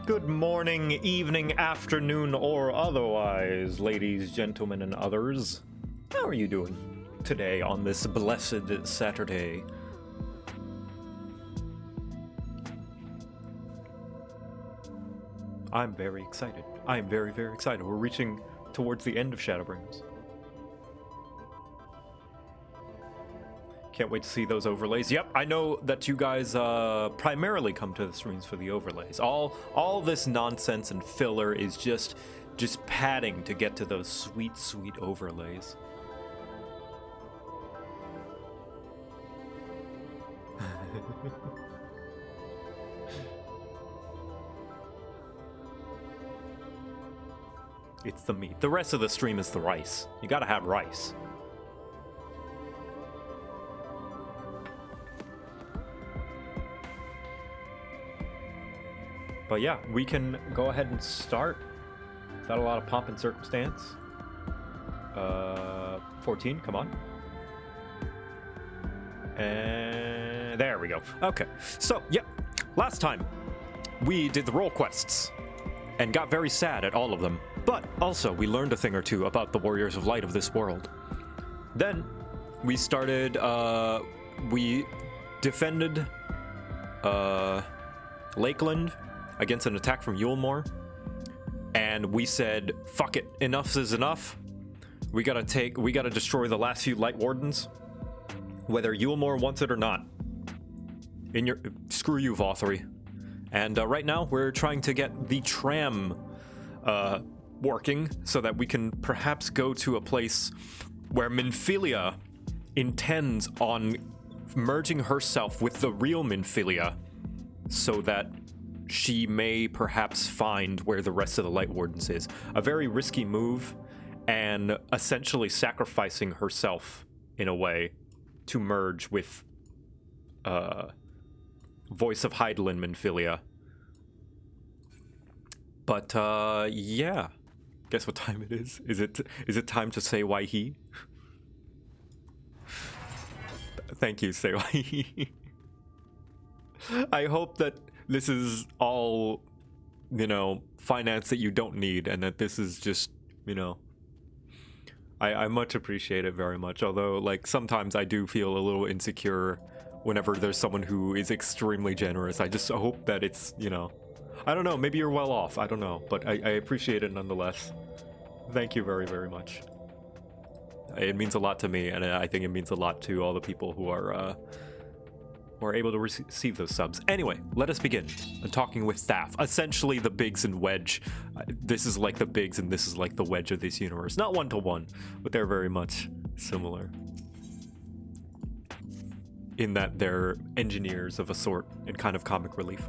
Good morning, evening, afternoon, or otherwise, ladies, gentlemen, and others. How are you doing today on this blessed Saturday? I'm very excited. I'm very, very excited. We're reaching towards the end of Shadowbringers. Can't wait to see those overlays. Yep, I know that you guys primarily come to the streams for the overlays. All this nonsense and filler is just padding to get to those sweet, sweet overlays. It's the meat. The rest of the stream is the rice. You gotta have rice. But yeah, we can go ahead and start without a lot of pomp and circumstance. 14, come on. And there we go. Okay, so yeah, last time we did the role quests and got very sad at all of them. But also, we learned a thing or two about the Warriors of Light of this world. Then we started, we defended Lakeland against an attack from Yulmore, and we said, fuck it, enough is enough. We gotta destroy the last few Light Wardens, whether Yulmore wants it or not. Screw you, Vauthry. And right now, we're trying to get the tram working so that we can perhaps go to a place where Minfilia intends on merging herself with the real Minfilia so that she may perhaps find where the rest of the Light Wardens is. A very risky move, and essentially sacrificing herself in a way to merge with Voice of Hydaelyn Minfilia. But yeah. Guess what time it is? Is it time to say why he? Thank you, say why he. I hope that this is all, finance that you don't need, and that this is just, I much appreciate it very much. Although, like, sometimes I do feel a little insecure whenever there's someone who is extremely generous. I just hope that it's, I don't know, maybe you're well off, I don't know, but I appreciate it nonetheless. Thank you very, very much. It means a lot to me, and I think it means a lot to all the people who are able to receive those subs. Anyway, let us begin. I'm talking with Thaf, essentially the Biggs and Wedge. This is like the Biggs and this is like the Wedge of this universe. Not one-to-one, but they're very much similar in that they're engineers of a sort and kind of comic relief.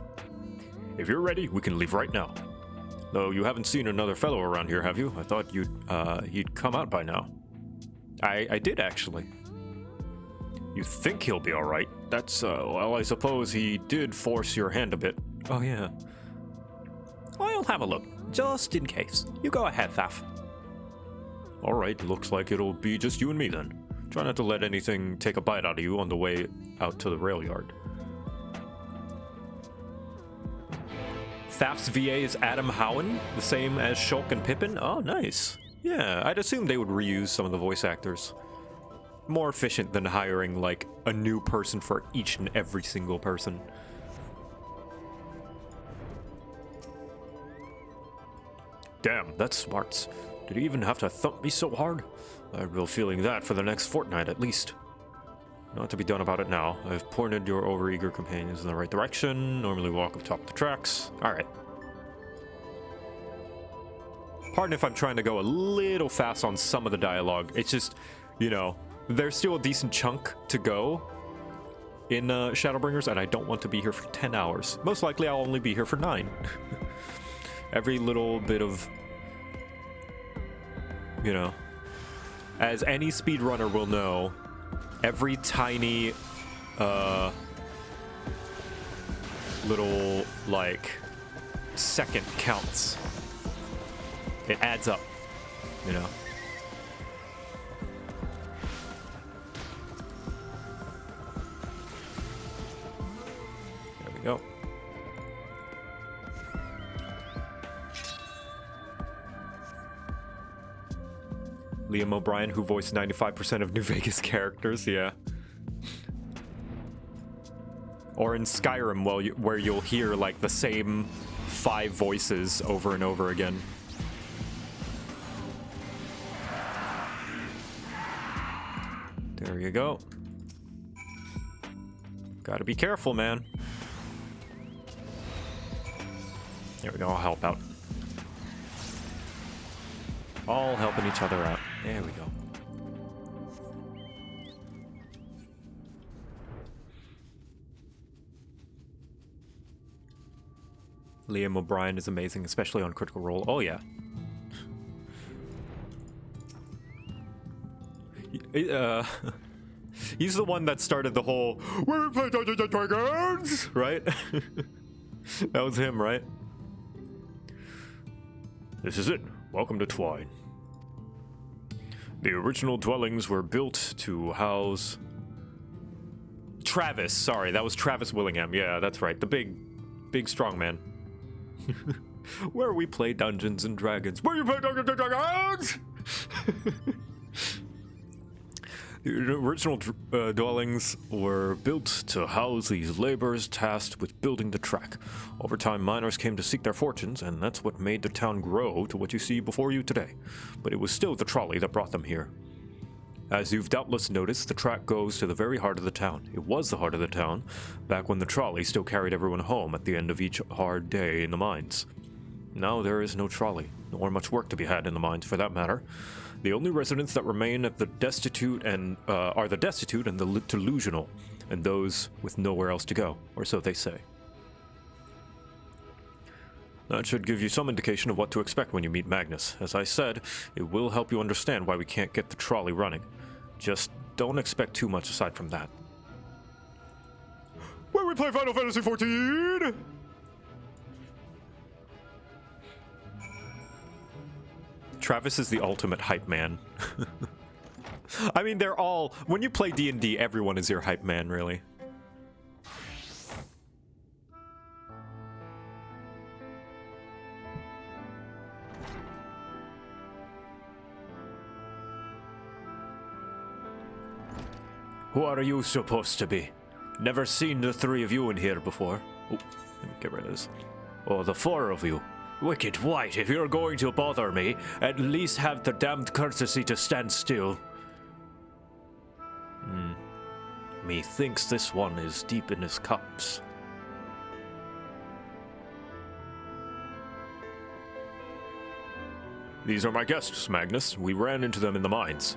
If you're ready, we can leave right now. Though you haven't seen another fellow around here, have you? I thought he'd come out by now. I did, actually. You think he'll be alright? That's, well, I suppose he did force your hand a bit. Oh, yeah. I'll have a look, just in case. You go ahead, Thaf. Alright, looks like it'll be just you and me then. Try not to let anything take a bite out of you on the way out to the rail yard. Thaf's VA is Adam Howen, the same as Shulk and Pippin. Oh, nice. Yeah, I'd assume they would reuse some of the voice actors. More efficient than hiring, like, a new person for each and every single person. Damn, that's smarts. Did he even have to thump me so hard? I have a real feeling that for the next fortnight at least. Not to be done about it now. I've pointed your overeager companions in the right direction. Normally walk up top of the tracks. Alright. Pardon if I'm trying to go a little fast on some of the dialogue. It's just, there's still a decent chunk to go in Shadowbringers, and I don't want to be here for 10 hours. Most likely I'll only be here for 9. Every little bit of, as any speedrunner will know, every tiny little, like, second counts. It adds up, There we go. Liam O'Brien, who voiced 95% of New Vegas characters, yeah. Or in Skyrim, where you'll hear like the same 5 voices over and over again. There you go. Gotta be careful, man. There we go, I'll help out. All helping each other out. There we go. Liam O'Brien is amazing, especially on Critical Role. Oh, yeah. He's the one that started the whole "we play Dungeons and Dragons," right? That was him, right? This is it. Welcome to Twine. The original dwellings were built to house Travis. Sorry, that was Travis Willingham. Yeah, that's right. The big strong man. Where we play Dungeons and Dragons. Where you play Dungeons and Dragons? The original dwellings were built to house these laborers tasked with building the track. Over time, miners came to seek their fortunes, and that's what made the town grow to what you see before you today. But it was still the trolley that brought them here. As you've doubtless noticed, the track goes to the very heart of the town. It was the heart of the town, back when the trolley still carried everyone home at the end of each hard day in the mines. Now there is no trolley, nor much work to be had in the mines for that matter. The only residents that remain are the destitute and the delusional, and those with nowhere else to go, or so they say. That should give you some indication of what to expect when you meet Magnus. As I said, it will help you understand why we can't get the trolley running. Just don't expect too much aside from that. Where we play Final Fantasy XIV! Travis is the ultimate hype man. I mean, they're all... When you play D&D, everyone is your hype man, really. Who are you supposed to be? Never seen the 3 of you in here before. Oh, let me get rid of this. Or the 4 of you. Wicked White, if you're going to bother me, at least have the damned courtesy to stand still. Methinks this one is deep in his cups. These are my guests, Magnus. We ran into them in the mines.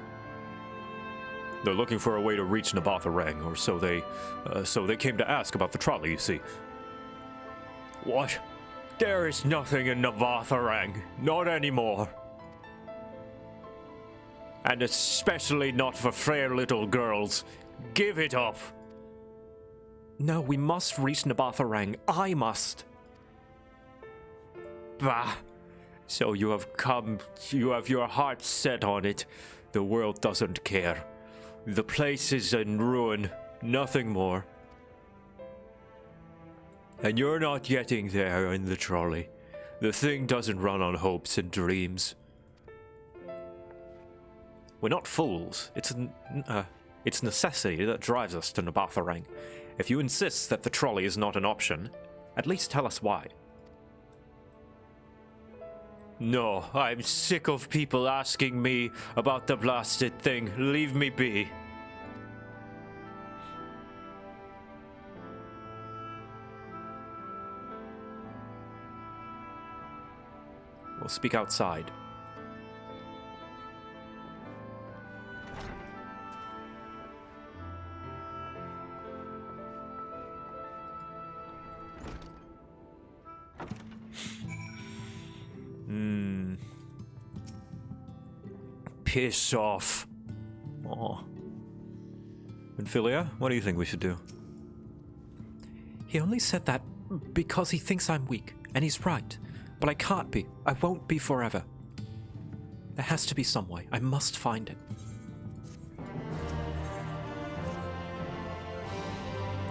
They're looking for a way to reach Vauthry, or so they came to ask about the trolley, you see. What? There is nothing in Vauthry, not anymore. And especially not for frail little girls. Give it up. No, we must reach Vauthry. I must. Bah. So you have come, you have your heart set on it. The world doesn't care. The place is in ruin, nothing more. And you're not getting there in the trolley. The thing doesn't run on hopes and dreams. We're not fools. It's necessity that drives us to Vauthry. If you insist that the trolley is not an option, at least tell us why. No, I'm sick of people asking me about the blasted thing. Leave me be. We'll speak outside. Piss off. Aw. Minfilia, what do you think we should do? He only said that because he thinks I'm weak, and he's right. But I can't be. I won't be forever. There has to be some way. I must find it.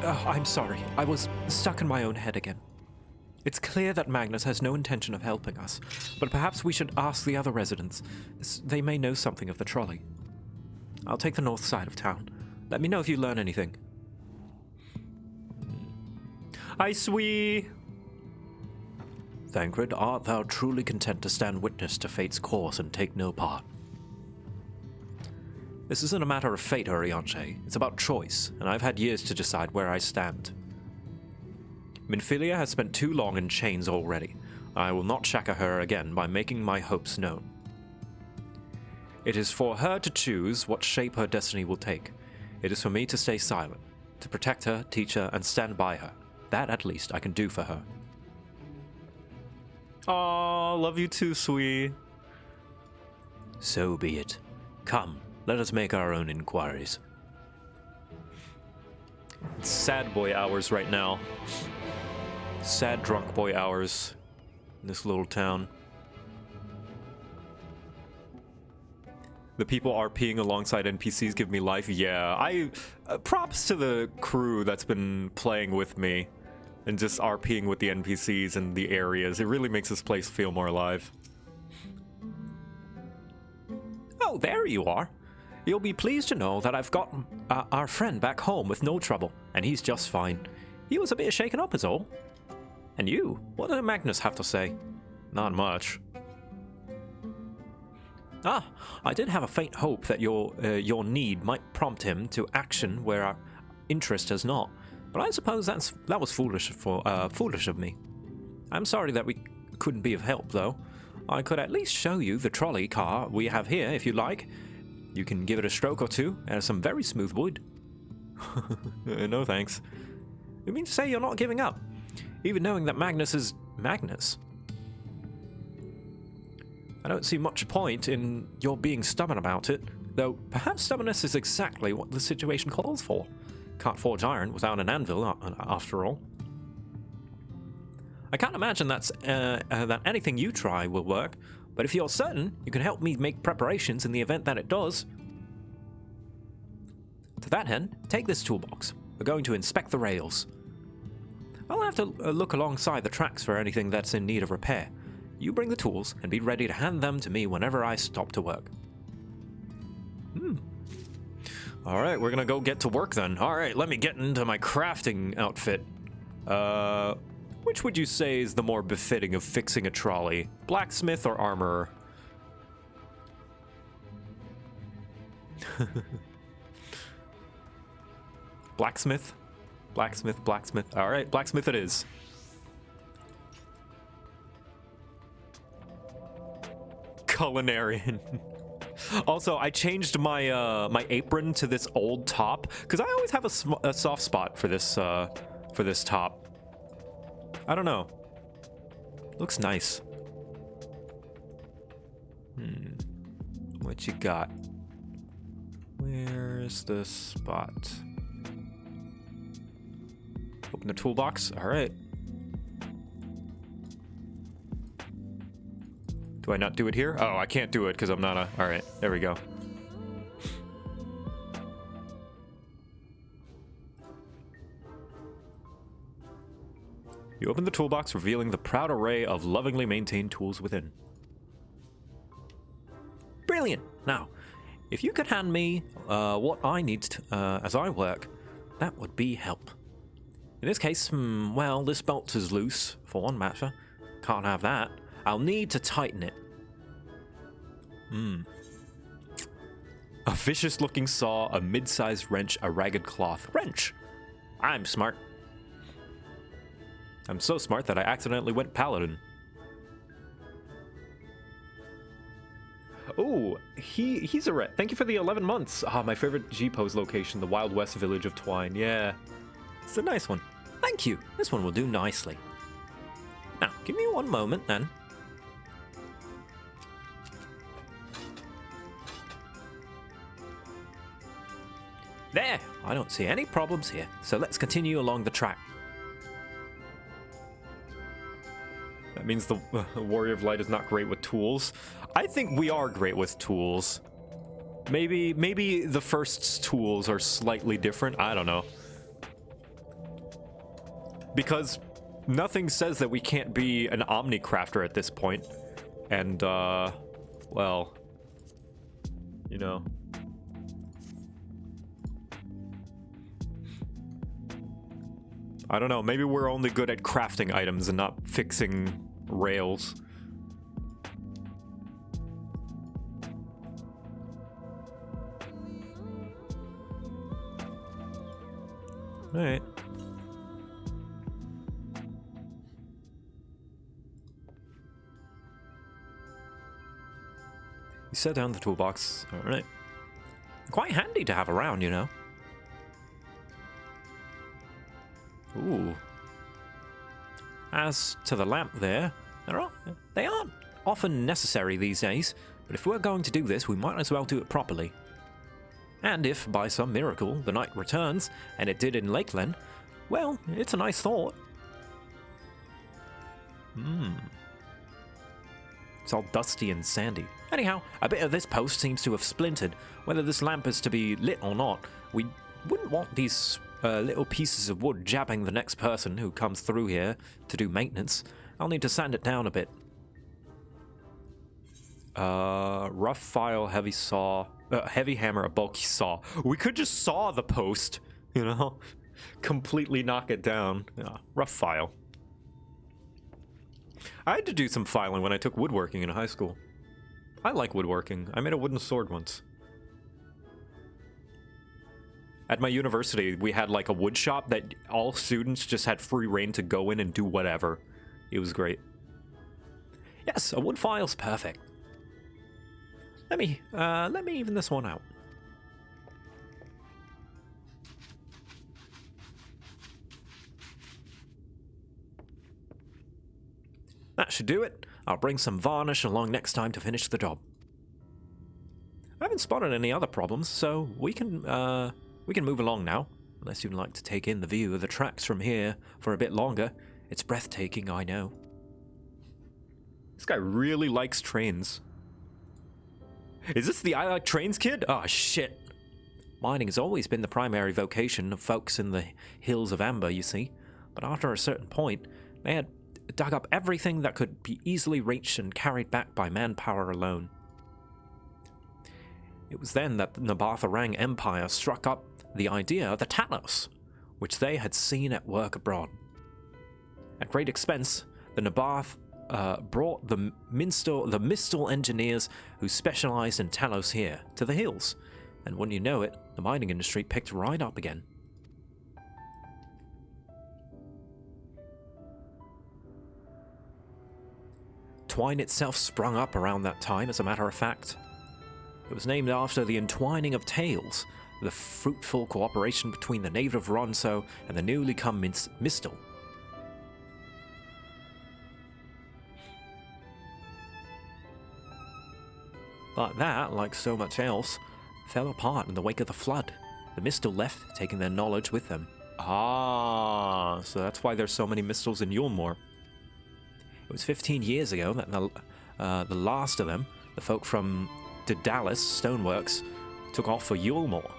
Oh, I'm sorry. I was stuck in my own head again. It's clear that Magnus has no intention of helping us, but perhaps we should ask the other residents. They may know something of the trolley. I'll take the north side of town. Let me know if you learn anything. Hi, Swee! Thancred, art thou truly content to stand witness to fate's course and take no part? This isn't a matter of fate, Urianche. It's about choice, and I've had years to decide where I stand. Minfilia has spent too long in chains already. I will not shackle her again by making my hopes known. It is for her to choose what shape her destiny will take. It is for me to stay silent, to protect her, teach her, and stand by her. That, at least, I can do for her. Aw, love you too, Sweet. So be it. Come, let us make our own inquiries. It's sad boy hours right now. Sad drunk boy hours in this little town. The people RPing alongside NPCs give me life. Yeah, props to the crew that's been playing with me and just RPing with the NPCs and the areas. It really makes this place feel more alive. Oh, there you are. You'll be pleased to know that I've got our friend back home with no trouble, and he's just fine. He was a bit shaken up is all. And you, what did Magnus have to say? Not much. I did have a faint hope that your need might prompt him to action where our interest has not, but I suppose that was foolish of me. I'm sorry that we couldn't be of help, though. I could at least show you the trolley car we have here, if you like. You can give it a stroke or two, and some very smooth wood. No thanks. You mean to say you're not giving up? Even knowing that Magnus is Magnus? I don't see much point in your being stubborn about it, though perhaps stubbornness is exactly what the situation calls for. Can't forge iron without an anvil, after all. I can't imagine that anything you try will work, but if you're certain, you can help me make preparations in the event that it does. To that end, take this toolbox. We're going to inspect the rails. I'll have to look alongside the tracks for anything that's in need of repair. You bring the tools and be ready to hand them to me whenever I stop to work. Alright, we're gonna go get to work then. Alright, let me get into my crafting outfit. Which would you say is the more befitting of fixing a trolley? Blacksmith or armorer? Blacksmith? Blacksmith. Alright, blacksmith it is. Culinarian. Also, I changed my my apron to this old top because I always have a soft spot for this top. I don't know. Looks nice. What you got? Where's the spot? Open the toolbox. All right. Do I not do it here? Oh, I can't do it because I'm not a... All right, there we go. You open the toolbox, revealing the proud array of lovingly maintained tools within. Brilliant! Now, if you could hand me what I need as I work, that would be help. In this case, well, this bolt is loose, for one matter. Can't have that. I'll need to tighten it. A vicious-looking saw, a mid-sized wrench, a ragged cloth. Wrench! I'm smart. I'm so smart that I accidentally went paladin. Oh, he's a ret. Thank you for the 11 months. My favorite G-pose location, the Wild West village of Twine. Yeah, it's a nice one. Thank you. This one will do nicely. Now, give me one moment then. There! I don't see any problems here, so let's continue along the track. That means the Warrior of Light is not great with tools. I think we are great with tools. Maybe the first tools are slightly different. I don't know. Because nothing says that we can't be an Omnicrafter at this point. And, well, you know. I don't know, maybe we're only good at crafting items and not fixing rails. Alright. You set down the toolbox. Alright. Quite handy to have around, you know. Ooh. As to the lamp there, they aren't often necessary these days, but if we're going to do this, we might as well do it properly. And if, by some miracle, the night returns, and it did in Lakeland, well, it's a nice thought. It's all dusty and sandy. Anyhow, a bit of this post seems to have splintered. Whether this lamp is to be lit or not, we wouldn't want these little pieces of wood jabbing the next person who comes through here to do maintenance. I'll need to sand it down a bit. Rough file, heavy saw, heavy hammer, a bulky saw. We could just saw the post, you know, completely knock it down. Yeah, rough file. I had to do some filing when I took woodworking in high school. I like woodworking. I made a wooden sword once. At my university, we had like a wood shop that all students just had free reign to go in and do whatever. It was great. Yes, a wood file's perfect. Let me even this one out. That should do it. I'll bring some varnish along next time to finish the job. I haven't spotted any other problems, so we can move along now. Unless you'd like to take in the view of the tracks from here for a bit longer. It's breathtaking, I know. This guy really likes trains. Is this the I Like Trains kid? Oh, shit. Mining has always been the primary vocation of folks in the hills of Amber, you see. But after a certain point, they had dug up everything that could be easily reached and carried back by manpower alone. It was then that the Nabatharang Empire struck up the idea of the Talos, which they had seen at work abroad. At great expense, the Nabath brought the Mistal engineers who specialized in Talos here to the hills, and when you know it, the mining industry picked right up again. Twine itself sprung up around that time, as a matter of fact. It was named after the entwining of tales, the fruitful cooperation between the native Ronso and the newly come Mistal. But that, like so much else, fell apart in the wake of the flood. The Mistal left, taking their knowledge with them. Ah, so that's why there's so many Mistals in Yulmore. It was 15 years ago that the last of them, the folk from Daedalus Stoneworks, took off for Yulmore.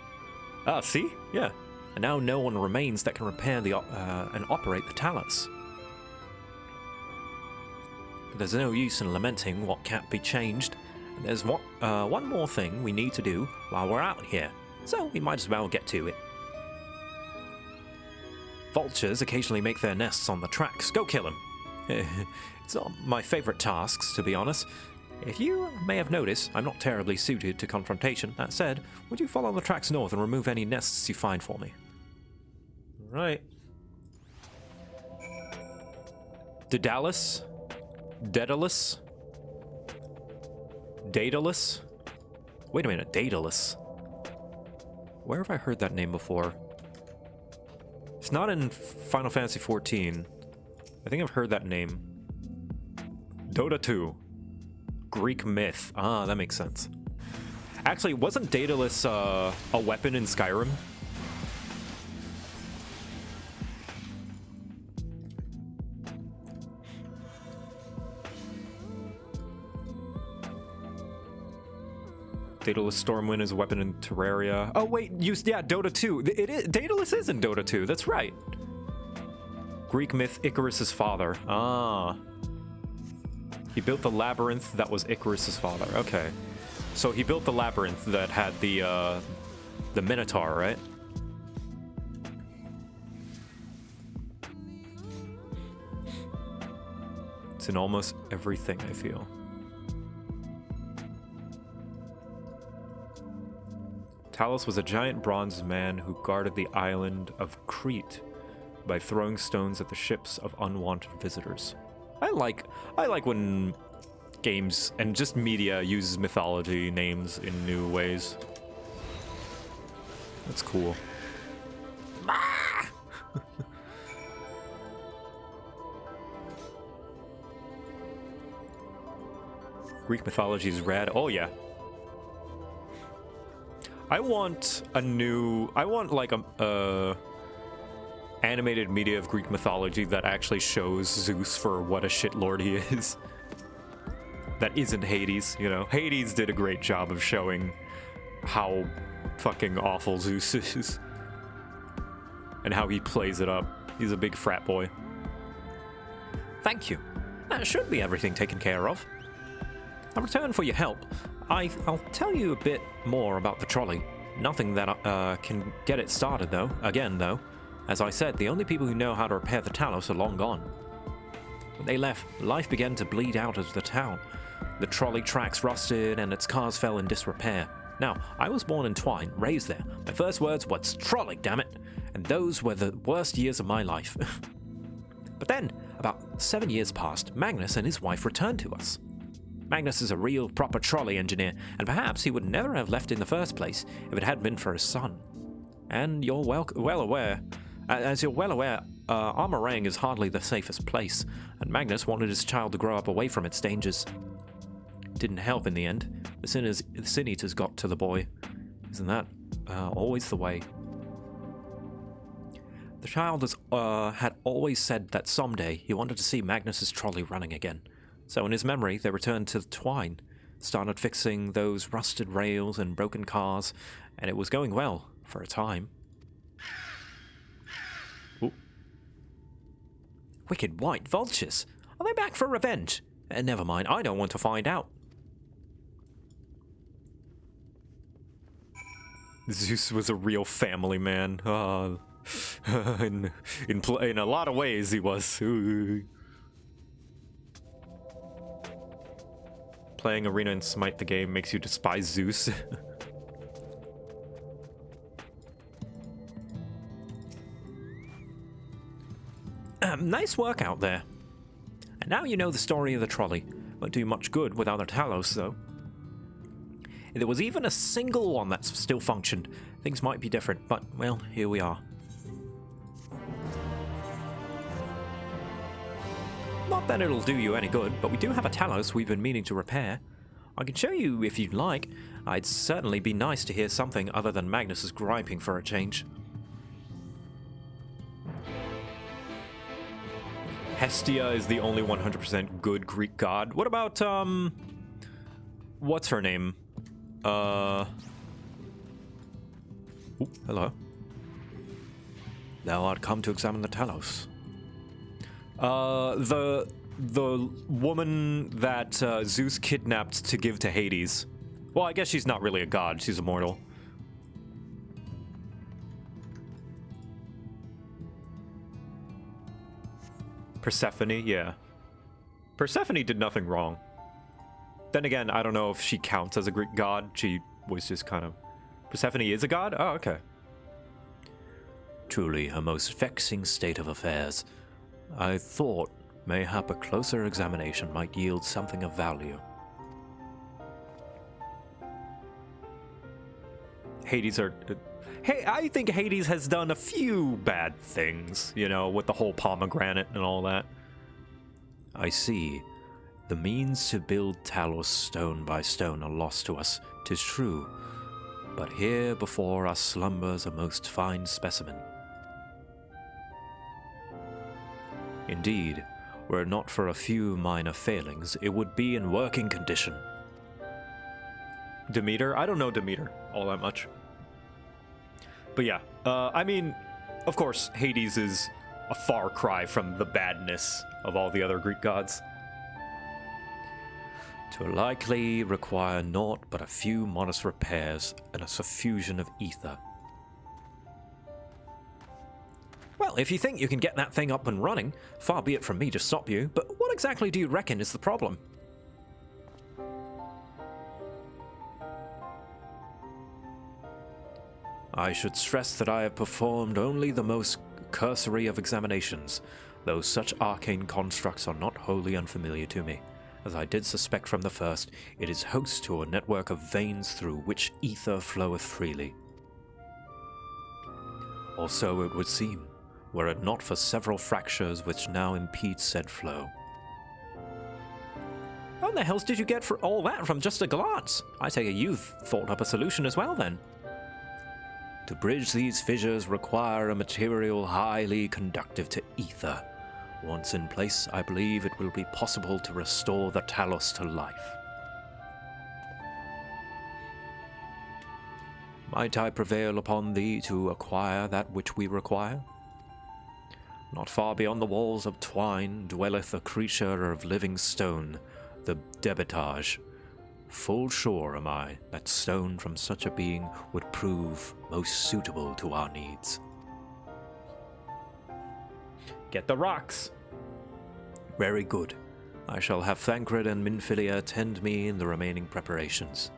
Ah, see? Yeah. And now no one remains that can repair and operate the Talos. But there's no use in lamenting what can't be changed. And there's one more thing we need to do while we're out here, so we might as well get to it. Vultures occasionally make their nests on the tracks. Go kill them. It's not my favorite tasks, to be honest. If you may have noticed, I'm not terribly suited to confrontation. That said, would you follow the tracks north and remove any nests you find for me? Right. Daedalus? Daedalus? Daedalus? Wait a minute, Daedalus. Where have I heard that name before? It's not in Final Fantasy XIV. I think I've heard that name. Dota 2. Greek myth. Ah, that makes sense. Actually, wasn't Daedalus a weapon in Skyrim? Daedalus Stormwind is a weapon in Terraria. Oh wait, yeah, Dota 2. Daedalus is in Dota 2, that's right. Greek myth, Icarus's father. Ah. He built the labyrinth that was Icarus's father. Okay. So he built the labyrinth that had the Minotaur, right? It's in almost everything, I feel. Talos was a giant bronze man who guarded the island of Crete by throwing stones at the ships of unwanted visitors. I like when games and just media uses mythology names in new ways. That's cool. Greek mythology is rad. Oh yeah. I want like a animated media of Greek mythology that actually shows Zeus for what a shitlord he is. That isn't Hades, you know. Hades did a great job of showing how fucking awful Zeus is. And how he plays it up. He's a big frat boy. Thank you. That should be everything taken care of. In return for your help, I'll tell you a bit more about the trolley. Nothing that can get it started, though. Again, though. As I said, the only people who know how to repair the Talos are long gone. When they left, life began to bleed out of the town. The trolley tracks rusted and its cars fell in disrepair. Now, I was born in Twine, raised there. My first words was, "Trolley, damn it!" And those were the worst years of my life. But then, about 7 years passed, Magnus and his wife returned to us. Magnus is a real, proper trolley engineer, and perhaps he would never have left in the first place if it hadn't been for his son. And you're well aware, Armorang is hardly the safest place, and Magnus wanted his child to grow up away from its dangers. Didn't help in the end. The Sin Eaters got to the boy. Isn't that always the way? The child had always said that someday he wanted to see Magnus's trolley running again. So in his memory, they returned to Twine, started fixing those rusted rails and broken cars, and it was going well for a time. Ooh. Wicked white vultures. Are they back for revenge? Never mind, I don't want to find out. Zeus was a real family man. In a lot of ways, he was. Playing Arena and Smite the game makes you despise Zeus. Nice work out there. And now you know the story of the trolley. Won't do much good without a Talos, though. If there was even a single one that still functioned, things might be different, but, well, here we are. Not that it'll do you any good, but we do have a Talos we've been meaning to repair. I can show you if you'd like. I'd certainly be nice to hear something other than Magnus's griping for a change. Hestia is the only 100% good Greek god. What about, what's her name? Ooh, hello. Thou art come to examine the Talos. The woman that Zeus kidnapped to give to Hades. Well, I guess she's not really a god, she's immortal. Persephone, yeah. Persephone did nothing wrong. Then again, I don't know if she counts as a Greek god. She was just kind of... Persephone is a god? Oh, okay. Truly a most vexing state of affairs. I thought mayhap a closer examination might yield something of value. Hades are... Hey, I think Hades has done a few bad things, you know, with the whole pomegranate and all that. I see. The means to build Talos stone by stone are lost to us, 'tis true. But here before us slumbers a most fine specimen. Indeed, were it not for a few minor failings, it would be in working condition. Demeter? I don't know Demeter all that much. But yeah, I mean, of course, Hades is a far cry from the badness of all the other Greek gods. To likely require naught but a few modest repairs and a suffusion of ether. Well, if you think you can get that thing up and running, far be it from me to stop you, but what exactly do you reckon is the problem? I should stress that I have performed only the most cursory of examinations, though such arcane constructs are not wholly unfamiliar to me. As I did suspect from the first, it is host to a network of veins through which ether floweth freely. Or so it would seem, were it not for several fractures which now impede said flow. How the hell did you get for all that from just a glance? I take it you've thought up a solution as well then. To bridge these fissures require a material highly conductive to ether. Once in place, I believe it will be possible to restore the Talos to life. Might I prevail upon thee to acquire that which we require? Not far beyond the walls of Twine dwelleth a creature of living stone, the Debitage. Full sure am I that stone from such a being would prove most suitable to our needs. Get the rocks! Very good. I shall have Thancred and Minfilia attend me in the remaining preparations.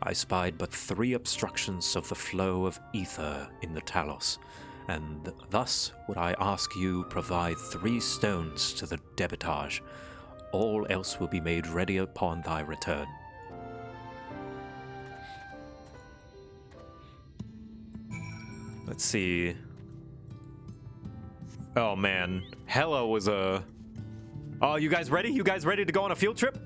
I spied but 3 obstructions of the flow of ether in the Talos, and thus would I ask you provide 3 stones to the Debitage. All else will be made ready upon thy return. Let's see. Oh man, Hela was a... Oh, you guys ready? You guys ready to go on a field trip?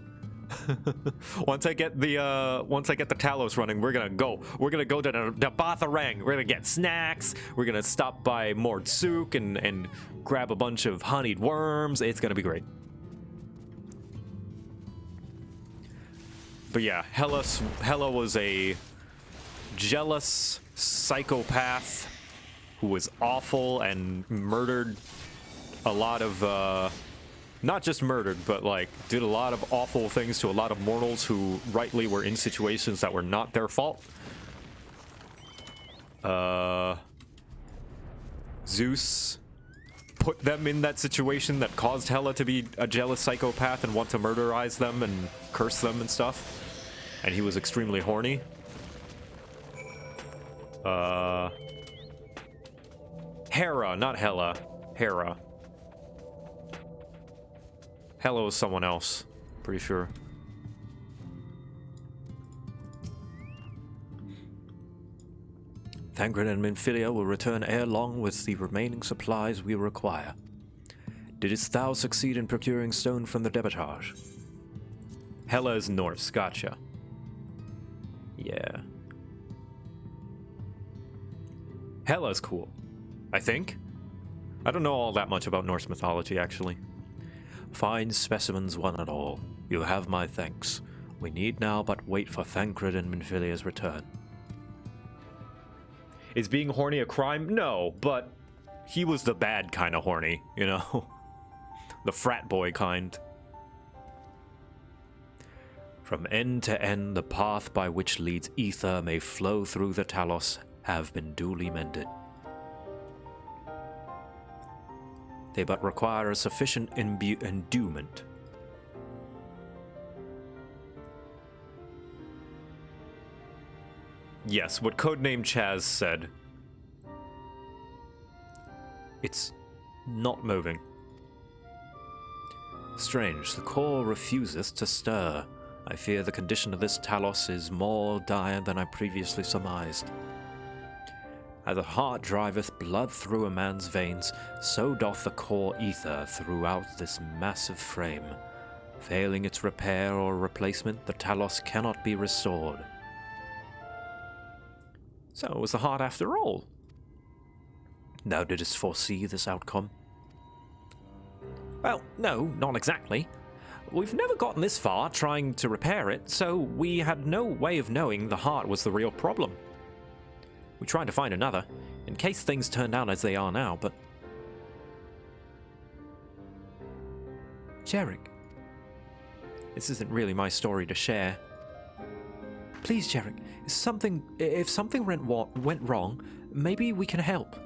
Once I get the Talos running, we're gonna go. We're gonna go to the Vauthry. We're gonna get snacks. We're gonna stop by Mordsuk and grab a bunch of honeyed worms. It's gonna be great. But yeah, Hela was a jealous psychopath who was awful and murdered a lot of, not just murdered, but like did a lot of awful things to a lot of mortals who rightly were in situations that were not their fault. Zeus put them in that situation that caused Hela to be a jealous psychopath and want to murderize them and curse them and stuff. And he was extremely horny. Hera, not Hela. Hera. Hela was someone else, pretty sure. Thancred and Minfilia will return ere long with the remaining supplies we require. Didst thou succeed in procuring stone from the Debitage? Hela is Norse, gotcha. Yeah. Hela's cool, I think. I don't know all that much about Norse mythology, actually. Fine specimens, one and all. You have my thanks. We need now but wait for Thancred and Minfilia's return. Is being horny a crime? No, but he was the bad kind of horny, you know? The frat boy kind. From end to end, the path by which leads ether may flow through the Talos have been duly mended. They but require a sufficient endowment. Yes, what Codename Chaz said. It's not moving. Strange, the core refuseth to stir. I fear the condition of this Talos is more dire than I previously surmised. As a heart driveth blood through a man's veins, so doth the core ether throughout this massive frame. Failing its repair or replacement, the Talos cannot be restored. So it was the heart after all. Thou didst foresee this outcome? Well, no, not exactly. We've never gotten this far trying to repair it, so we had no way of knowing the heart was the real problem. We tried to find another, in case things turned out as they are now, but Jarek, this isn't really my story to share. Please, Jarek, if something went wrong, maybe we can help.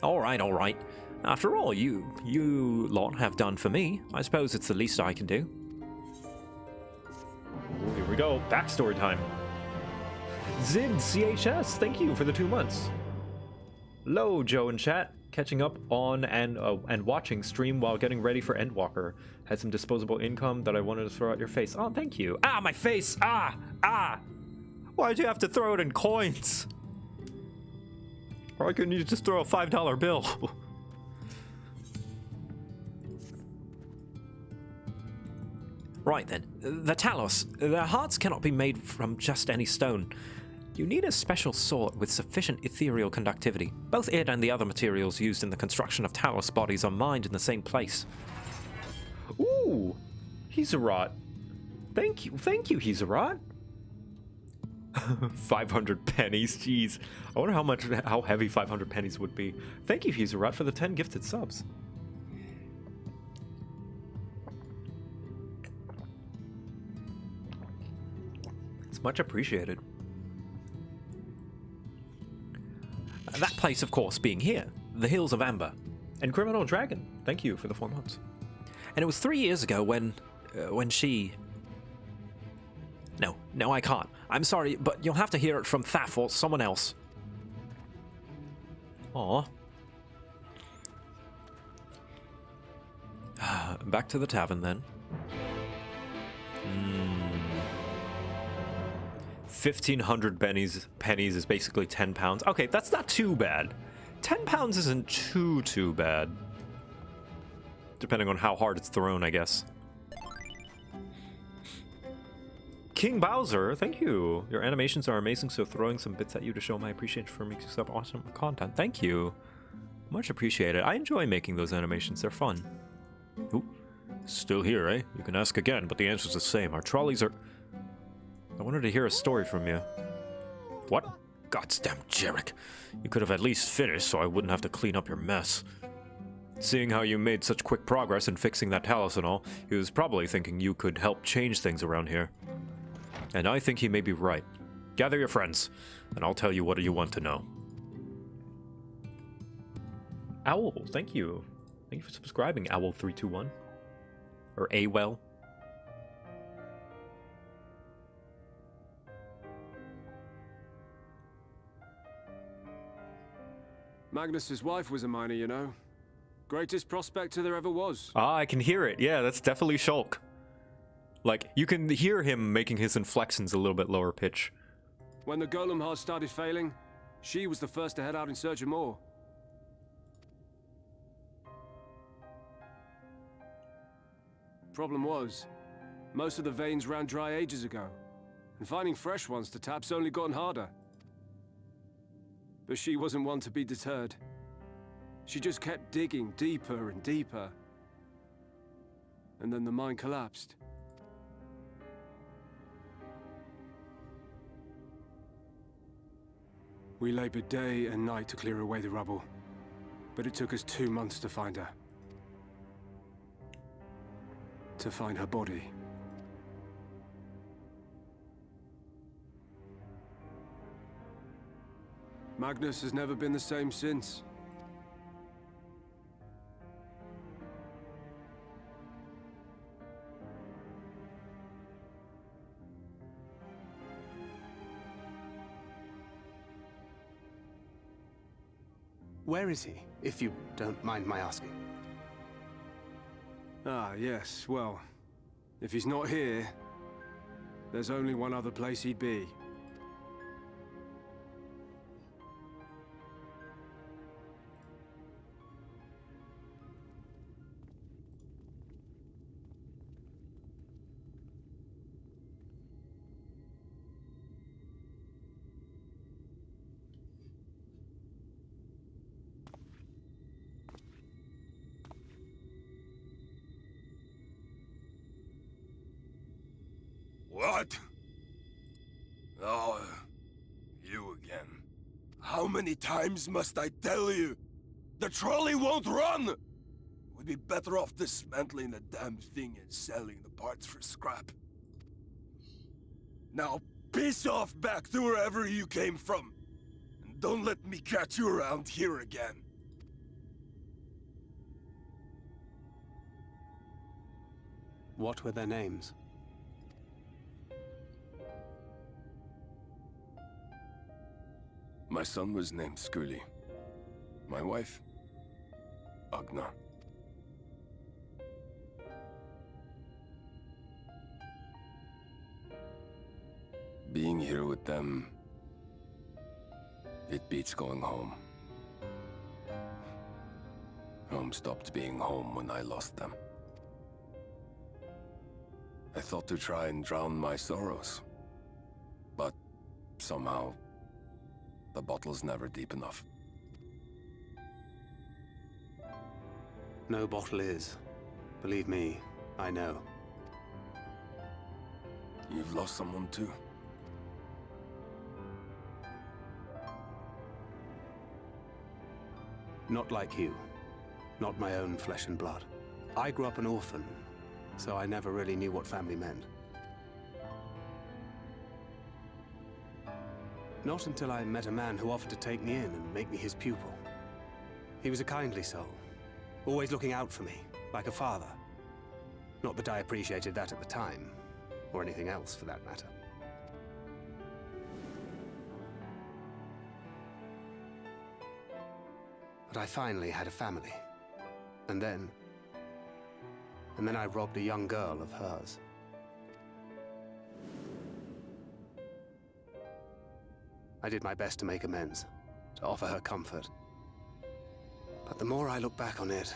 All right. After all, you lot have done for me. I suppose it's the least I can do. Ooh, here we go. Backstory time. Zid CHS, thank you for the 2 months. Hello, Joe and chat. Catching up on and watching stream while getting ready for Endwalker. Had some disposable income that I wanted to throw at your face. Oh, thank you. Ah, my face! Ah! Why'd you have to throw it in coins? Why couldn't you just throw a $5 bill? Right then, the Talos. Their hearts cannot be made from just any stone. You need a special sort with sufficient ethereal conductivity. Both it and the other materials used in the construction of Talos bodies are mined in the same place. Ooh, Hizarot. Thank you, Hizarot. 500 pennies, jeez. I wonder how heavy 500 pennies would be. Thank you, Hizarot, for the 10 gifted subs. It's much appreciated. That place, of course, being here, the Hills of Amber. And Criminal Dragon, thank you for the 4 months. And it was 3 years ago when she... No, I can't. I'm sorry, but you'll have to hear it from Thaf or someone else. Aw. Back to the tavern, then. 1,500 pennies is basically 10 pounds. Okay, that's not too bad. 10 pounds isn't too bad. Depending on how hard it's thrown, I guess. King Bowser, thank you. Your animations are amazing, so throwing some bits at you to show my appreciation for making some awesome content. Thank you. Much appreciated. I enjoy making those animations. They're fun. Ooh. Still here, eh? You can ask again, but the answer's the same. Our trolleys are... I wanted to hear a story from you. What? Goddamn Jarek. You could have at least finished so I wouldn't have to clean up your mess. Seeing how you made such quick progress in fixing that Talos and all, he was probably thinking you could help change things around here. And I think he may be right. Gather your friends, and I'll tell you what you want to know. Owl, thank you. Thank you for subscribing, Owl321. Or Awell. Magnus's wife was a miner, you know. Greatest prospector there ever was. Ah, I can hear it. Yeah, that's definitely Shulk. Like, you can hear him making his inflections a little bit lower pitch. When the golem hearts started failing, she was the first to head out in search of more. Problem was, most of the veins ran dry ages ago, and finding fresh ones to tap's only gotten harder. But she wasn't one to be deterred. She just kept digging deeper and deeper. And then the mine collapsed. We labored day and night to clear away the rubble, but it took us 2 months to find her. To find her body. Magnus has never been the same since. Where is he, if you don't mind my asking? Ah, yes, well, if he's not here, there's only one other place he'd be. What? Oh, you again. How many times must I tell you? The trolley won't run! We'd be better off dismantling the damn thing and selling the parts for scrap. Now, piss off back to wherever you came from. And don't let me catch you around here again. What were their names? My son was named Skuli. My wife, Agna. Being here with them, it beats going home. Home stopped being home when I lost them. I thought to try and drown my sorrows, but somehow the bottle's never deep enough. No bottle is. Believe me, I know. You've lost someone too? Not like you. Not my own flesh and blood. I grew up an orphan, so I never really knew what family meant. Not until I met a man who offered to take me in and make me his pupil. He was a kindly soul, always looking out for me, like a father. Not that I appreciated that at the time, or anything else for that matter. But I finally had a family. And then I robbed a young girl of hers. I did my best to make amends, to offer her comfort. But the more I look back on it,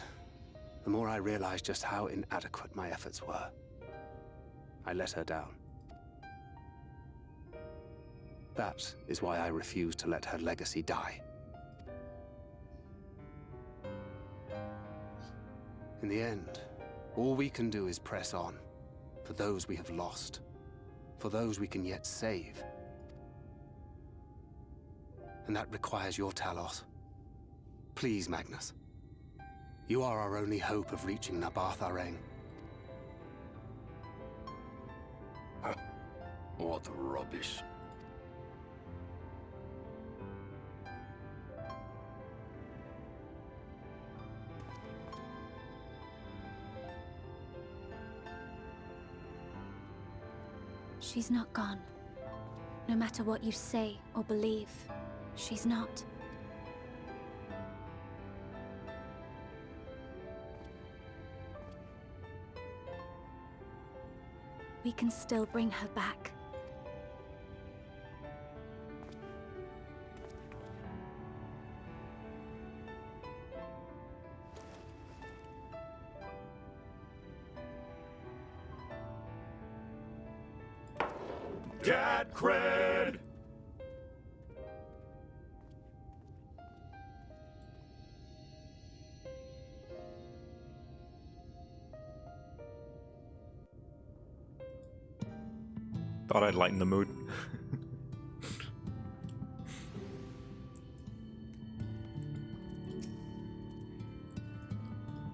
the more I realize just how inadequate my efforts were. I let her down. That is why I refuse to let her legacy die. In the end, all we can do is press on, for those we have lost, for those we can yet save. And that requires your Talos. Please, Magnus. You are our only hope of reaching Nabarth-Areng. What rubbish. She's not gone. No matter what you say or believe, she's not. We can still bring her back. Dad cred! Thought I'd lighten the mood.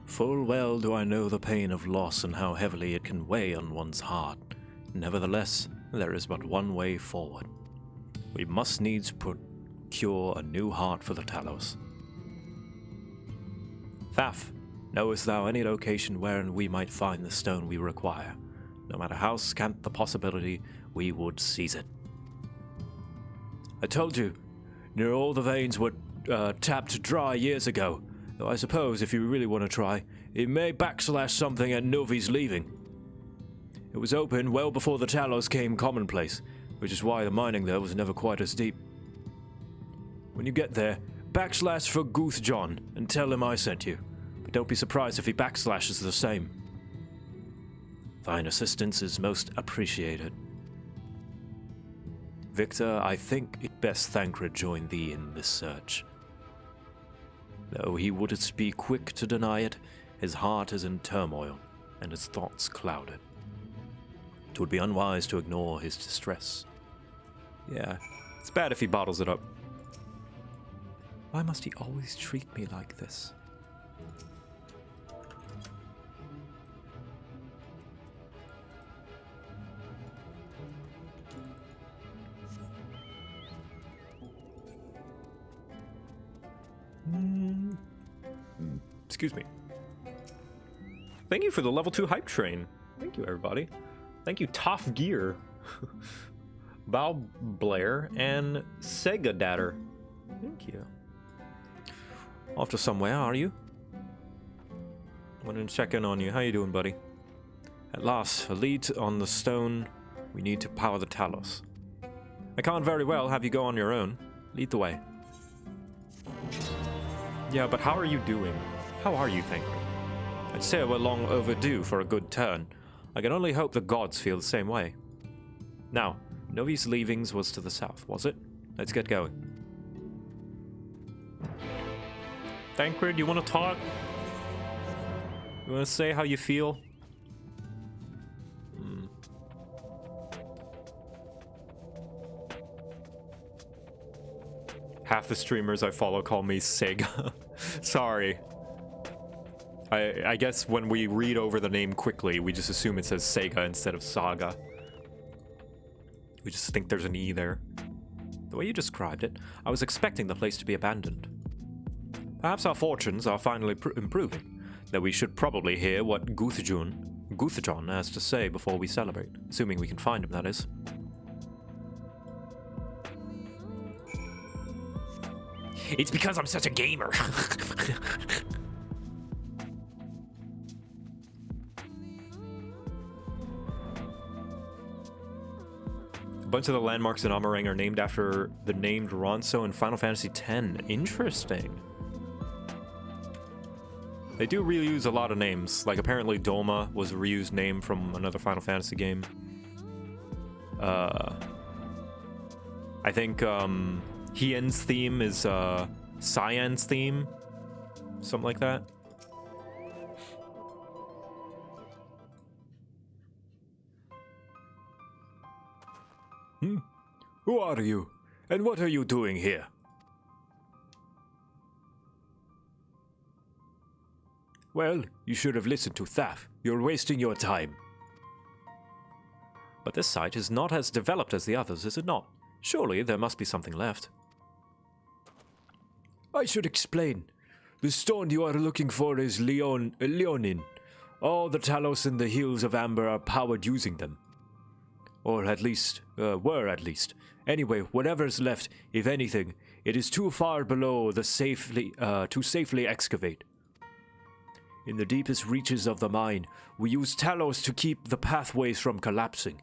Full well do I know the pain of loss and how heavily it can weigh on one's heart. Nevertheless, there is but one way forward. We must needs procure a new heart for the Talos. Thaf, knowest thou any location wherein we might find the stone we require? No matter how scant the possibility, we would seize it. I told you, near all the veins were tapped dry years ago, though I suppose if you really want to try, it may backslash something at Novi's leaving. It was open well before the Talos came commonplace, which is why the mining there was never quite as deep. When you get there, backslash for Guth John and tell him I sent you, but don't be surprised if he backslashes the same. Thine assistance is most appreciated. Victor, I think it best Thancred join thee in this search. Though he wouldst be quick to deny it, his heart is in turmoil, and his thoughts clouded. 'Twould be unwise to ignore his distress. Yeah, it's bad if he bottles it up. Why must he always treat me like this? Excuse me. Thank you for the level 2 hype train. Thank you, everybody. Thank you, Toff Gear, Val Blair, and Sega Datter. Thank you. Off to somewhere, are you? Wanted to check in on you. How you doing, buddy? At last, a lead on the stone. We need to power the Talos. I can't very well have you go on your own. Lead the way. Yeah, but how are you doing? How are you, Thancred? I'd say we're long overdue for a good turn. I can only hope the gods feel the same way. Now, Novi's leavings was to the south, was it? Let's get going. Thancred, you want to talk? You want to say how you feel? Half the streamers I follow call me Sega. Sorry. I guess when we read over the name quickly, we just assume it says Sega instead of Saga. We just think there's an E there. The way you described it, I was expecting the place to be abandoned. Perhaps our fortunes are finally improving, though we should probably hear what Guthjon has to say before we celebrate, assuming we can find him, that is. It's because I'm such a gamer. A bunch of the landmarks in Amarang are named after the named Ronso in Final Fantasy X. Interesting. They do reuse a lot of names. Like, apparently Doma was a reused name from another Final Fantasy game. I think, Hien's theme is, Cyan's theme. Something like that. Who are you? And what are you doing here? Well, you should have listened to Thaf. You're wasting your time. But this site is not as developed as the others, is it not? Surely there must be something left. I should explain. The stone you are looking for is Leonin. All the Talos in the Hills of Amber are powered using them. Or at least, were at least. Anyway, whatever's left, if anything, it is too far below the to safely excavate. In the deepest reaches of the mine, we use Talos to keep the pathways from collapsing.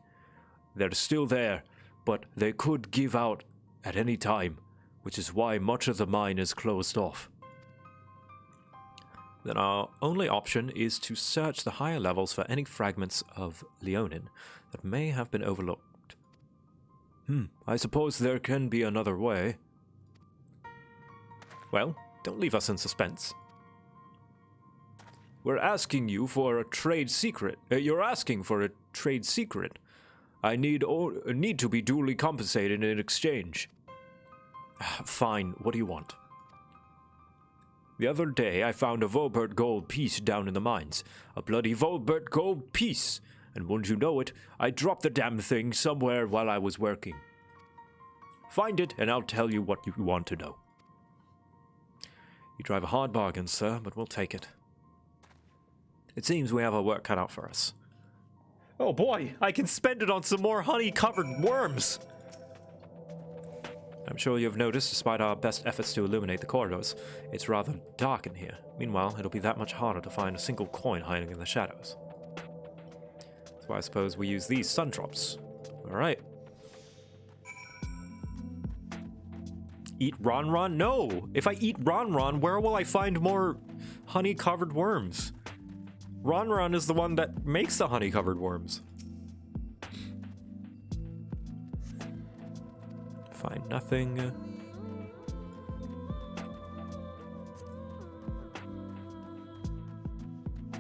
They're still there, but they could give out at any time, which is why much of the mine is closed off. Then our only option is to search the higher levels for any fragments of Leonin that may have been overlooked. I suppose there can be another way. Well, don't leave us in suspense. We're asking you for a trade secret. You're asking for a trade secret. I need to be duly compensated in exchange. Fine, what do you want? The other day I found a Volbert gold piece down in the mines. A bloody Volbert gold piece. And wouldn't you know it, I dropped the damn thing somewhere while I was working. Find it and I'll tell you what you want to know. You drive a hard bargain, sir, but we'll take it. It seems we have our work cut out for us. Oh boy, I can spend it on some more honey-covered worms! I'm sure you've noticed, despite our best efforts to illuminate the corridors, it's rather dark in here. Meanwhile, it'll be that much harder to find a single coin hiding in the shadows. That's why I suppose we use these sun drops. Alright. Eat Ron? No! If I eat Ron, where will I find more honey-covered worms? Ron is the one that makes the honey-covered worms. Find nothing.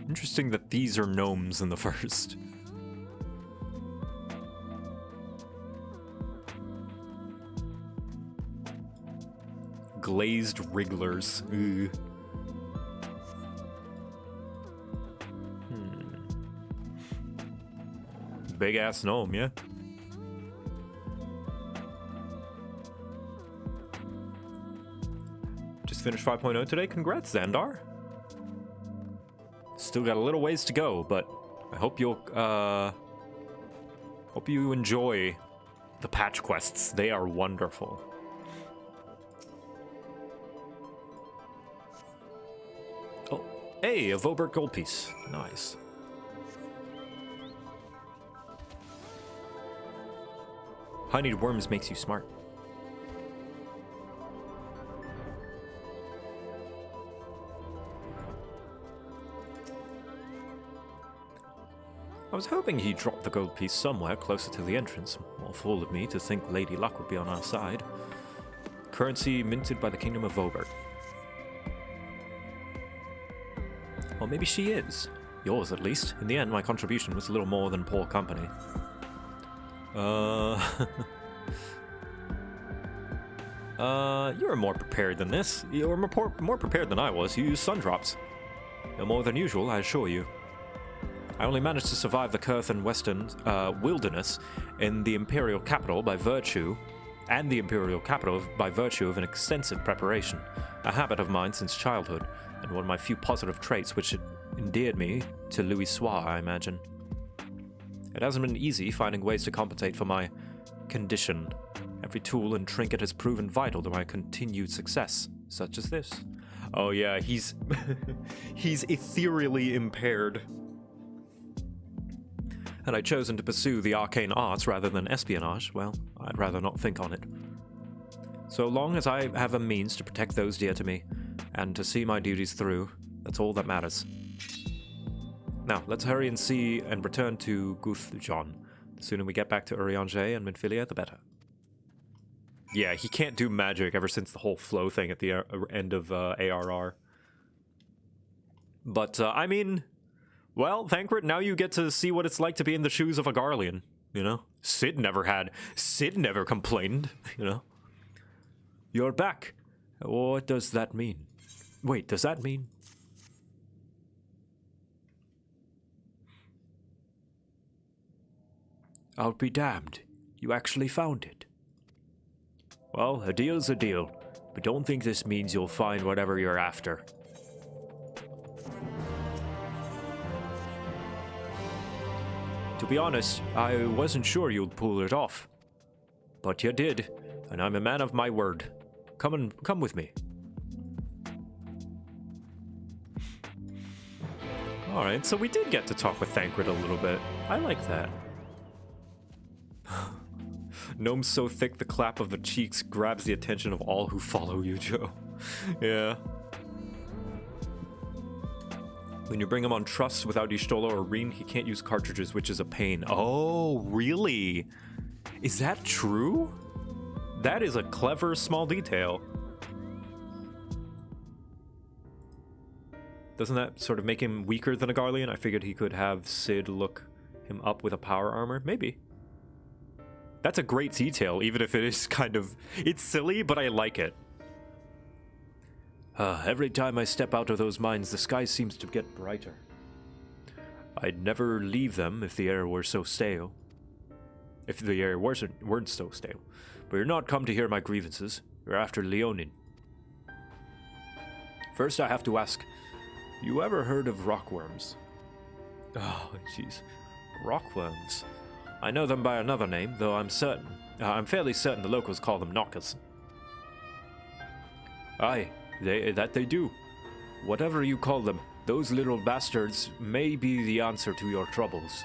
Interesting that these are gnomes in the first. glazed wrigglers. Ugh. Big ass gnome, yeah? Just finished 5.0 today. Congrats, Xandar. Still got a little ways to go, but I hope you enjoy the patch quests. They are wonderful. Oh, hey, a Vobert gold piece. Nice. Honeyed worms makes you smart. I was hoping he'd drop the gold piece somewhere closer to the entrance. More fool of me to think Lady Luck would be on our side. Currency minted by the Kingdom of Vobert. Well, maybe she is. Yours, at least. In the end, my contribution was a little more than poor company. You're more prepared than this. You're more prepared than I was. You used sun drops. No more than usual, I assure you. I only managed to survive the Kurthan Western wilderness in the Imperial capital by virtue of an extensive preparation, a habit of mine since childhood, and one of my few positive traits which endeared me to Louis Soir, I imagine. It hasn't been easy finding ways to compensate for my condition. Every tool and trinket has proven vital to my continued success, such as this. Oh yeah, he's he's ethereally impaired. Had I chosen to pursue the arcane arts rather than espionage, well, I'd rather not think on it. So long as I have a means to protect those dear to me, and to see my duties through, that's all that matters. Now, let's hurry and see and return to Guthjon. The sooner we get back to Urianger and Minfilia, the better. Yeah, he can't do magic ever since the whole flow thing at the end of ARR. But, I mean... Well, Thancred, now you get to see what it's like to be in the shoes of a Garlean, you know? Sid never complained, you know? You're back. What does that mean? Wait, does that mean... I'll be damned. You actually found it. Well, a deal's a deal, but don't think this means you'll find whatever you're after. To be honest, I wasn't sure you'd pull it off. But you did, and I'm a man of my word. Come with me. Alright, so we did get to talk with Thancred a little bit. I like that. Gnome so thick the clap of the cheeks grabs the attention of all who follow you, Joe. Yeah. When you bring him on trust without Y'shtola or Reen, he can't use cartridges, which is a pain. Oh, really? Is that true? That is a clever small detail. Doesn't that sort of make him weaker than a Garlean? I figured he could have Sid look him up with a power armor. Maybe. That's a great detail, even if it is kind of... It's silly, but I like it. Every time I step out of those mines, the sky seems to get brighter. I'd never leave them if the air were so stale. If the air weren't so stale. But you're not come to hear my grievances. You're after Leonin. First, I have to ask, you ever heard of rockworms? Oh, jeez. Rockworms. I know them by another name, though I'm fairly certain the locals call them knockers. Aye. That they do. Whatever you call them, those little bastards may be the answer to your troubles.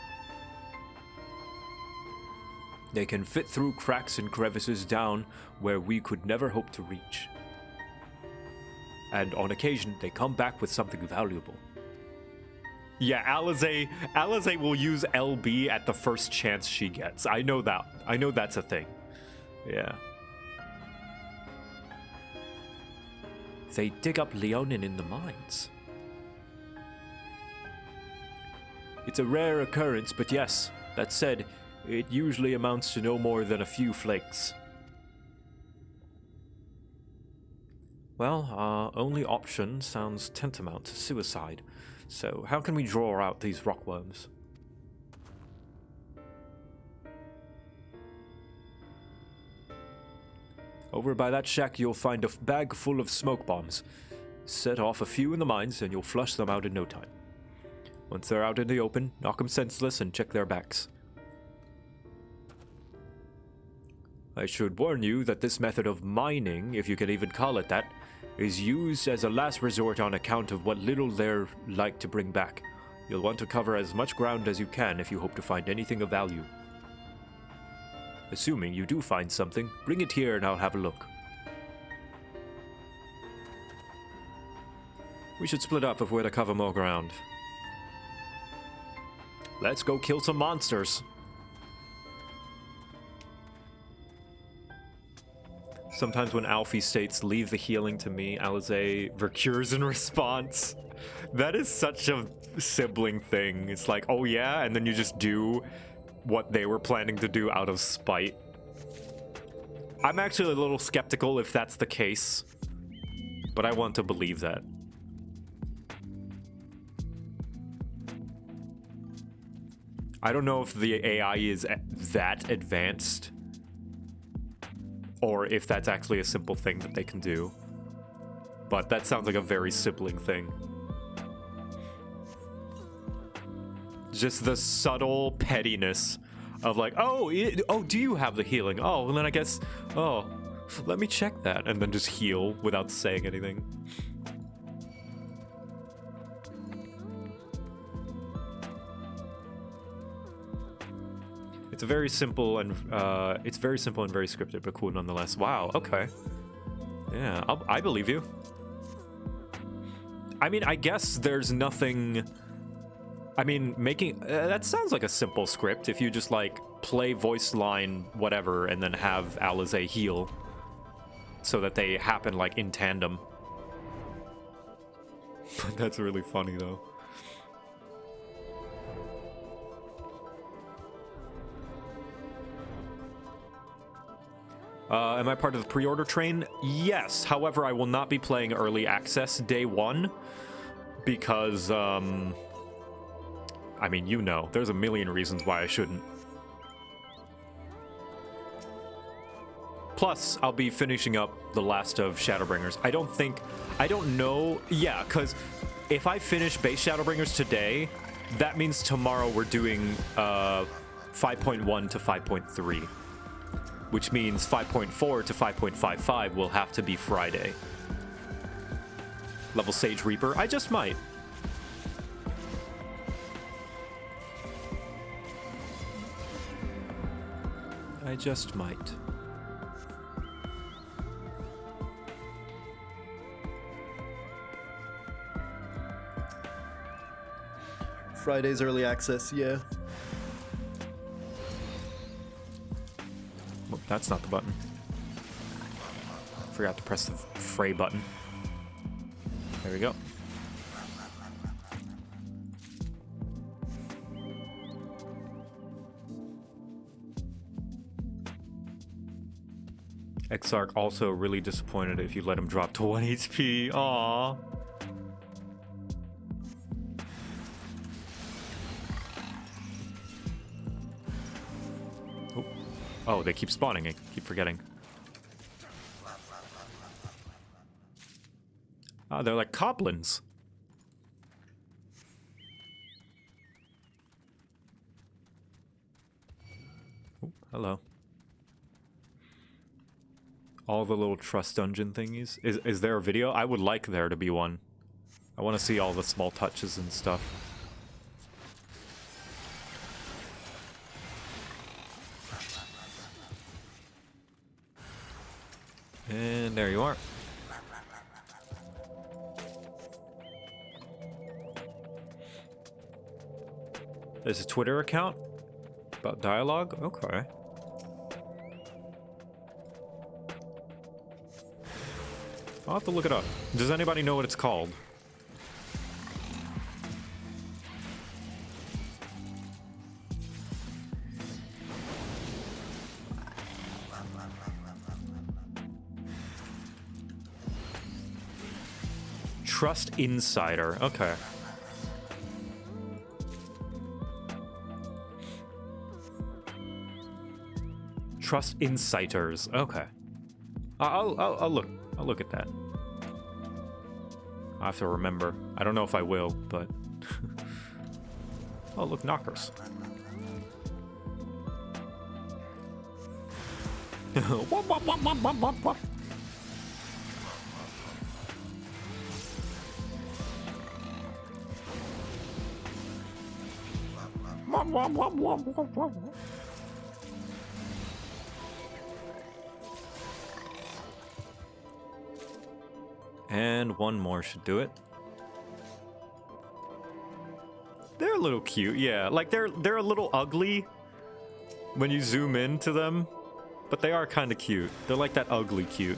They can fit through cracks and crevices down where we could never hope to reach. And on occasion, they come back with something valuable. Yeah, Alize will use LB at the first chance she gets. I know that. I know that's a thing. Yeah. They dig up Leonin in the mines. It's a rare occurrence, but yes, that said, it usually amounts to no more than a few flakes. Well, our only option sounds tantamount to suicide. So how can we draw out these rockworms? Over by that shack, you'll find a bag full of smoke bombs. Set off a few in the mines, and you'll flush them out in no time. Once they're out in the open, knock them senseless and check their backs. I should warn you that this method of mining, if you can even call it that, is used as a last resort on account of what little they're like to bring back. You'll want to cover as much ground as you can if you hope to find anything of value. Assuming you do find something, bring it here and I'll have a look. We should split up if we're to cover more ground. Let's go kill some monsters. Sometimes when Alfie states, leave the healing to me, Alize recures in response. That is such a sibling thing. It's like, oh yeah, and then you just do what they were planning to do out of spite. I'm actually a little skeptical if that's the case, but I want to believe that. I don't know if the AI is that advanced, or if that's actually a simple thing that they can do. But that sounds like a very sibling thing. Just the subtle pettiness of like, oh, do you have the healing? Oh, well then I guess, oh, let me check that. And then just heal without saying anything. It's very simple and very scripted, but cool nonetheless. Wow. Okay. Yeah, I believe you. I mean, I guess there's nothing. I mean, making that sounds like a simple script. If you just like play voice line whatever and then have Alize heal, so that they happen like in tandem. That's really funny though. Am I part of the pre-order train? Yes. However, I will not be playing early access day one because, I mean, you know, there's a million reasons why I shouldn't. Plus, I'll be finishing up the last of Shadowbringers. I don't know. Yeah, because if I finish base Shadowbringers today, that means tomorrow we're doing 5.1 to 5.3. Which means 5.4 to 5.55 will have to be Friday. Level Sage Reaper? I just might. I just might. Friday's early access, yeah. That's not the button. Forgot to press the fray button. There we go. Exarch also really disappointed if you let him drop to 1 HP. Aww. Oh, they keep spawning. I keep forgetting. Oh, they're like goblins. Oh, hello. All the little trust dungeon thingies. Is there a video? I would like there to be one. I want to see all the small touches and stuff. And there you are. There's a Twitter account about dialogue? Okay. I'll have to look it up. Does anybody know what it's called? Trust insider. Okay. Trust insiders. Okay. I'll look at that. I have to remember. I don't know if I will, but oh, look, knockers. Wop, wop, wop, wop, wop, wop, wop. Wop, wop, wop, wop, wop, wop. And one more should do it. They're a little cute, yeah. Like they're a little ugly when you zoom into them, but they are kind of cute. They're like that ugly cute.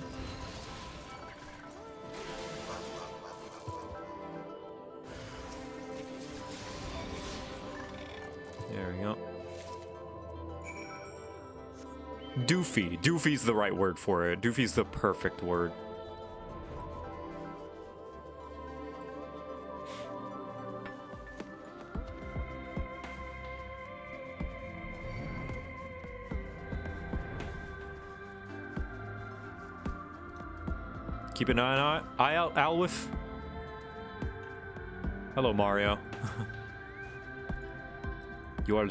There we go. Doofy. Doofy's the right word for it. Doofy's the perfect word. Keep an eye out, Alwith. Hello, Mario. You are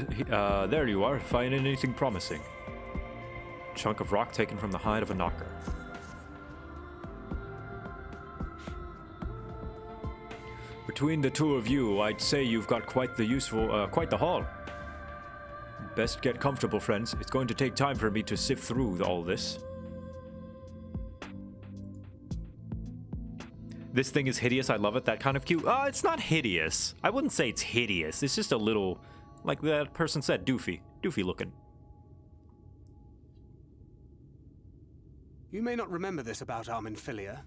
there. You are. Find anything promising? Chunk of rock taken from the hide of a knocker. Between the two of you, I'd say you've got quite the haul. Best get comfortable, friends. It's going to take time for me to sift through all this. This thing is hideous. I love it. That kind of cute. It's not hideous. I wouldn't say it's hideous. It's just a little, like that person said, doofy. Doofy looking. You may not remember this about our Minfilia,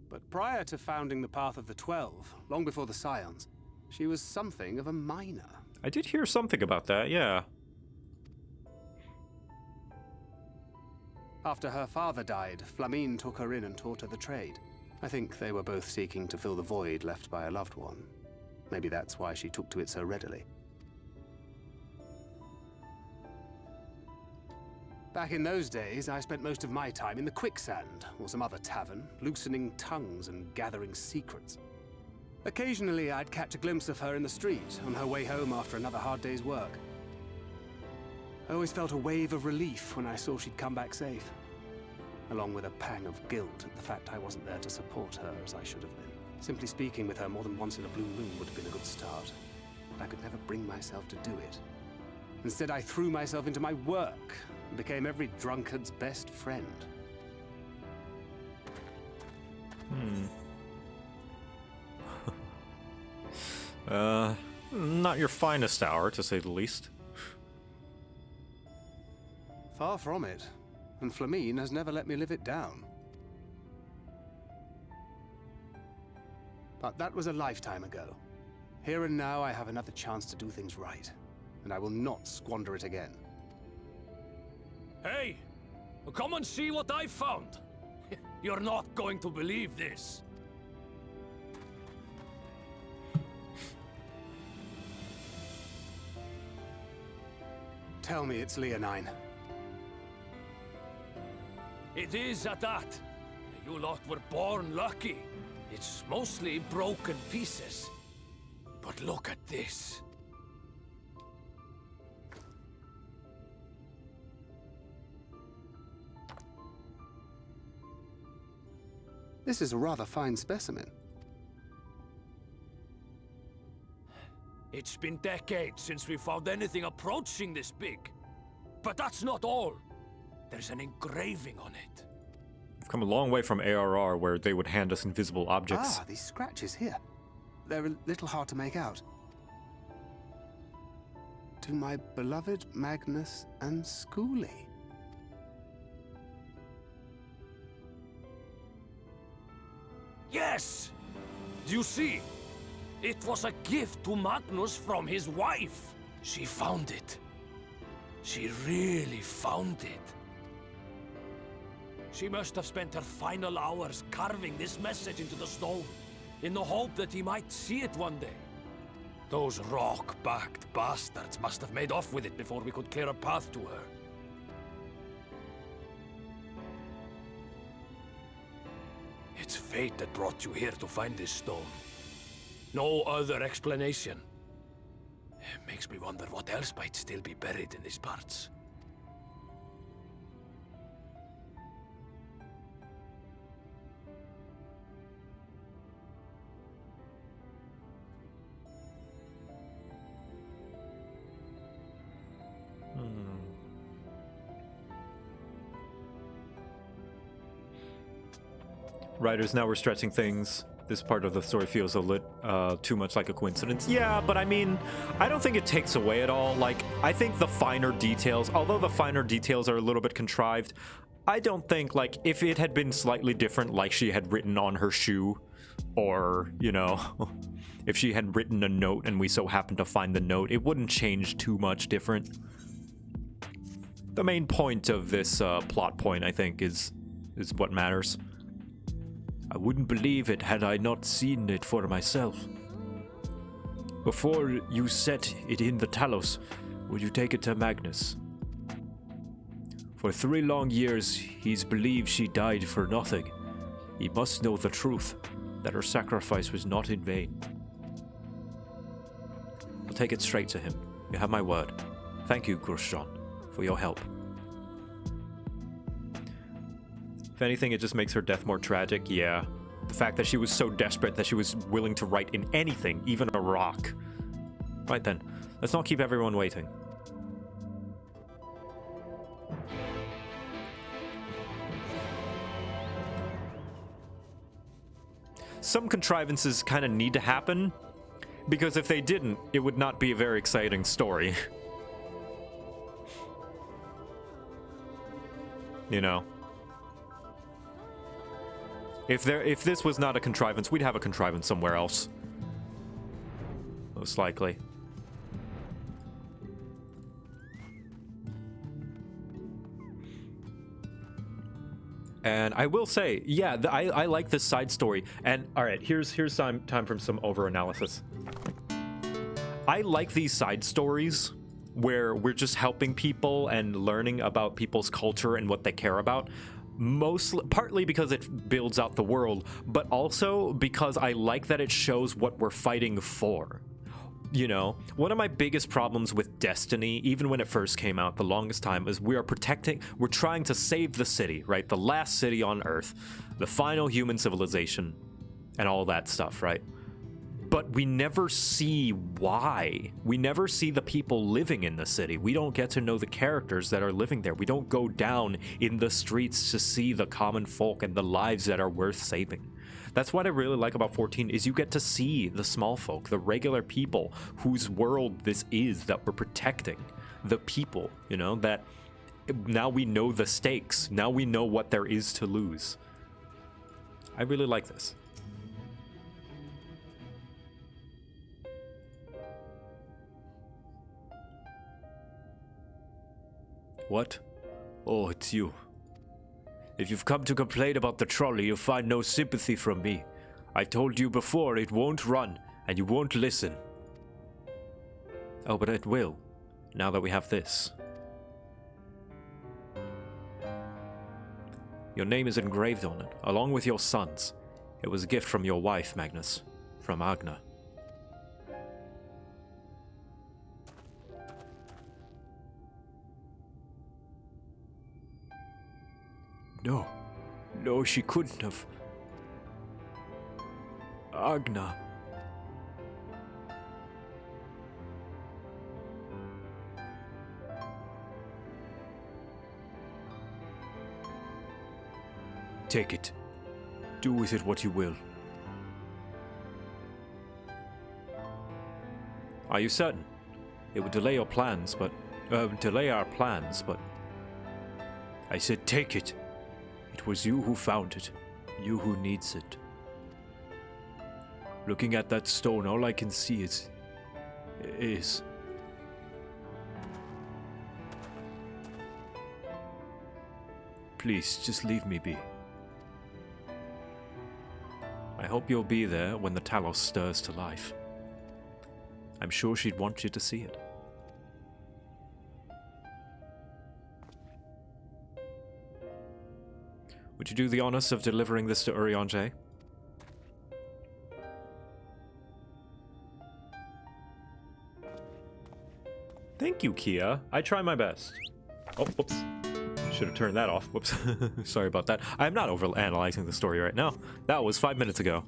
but prior to founding the Path of the 12, long before the Scions, she was something of a miner. I did hear something about that, yeah. After her father died, Flamine took her in and taught her the trade. I think they were both seeking to fill the void left by a loved one. Maybe that's why she took to it so readily. Back in those days, I spent most of my time in the Quicksand, or some other tavern, loosening tongues and gathering secrets. Occasionally, I'd catch a glimpse of her in the street, on her way home after another hard day's work. I always felt a wave of relief when I saw she'd come back safe, along with a pang of guilt at the fact I wasn't there to support her as I should have been. Simply speaking with her more than once in a blue moon would have been a good start, but I could never bring myself to do it. Instead, I threw myself into my work and became every drunkard's best friend. Not your finest hour, to say the least. Far from it, and Flamine has never let me live it down. But that was a lifetime ago. Here and now, I have another chance to do things right, and I will not squander it again. Hey! Come and see what I found! You're not going to believe this! Tell me it's Leonine. It is at that. You lot were born lucky. It's mostly broken pieces. But look at this. This is a rather fine specimen. It's been decades since we found anything approaching this big. But that's not all. There's an engraving on it. We've come a long way from ARR, where they would hand us invisible objects. Ah, these scratches here. They're a little hard to make out. To my beloved Magnus and Schoolie. Yes! Do you see? It was a gift to Magnus from his wife. She found it. She really found it. She must have spent her final hours carving this message into the stone, in the hope that he might see it one day. Those rock-backed bastards must have made off with it before we could clear a path to her. It's fate that brought you here to find this stone. No other explanation. It makes me wonder what else might still be buried in these parts. Writers, now we're stretching things. This part of the story feels a little too much like a coincidence. Yeah, but I mean, I don't think it takes away at all. Like, I think the finer details, although the finer details are a little bit contrived, I don't think, like, if it had been slightly different, like she had written on her shoe, or, you know, if she had written a note and we so happened to find the note, it wouldn't change too much different. The main point of this plot point, I think, is what matters. I wouldn't believe it had I not seen it for myself. Before you set it in the Talos, would you take it to Magnus? For 3 long years, he's believed she died for nothing. He must know the truth, that her sacrifice was not in vain. I'll take it straight to him. You have my word. Thank you, Grosjean, for your help. If anything, it just makes her death more tragic, yeah. The fact that she was so desperate that she was willing to write in anything, even a rock. Right then, let's not keep everyone waiting. Some contrivances kind of need to happen, because if they didn't, it would not be a very exciting story. You know? If this was not a contrivance, we'd have a contrivance somewhere else. Most likely. And I will say, yeah, I like this side story. And all right, here's time for some over-analysis. I like these side stories where we're just helping people and learning about people's culture and what they care about. Partly because it builds out the world, but also because I like that it shows what we're fighting for. You know, one of my biggest problems with Destiny, even when it first came out the longest time, is we're trying to save the city, right? The last city on Earth, the final human civilization, and all that stuff, right? But we never see why. We never see the people living in the city. We don't get to know the characters that are living there. We don't go down in the streets to see the common folk and the lives that are worth saving. That's what I really like about 14, is you get to see the small folk, the regular people whose world this is that we're protecting. The people, you know, that now we know the stakes. Now we know what there is to lose. I really like this. What? Oh, it's you. If you've come to complain about the trolley, you'll find no sympathy from me. I told you before it won't run, and you won't listen. Oh, but it will, now that we have this. Your name is engraved on it, along with your son's. It was a gift from your wife, Magnus. From Agna. No, she couldn't have. Agna. Take it. Do with it what you will. Are you certain? It would delay your plans, but... delay our plans, but... I said take it. It was you who found it. You who needs it. Looking at that stone, all I can see is... Please, just leave me be. I hope you'll be there when the Talos stirs to life. I'm sure she'd want you to see it. Would you do the honors of delivering this to Urianger? Thank you, Kia. I try my best. Oh, whoops. Should have turned that off. Whoops. Sorry about that. I'm not overanalyzing the story right now. That was 5 minutes ago.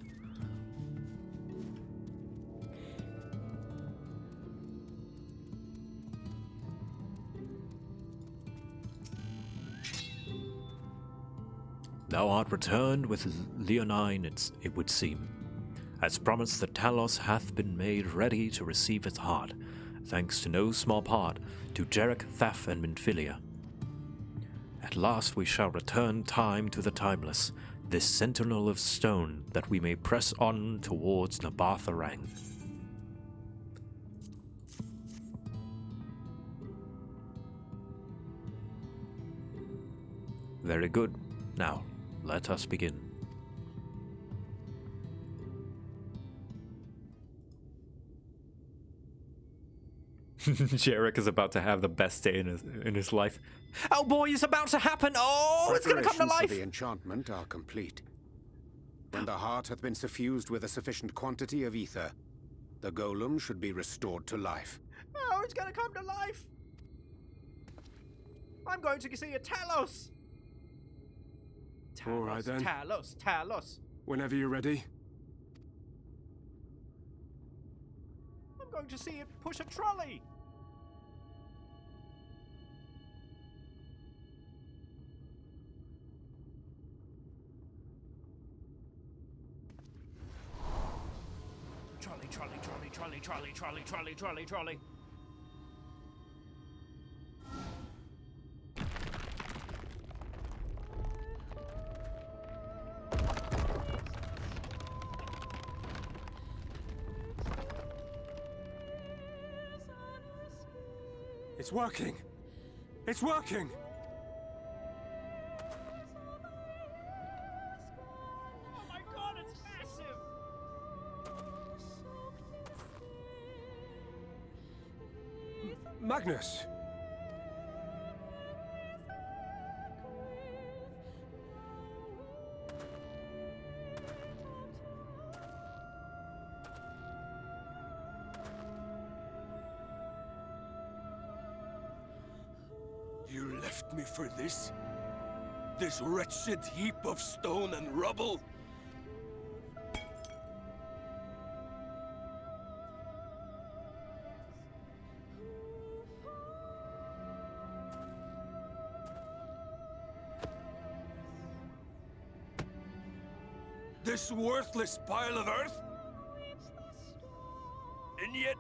Thou art returned with Leonine, it would seem. As promised, the Talos hath been made ready to receive its heart, thanks to no small part to Jarek, Thaf, and Minfilia. At last we shall return time to the timeless, this sentinel of stone, that we may press on towards Nabartharang. Very good. Now, let us begin. Jarek is about to have the best day in his life. Oh boy, it's about to happen! Oh, it's gonna come to Preparations life! for the enchantment are complete. When the heart hath been suffused with a sufficient quantity of ether, the golem should be restored to life. Oh, it's gonna come to life! I'm going to see a Talos! All right, then. Talos! Whenever you're ready. I'm going to see it push a trolley! Trolley. It's working! It's working! Oh my god, it's massive! Magnus! You left me for this? This wretched heap of stone and rubble? This worthless pile of earth? And yet,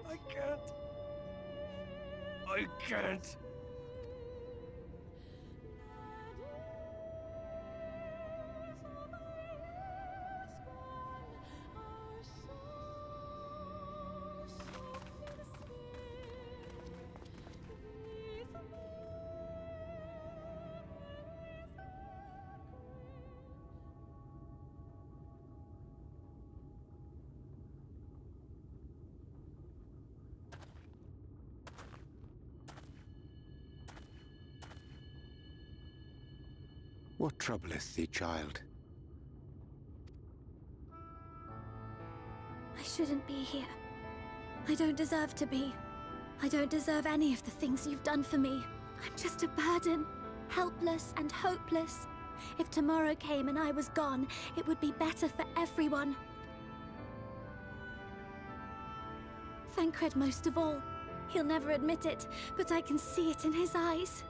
I can't. I can't. What troubleth thee, child? I shouldn't be here. I don't deserve to be. I don't deserve any of the things you've done for me. I'm just a burden, helpless and hopeless. If tomorrow came and I was gone, it would be better for everyone. Thancred most of all. He'll never admit it, but I can see it in his eyes.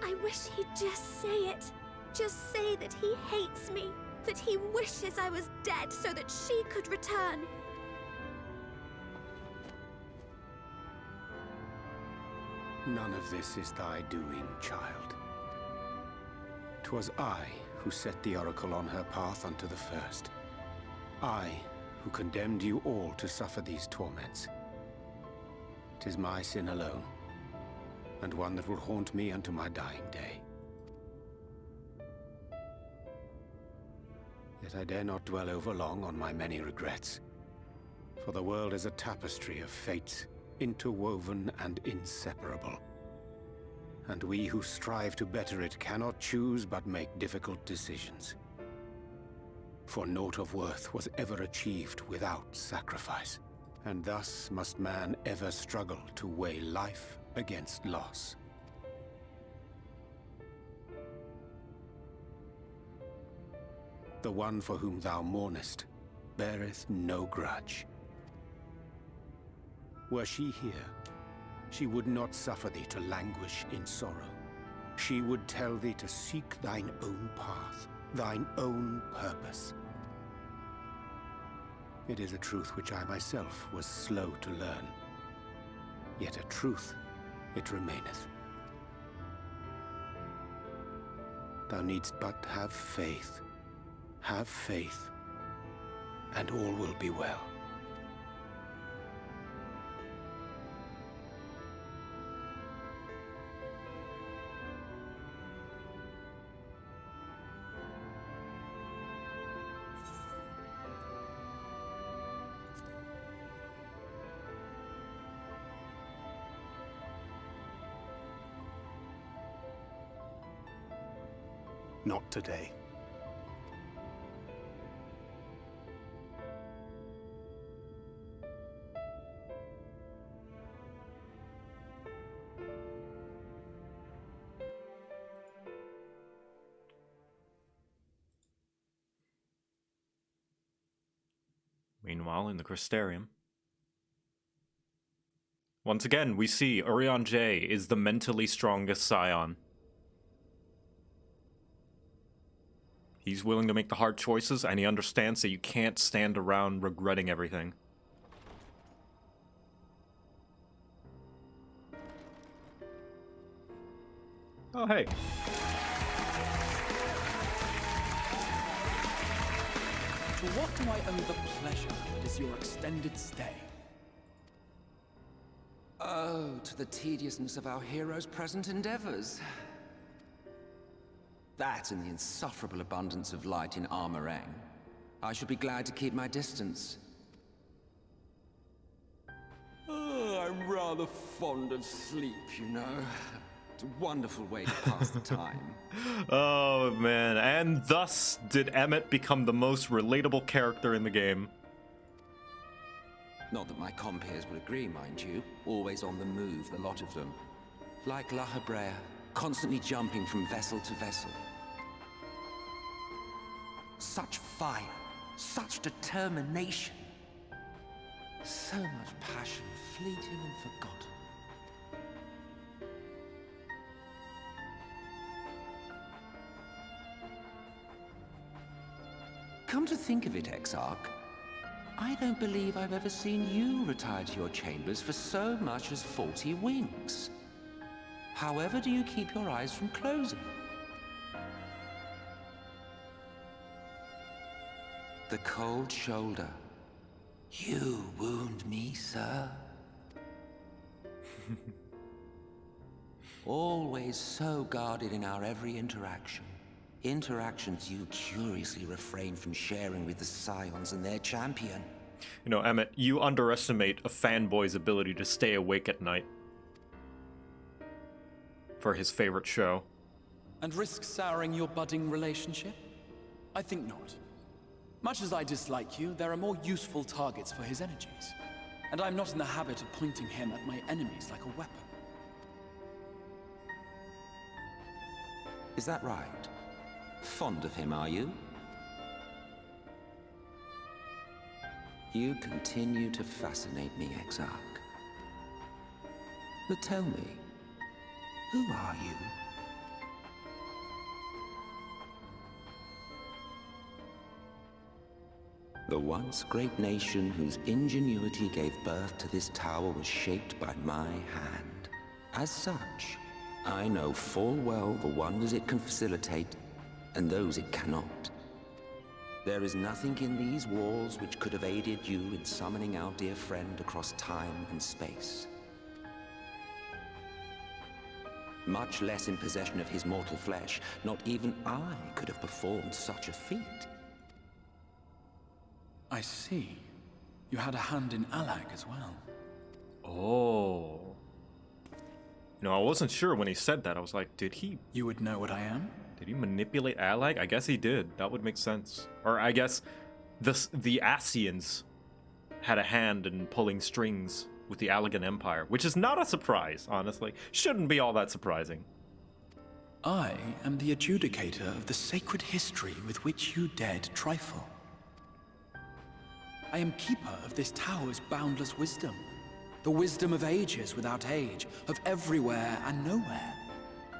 I wish he'd just say it. Just say that he hates me, that he wishes I was dead so that she could return. None of this is thy doing, child. 'Twas I who set the oracle on her path unto the first. I who condemned you all to suffer these torments. 'Tis my sin alone. and one that will haunt me unto my dying day. Yet I dare not dwell overlong on my many regrets, for the world is a tapestry of fates, interwoven and inseparable. And we who strive to better it cannot choose but make difficult decisions. For naught of worth was ever achieved without sacrifice, and thus must man ever struggle to weigh life against loss. The one for whom thou mournest beareth no grudge. Were she here, she would not suffer thee to languish in sorrow. She would tell thee to seek thine own path, thine own purpose. It is a truth which I myself was slow to learn. Yet a truth it remaineth. Thou needst but have faith, and all will be well. Not today. Meanwhile, in the Crystarium, once again, we see Urianger J is the mentally strongest scion. He's willing to make the hard choices, and he understands that you can't stand around regretting everything. Oh, hey. To what do I owe the pleasure that is your extended stay? Oh, to the tediousness of our hero's present endeavors. That and the insufferable abundance of light in Armorang. I should be glad to keep my distance. Oh, I'm rather fond of sleep, you know. It's a wonderful way to pass the time. Oh, man. And thus did Emmet become the most relatable character in the game. Not that my compeers would agree, mind you. Always on the move, the lot of them. Like La Hebrea, constantly jumping from vessel to vessel. Such fire, such determination. So much passion fleeting and forgotten. Come to think of it, Exarch, I don't believe I've ever seen you retire to your chambers for so much as 40 winks. However do you keep your eyes from closing? The cold shoulder. You wound me, sir. Always so guarded in our every interaction. Interactions you curiously refrain from sharing with the Scions and their champion. You know, Emmett, you underestimate a fanboy's ability to stay awake at night for his favorite show. And risk souring your budding relationship? I think not. Much as I dislike you, there are more useful targets for his energies. And I'm not in the habit of pointing him at my enemies like a weapon. Is that right? Fond of him, are you? You continue to fascinate me, Exarch. But tell me, who are you? The once great nation whose ingenuity gave birth to this tower was shaped by my hand. As such, I know full well the wonders it can facilitate and those it cannot. There is nothing in these walls which could have aided you in summoning our dear friend across time and space. much less in possession of his mortal flesh. Not even I could have performed such a feat. I see. You had a hand in Allag as well. Oh. You know, I wasn't sure when he said that. I was like, did he... You would know what I am? Did he manipulate Allag? I guess he did. That would make sense. Or I guess the Asians had a hand in pulling strings with the Allagan Empire, which is not a surprise, honestly. Shouldn't be all that surprising. I am the adjudicator of the sacred history with which you dared trifle. I am keeper of this tower's boundless wisdom. The wisdom of ages without age, of everywhere and nowhere.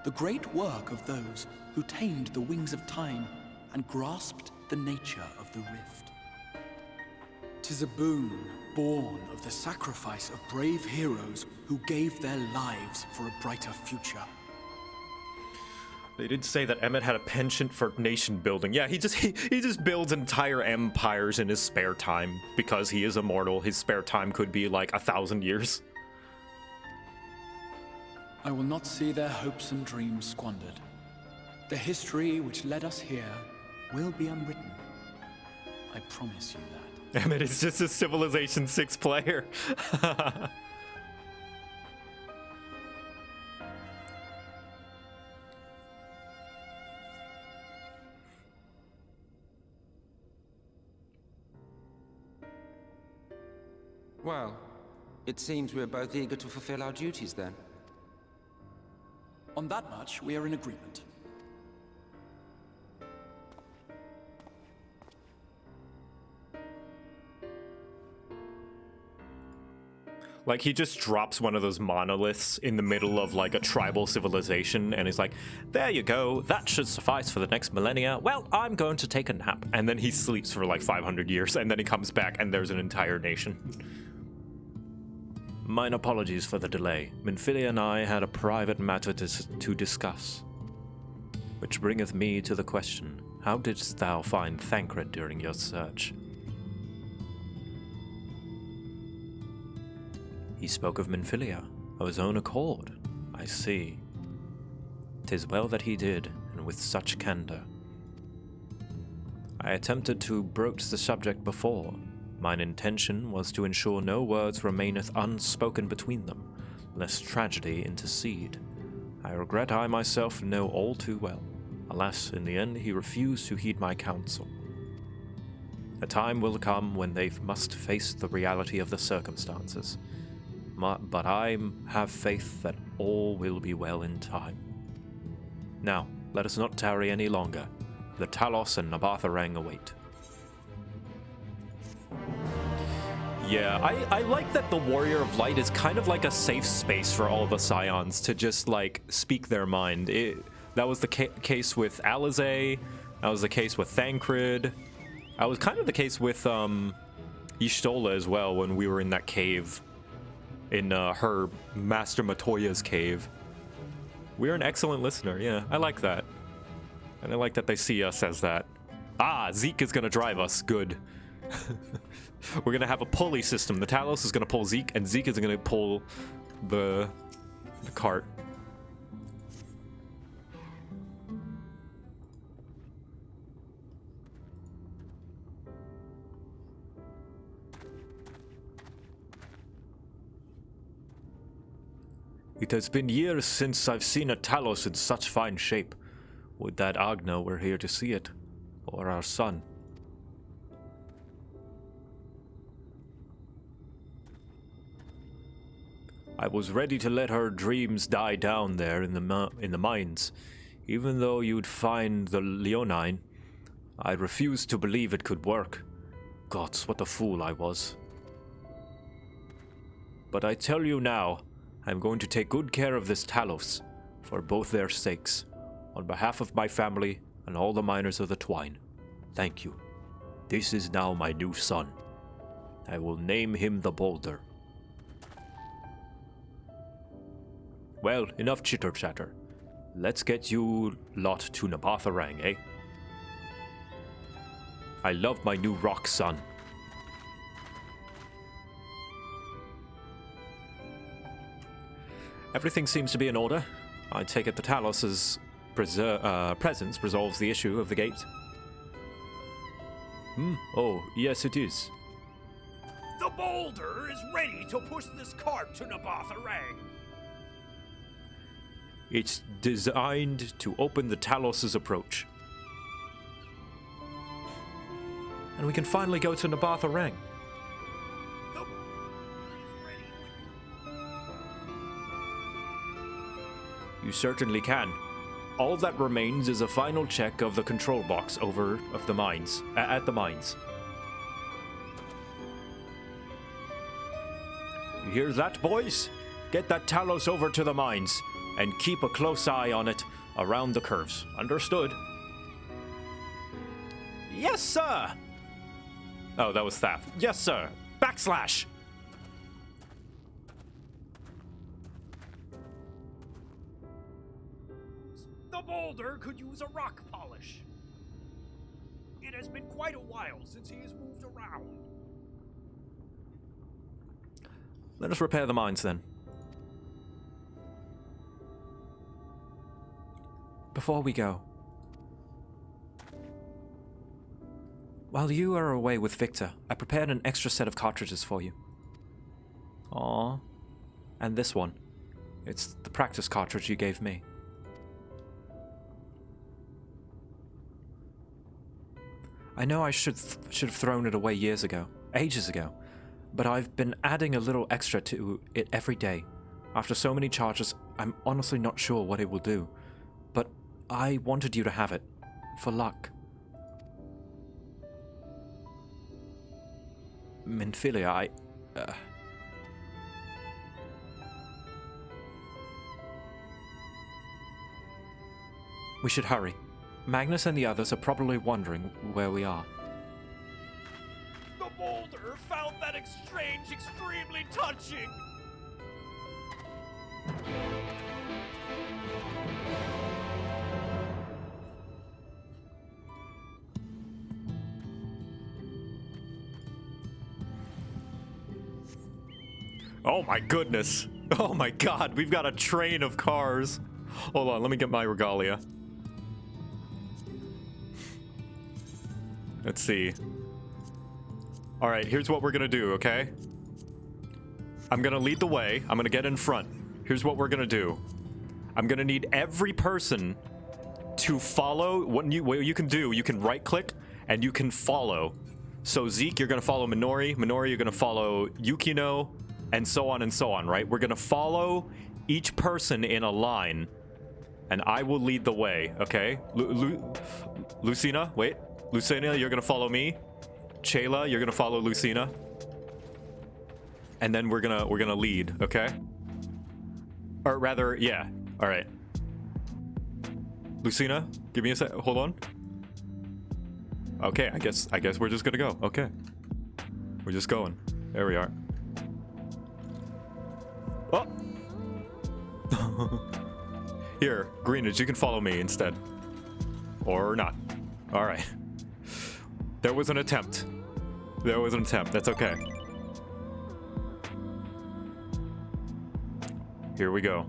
The great work of those who tamed the wings of time and grasped the nature of the rift. 'Tis a boon born of the sacrifice of brave heroes who gave their lives for a brighter future. They did say that Emmet had a penchant for nation building. Yeah, he just builds entire empires in his spare time because he is immortal. His spare time could be like 1,000 years. I will not see their hopes and dreams squandered. The history which led us here will be unwritten. I promise you that. Emmet is just a Civilization 6 player. Well, it seems we're both eager to fulfill our duties then. On that much, we are in agreement. Like, he just drops one of those monoliths in the middle of, like, a tribal civilization, and he's like, there you go, that should suffice for the next millennia. Well, I'm going to take a nap. And then he sleeps for, like, 500 years, and then he comes back, and there's an entire nation. Mine apologies for the delay. Minfilia and I had a private matter to discuss. Which bringeth me to the question, how didst thou find Thancred during your search? He spoke of Minfilia, of his own accord. I see. 'Tis well that he did, and with such candor. I attempted to broach the subject before. Mine intention was to ensure no words remaineth unspoken between them, lest tragedy intercede. I regret I myself know all too well. Alas, in the end he refused to heed my counsel. A time will come when they must face the reality of the circumstances. But I have faith that all will be well in time. Now, let us not tarry any longer. The Talos and Vauthry await. Yeah, I like that the Warrior of Light is kind of like a safe space for all the Scions to just, like, speak their mind. That was the case with Alizé. That was the case with Thancred. That was kind of the case with Y'shtola as well when we were in that cave. In her Master Matoya's cave. We're an excellent listener, yeah. I like that. And I like that they see us as that. Ah, Zeke is gonna drive us. Good. We're gonna have a pulley system. The Talos is gonna pull Zeke, and Zeke is gonna pull the cart. It has been years since I've seen a Talos in such fine shape. Would that Agna were here to see it, or our son. I was ready to let her dreams die down there in the mines. Even though you'd find the Leonine, I refused to believe it could work. Gods, what a fool I was. But I tell you now, I'm going to take good care of this Talos, for both their sakes, on behalf of my family and all the miners of the Twine. Thank you. This is now my new son. I will name him the Boulder. Well, enough chitter-chatter. Let's get you lot to Vauthry, eh? I love my new rock son. Everything seems to be in order. I take it the Talos's presence resolves the issue of the gate. Oh, yes it is. The boulder is ready to push this cart to Nabatha Rang. It's designed to open the Talos's approach. And we can finally go to Nabatha Rang. The boulder is ready. You certainly can. All that remains is a final check of the control box at the mines. You hear that, boys? Get that Talos over to the mines, and keep a close eye on it around the curves. Understood? Yes, sir! Oh, that was Thaf. Yes, sir. Backslash! The boulder could use a rock polish. It has been quite a while since he has moved around. Let us repair the mines then. Before we go, while you are away with Victor, I prepared an extra set of cartridges for you. Aww. And this one. It's the practice cartridge you gave me. I know I should have thrown it away years ago, ages ago, but I've been adding a little extra to it every day. After so many charges, I'm honestly not sure what it will do, but I wanted you to have it, for luck. Minfilia, We should hurry. Magnus and the others are probably wondering where we are. The boulder found that exchange extremely touching. Oh my goodness. Oh my god, we've got a train of cars. Hold on, let me get my regalia. Let's see. Alright, here's what we're gonna do, okay? I'm gonna lead the way. I'm gonna get in front. Here's what we're gonna do. I'm gonna need every person to follow. What you can do, you can right click and you can follow. So Zeke, you're gonna follow Minori. Minori, you're gonna follow Yukino, and so on, right? We're gonna follow each person in a line, and I will lead the way, okay? Lucina, wait. Lucina, you're gonna follow me. Chayla, you're gonna follow Lucina. And then we're gonna lead, okay? Or rather, yeah. All right. Lucina, give me a sec. Hold on. Okay, I guess we're just gonna go. Okay. We're just going. There we are. Oh. Here, Greenage, you can follow me instead. Or not. All right. There was an attempt. That's okay. Here we go.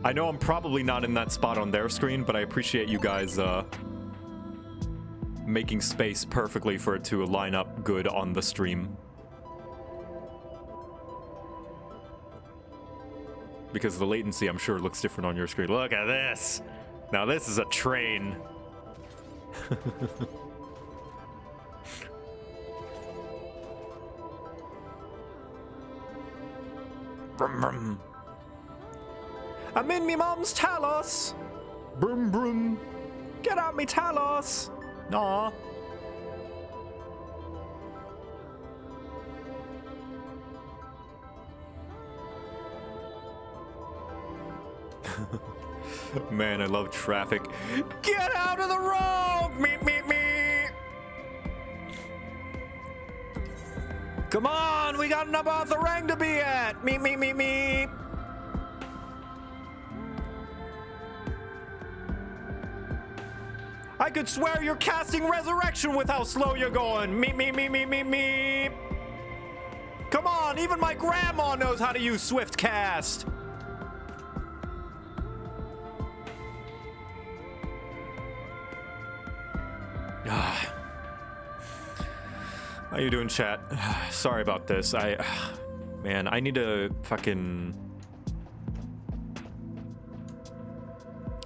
I know I'm probably not in that spot on their screen, but I appreciate you guys making space perfectly for it to line up good on the stream. Because the latency, I'm sure, looks different on your screen. Look at this! Now this is a train. Brum, brum. I'm in me mom's Talos! Brum brum. Get out me Talos! Nah. Man, I love traffic. Get out of the road! Meep, meep, meep! Come on, we got Nabatha Rang to be at! Meep, meep, meep, meep! I could swear you're casting Resurrection with how slow you're going. Meep, meep, meep, meep, meep, meep. Come on, even my grandma knows how to use Swift Cast. How you doing, chat? Sorry about this. Man, I need to fucking...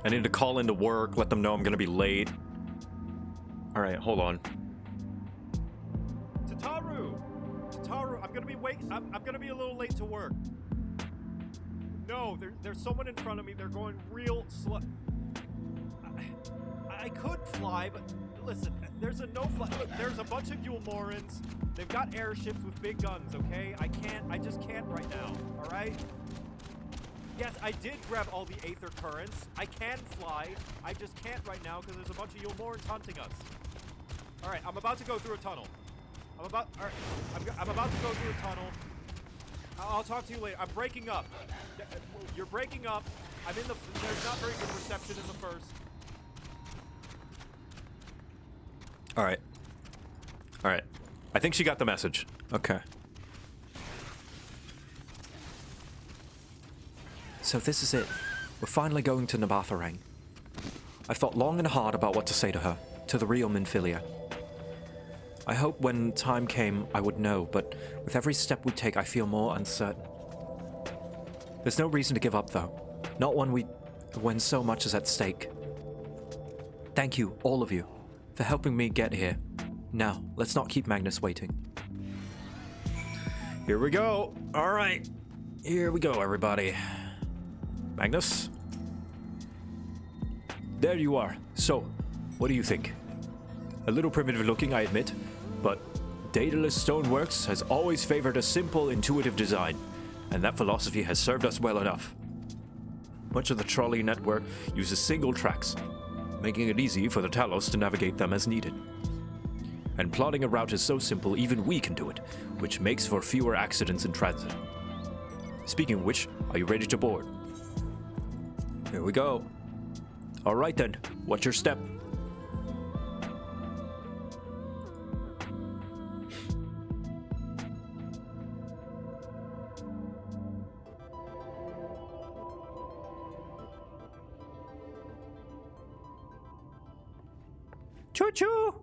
I need to call into work, let them know I'm gonna be late. Alright, hold on. Tataru, I'm gonna be I'm gonna be a little late to work. No, there's someone in front of me. They're going real slow. I could fly, but listen, there's a no-fly. Look, there's a bunch of Yulmorans. They've got airships with big guns, okay? I just can't right now, alright? Yes, I did grab all the Aether Currents. I can fly. I just can't right now because there's a bunch of Yulmorans hunting us. Alright, I'm about to go through a tunnel. I'm about to go through a tunnel. I'll talk to you later. I'm breaking up. You're breaking up. There's not very good reception in the first. Alright. Alright. I think she got the message. Okay. So this is it. We're finally going to Vauthry. I thought long and hard about what to say to her, to the real Minfilia. I hope when time came I would know, but with every step we take I feel more uncertain. There's no reason to give up though. Not when so much is at stake. Thank you, all of you, for helping me get here. Now, let's not keep Magnus waiting. Here we go. Alright. Here we go, everybody. Magnus? There you are. So, what do you think? A little primitive looking, I admit, but Daedalus Stoneworks has always favored a simple, intuitive design, and that philosophy has served us well enough. Much of the trolley network uses single tracks, making it easy for the Talos to navigate them as needed. And plotting a route is so simple even we can do it, which makes for fewer accidents in transit. Speaking of which, are you ready to board? Here we go. Alright then, what's your step? Choo-choo!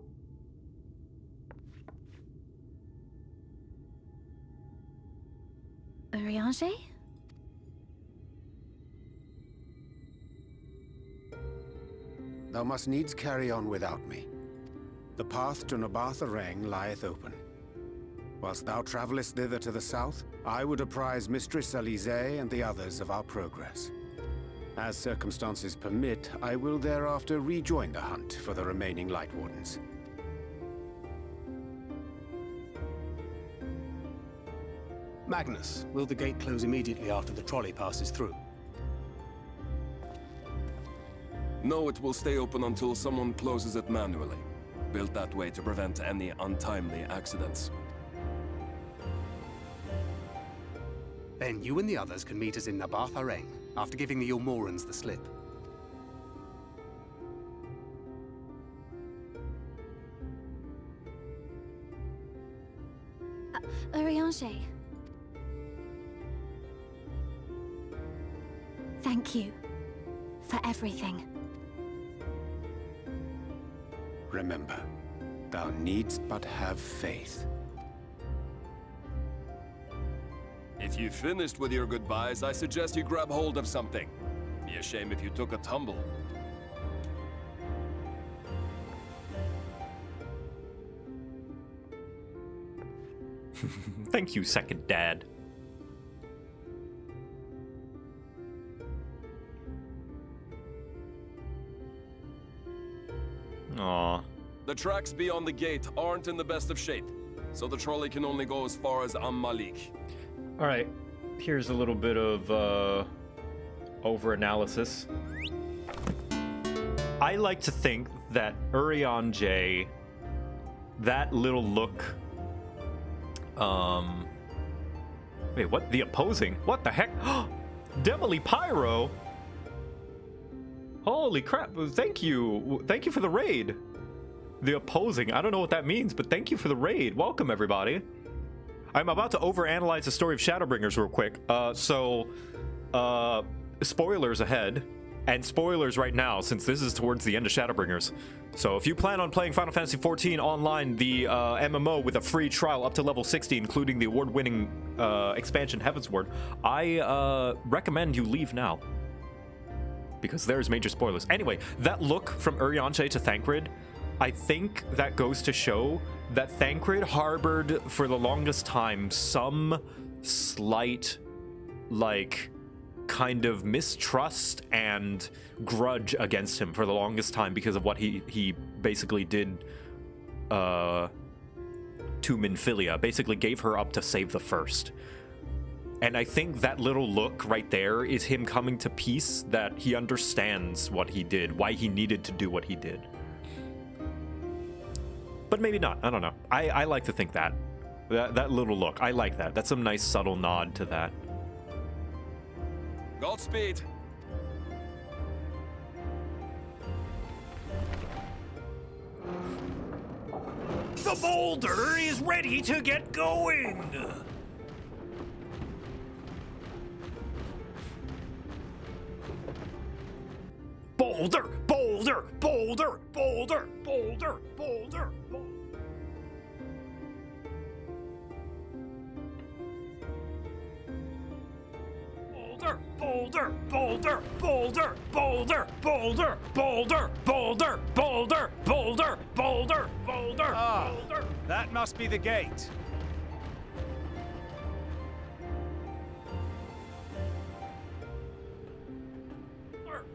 Ranjit? Thou must needs carry on without me. The path to Vauthry lieth open. Whilst thou travellest thither to the south, I would apprise Mistress Elise and the others of our progress. As circumstances permit, I will thereafter rejoin the hunt for the remaining Light Wardens. Magnus, will the gate close immediately after the trolley passes through? No, it will stay open until someone closes it manually. Built that way to prevent any untimely accidents. Then you and the others can meet us in Vauthry after giving the Yulmorans the slip. Ranjit. Thank you for everything. Remember, thou needst but have faith. If you've finished with your goodbyes, I suggest you grab hold of something. Be a shame if you took a tumble. Thank you, second dad. Aww. The tracks beyond the gate aren't in the best of shape, so the trolley can only go as far as Malik. Alright, here's a little bit of over-analysis. I like to think that Ranjit, that little look... Wait, what? The opposing? What the heck? Demily Pyro? Holy crap, thank you. Thank you for the raid. The opposing, I don't know what that means, but thank you for the raid. Welcome, everybody. I'm about to overanalyze the story of Shadowbringers real quick. Spoilers ahead, and spoilers right now, since this is towards the end of Shadowbringers. So if you plan on playing Final Fantasy XIV online, the MMO with a free trial up to level 60, including the award-winning expansion Heavensward, I recommend you leave now, because there's major spoilers. Anyway, that look from Urianger to Thancred, I think that goes to show that Thancred harbored for the longest time some slight, like, kind of mistrust and grudge against him for the longest time because of what he basically did to Minfilia. Basically gave her up to save the first. And I think that little look right there is him coming to peace, that he understands what he did, why he needed to do what he did. But maybe not. I don't know. I like to think that little look. I like that. That's some nice subtle nod to that. Godspeed. The boulder is ready to get going. Boulder, boulder, boulder, boulder, boulder, boulder, boulder. Boulder, boulder, boulder, boulder, boulder, boulder, boulder, boulder, boulder, boulder, boulder, boulder. That must be the gate.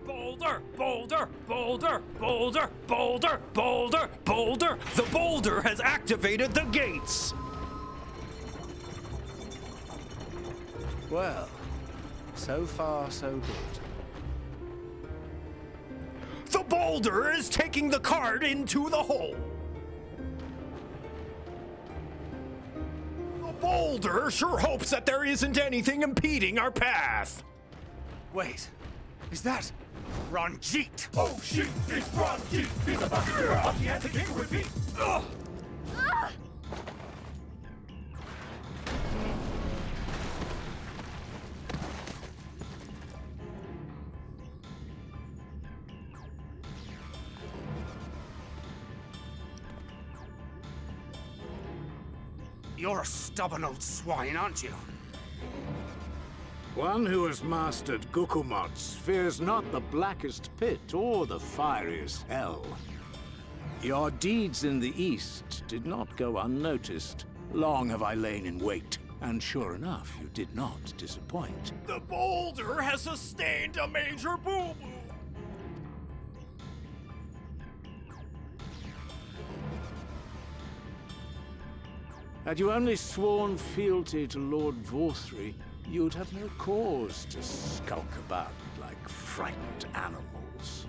Boulder, boulder, boulder, boulder, boulder, boulder, boulder. The boulder has activated the gates. Well, so far, so good. The boulder is taking the cart into the hole. The boulder sure hopes that there isn't anything impeding our path. Wait, is that Ranjit? Oh shit, it's Ranjit! He's about to get up, he has to get with me! You're a stubborn old swine, aren't you? One who has mastered Gukumots fears not the blackest pit or the fieriest hell. Your deeds in the east did not go unnoticed. Long have I lain in wait, and sure enough, you did not disappoint. The boulder has sustained a major boo-boo. Had you only sworn fealty to Lord Vauthry, you'd have no cause to skulk about like frightened animals.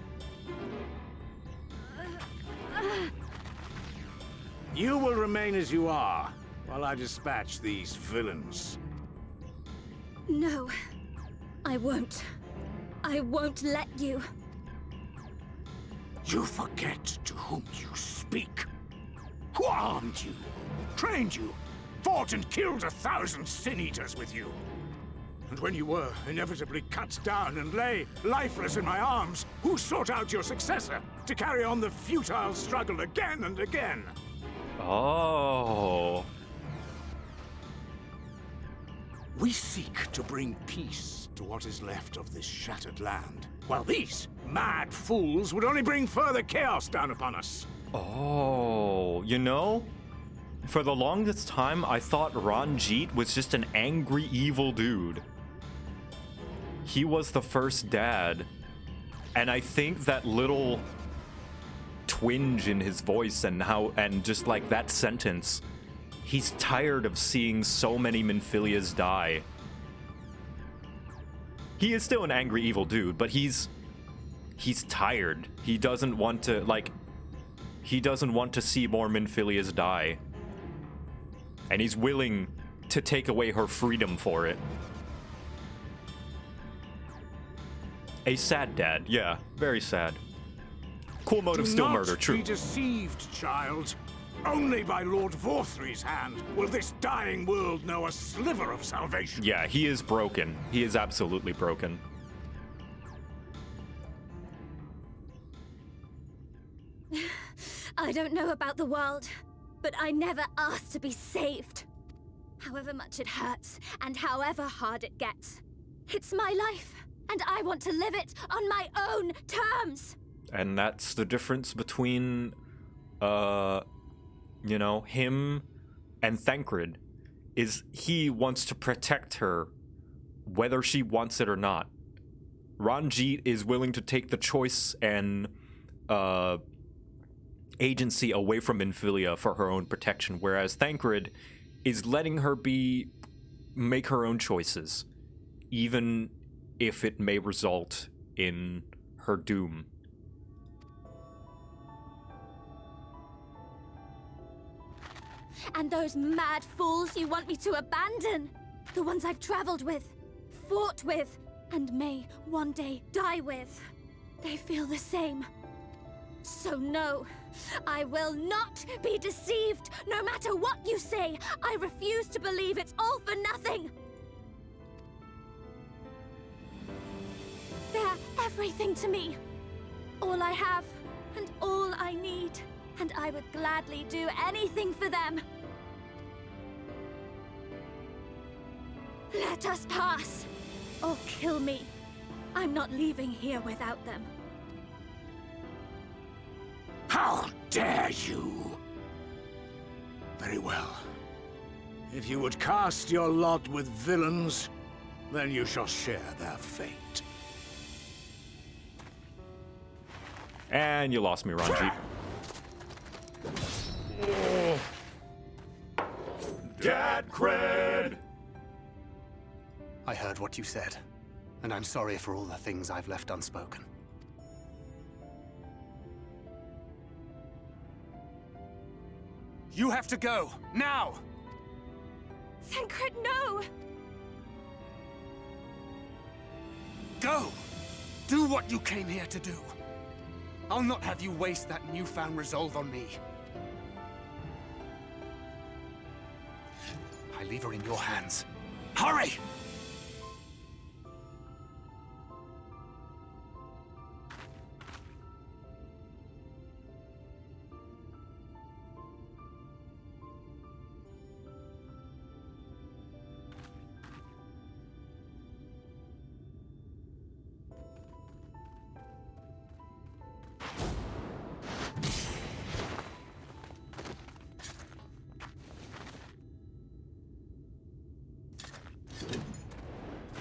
You will remain as you are, while I dispatch these villains. No, I won't. I won't let you. You forget to whom you speak. Who armed you, trained you, fought and killed 1,000 sin-eaters with you? And when you were inevitably cut down and lay lifeless in my arms, who sought out your successor to carry on the futile struggle again and again? Oh. We seek to bring peace to what is left of this shattered land, while these mad fools would only bring further chaos down upon us. Oh, you know, for the longest time, I thought Ranjit was just an angry, evil dude. He was the first dad. And I think that little twinge in his voice and just like that sentence, he's tired of seeing so many Minfilias die. He is still an angry, evil dude, but he's tired. He doesn't want to, he doesn't want to see more Minfilias die. And he's willing to take away her freedom for it. A sad dad, yeah, very sad. Cool motive, still murder, true. Be deceived, child. Only by Lord Vauthry's hand will this dying world know a sliver of salvation. Yeah, he is broken. He is absolutely broken. I don't know about the world, but I never asked to be saved. However much it hurts, and however hard it gets. It's my life, and I want to live it on my own terms. And that's the difference between, you know, him and Thancred, is he wants to protect her, whether she wants it or not. Ranjit is willing to take the choice and, agency away from Minfilia for her own protection, whereas Thancred is letting her make her own choices, even if it may result in her doom. And those mad fools you want me to abandon, the ones I've traveled with, fought with, and may one day die with, they feel the same. So no, I will not be deceived, no matter what you say. I refuse to believe it's all for nothing. They're everything to me. All I have, and all I need. And I would gladly do anything for them. Let us pass, or kill me. I'm not leaving here without them. How dare you! Very well. If you would cast your lot with villains, then you shall share their fate. And you lost me, Ranjit. Dad cred! I heard what you said, and I'm sorry for all the things I've left unspoken. You have to go, now! Thancred, no! Go! Do what you came here to do. I'll not have you waste that newfound resolve on me. I leave her in your hands. Hurry!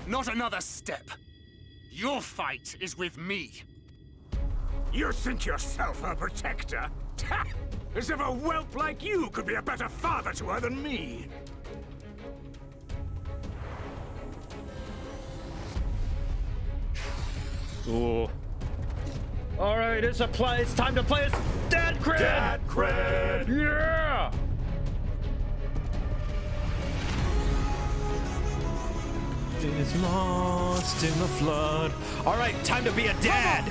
Not another step. Your fight is with me. You think yourself her protector? Ha! As if a whelp like you could be a better father to her than me. Ooh. All right, it's time to play as Dad Cred. Dad cred! Yeah. Is lost in the flood. All right, time to be a dad.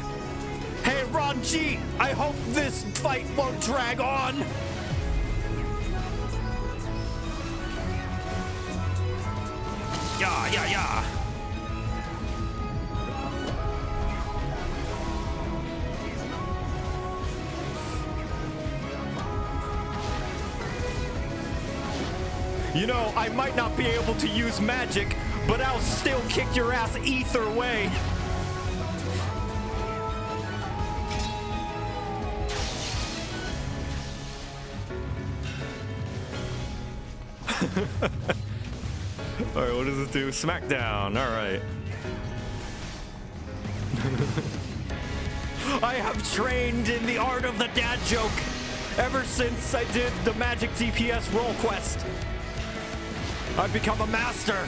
Hey, Ranjit, I hope this fight won't drag on. Yeah. You know, I might not be able to use magic, but I'll still kick your ass either way. Alright, what does it do? Smackdown, alright. I have trained in the art of the dad joke ever since I did the Magic DPS role quest. I've become a master.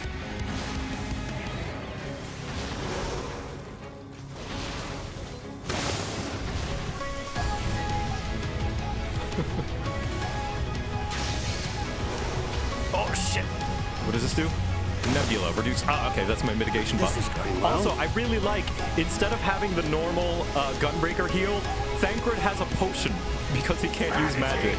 Oh shit. What does this do? Nebula. Reduce. Ah, okay, that's my mitigation buff. This is going well. Also, I really like, instead of having the normal Gunbreaker heal, Thancred has a potion because he can't use magic.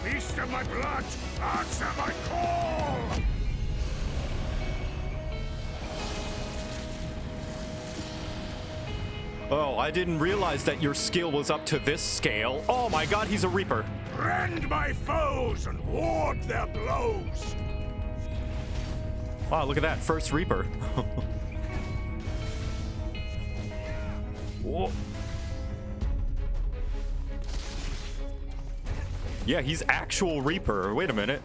Feast of my blood, answer my call! Oh, I didn't realize that your skill was up to this scale. Oh my god, he's a Reaper. Rend my foes and ward their blows! Wow, look at that, first Reaper. Whoa. Yeah, he's actual Reaper. Wait a minute.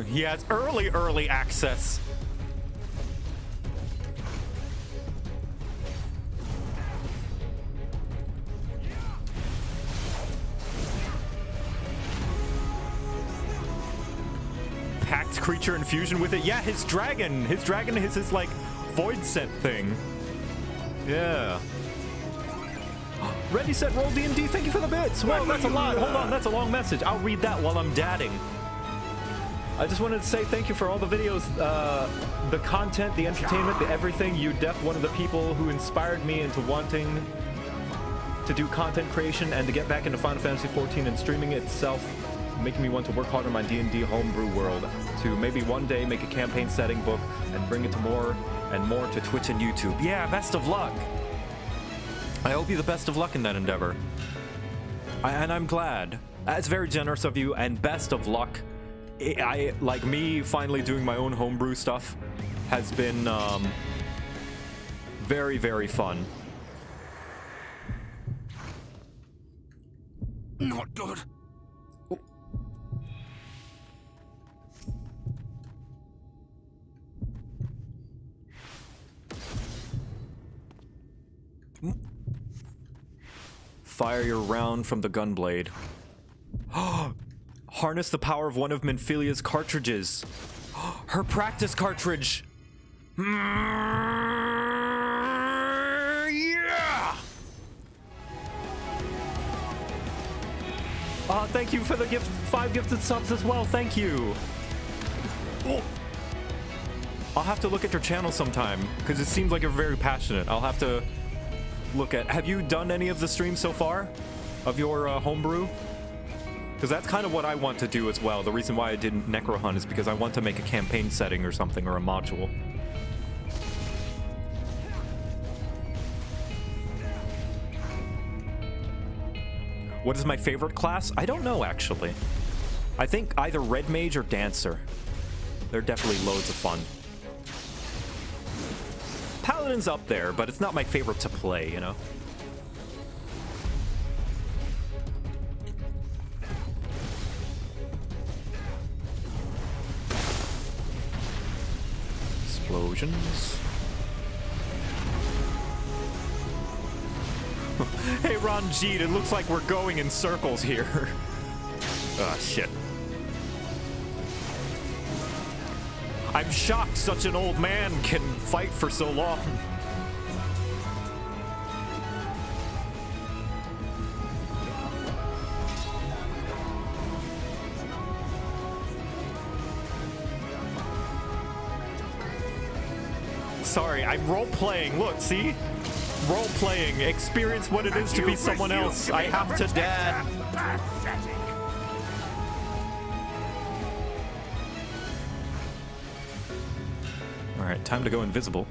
He has early access. Pact creature infusion with it. Yeah, his dragon is his like void scent thing. Yeah. Ready, set, roll D&D. Thank you for the bits. Whoa, that's a lot. Hold on, that's a long message. I'll read that while I'm dadding. I just wanted to say thank you for all the videos, the content, the entertainment, the everything. You're one of the people who inspired me into wanting to do content creation and to get back into Final Fantasy XIV and streaming itself, making me want to work hard on my D&D homebrew world, to maybe one day make a campaign setting book and bring it to more and more to Twitch and YouTube. Yeah, best of luck. I hope you the best of luck in that endeavor. And I'm glad. It's very generous of you, and best of luck. I like me finally doing my own homebrew stuff has been very, very fun. Not good. Fire your round from the gunblade. Harness the power of one of Minfilia's cartridges. Her practice cartridge. Yeah! Thank you for the 5 gifted subs as well. Thank you. Oh. I'll have to look at your channel sometime because it seems like you're very passionate. I'll have to look at. Have you done any of the streams so far of your homebrew? Because that's kind of what I want to do as well. The reason why I didn't Necro Hunt is because I want to make a campaign setting or something, or a module. What is my favorite class? I don't know, actually. I think either Red Mage or Dancer. They're definitely loads of fun. Paladin's up there, but it's not my favorite to play, you know? Explosions. Hey, Ranjit, it looks like we're going in circles here. Ah, shit. I'm shocked such an old man can fight for so long. Sorry, I'm role-playing. Look, see? Role-playing. Experience what it is to be someone else. I have to dad. Alright, time to go invisible.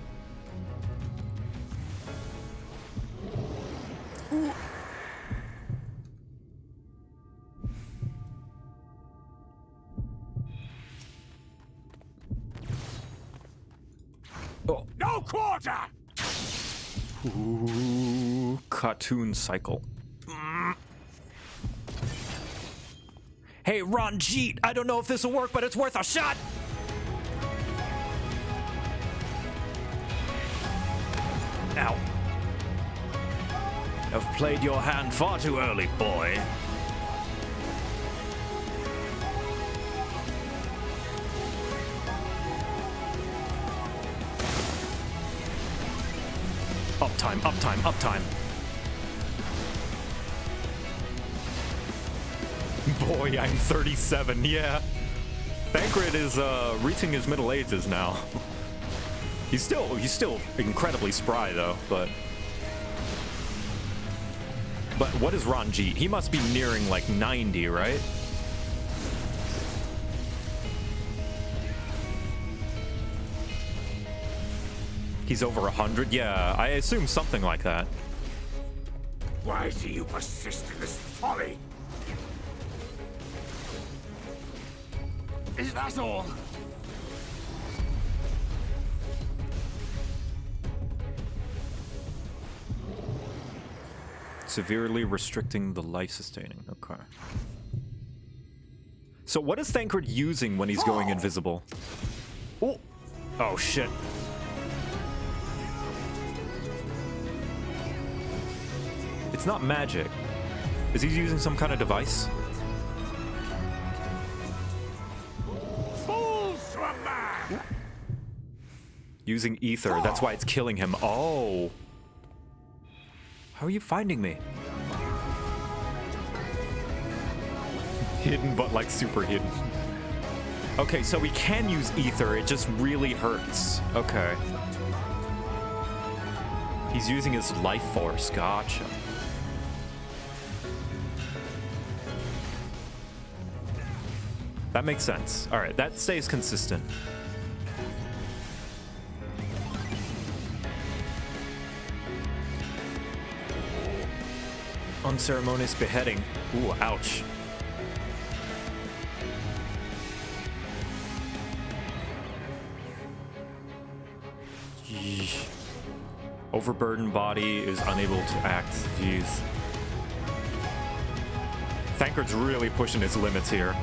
Oh. No quarter! Ooh, cartoon cycle. Hey, Ranjit, I don't know if this will work, but it's worth a shot! Ow. You've played your hand far too early, boy. Uptime, uptime, uptime. Boy, I'm 37, yeah. Thancred is reaching his middle ages now. He's still incredibly spry though, but what is Ranjit? He must be nearing like 90, right? He's over 100? Yeah, I assume something like that. Why do you persist in this folly? Is that all? Severely restricting the life sustaining. Okay. So what is Thancred using when he's going invisible? Oh, oh shit. It's not magic. Is he using some kind of device? Fools to a man! Using ether. That's why it's killing him. Oh. How are you finding me? Hidden, but like super hidden. Okay, so we can use ether. It just really hurts. Okay. He's using his life force. Gotcha. That makes sense. All right, that stays consistent. Unceremonious beheading. Ooh, ouch. Yeesh. Overburdened body is unable to act. Jeez. Thancred's really pushing his limits here.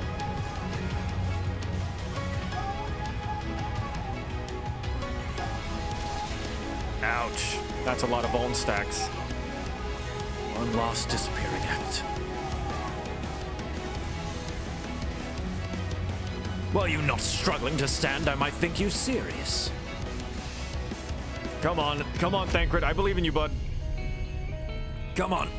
Ouch. That's a lot of bone stacks. One lost disappearing act. Well, you're not struggling to stand, I might think you serious. Come on, Thancred. I believe in you, bud. Come on.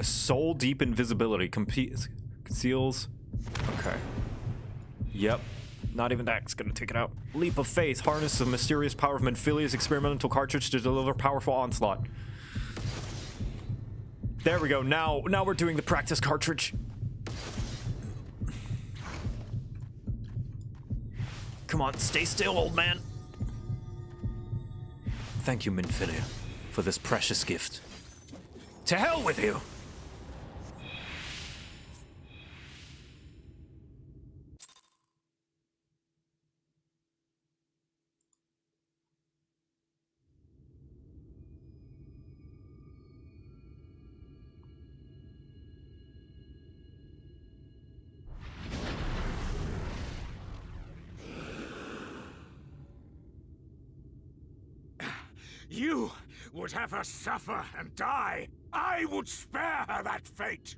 Soul deep invisibility conceals. Okay. Yep. Not even that's gonna take it out. Leap of faith. Harness the mysterious power of Minfilia's experimental cartridge to deliver powerful onslaught. There we go. Now we're doing the practice cartridge. Come on, stay still, old man. Thank you, Minfilia, for this precious gift. To hell with you! You would have her suffer and die. I would spare her that fate.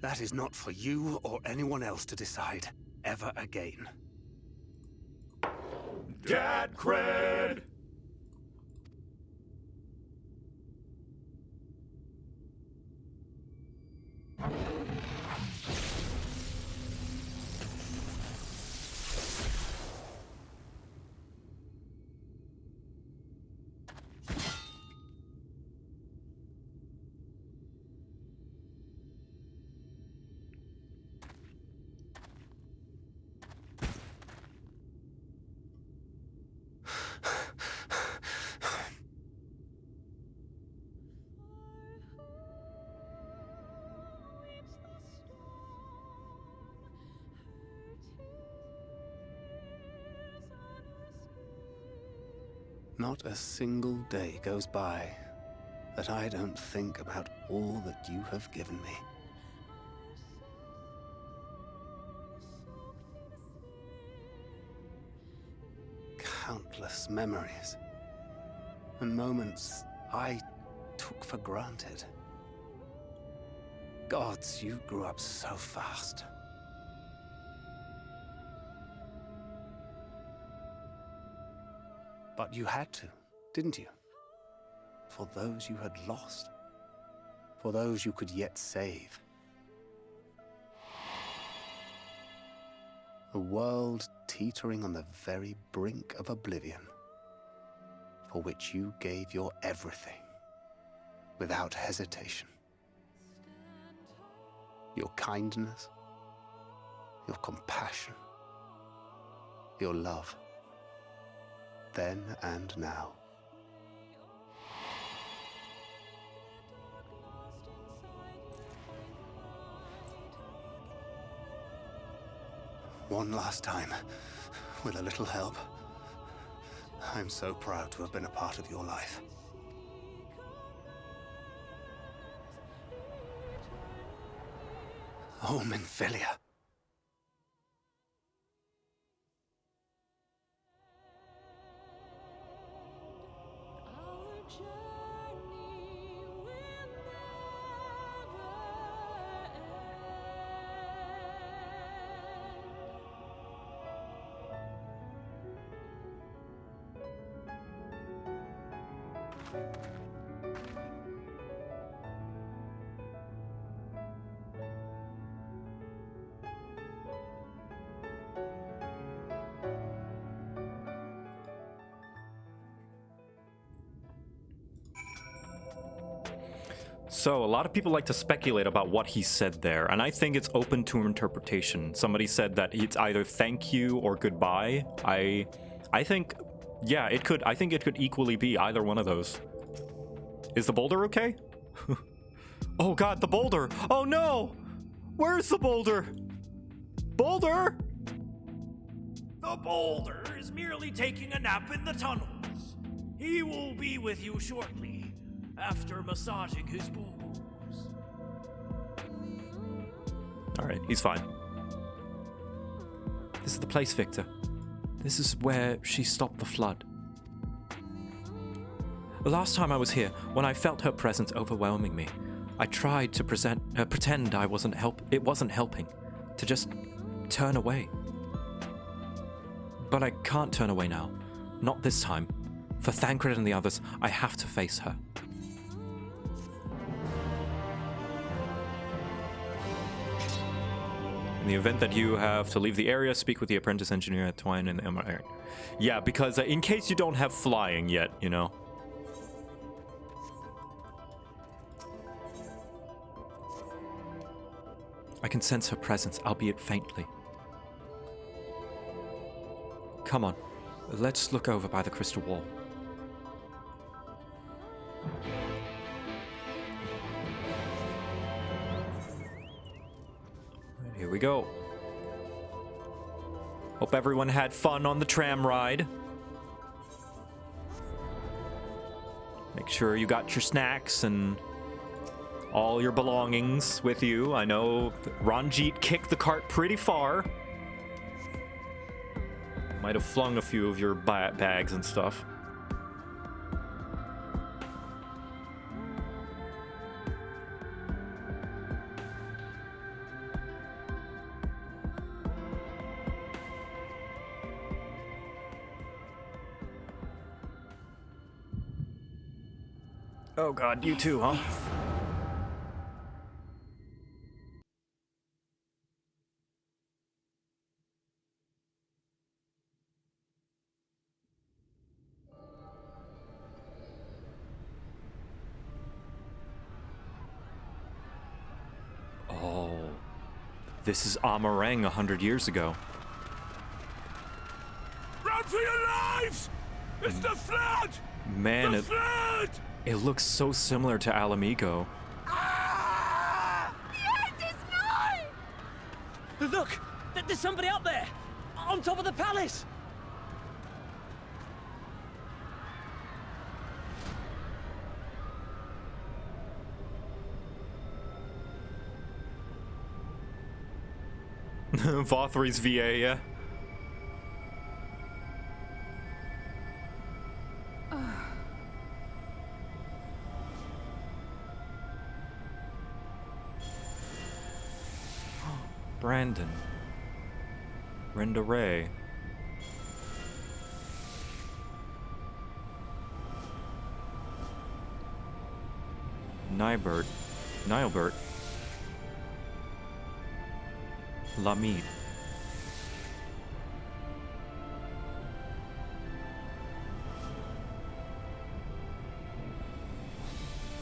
That is not for you or anyone else to decide ever again. Dad cred! Not a single day goes by that I don't think about all that you have given me. Countless memories and moments I took for granted. Gods, you grew up so fast. But you had to, didn't you? For those you had lost. For those you could yet save. A world teetering on the very brink of oblivion, for which you gave your everything, without hesitation. Your kindness, your compassion, your love, then and now. One last time, with a little help. I'm so proud to have been a part of your life. Oh, Minfilia. So, a lot of people like to speculate about what he said there, and I think it's open to interpretation. Somebody said that it's either thank you or goodbye. I think, yeah, it could. I think it could equally be either one of those. Is the boulder okay? Oh god, the boulder! Oh no! Where's the boulder? Boulder! The boulder is merely taking a nap in the tunnels. He will be with you shortly, after massaging his boo-boos. Alright, he's fine. This is the place, Victor. This is where she stopped the flood. The last time I was here, when I felt her presence overwhelming me, I tried to pretend it wasn't helping, to just turn away. But I can't turn away now. Not this time. For Thancred and the others, I have to face her. In the event that you have to leave the area, speak with the apprentice engineer at Twine and Emet-Selch. Yeah, because in case you don't have flying yet, you know. I can sense her presence, albeit faintly. Come on, let's look over by the crystal wall. Here we go. Hope everyone had fun on the tram ride. Make sure you got your snacks and all your belongings with you. I know Ranjit kicked the cart pretty far. Might have flung a few of your bags and stuff. Oh god, you too, huh? Oh, this is Amarang 100 years ago. Run for your lives! It's the flood! Man, the flood! It looks so similar to Alamigo. Ah! Look! There's somebody up there! On top of the palace! Vauthry's VA, yeah. Brandon. Renda Ray. Nilebert. Lamid.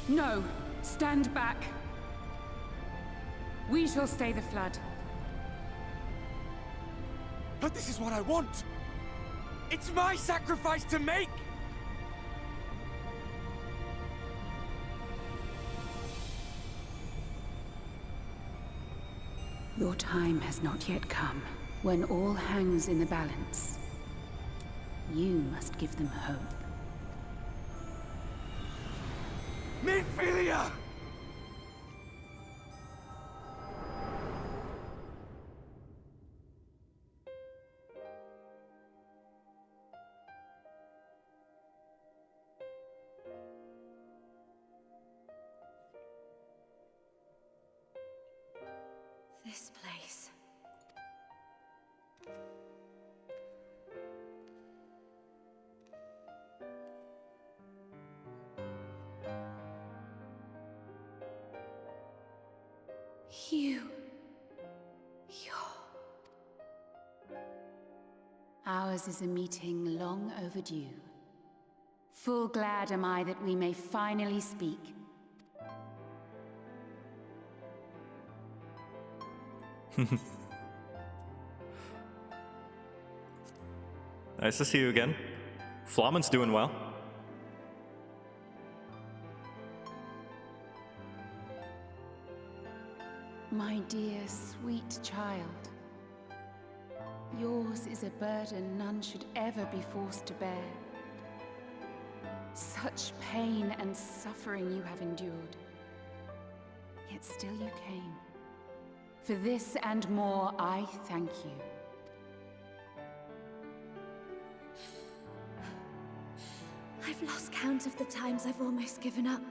No! Stand back! We shall stay the flood. But this is what I want! It's my sacrifice to make! Your time has not yet come. When all hangs in the balance, you must give them hope. Minfilia! This place. Ours is a meeting long overdue. Full glad am I that we may finally speak. Nice to see you again. Flaman's doing well. My dear, sweet child. Yours is a burden none should ever be forced to bear. Such pain and suffering you have endured. Yet still you came. For this and more, I thank you. I've lost count of the times I've almost given up.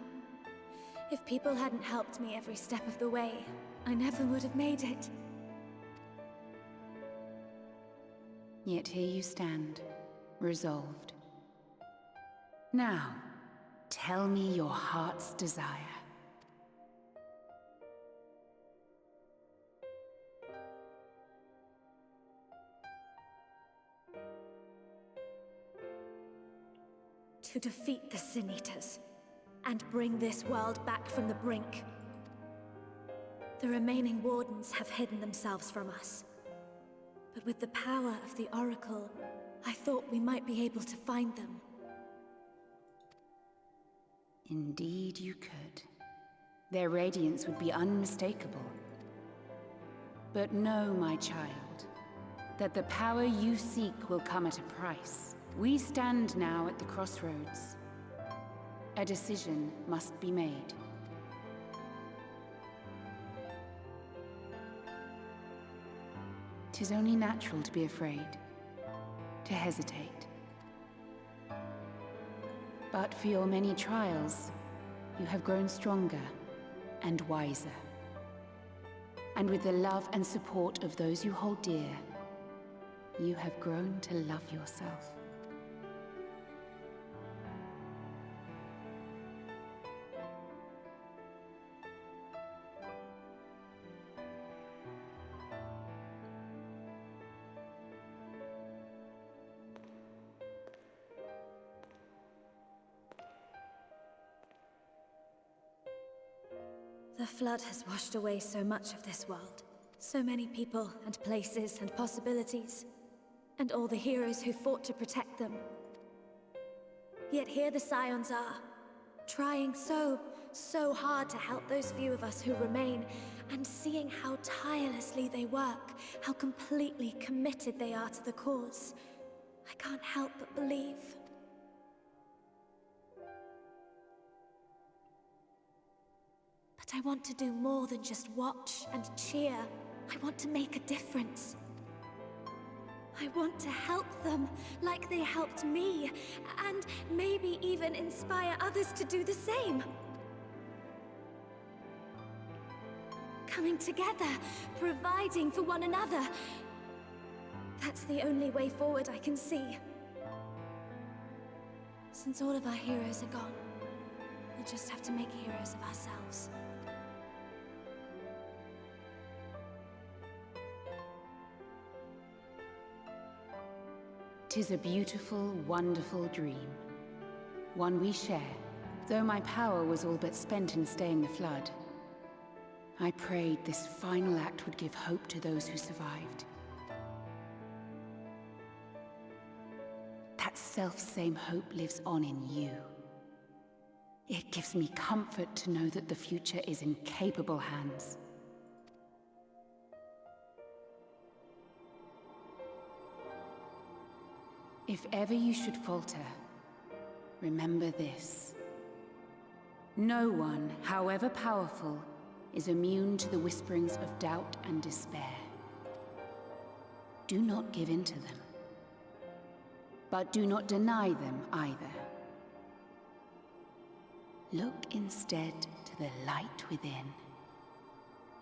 If people hadn't helped me every step of the way, I never would have made it. Yet here you stand, resolved. Now, tell me your heart's desire. To defeat the Sin Eaters, and bring this world back from the brink. The remaining wardens have hidden themselves from us. But with the power of the Oracle, I thought we might be able to find them. Indeed you could. Their radiance would be unmistakable. But know, my child, that the power you seek will come at a price. We stand now at the crossroads. A decision must be made. Tis only natural to be afraid, to hesitate. But for your many trials, you have grown stronger and wiser. And with the love and support of those you hold dear, you have grown to love yourself. The flood has washed away so much of this world. So many people and places and possibilities. And all the heroes who fought to protect them. Yet here the Scions are, trying so hard to help those few of us who remain, and seeing how tirelessly they work, how completely committed they are to the cause. I can't help but believe. But I want to do more than just watch and cheer. I want to make a difference. I want to help them, like they helped me, and maybe even inspire others to do the same. Coming together, providing for one another. That's the only way forward I can see. Since all of our heroes are gone, we'll just have to make heroes of ourselves. "'Tis a beautiful, wonderful dream. One we share, though my power was all but spent in staying the flood. I prayed this final act would give hope to those who survived. That self-same hope lives on in you. It gives me comfort to know that the future is in capable hands. If ever you should falter, remember this. No one, however powerful, is immune to the whisperings of doubt and despair. Do not give in to them. But do not deny them either. Look instead to the light within,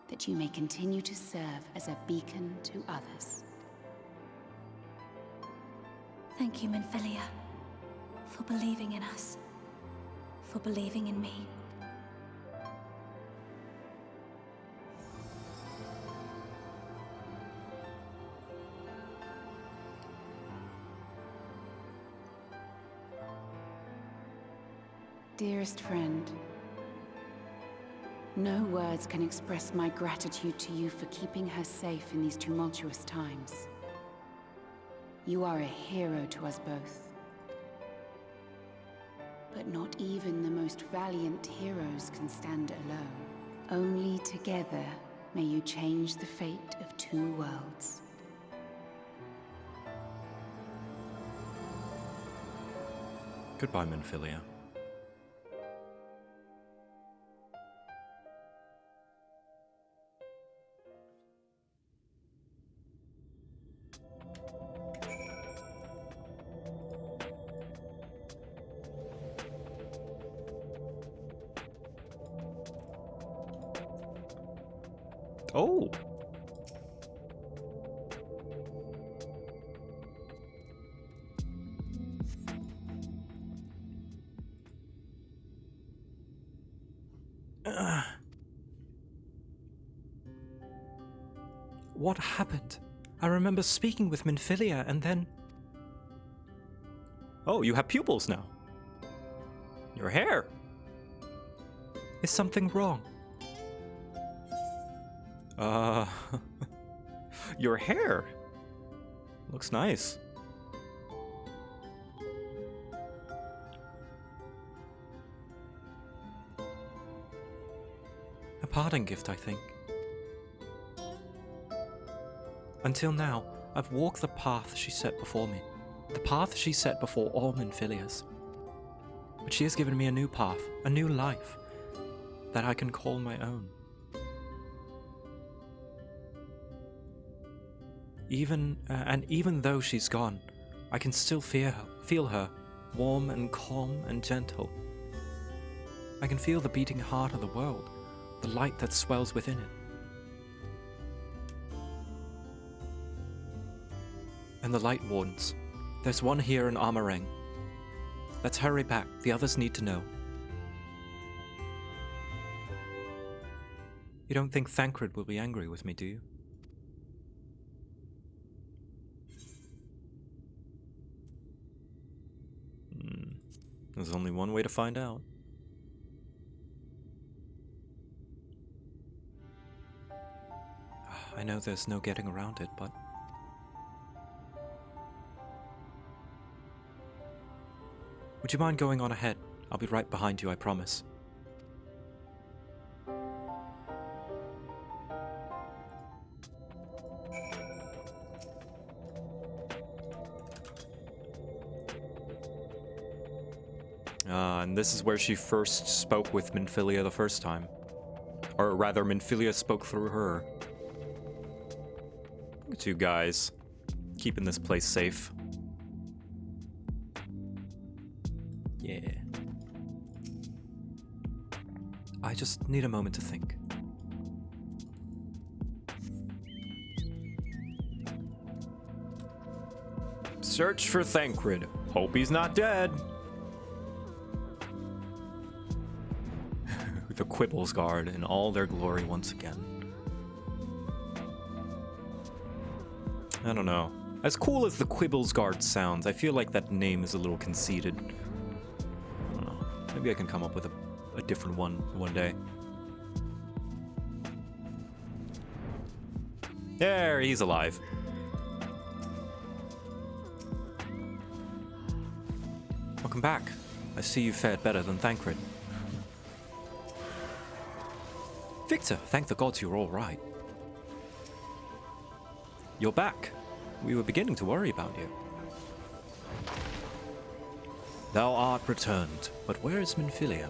that you may continue to serve as a beacon to others. Thank you, Minfilia, for believing in us, for believing in me. Dearest friend, no words can express my gratitude to you for keeping her safe in these tumultuous times. You are a hero to us both. But not even the most valiant heroes can stand alone. Only together may you change the fate of two worlds. Goodbye, Minfilia. Oh! What happened? I remember speaking with Minfilia and then... Oh, you have pupils now. Your hair. Is something wrong? Your hair. Looks nice. A parting gift, I think. Until now, I've walked the path she set before me. The path she set before all Minfilias. But she has given me a new path, a new life, that I can call my own. Even though she's gone, I can still feel her, warm and calm and gentle. I can feel the beating heart of the world, the light that swells within it. And the light wardens. There's one here in Armorang. Let's hurry back, the others need to know. You don't think Thancred will be angry with me, do you? There's only one way to find out. I know there's no getting around it, but... Would you mind going on ahead? I'll be right behind you, I promise. And this is where she first spoke with Minfilia the first time. Or rather, Minfilia spoke through her. Look at you guys, keeping this place safe. Yeah. I just need a moment to think. Search for Thancred. Hope he's not dead. the Quibbles Guard in all their glory once again. I don't know. As cool as the Quibbles Guard sounds, I feel like that name is a little conceited. I don't know. Maybe I can come up with a different one day. There, he's alive. Welcome back. I see you fared better than Thancred. Victor, thank the gods you're all right. You're back. We were beginning to worry about you. Thou art returned, but where is Minfilia?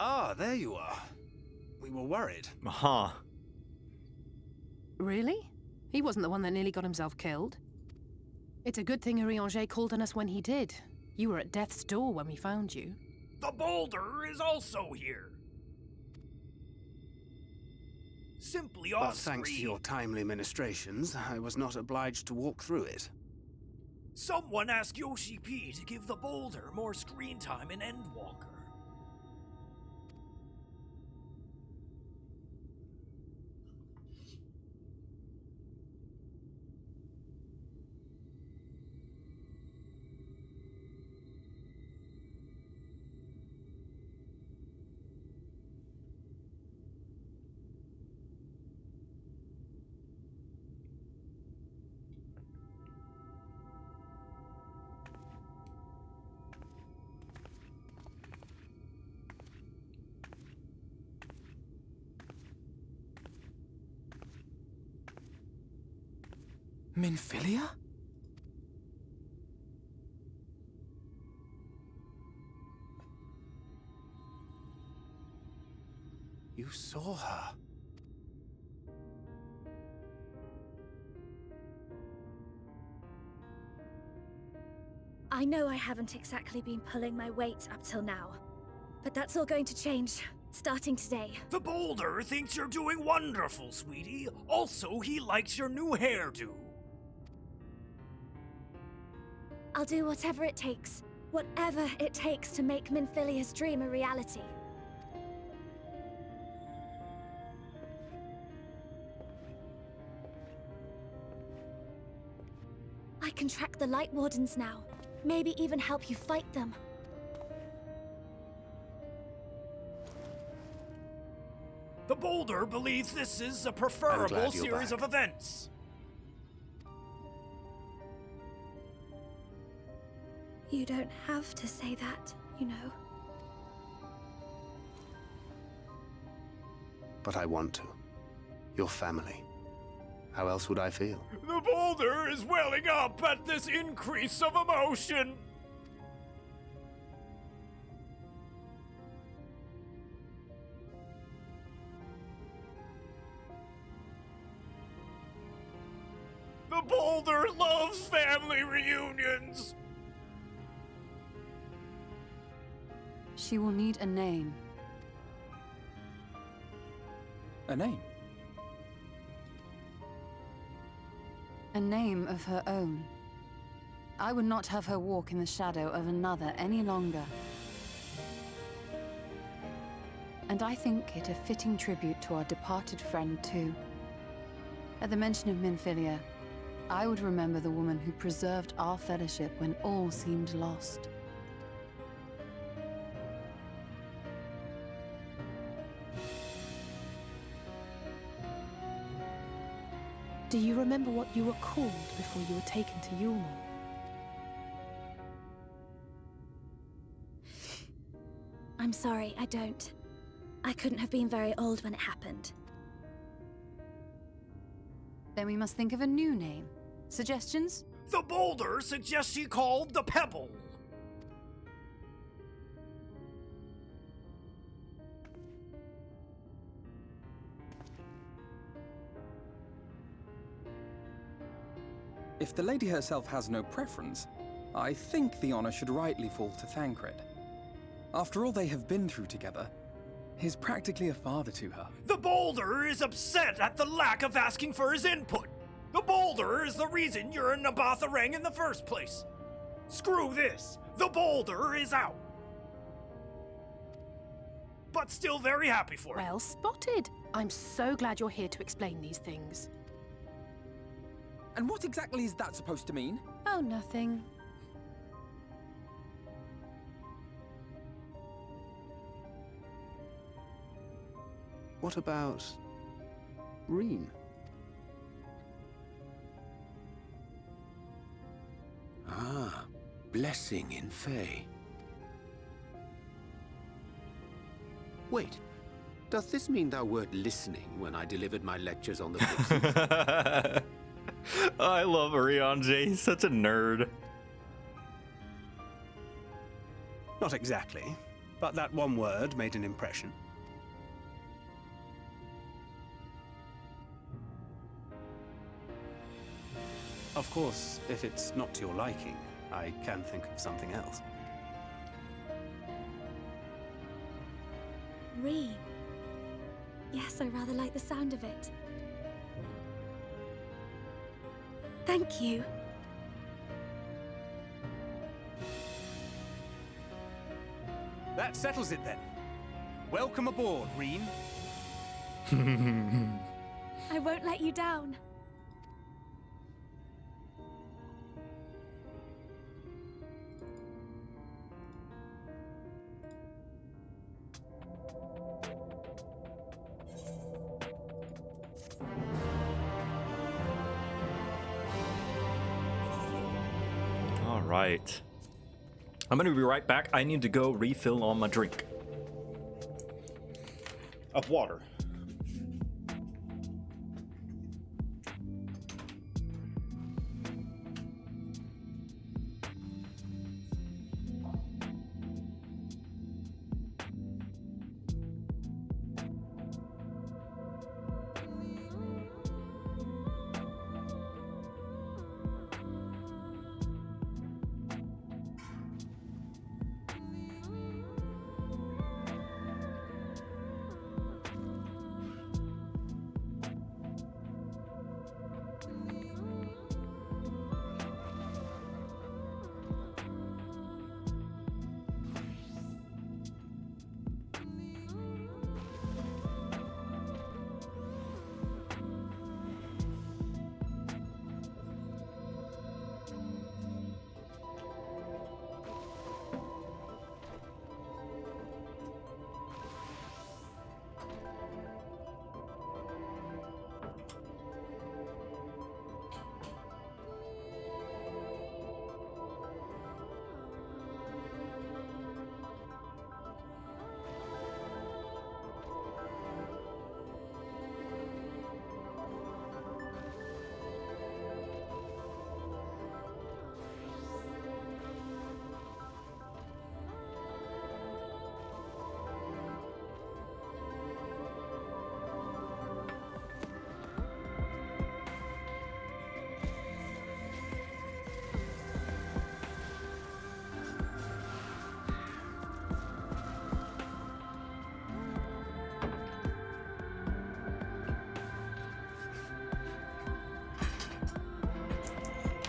Ah, there you are. We were worried. Aha. Really? He wasn't the one that nearly got himself killed. It's a good thing Urianger called on us when he did. You were at death's door when we found you. The boulder is also here. Simply But off thanks to screen. your timely ministrations, I was not obliged to walk through it. Someone asked Yoshi P to give the boulder more screen time in Endwalker. Minfilia? You saw her. I know I haven't exactly been pulling my weight up till now, but that's all going to change, starting today. The boulder thinks you're doing wonderful, sweetie. Also, he likes your new hairdo. I'll do whatever it takes to make Minfilia's dream a reality. I can track the Light Wardens now. Maybe even help you fight them. The boulder believes this is a preferable series of events. You don't have to say that, you know. But I want to. Your family. How else would I feel? The boulder is welling up at this increase of emotion. The boulder loves family reunions. She will need a name. A name? A name of her own. I would not have her walk in the shadow of another any longer. And I think it a fitting tribute to our departed friend, too. At the mention of Minfilia, I would remember the woman who preserved our fellowship when all seemed lost. Do you remember what you were called before you were taken to Yulmore? I'm sorry, I don't. I couldn't have been very old when it happened. Then we must think of a new name. Suggestions? The boulder suggests she called the Pebble. If the lady herself has no preference, I think the honor should rightly fall to Thancred. After all they have been through together, He's practically a father to her. The Boulder is upset at the lack of asking for his input. The Boulder is the reason you're in Vauthry in the first place. Screw this. The Boulder is out. But still very happy for it. Well spotted. I'm so glad you're here to explain these things. And what exactly is that supposed to mean? Oh, nothing. What about Reen? Ah, blessing in Fae. Wait, does this mean thou wert listening when I delivered my lectures on the pixies? I love Ranjit. He's such a nerd. Not exactly, but that one word made an impression. Of course, if it's not to your liking, I can think of something else. Reen. Yes, I rather like the sound of it. Thank you. That settles it then. Welcome aboard, Reen. I won't let you down. Right. I'm gonna be right back. I need to go refill on my drink of water.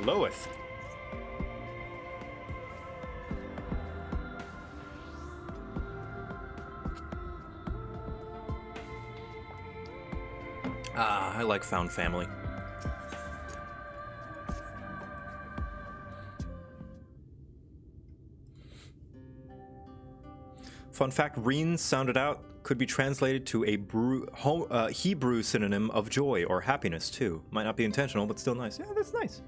Loeth. I like found family. Fun fact, Reen sounded out could be translated to a Hebrew synonym of joy or happiness too. Might not be intentional, but still nice. Yeah, that's nice.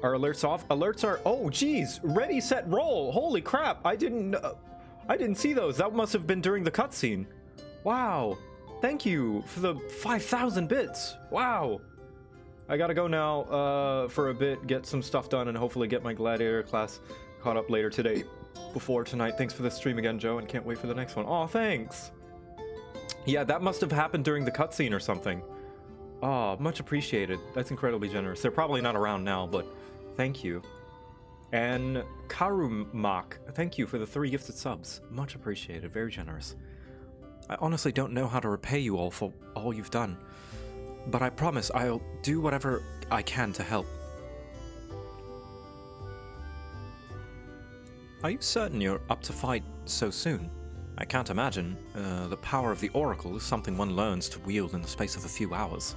Are alerts off? Alerts are, oh geez, ready, set, roll. Holy crap, I didn't see those. That must have been during the cutscene. Wow, thank you for the 5,000 bits. Wow. I gotta go now for a bit, get some stuff done, and hopefully get my gladiator class caught up later today. Before tonight. Thanks for the stream again, Joe, and can't wait for the next one. Oh, thanks. Yeah, that must have happened during the cutscene or something. Oh, much appreciated. That's incredibly generous. They're probably not around now, but thank you. And Karumak, thank you for the 3 gifted subs. Much appreciated, very generous. I honestly don't know how to repay you all for all you've done, but I promise I'll do whatever I can to help. Are you certain you're up to fight so soon? I can't imagine. The power of the Oracle is something one learns to wield in the space of a few hours.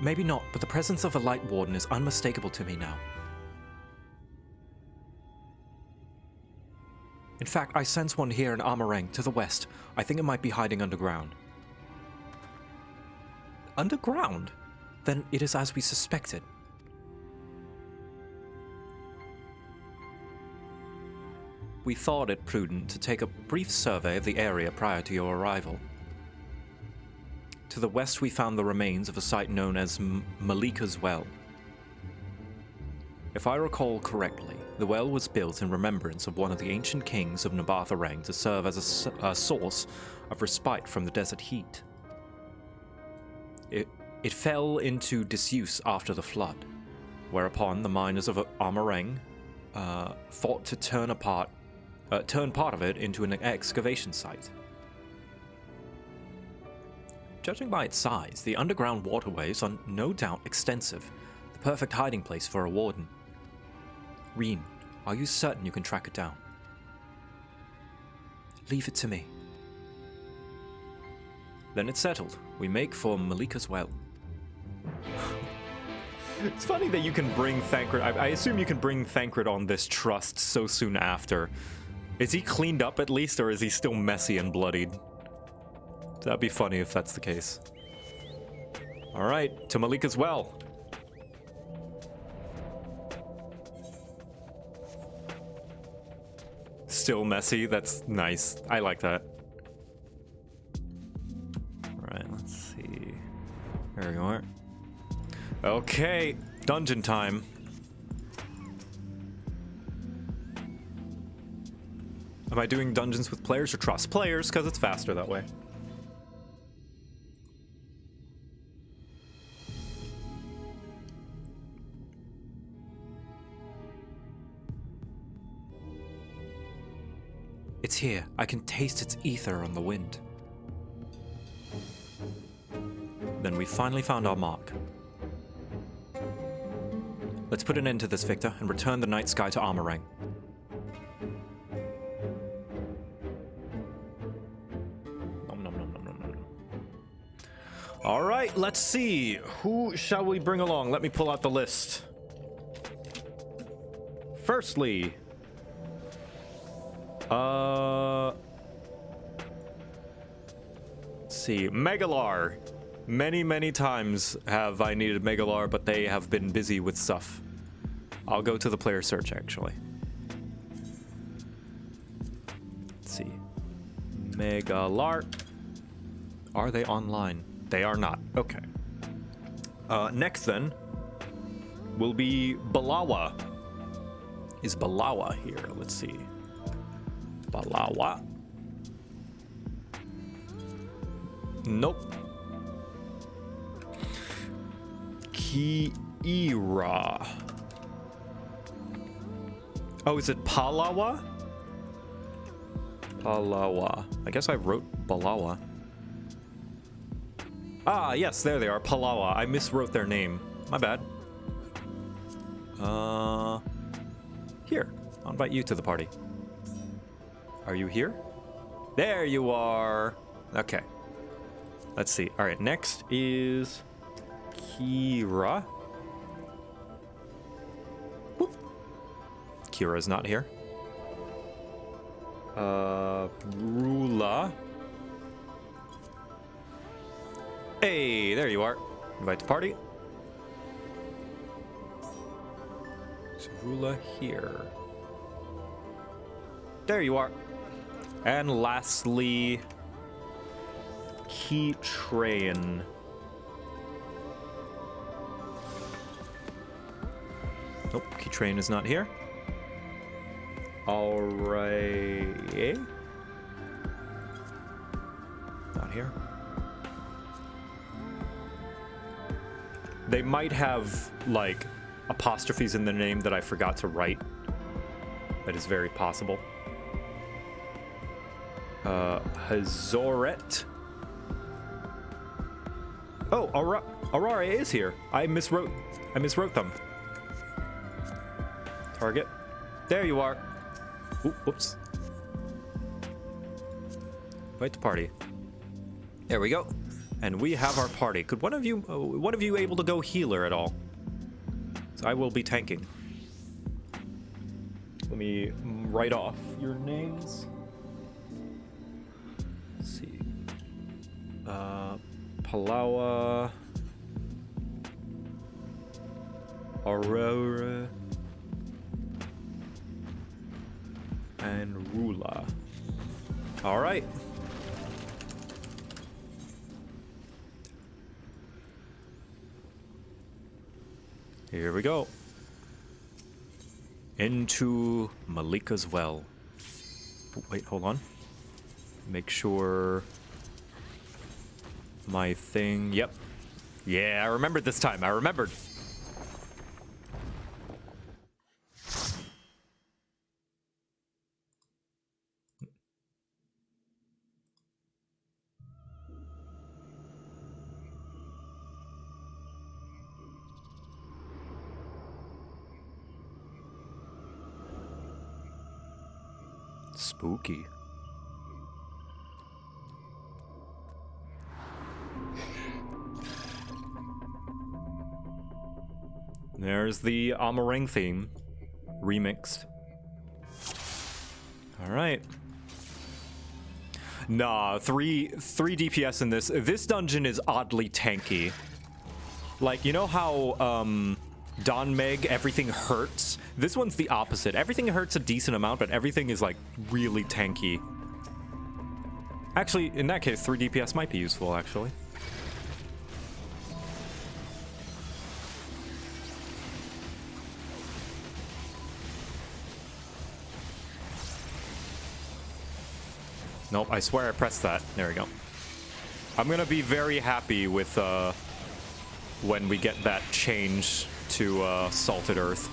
Maybe not, but the presence of a Light Warden is unmistakable to me now. In fact, I sense one here in Amareng, to the west. I think it might be hiding underground. Underground? Then it is as we suspected. We thought it prudent to take a brief survey of the area prior to your arrival. To the west we found the remains of a site known as Malikah's Well. If I recall correctly, the well was built in remembrance of one of the ancient kings of Nabatharang to serve as a source of respite from the desert heat. It fell into disuse after the flood, whereupon the miners of Amareng thought to turn part of it into an excavation site. Judging by its size, the underground waterways are no doubt extensive, the perfect hiding place for a warden. Reem, are you certain you can track it down? Leave it to me. Then it's settled. We make for Malikah's Well. It's funny that you can bring Thancred. I assume you can bring Thancred on this trust so soon after. Is he cleaned up at least, or is he still messy and bloodied? That'd be funny if that's the case. Alright, to Malikah's Well. Still messy, that's nice. I like that. Alright, let's see. There we are. Okay, dungeon time. Am I doing dungeons with players or trust? Players, because it's faster that way. It's here. I can taste its ether on the wind. Then we finally found our mark. Let's put an end to this, Victor, and return the night sky to Amareng. Alright, let's see. Who shall we bring along? Let me pull out the list. Firstly, let's see. Megalar. Many times have I needed Megalar, but they have been busy with stuff. I'll go to the player search, actually. Let's see. Megalar. Are they online? They are not. Okay. Next, then, will be Balawa. Is Balawa here? Let's see. Balawa. Nope. Kiira. Oh, is it Palawa? Palawa. I guess I wrote Balawa. Ah, yes, there they are. Palawa. I miswrote their name. My bad. Here. I'll invite you to the party. Are you here? There you are. Okay. Let's see. All right, next is Kira. Whoop. Kira's not here. Rula. Hey, there you are. Invite to party. Is Rula here? There you are. And lastly, Keytrain. Nope, Keytrain is not here. Alright. Not here. They might have, like, apostrophes in the name that I forgot to write. That is very possible. Hazoret. Oh, Aurora is here. I miswrote them. Target. There you are. Ooh, whoops. Invite to party. There we go. And we have our party. Could one of you able to go healer at all? So I will be tanking. Let me write off your names. Let's see. Palawa. Aurora. And Rula. All right. Here we go. Into Malikah's well. Wait, hold on. Make sure my thing. Yep. Yeah, I remembered this time. I remembered. Spooky. There's the Amarang theme remixed. All right. Nah, three DPS in this. This dungeon is oddly tanky. Like, you know how Don Meg, everything hurts? This one's the opposite. Everything hurts a decent amount, but everything is like really tanky. Actually, in that case, 3 DPS might be useful, actually. Nope, I swear I pressed that. There we go. I'm gonna be very happy with when we get that change to Salted Earth.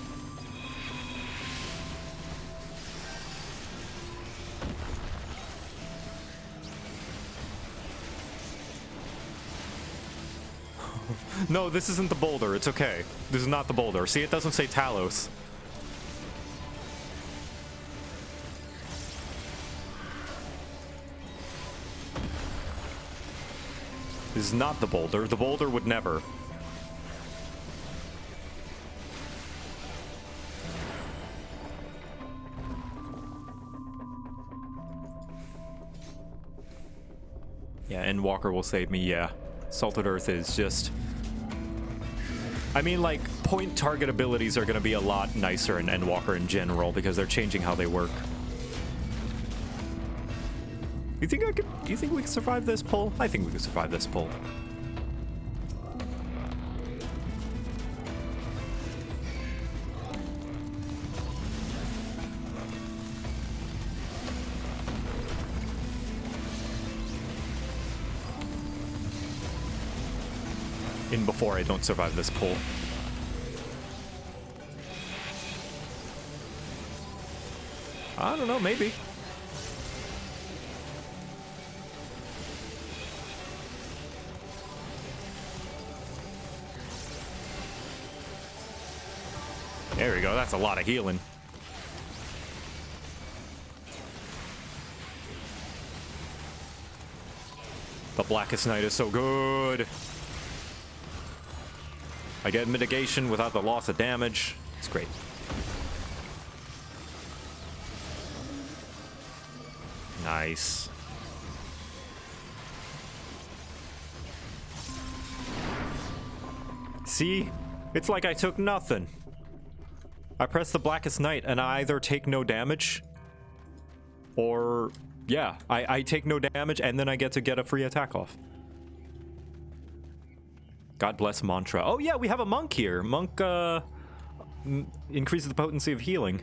No, this isn't the boulder. It's okay. This is not the boulder. See, it doesn't say Talos. This is not the boulder. The boulder would never. Yeah, and Walker will save me. Yeah. Salted Earth is just... I mean, like, point target abilities are going to be a lot nicer in Endwalker in general because they're changing how they work. You think I could? Do you think we can survive this pull? I think we can survive this pull. In before I don't survive this pull. I don't know, maybe. There we go, that's a lot of healing. The Blackest Night is so good. I get mitigation without the loss of damage. It's great. Nice. See? It's like I took nothing. I press the Blackest Night and I either take no damage or, yeah, I take no damage and then I get to get a free attack off. God bless mantra. Oh yeah, we have a monk here. Monk increases the potency of healing.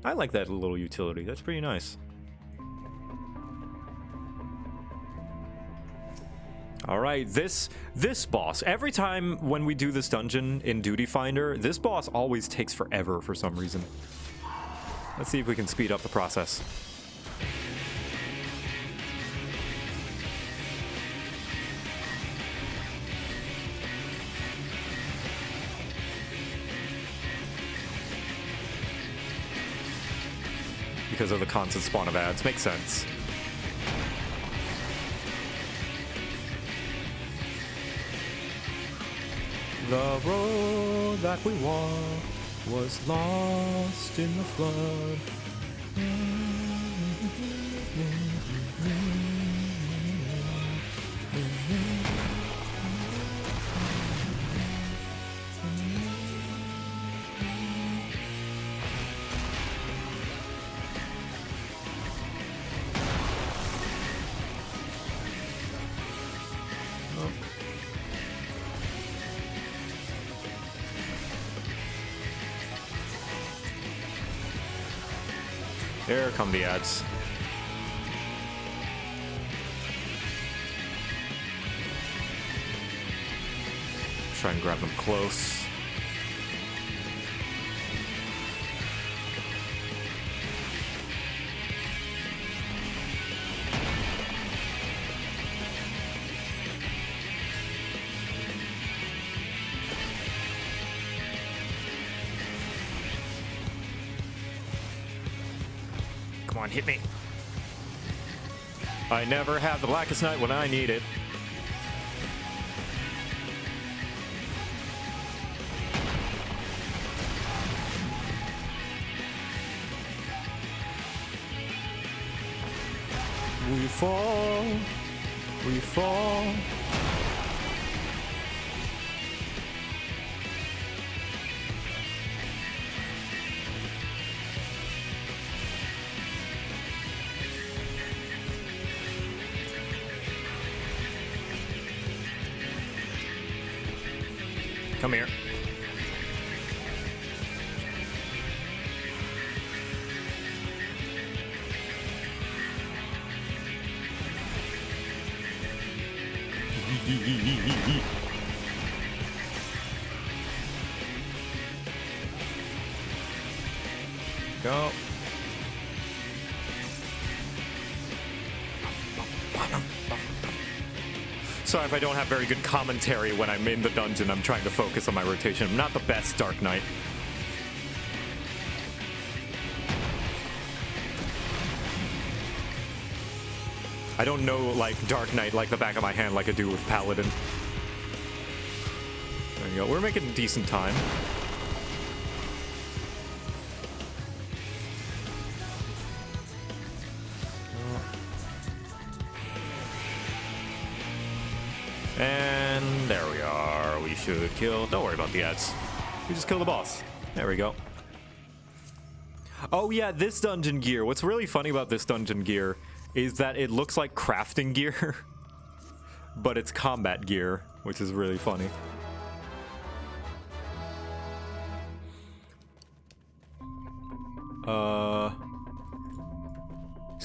I like that little utility. That's pretty nice. Alright, this boss, every time when we do this dungeon in Duty Finder, this boss always takes forever for some reason. Let's see if we can speed up the process. Because of the constant spawn of ads, makes sense. The road that we walked was lost in the flood. There come the ads. Try and grab them close. Come on, hit me. I never have the blackest night when I need it. We fall, we fall. Come here. Go. Sorry if I don't have very good commentary when I'm in the dungeon. I'm trying to focus on my rotation. I'm not the best Dark Knight. I don't know, like, Dark Knight like the back of my hand like I do with Paladin. There you go. We're making decent time. And there we are. We should kill... Don't worry about the ads. We just kill the boss. There we go. Oh yeah, this dungeon gear. What's really funny about this dungeon gear is that it looks like crafting gear, but it's combat gear, which is really funny.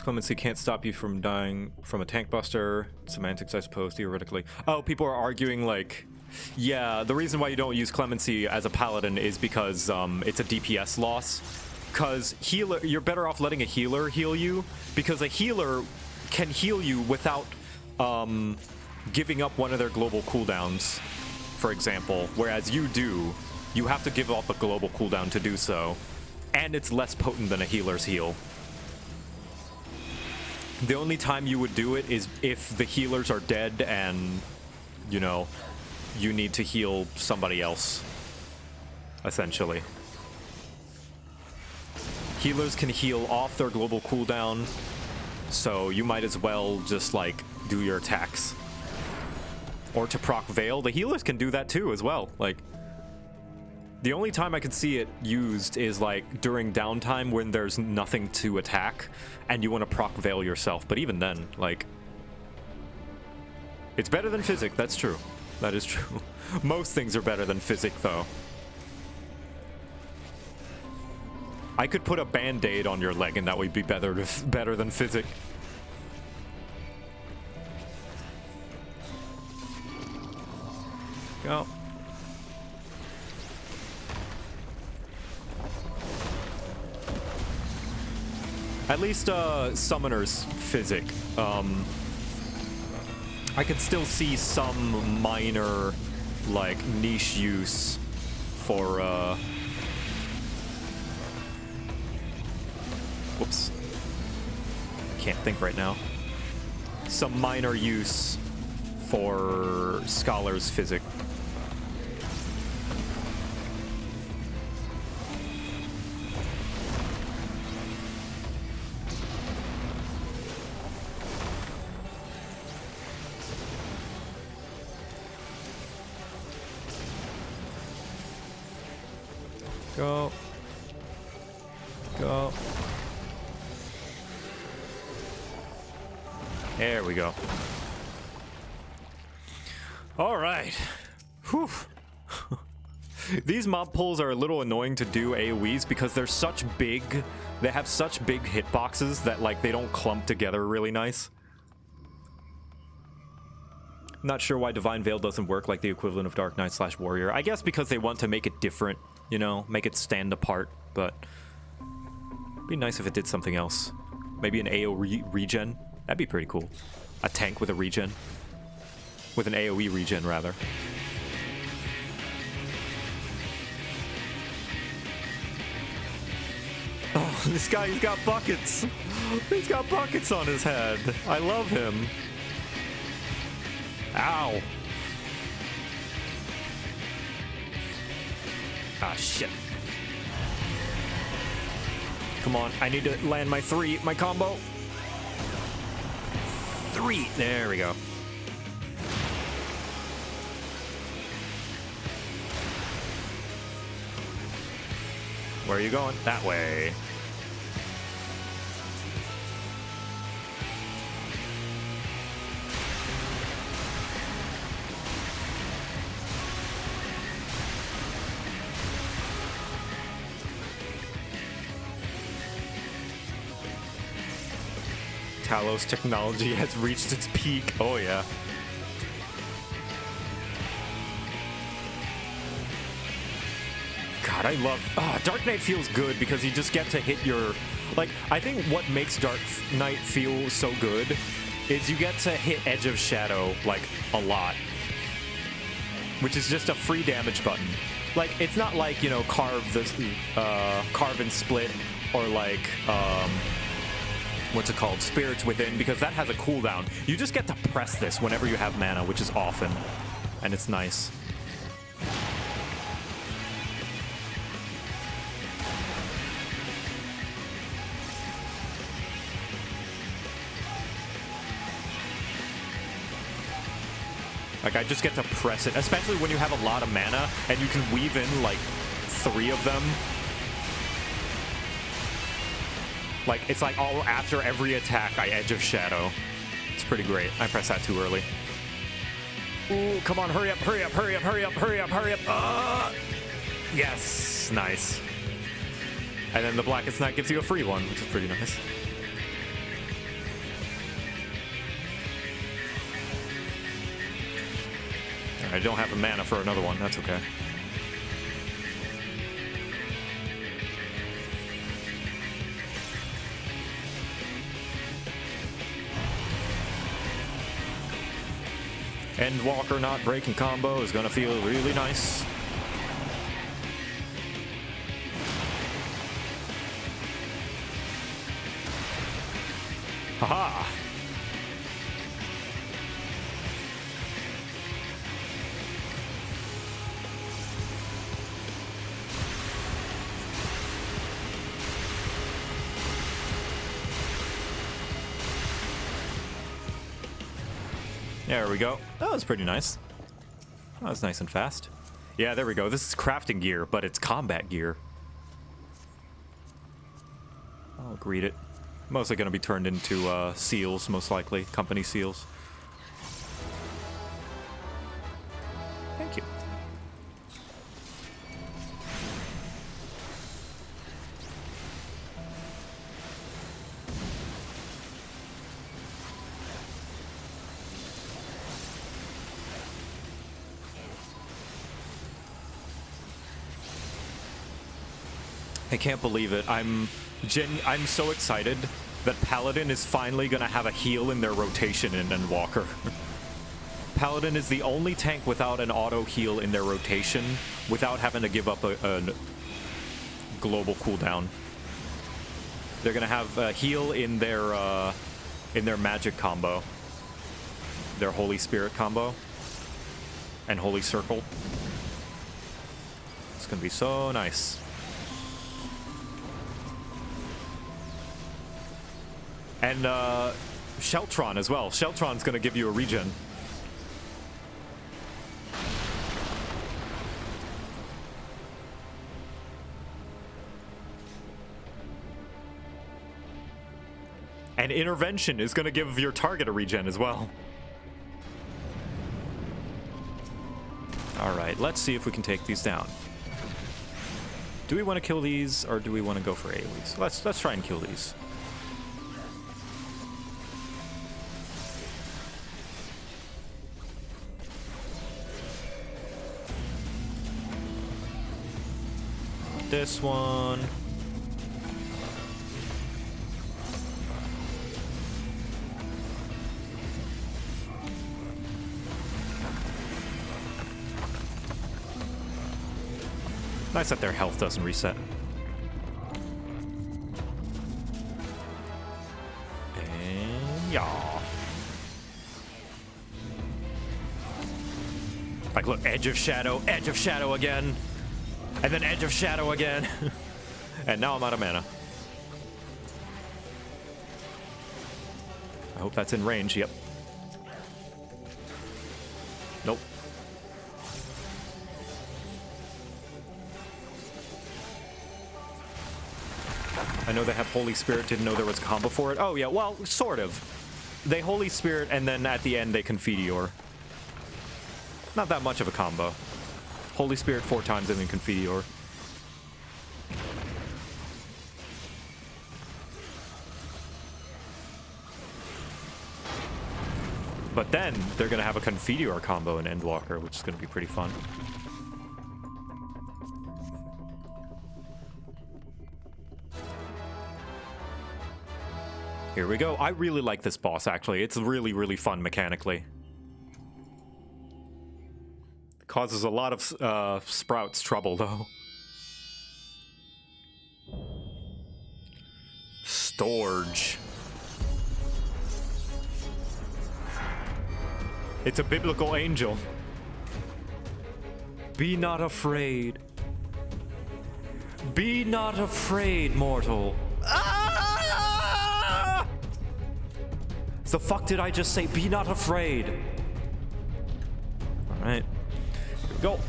Clemency can't stop you from dying from a tank buster. Semantics, I suppose, theoretically. Oh, people are arguing, like, yeah, the reason why you don't use Clemency as a paladin is because it's a DPS loss. Because healer, you're better off letting a healer heal you, because a healer can heal you without giving up one of their global cooldowns, for example. Whereas you have to give up a global cooldown to do so, and it's less potent than a healer's heal. The only time you would do it is if the healers are dead and, you know, you need to heal somebody else, essentially. Healers can heal off their global cooldown, so you might as well just, like, do your attacks. Or to proc Veil, the healers can do that too as well. Like, the only time I could see it used is, like, during downtime when there's nothing to attack and you want to proc Veil yourself. But even then, like, it's better than Physic, that's true. That is true. Most things are better than Physic, though. I could put a band-aid on your leg and that would be better than Physic. Go. At least Summoner's Physic. I could still see some minor, like, niche use for, whoops. Can't think right now. Some minor use for Scholar's Physic. Go. Go. There we go. All right. Whew. These mob pulls are a little annoying to do AoEs because they're such big. They have such big hitboxes that like they don't clump together really nice. Not sure why Divine Veil doesn't work like the equivalent of Dark Knight / Warrior. I guess because they want to make it different, you know, make it stand apart, but it'd be nice if it did something else. Maybe an AoE regen. That'd be pretty cool. A tank with a regen. With an AoE regen, rather. Oh, this guy, he's got buckets. He's got buckets on his head. I love him. Ow. Ah, shit. Come on, I need to land my 3, my combo. 3, there we go. Where are you going? That way. Talos technology has reached its peak. Oh yeah. God, I love... Dark Knight feels good because you just get to hit your... Like, I think what makes Dark Knight feel so good is you get to hit Edge of Shadow, like, a lot. Which is just a free damage button. Like, it's not like, you know, carve and split, or like, what's it called? Spirits Within, because that has a cooldown. You just get to press this whenever you have mana, which is often. And it's nice. Like, I just get to press it, especially when you have a lot of mana, and you can weave in, like, 3 of them. Like, it's like all after every attack, I Edge of Shadow. It's pretty great. I pressed that too early. Ooh, come on, hurry up, hurry up, hurry up, hurry up, hurry up, hurry up. Yes, nice. And then the Blackest Night gives you a free one, which is pretty nice. I don't have the mana for another one, that's okay. Endwalker not breaking combo is gonna feel really nice. Haha! There we go. That was pretty nice. That was nice and fast. Yeah, there we go. This is crafting gear, but it's combat gear. I'll greet it. Mostly going to be turned into seals, most likely. Company seals. Thank you. I can't believe it. I'm so excited that Paladin is finally gonna have a heal in their rotation in Endwalker. Paladin is the only tank without an auto heal in their rotation without having to give up a global cooldown. They're gonna have a heal in their magic combo, their Holy Spirit combo, and Holy Circle. It's gonna be so nice. And Sheltron as well. Sheltron's gonna give you a regen. And Intervention is gonna give your target a regen as well. Alright, let's see if we can take these down. Do we want to kill these, or do we want to go for AoEs? Let's try and kill these. This one. Nice that their health doesn't reset. And yeah. Like, look, Edge of Shadow again. And then Edge of Shadow again. And now I'm out of mana. I hope that's in range. Yep. Nope. I know they have Holy Spirit, didn't know there was a combo for it. Oh yeah, well, sort of. They Holy Spirit and then at the end they Confiteor. Not that much of a combo. Holy Spirit 4 times and then Confiteor. But then they're gonna have a Confiteor combo in Endwalker, which is gonna be pretty fun. Here we go. I really like this boss, actually. It's really, really fun mechanically. It causes a lot of Sprouts trouble, though. Storge. It's a biblical angel. Be not afraid. Be not afraid, mortal. The fuck did I just say? Be not afraid. All right, here we go.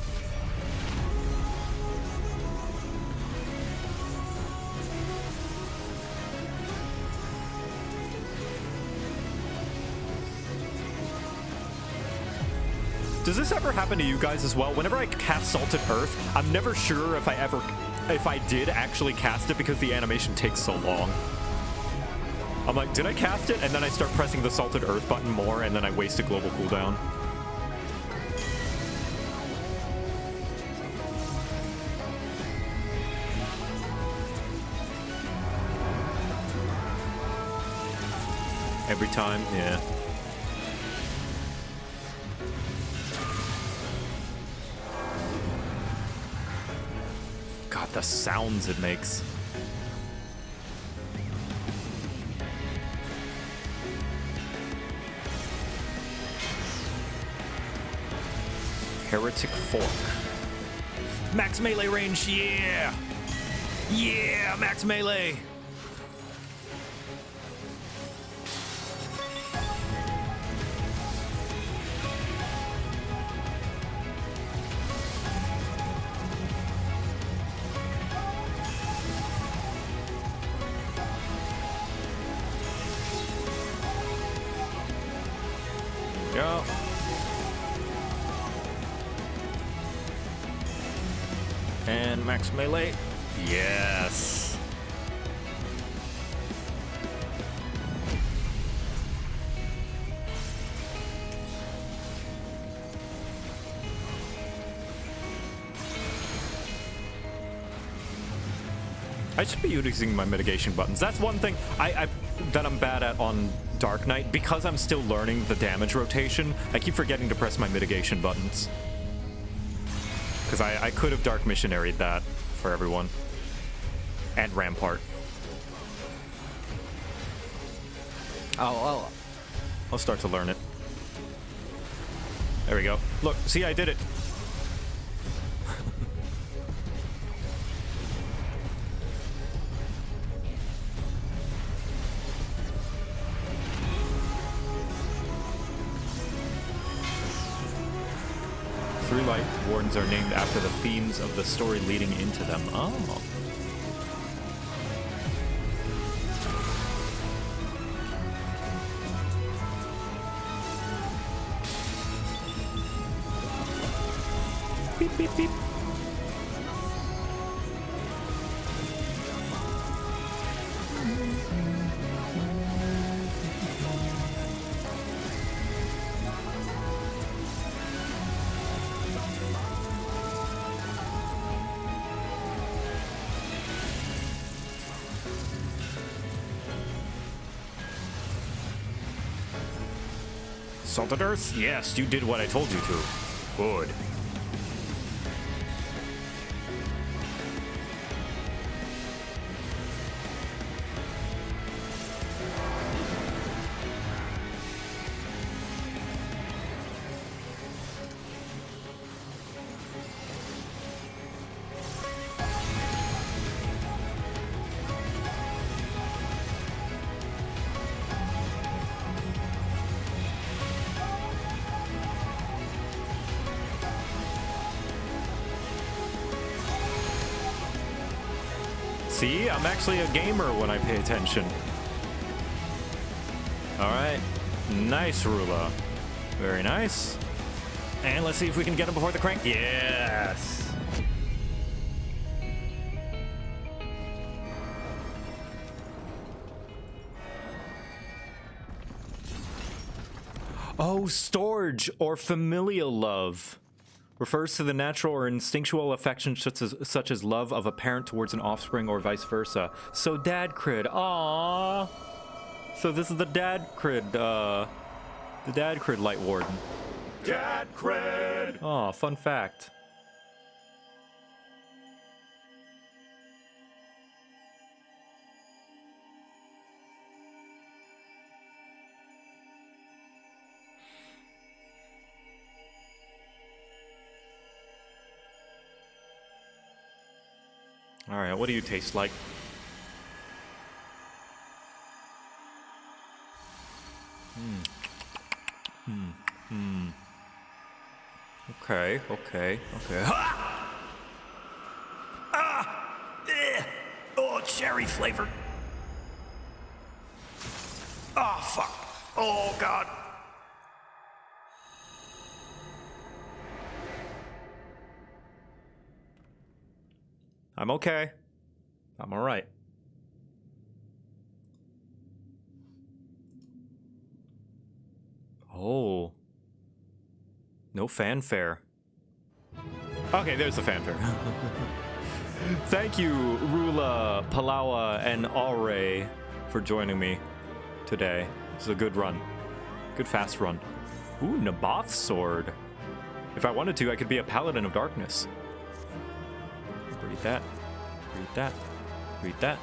Does this ever happen to you guys as well? Whenever I cast Salted Earth, I'm never sure if I did actually cast it because the animation takes so long. I'm like, did I cast it? And then I start pressing the Salted Earth button more, and then I waste a global cooldown. Every time, yeah. God, the sounds it makes. Heretic Fork. Max melee range, yeah! Yeah, max melee! Go. And max melee. Yes. I should be using my mitigation buttons. That's one thing that I'm bad at on Dark Knight. Because I'm still learning the damage rotation, I keep forgetting to press my mitigation buttons. Because I could have Dark Missionaried that for everyone. And Rampart. I'll start to learn it. There we go. Look, see, I did it. Three light wardens are named after the themes of the story leading into them. Oh. Beep, beep, beep. Salted Earth? Yes, you did what I told you to. Good. See, I'm actually a gamer when I pay attention. All right, nice, Rula. Very nice. And let's see if we can get him before the crank. Yes. Oh, storge or familial love. Refers to the natural or instinctual affection such as love of a parent towards an offspring or vice versa. So dad crid, aww. So this is the dad crid light warden. Dad cred. Aw, fun fact. All right, what do you taste like? Okay. Ha! Oh, cherry flavored. Oh, fuck. Oh, God. I'm okay. I'm all right. Oh. No fanfare. Okay, there's the fanfare. Thank you, Rula, Palawa, and Alray for joining me today. This is a good run. Good fast run. Ooh, Naboth's sword. If I wanted to, I could be a Paladin of Darkness. Read that. Read that. Read that.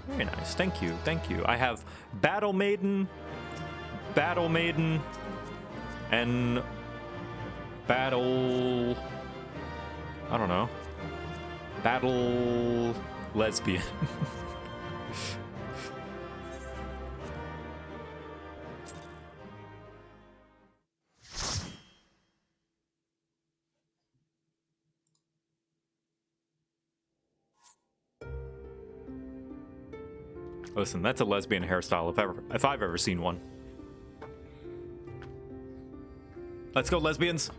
Very nice. Thank you. Thank you. I have Battle Maiden, and Battle... I don't know. Battle... Lesbian. Listen, that's a lesbian hairstyle if I've ever seen one. Let's go, lesbians.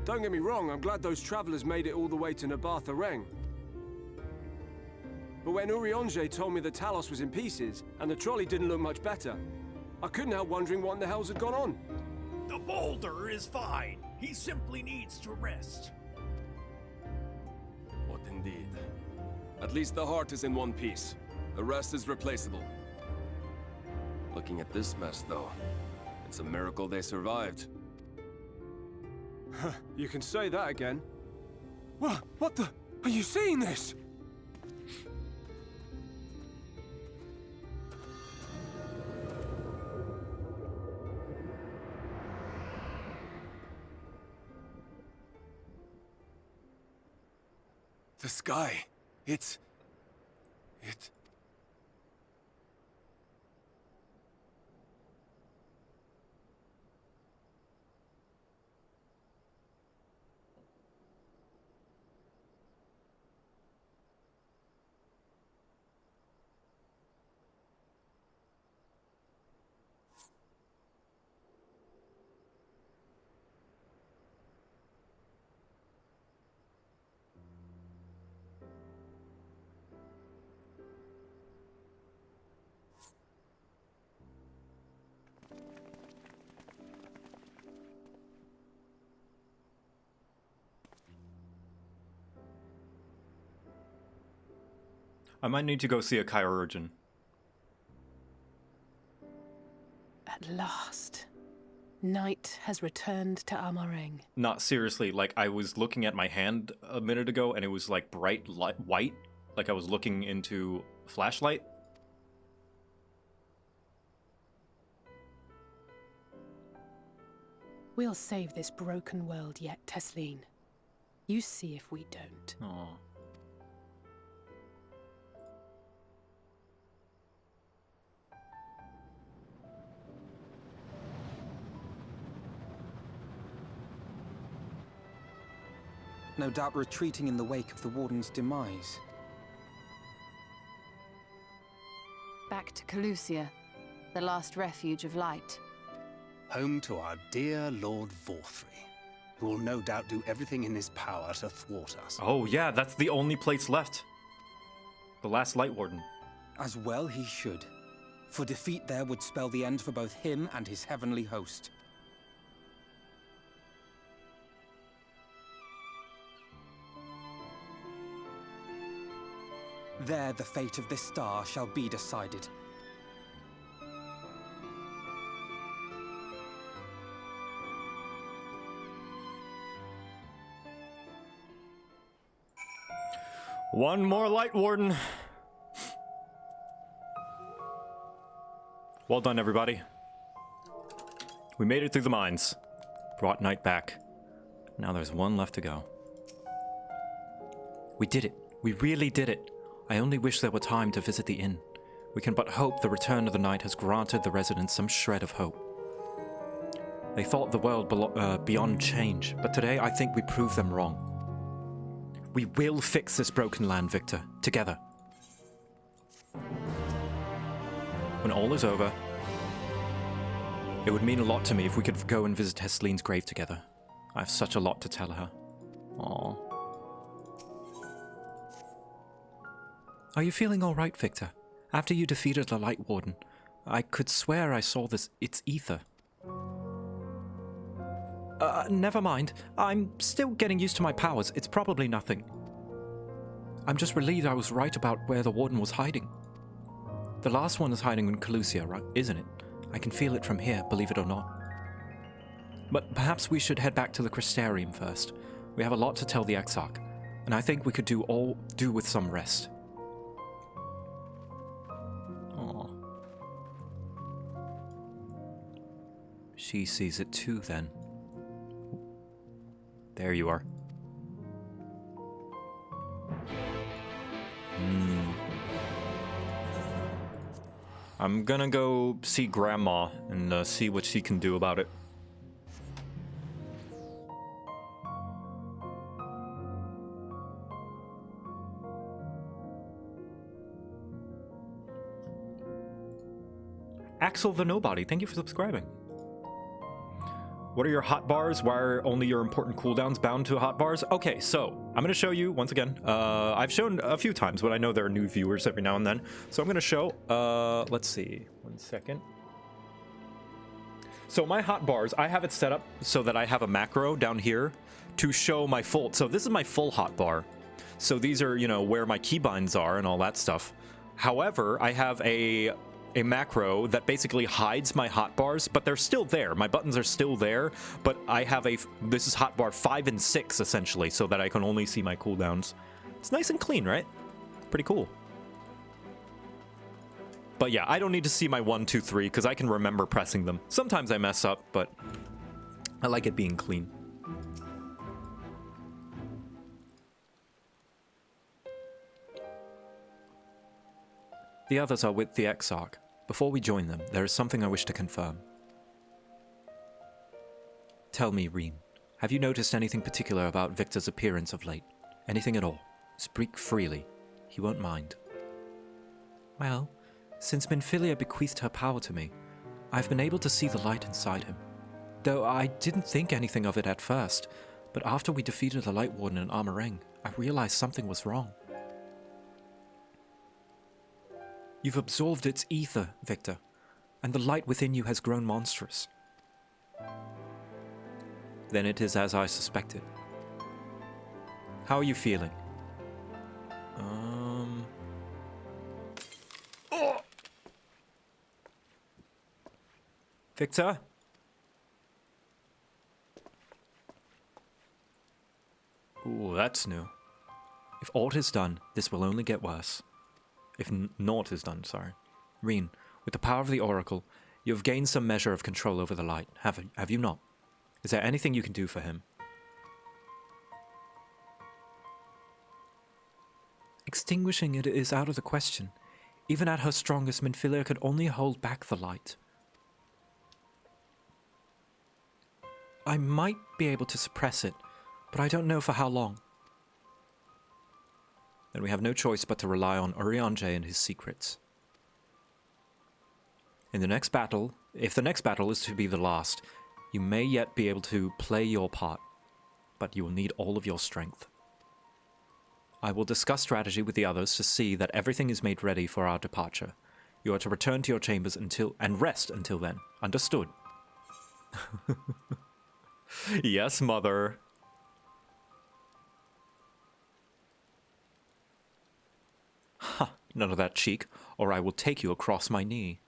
Don't get me wrong, I'm glad those travelers made it all the way to Vauthry. But when Urianger told me the Talos was in pieces, and the trolley didn't look much better, I couldn't help wondering what in the hell's had gone on. The boulder is fine. He simply needs to rest. Indeed. At least the heart is in one piece. The rest is replaceable. Looking at this mess, though, it's a miracle they survived. You can say that again. What the? Are you seeing this? The sky. It... I might need to go see a chirurgeon. At last. Night has returned to Amareng. Not seriously, like I was looking at my hand a minute ago and it was like bright white, like I was looking into a flashlight. We'll save this broken world yet, Tesleen. You see if we don't. Aww. No doubt retreating in the wake of the warden's demise. Back to Calusia, the last refuge of light. Home to our dear Lord Vauthry, who will no doubt do everything in his power to thwart us. Oh yeah, that's the only place left. The last Light Warden. As well he should, for defeat there would spell the end for both him and his heavenly host. There the fate of this star shall be decided. One more Light Warden. Well done, everybody. We made it through the mines. Brought night back. Now there's one left to go. We did it. We really did it. I only wish there were time to visit the inn. We can but hope the return of the night has granted the residents some shred of hope. They thought the world beyond change, but today I think we proved them wrong. We will fix this broken land, Victor, together. When all is over, it would mean a lot to me if we could go and visit Tesleen's grave together. I have such a lot to tell her. Aww. Are you feeling all right, Victor? After you defeated the Light Warden, I could swear I saw its ether. Never mind. I'm still getting used to my powers. It's probably nothing. I'm just relieved I was right about where the Warden was hiding. The last one is hiding in Calusia, right? Isn't it? I can feel it from here, believe it or not. But perhaps we should head back to the Crystarium first. We have a lot to tell the Exarch, and I think we could do with some rest. Aww. She sees it too, then. There you are. I'm gonna go see Grandma and see what she can do about it. Axel the Nobody, thank you for subscribing. What are your hotbars? Why are only your important cooldowns bound to hotbars? Okay, so I'm going to show you once again. I've shown a few times, but I know there are new viewers every now and then. So I'm going to show, let's see, 1 second. So my hotbars, I have it set up so that I have a macro down here to show my full. So this is my full hotbar. So these are, you know, where my keybinds are and all that stuff. However, I have a macro that basically hides my hotbars, but they're still there. My buttons are still there, but I have this is hotbar 5 and 6 essentially, so that I can only see my cooldowns. It's nice and clean, right? Pretty cool. But yeah, I don't need to see my 1, 2, 3 because I can remember pressing them. Sometimes I mess up, but I like it being clean. The others are with the Exarch. Before we join them, there is something I wish to confirm. Tell me, Rean, have you noticed anything particular about Victor's appearance of late? Anything at all? Speak freely. He won't mind. Well, since Minfilia bequeathed her power to me, I've been able to see the light inside him. Though I didn't think anything of it at first, but after we defeated the Light Warden in Armoreng, I realized something was wrong. You've absorbed its ether, Victor, and the light within you has grown monstrous. Then it is as I suspected. How are you feeling? Victor? Ooh, that's new. If aught is done, this will only get worse. If naught is done, sorry. Rean, with the power of the Oracle, you have gained some measure of control over the light, have you not? Is there anything you can do for him? Extinguishing it is out of the question. Even at her strongest, Minfilia could only hold back the light. I might be able to suppress it, but I don't know for how long. Then we have no choice but to rely on Urianger and his secrets. In the next battle, if the next battle is to be the last, you may yet be able to play your part, but you will need all of your strength. I will discuss strategy with the others to see that everything is made ready for our departure. You are to return to your chambers and rest until then. Understood? Yes, mother. Ha! None of that cheek, or I will take you across my knee.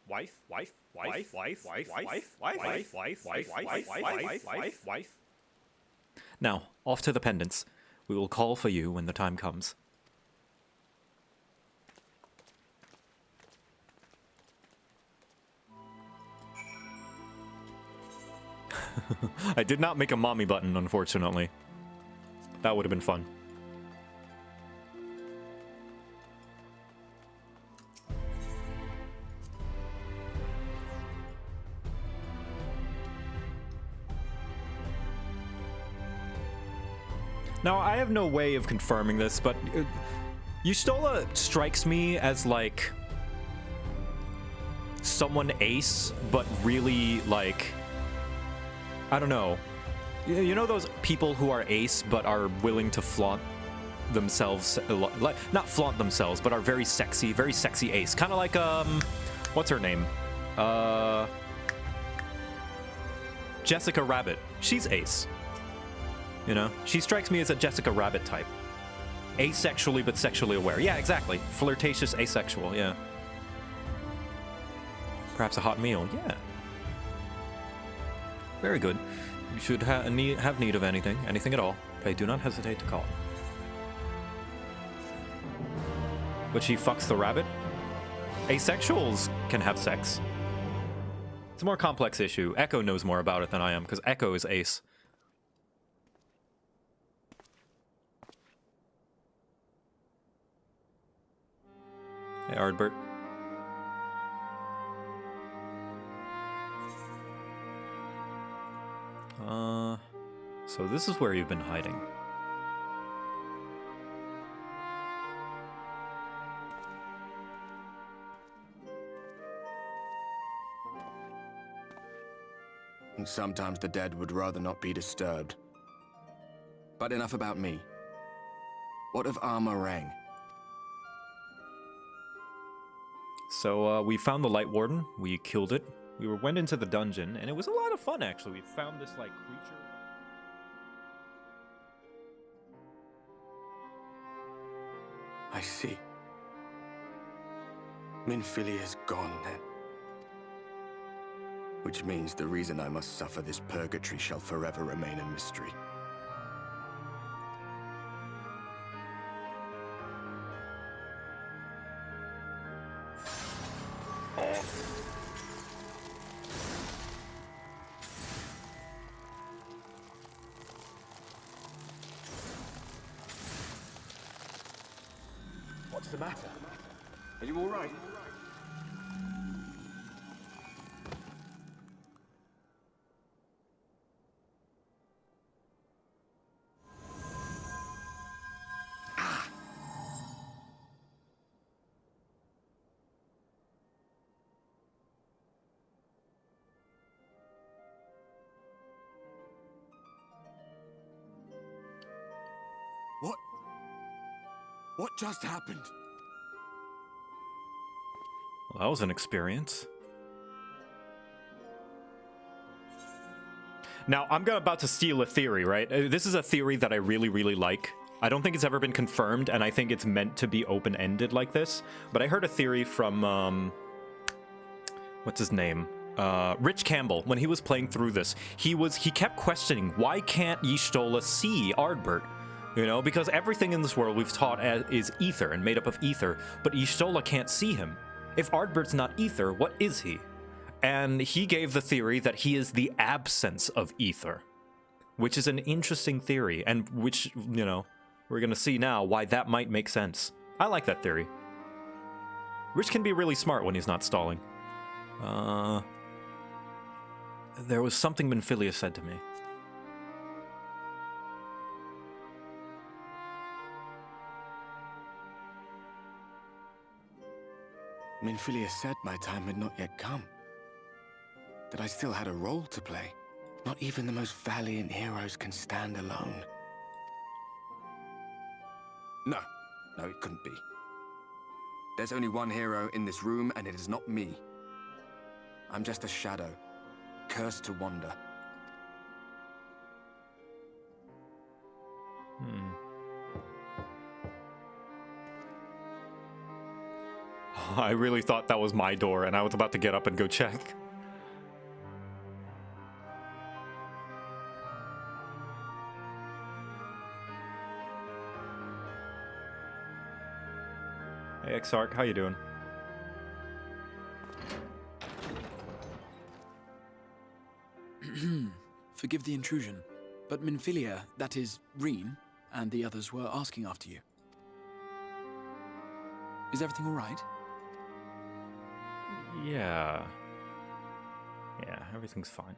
Wife. Now, off to the pendants. We will call for you when the time comes. I did not make a mommy button, unfortunately. That would have been fun. Now, I have no way of confirming this, but Y'shtola strikes me as, like, someone ace, but really, like, I don't know. You know those people who are ace, but are willing to flaunt themselves, like, not flaunt themselves, but are very sexy ace. Kind of like, what's her name? Jessica Rabbit. She's ace. You know? She strikes me as a Jessica Rabbit type. Asexually, but sexually aware. Yeah, exactly. Flirtatious, asexual, yeah. Perhaps a hot meal, yeah. Very good. You should have need of anything at all. Pray do not hesitate to call. But she fucks the rabbit? Asexuals can have sex. It's a more complex issue. Echo knows more about it than I am, because Echo is ace. Hey, Ardbert. So this is where you've been hiding. And sometimes the dead would rather not be disturbed. But enough about me. What of Armoreng? So, we found the Light Warden, we killed it, went into the dungeon, and it was a lot of fun, actually. We found this, like, creature. I see. Minfilia's gone, then. Which means the reason I must suffer this purgatory shall forever remain a mystery. What's the matter? Are you all right? What just happened? Well, that was an experience. Now, I'm about to steal a theory, right? This is a theory that I really, really like. I don't think it's ever been confirmed, and I think it's meant to be open-ended like this. But I heard a theory from, what's his name? Rich Campbell. When he was playing through this, he kept questioning, why can't Y'shtola see Ardbert? You know, because everything in this world we've taught is ether and made up of ether, but Y'shtola can't see him. If Ardbert's not ether, what is he? And he gave the theory that he is the absence of ether, which is an interesting theory, and which, you know, we're gonna see now why that might make sense. I like that theory. Rich can be really smart when he's not stalling. There was something Minfilia said to me. Minfilia said my time had not yet come. That I still had a role to play. Not even the most valiant heroes can stand alone. No, it couldn't be. There's only one hero in this room, and it is not me. I'm just a shadow, cursed to wander. I really thought that was my door, and I was about to get up and go check. Hey, Exarch, how you doing? Forgive the intrusion, but Minfilia, that is, Reen, and the others were asking after you. Is everything all right? Yeah, everything's fine.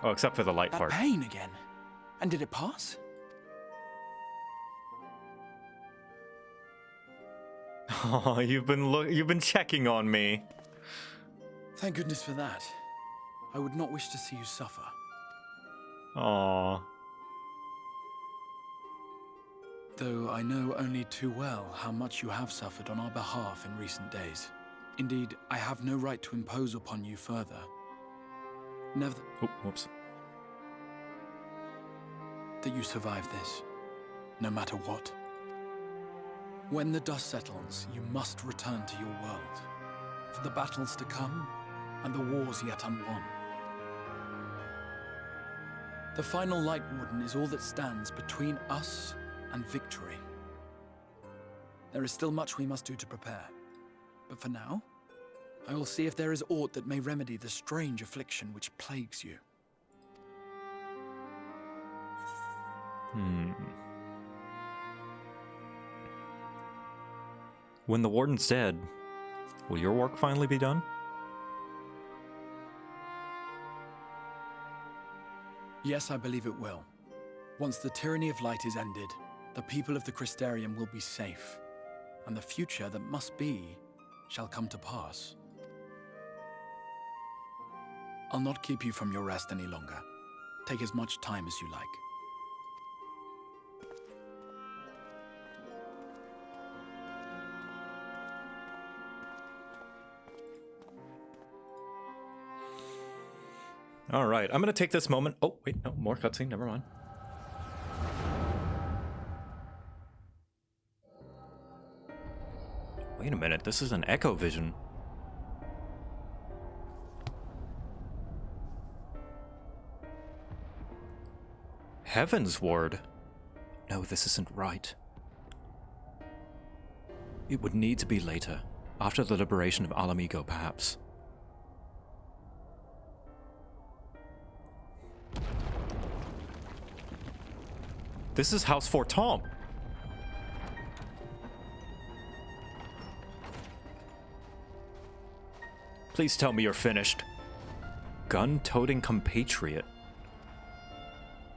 Oh, except for the light part. That pain again. And did it pass? Oh, you've been checking on me. Thank goodness for that. I would not wish to see you suffer. Aww. Though I know only too well how much you have suffered on our behalf in recent days. Indeed, I have no right to impose upon you further. Whoops. That you survive this, no matter what. When the dust settles, you must return to your world, for the battles to come and the wars yet unwon. The final Light Warden is all that stands between us and victory. There is still much we must do to prepare, but for now, I will see if there is aught that may remedy the strange affliction which plagues you. When the Warden's dead, will your work finally be done? Yes, I believe it will. Once the tyranny of light is ended, the people of the Crystarium will be safe, and the future that must be shall come to pass. I'll not keep you from your rest any longer. Take as much time as you like. All right, I'm gonna take this moment. Oh, wait, no, more cutscene, never mind. Wait a minute, this is an echo vision. Heaven's Ward? No, this isn't right. It would need to be later, after the liberation of Alamigo, perhaps. This is House Fort Tom. Please tell me you're finished. Gun-toting compatriot.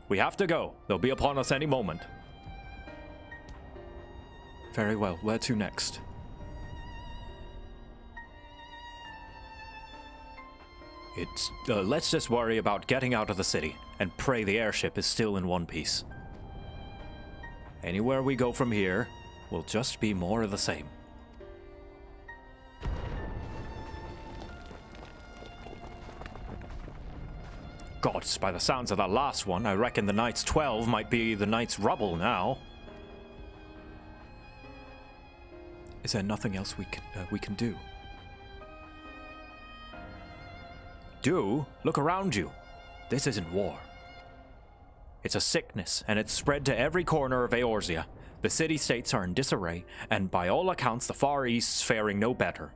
We have to go. They'll be upon us any moment. Very well. Where to next? Let's just worry about getting out of the city and pray the airship is still in one piece. Anywhere we go from here will just be more of the same. Gods, by the sounds of that last one, I reckon the Knight's 12 might be the Knight's rubble now. Is there nothing else we can do? Do? Look around you. This isn't war. It's a sickness, and it's spread to every corner of Eorzea. The city-states are in disarray, and by all accounts, the Far East's faring no better.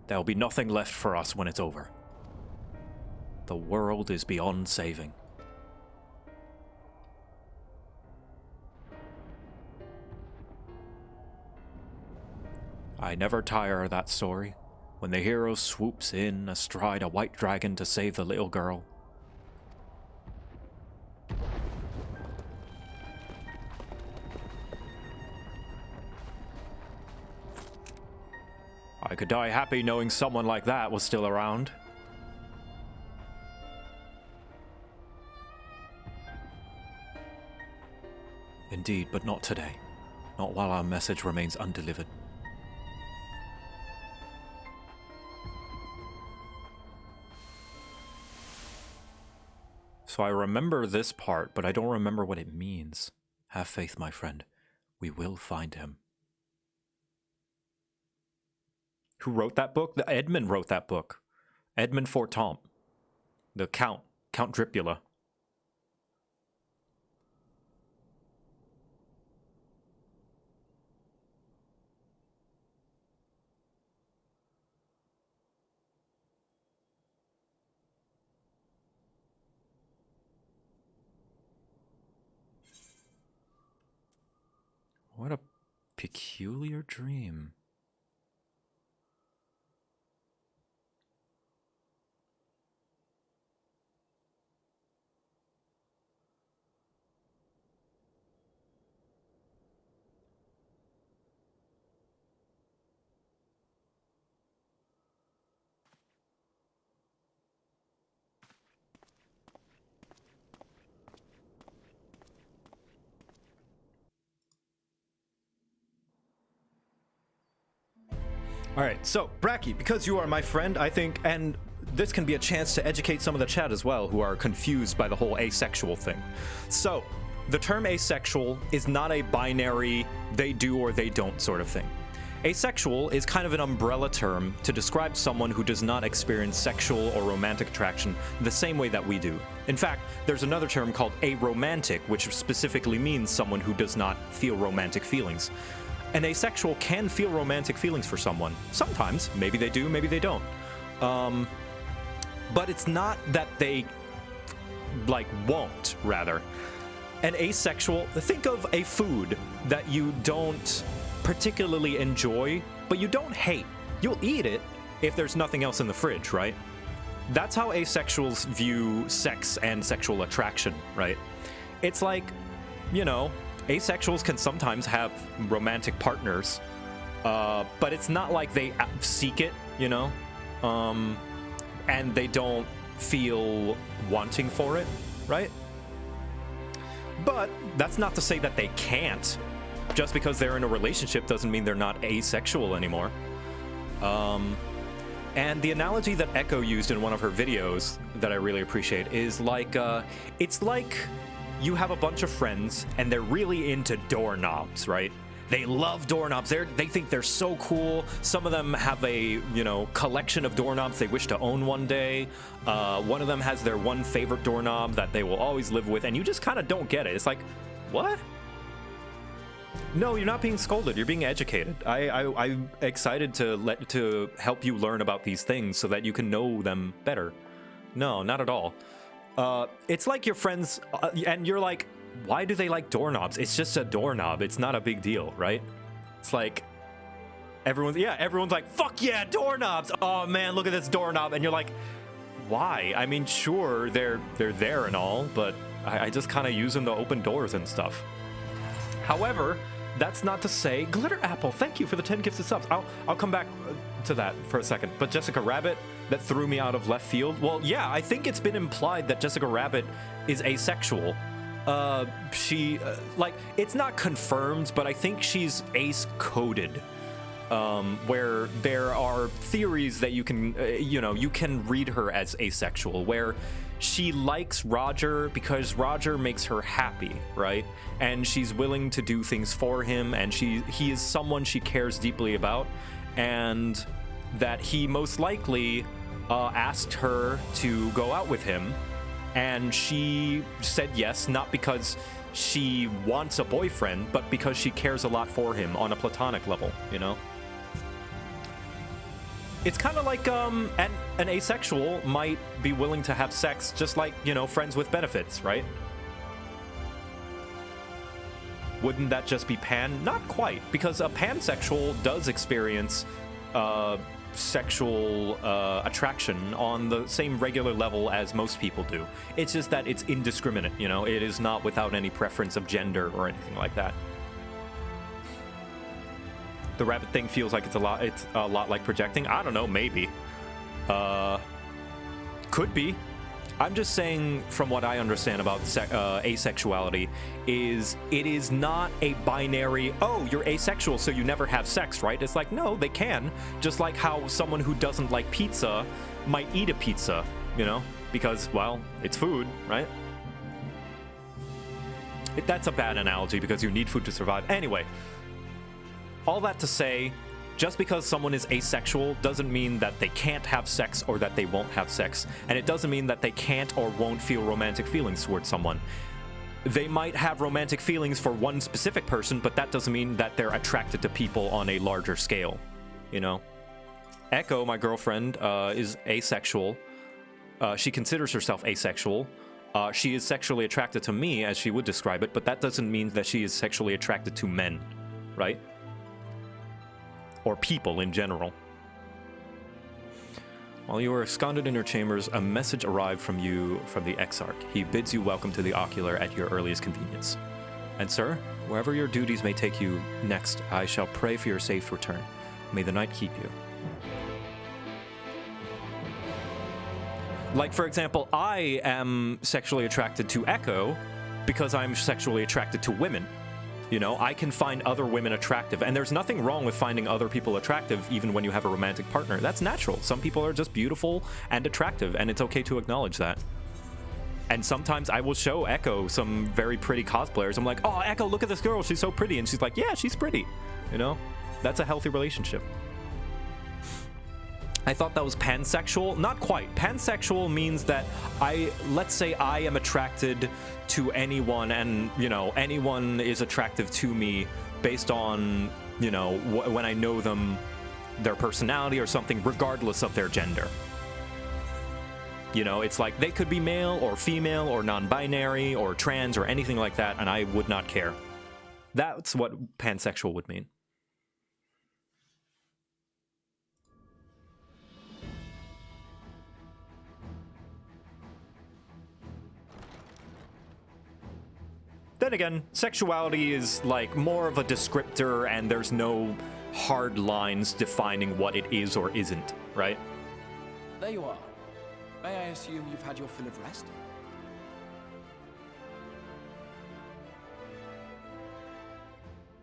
There'll be nothing left for us when it's over. The world is beyond saving. I never tire of that story, when the hero swoops in astride a white dragon to save the little girl. I could die happy knowing someone like that was still around. Indeed, but not today. Not while our message remains undelivered. So I remember this part, but I don't remember what it means. Have faith, my friend. We will find him. Who wrote that book? Edmund wrote that book. Edmund Fortomp. The Count Dripula. What a peculiar dream. Alright, so, Bracky, because you are my friend, I think, and this can be a chance to educate some of the chat as well who are confused by the whole asexual thing. So, the term asexual is not a binary they do or they don't sort of thing. Asexual is kind of an umbrella term to describe someone who does not experience sexual or romantic attraction the same way that we do. In fact, there's another term called aromantic, which specifically means someone who does not feel romantic feelings. An asexual can feel romantic feelings for someone. Sometimes. Maybe they do, maybe they don't. But it's not that they, won't, rather. An asexual, think of a food that you don't particularly enjoy, but you don't hate. You'll eat it if there's nothing else in the fridge, right? That's how asexuals view sex and sexual attraction, right? It's like, you know, asexuals can sometimes have romantic partners, but it's not like they seek it, you know? And they don't feel wanting for it, right? But that's not to say that they can't. Just because they're in a relationship doesn't mean they're not asexual anymore. And the analogy that Echo used in one of her videos that I really appreciate is like, it's like you have a bunch of friends and they're really into doorknobs, right? They love doorknobs. They think they're so cool. Some of them have a, collection of doorknobs they wish to own one day. One of them has their one favorite doorknob that they will always live with, and you just kind of don't get it. It's like, what? No, you're not being scolded. You're being educated. I'm excited to help you learn about these things so that you can know them better. No, not at all. It's like your friends, and you're like, why do they like doorknobs? It's just a doorknob. It's not a big deal, right? It's like everyone's like, fuck yeah, doorknobs. Oh man, look at this doorknob. And you're like, why? I mean, sure, they're there and all, but I just kind of use them to open doors and stuff. However, that's not to say, Glitter Apple, thank you for the 10 gifted subs. I'll come back to that for a second. But Jessica Rabbit, that threw me out of left field. Well, yeah, I think it's been implied that Jessica Rabbit is asexual. It's not confirmed, but I think she's ace-coded. Where there are theories that you can, you can read her as asexual, where she likes Roger because Roger makes her happy, right? And she's willing to do things for him, and he is someone she cares deeply about, and that he most likely asked her to go out with him, and she said yes, not because she wants a boyfriend, but because she cares a lot for him on a platonic level, It's kind of like an asexual might be willing to have sex just like, friends with benefits, right? Wouldn't that just be pan? Not quite, because a pansexual does experience sexual attraction on the same regular level as most people do. It's just that it's indiscriminate, It is not without any preference of gender or anything like that. The rabbit thing feels like it's a lot like projecting. I don't know, maybe. Could be. I'm just saying, from what I understand about asexuality, is it is not a binary, oh, you're asexual, so you never have sex, right? It's like, no, they can. Just like how someone who doesn't like pizza might eat a pizza, because, well, it's food, right? That's a bad analogy because you need food to survive. Anyway. All that to say, just because someone is asexual doesn't mean that they can't have sex or that they won't have sex. And it doesn't mean that they can't or won't feel romantic feelings towards someone. They might have romantic feelings for one specific person, but that doesn't mean that they're attracted to people on a larger scale, Echo, my girlfriend, is asexual. She considers herself asexual. She is sexually attracted to me, as she would describe it, but that doesn't mean that she is sexually attracted to men, right? Or people in general. While you were esconded in your chambers, a message arrived from the Exarch. He bids you welcome to the Ocular at your earliest convenience. And sir, wherever your duties may take you next, I shall pray for your safe return. May the night keep you. Like, for example, I am sexually attracted to Echo because I'm sexually attracted to women. I can find other women attractive, and there's nothing wrong with finding other people attractive even when you have a romantic partner. That's natural. Some people are just beautiful and attractive, and it's okay to acknowledge that. And sometimes I will show Echo some very pretty cosplayers. I'm like, oh, Echo, look at this girl. She's so pretty. And she's like, yeah, she's pretty. That's a healthy relationship. I thought that was pansexual. Not quite. Pansexual means that let's say I am attracted to anyone, and, anyone is attractive to me based on, when I know them, their personality or something, regardless of their gender. It's like they could be male or female or non-binary or trans or anything like that, and I would not care. That's what pansexual would mean. Then again, sexuality is like more of a descriptor, and there's no hard lines defining what it is or isn't, right? There you are. May I assume you've had your fill of rest?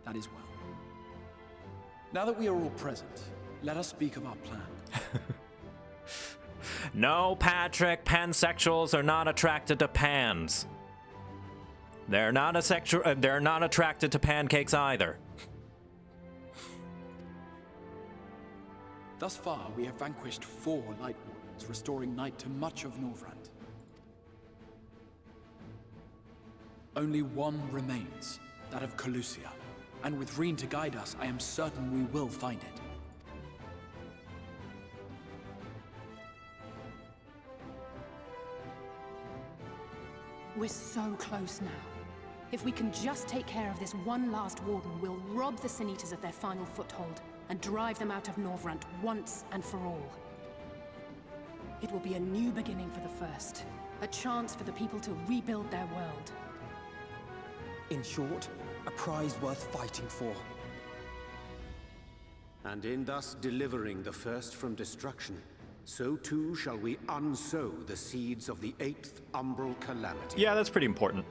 That is well. Now that we are all present, let us speak of our plan. No, Patrick, pansexuals are not attracted to pans. They're not attracted to pancakes either. Thus far, we have vanquished 4 Light Wardens, restoring night to much of Norvrand. Only one remains, that of Calusia. And with Reen to guide us, I am certain we will find it. We're so close now. If we can just take care of this one last warden, we'll rob the Sin Eaters of their final foothold and drive them out of Norvrand once and for all. It will be a new beginning for the First, a chance for the people to rebuild their world. In short, a prize worth fighting for. And in thus delivering the First from destruction, so too shall we unsow the seeds of the 8th Umbral Calamity. Yeah, that's pretty important.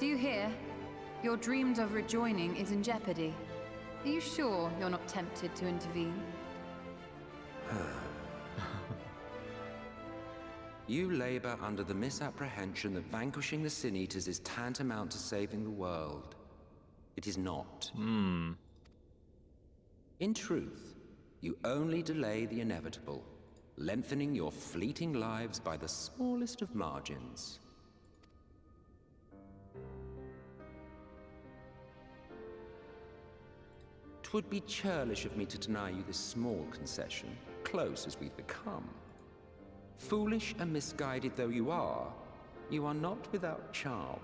Do you hear? Your dreams of rejoining is in jeopardy. Are you sure you're not tempted to intervene? You labor under the misapprehension that vanquishing the Sin Eaters is tantamount to saving the world. It is not. In truth, you only delay the inevitable, lengthening your fleeting lives by the smallest of margins. Twould be churlish of me to deny you this small concession, close as we've become. Foolish and misguided though you are not without charm.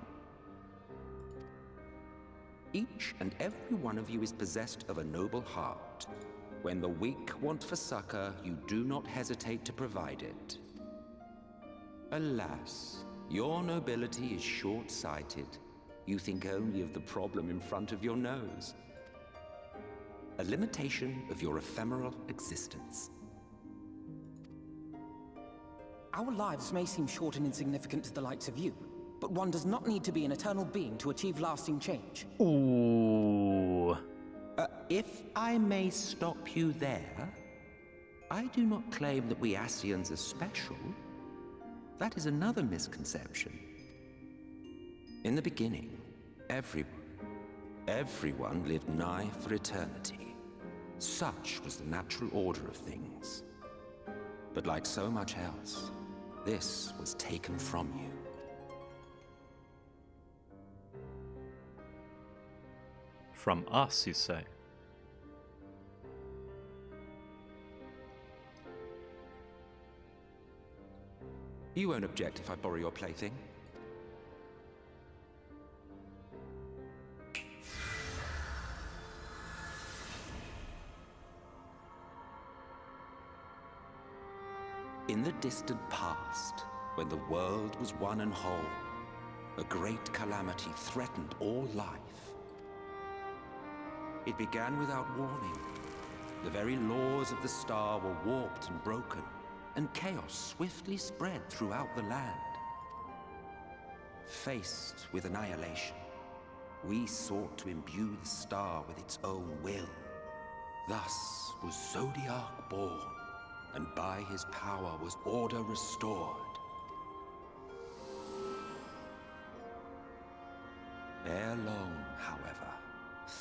Each and every one of you is possessed of a noble heart. When the weak want for succor, you do not hesitate to provide it. Alas, your nobility is short-sighted. You think only of the problem in front of your nose. A limitation of your ephemeral existence. Our lives may seem short and insignificant to the likes of you, but one does not need to be an eternal being to achieve lasting change. Ooh. If I may stop you there, I do not claim that we Ascians are special. That is another misconception. In the beginning, everyone lived nigh for eternity. Such was the natural order of things. But like so much else, this was taken from you. From us, you say? You won't object if I borrow your plaything? In the distant past, when the world was one and whole, a great calamity threatened all life. It began without warning. The very laws of the star were warped and broken, and chaos swiftly spread throughout the land. Faced with annihilation, we sought to imbue the star with its own will. Thus was Zodiac born, and by his power was order restored. Ere long, however,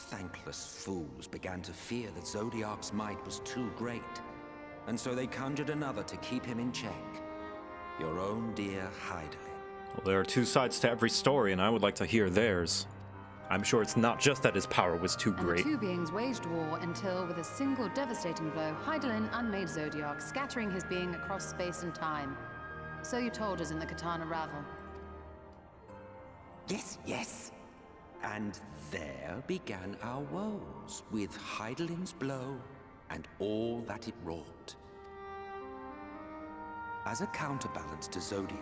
thankless fools began to fear that Zodiac's might was too great, and so they conjured another to keep him in check. Your own dear Hydaelyn. Well, there are 2 sides to every story, and I would like to hear theirs. I'm sure it's not just that his power was too great. And the 2 beings waged war until, with a single devastating blow, Hydaelyn unmade Zodiac, scattering his being across space and time. So you told us in the Katana Ravel. Yes. And there began our woes, with Hydaelyn's blow and all that it wrought. As a counterbalance to Zodiac,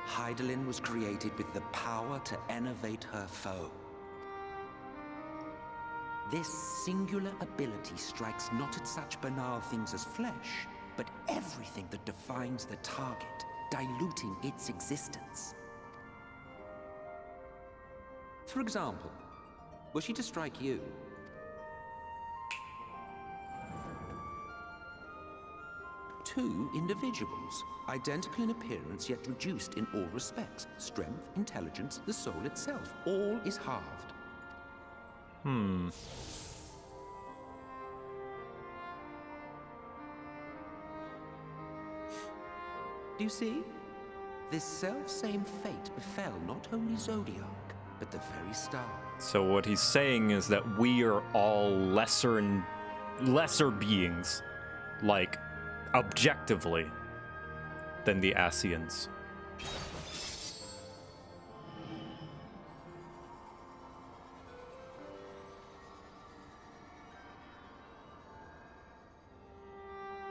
Hydaelyn was created with the power to enervate her foe. This singular ability strikes not at such banal things as flesh, but everything that defines the target, diluting its existence. For example, were she to strike you, 2 individuals, identical in appearance yet reduced in all respects. Strength, intelligence, the soul itself, all is halved. Do you see? This self-same fate befell not only Zodiac, but the very stars. So what he's saying is that we are all lesser and lesser beings, like objectively, than the Ascians.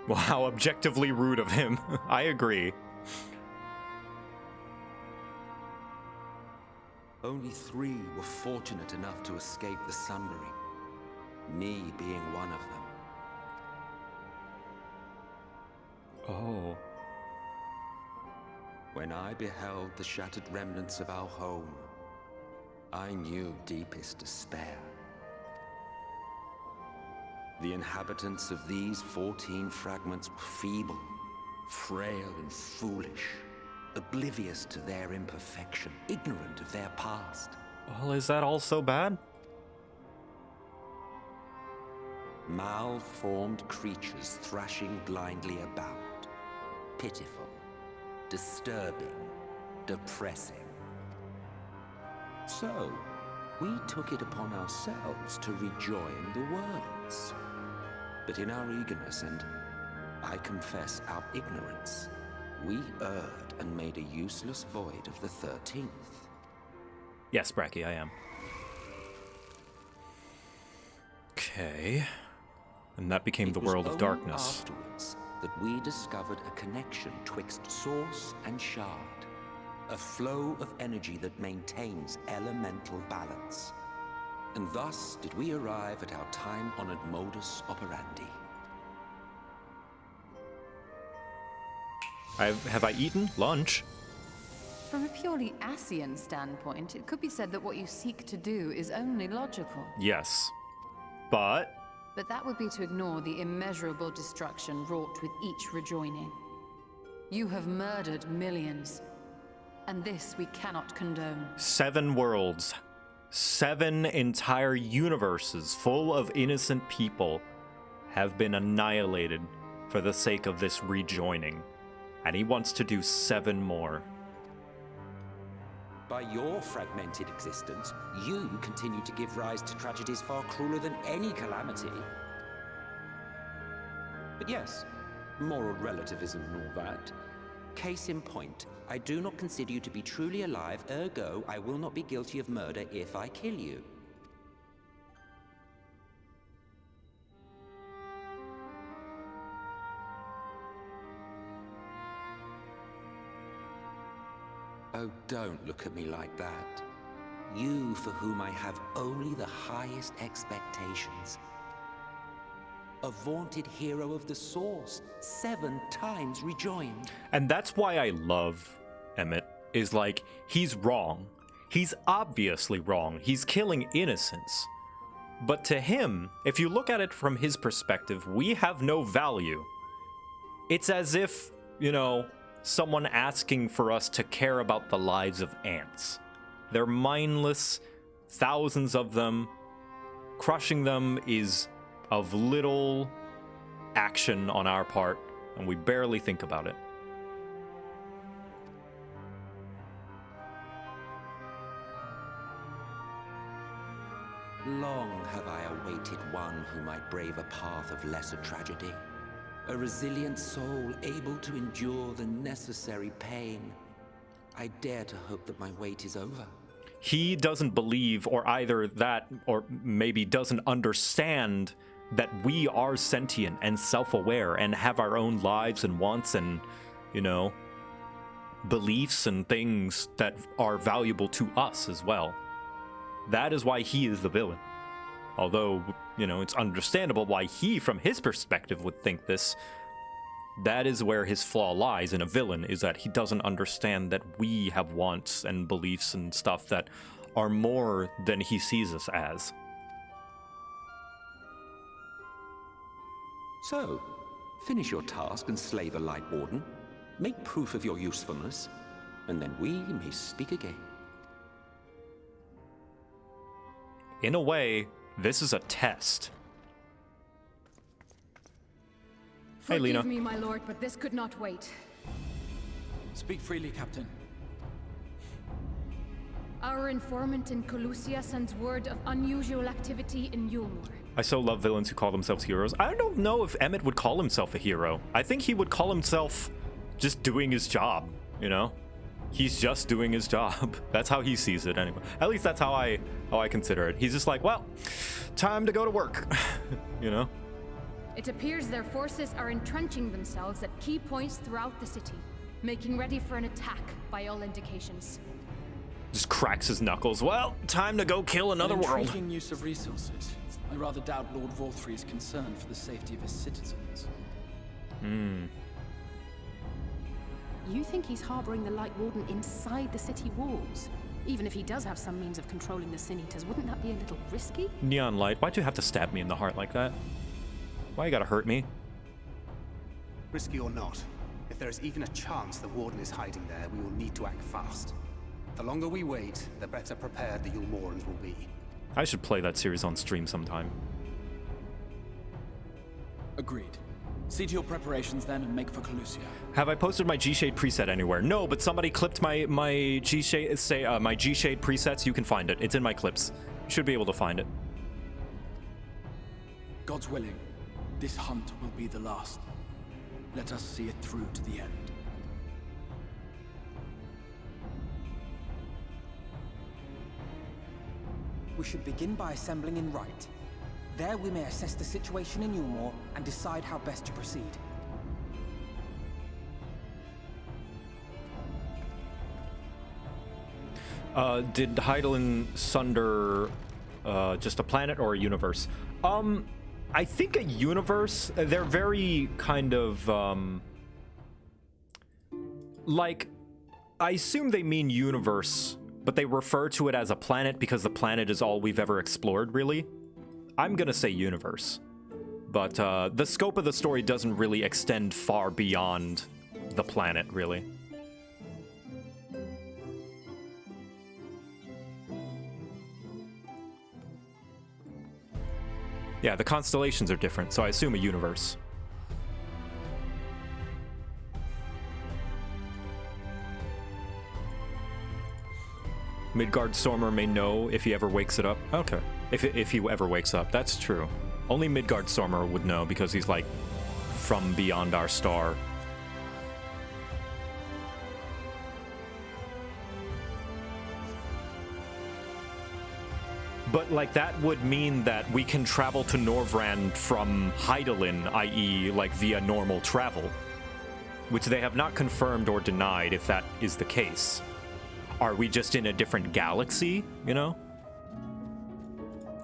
Well, how objectively rude of him. I agree. Only 3 were fortunate enough to escape the Sunbury, me being one of them. Oh. When I beheld the shattered remnants of our home, I knew deepest despair. The inhabitants of these 14 fragments were feeble, frail and foolish, oblivious to their imperfection, ignorant of their past. Well, is that all so bad? Malformed creatures thrashing blindly about. Pitiful, disturbing, depressing. So, we took it upon ourselves to rejoin the worlds. But in our eagerness and, I confess, our ignorance, we erred and made a useless void of the 13th. Yes, Bracky, I am. Okay. And that became the world of darkness. Afterwards that we discovered a connection twixt source and shard. A flow of energy that maintains elemental balance. And thus did we arrive at our time-honored modus operandi. Have I eaten lunch? From a purely Ascian standpoint, it could be said that what you seek to do is only logical. Yes. But that would be to ignore the immeasurable destruction wrought with each rejoining. You have murdered millions, and this we cannot condone. 7 worlds, 7 entire universes full of innocent people have been annihilated for the sake of this rejoining. And he wants to do 7 more. By your fragmented existence, you continue to give rise to tragedies far crueler than any calamity. But yes, moral relativism and all that. Case in point, I do not consider you to be truly alive, ergo, I will not be guilty of murder if I kill you. Oh, don't look at me like that. You for whom I have only the highest expectations. A vaunted hero of the Source, 7 times rejoined. And that's why I love Emmett, is like, he's wrong. He's obviously wrong. He's killing innocents. But to him, if you look at it from his perspective, we have no value. It's as if, you know, someone asking for us to care about the lives of ants. They're mindless, thousands of them. Crushing them is of little action on our part, and we barely think about it. Long have I awaited one who might brave a path of lesser tragedy. A resilient soul able to endure the necessary pain. I dare to hope that my wait is over. He doesn't believe, or either that, or maybe doesn't understand that we are sentient and self-aware and have our own lives and wants and, you know, beliefs and things that are valuable to us as well. That is why he is the villain. Although, you know, it's understandable why he, from his perspective, would think this. That is where his flaw lies in a villain, is that he doesn't understand that we have wants and beliefs and stuff that are more than he sees us as. So, Finish your task and slay the Light Warden. Make proof of your usefulness, and then we may speak again. In a way, this is a test. Hey, Lena. Forgive me, my lord, but this could not wait. Speak freely, Captain. Our informant in Colusia sends word of unusual activity in Yulmore. I so love villains who call themselves heroes. I don't know if Emmett would call himself a hero. I think he would call himself just doing his job, you know? He's just doing his job. That's how he sees it anyway. At least that's how I consider it. He's just like, well, time to go to work, you know? It appears their forces are entrenching themselves at key points throughout the city, making ready for an attack by all indications. Just cracks his knuckles. Well, time to go kill another world. Intriguing use of resources. I rather doubt Lord Vauthry is concerned for the safety of his citizens. You think he's harboring the Light Warden inside the city walls? Even if he does have some means of controlling the Sin Eaters, wouldn't that be a little risky? Neon Light, why'd you have to stab me in the heart like that? Why you gotta hurt me? Risky or not, if there is even a chance the Warden is hiding there, we will need to act fast. The longer we wait, the better prepared the Yulmorans will be. I should play that series on stream sometime. Agreed. See to your preparations then and make for Colusia. Have I posted my G-Shade preset anywhere? No, but somebody clipped my G-Shade my G-Shade presets. You can find it. It's in my clips. You should be able to find it. God's willing, this hunt will be the last. Let us see it through to the end. We should begin by assembling in Right. There we may assess the situation in Yulmore and decide how best to proceed. Did Hydaelyn sunder just a planet or a universe? I think a universe. They're very kind of like, I assume they mean universe, but they refer to it as a planet because the planet is all we've ever explored, really. I'm gonna say universe, but the scope of the story doesn't really extend far beyond the planet, really. Yeah, the constellations are different, so I assume a universe. Midgard-Stormer may know if he ever wakes it up. Okay. If he ever wakes up, that's true. Only Midgard-Stormer would know because he's like from beyond our star. But like that would mean that we can travel to Norvrand from Hydaelyn, i.e. like via normal travel, which they have not confirmed or denied if that is the case. Are we just in a different galaxy, you know?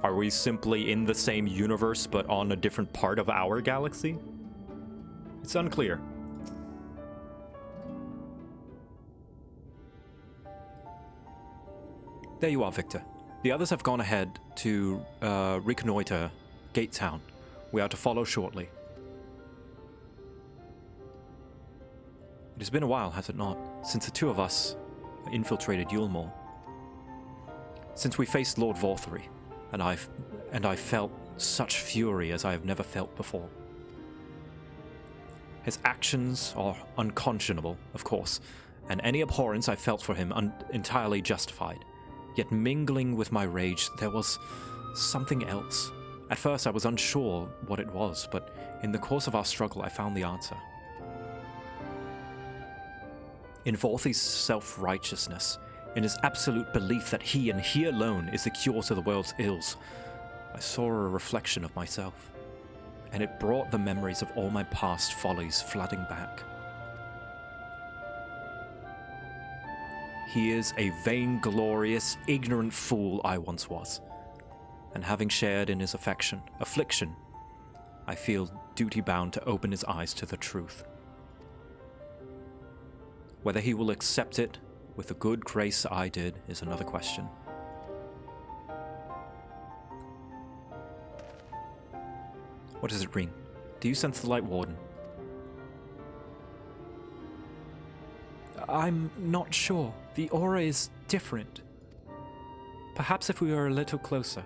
Are we simply in the same universe but on a different part of our galaxy? It's unclear. There you are, Victor. The others have gone ahead to reconnoiter Gate Town. We are to follow shortly. It has been a while, has it not, since the two of us infiltrated Yulmore. Since we faced Lord Vauthry, and I felt such fury as I have never felt before. His actions are unconscionable, of course, and any abhorrence I felt for him entirely justified. Yet mingling with my rage, there was something else. At first I was unsure what it was, but in the course of our struggle I found the answer. In Vauthry's self-righteousness, in his absolute belief that he and he alone is the cure to the world's ills, I saw a reflection of myself, and it brought the memories of all my past follies flooding back. He is a vainglorious, ignorant fool I once was, and having shared in his affliction, I feel duty-bound to open his eyes to the truth. Whether he will accept it with the good grace I did is another question. What is it, Reen? Do you sense the Light Warden? I'm not sure. The aura is different. Perhaps if we were a little closer.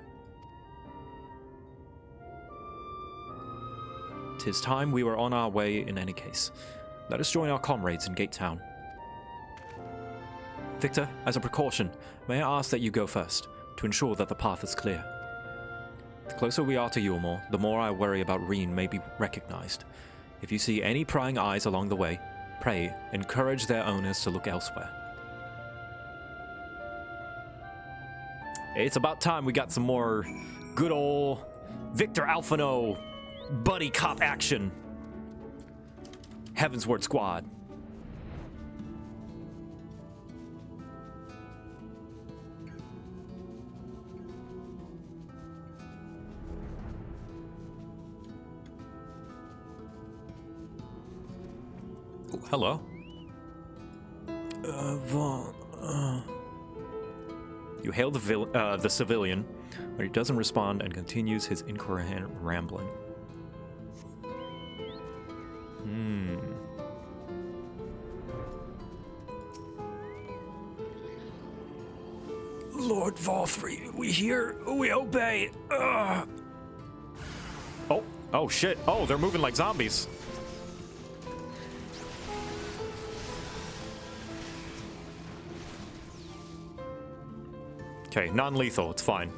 'Tis time we were on our way in any case. Let us join our comrades in Gate Town. Victor, as a precaution, may I ask that you go first, to ensure that the path is clear. The closer we are to Yulmore, the more I worry about Reen may be recognized. If you see any prying eyes along the way, pray, encourage their owners to look elsewhere. It's about time we got some more good old Victor Alphino buddy cop action. Heavensward Squad. Oh, hello. You hail the civilian, but he doesn't respond and continues his incoherent rambling. Lord Vauthry, we hear, we obey. Oh shit. Oh, they're moving like zombies. Okay, non-lethal, it's fine.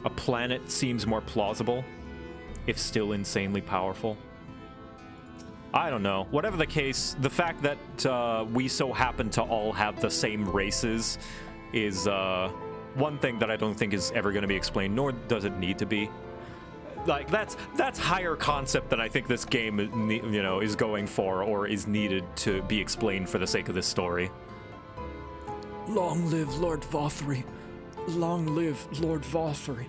A planet seems more plausible, if still insanely powerful. I don't know. Whatever the case, the fact that we so happen to all have the same races is one thing that I don't think is ever going to be explained, nor does it need to be. Like, that's higher concept than I think this game, you know, is going for or is needed to be explained for the sake of this story. Long live Lord Vauthry. Long live Lord Vauthry.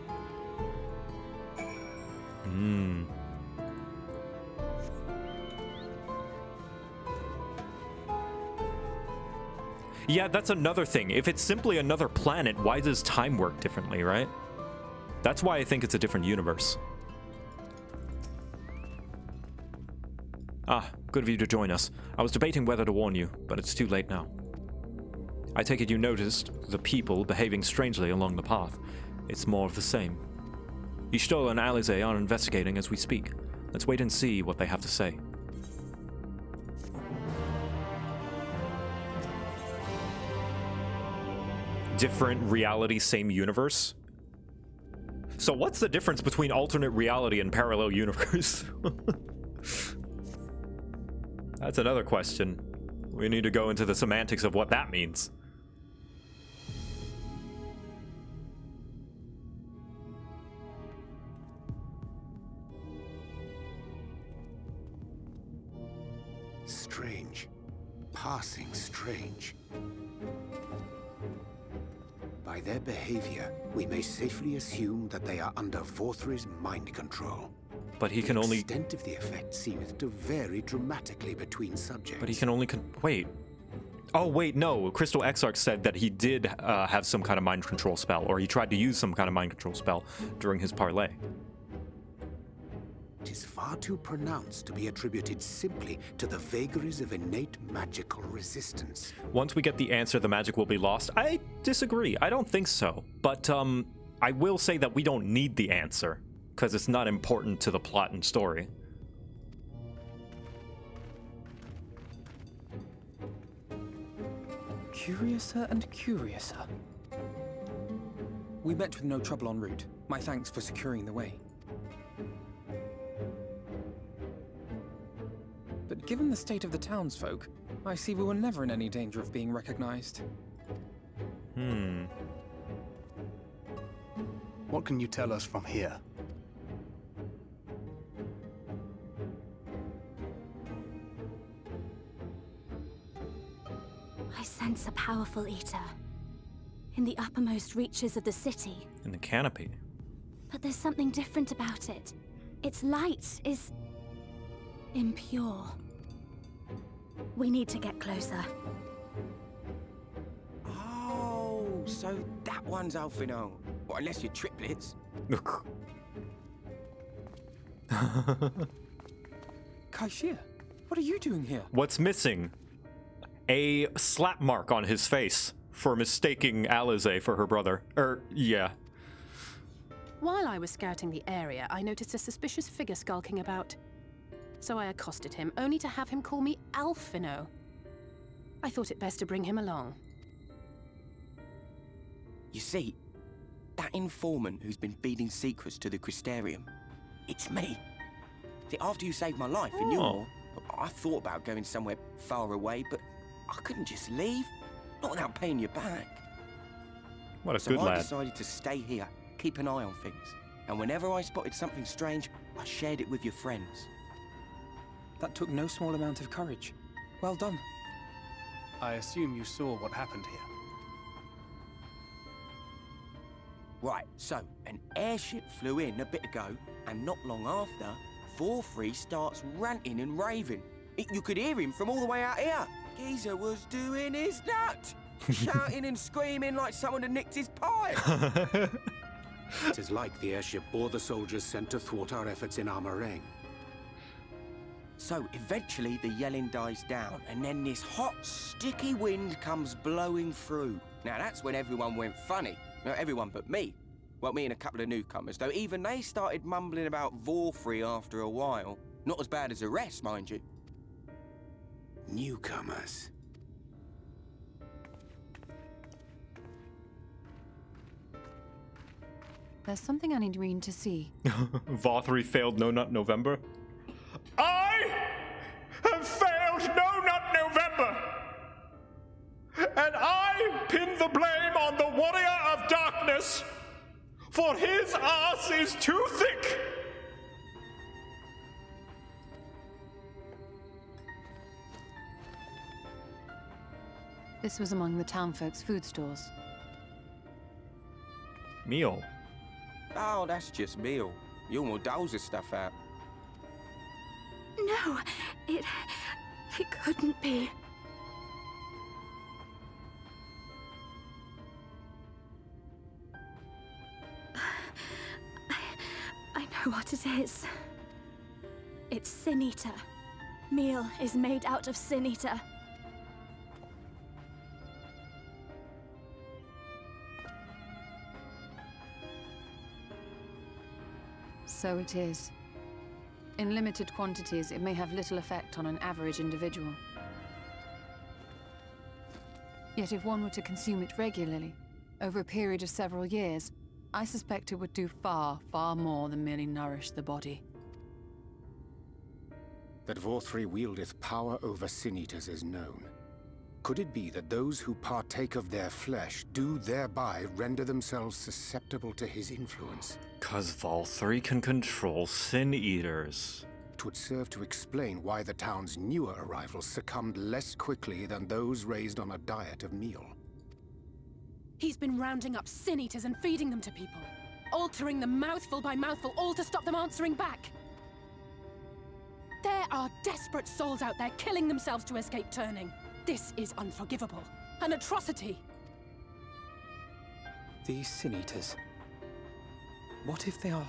Yeah, that's another thing. If it's simply another planet, why does time work differently, right? That's why I think it's a different universe. Ah, good of you to join us. I was debating whether to warn you, but it's too late now. I take it you noticed the people behaving strangely along the path. It's more of the same. Y'shtola and Alize are investigating as we speak. Let's wait and see what they have to say. Different reality, same universe? So what's the difference between alternate reality and parallel universe? That's another question. We need to go into the semantics of what that means. Strange. Passing strange. By their behavior, we may safely assume that they are under Vauthry's mind control. But he can only... The extent of the effect seemeth to vary dramatically between subjects. But he can only... Wait. Oh, wait, no. Crystal Exarch said that he did have some kind of mind control spell, or he tried to use some kind of mind control spell during his parlay. It is far too pronounced to be attributed simply to the vagaries of innate magical resistance. Once we get the answer, the magic will be lost. I disagree. I don't think so. But I will say that we don't need the answer, because it's not important to the plot and story. Curiouser and curiouser. We met with no trouble en route. My thanks for securing the way. But given the state of the townsfolk, I see we were never in any danger of being recognized. What can you tell us from here? I sense a powerful eater. In the uppermost reaches of the city. In the canopy. But there's something different about it. Its light is... impure. We need to get closer. So that one's Alfino. Well, unless you're triplets. Kaishir, what are you doing here? What's missing? A slap mark on his face for mistaking Alize for her brother. Yeah. While I was scouting the area, I noticed a suspicious figure skulking about. So I accosted him, only to have him call me Alfino. I thought it best to bring him along. You see, that informant who's been feeding secrets to the Crystarium, it's me. See, after you saved my life in Newmore, I thought about going somewhere far away, but I couldn't just leave. Not without paying you back. What a good lad. So I decided to stay here, keep an eye on things. And whenever I spotted something strange, I shared it with your friends. That took no small amount of courage. Well done. I assume you saw what happened here. Right, so an airship flew in a bit ago, and not long after, Vauthry starts ranting and raving. You could hear him from all the way out here. Geezer was doing his nut, shouting and screaming like someone had nicked his pie. It is like the airship bore the soldiers sent to thwart our efforts in Armorang. So eventually the yelling dies down, and then this hot, sticky wind comes blowing through. Now that's when everyone went funny. No, everyone but me. Well, me and a couple of newcomers, though even they started mumbling about Vauthry after a while. Not as bad as the rest, mind you. Newcomers. There's something I need Reen to see. Vauthry failed No Nut November. I have failed No Nut November! And I pin the blame on the Warrior of Darkness, for his ass is too thick! This was among the townfolk's food stores. Meal. Oh, that's just meal. You almost doles this stuff out. No, it couldn't be. I know what it is. It's Sin Eater. Meal is made out of Sin Eater. So it is. In limited quantities, it may have little effect on an average individual. Yet if one were to consume it regularly, over a period of several years, I suspect it would do far, far more than merely nourish the body. That Vauthry wieldeth power over Sin-Eaters is known. Could it be that those who partake of their flesh do thereby render themselves susceptible to his influence? 'Cause Vauthry can control Sin-Eaters. 'Twould serve to explain why the town's newer arrivals succumbed less quickly than those raised on a diet of meal. He's been rounding up Sin Eaters and feeding them to people, altering them mouthful by mouthful, all to stop them answering back. There are desperate souls out there killing themselves to escape turning. This is unforgivable. An atrocity. These Sin-Eaters. What if they are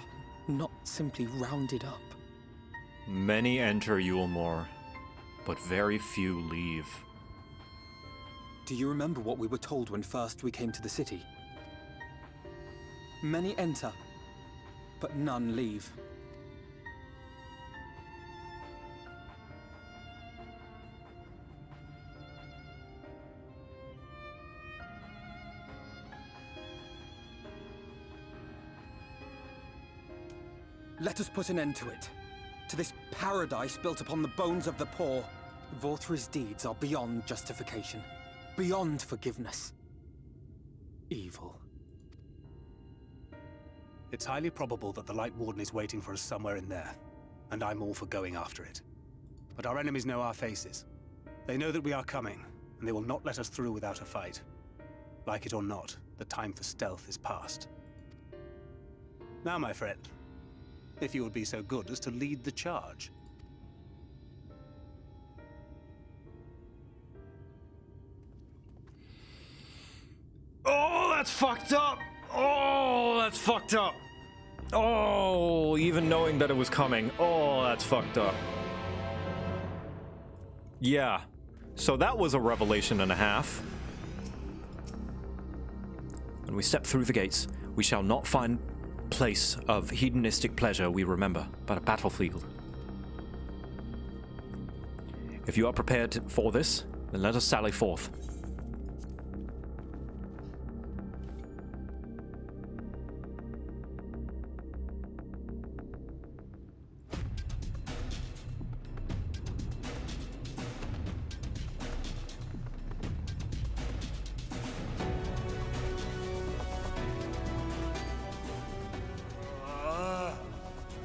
not simply rounded up? Many enter Yulmore, but very few leave. Do you remember what we were told when first we came to the city? Many enter, but none leave. Let us put an end to it. To this paradise built upon the bones of the poor. Vauthry's deeds are beyond justification. Beyond forgiveness. Evil. It's highly probable that the Light Warden is waiting for us somewhere in there, and I'm all for going after it. But our enemies know our faces. They know that we are coming, and they will not let us through without a fight. Like it or not, the time for stealth is past. Now, my friend, if you would be so good as to lead the charge. All that's fucked up. Oh, that's fucked up. Oh, even knowing that it was coming. Oh, that's fucked up. Yeah. So that was a revelation and a half. When we step through the gates, we shall not find place of hedonistic pleasure we remember, but a battlefield. If you are prepared for this, then let us sally forth.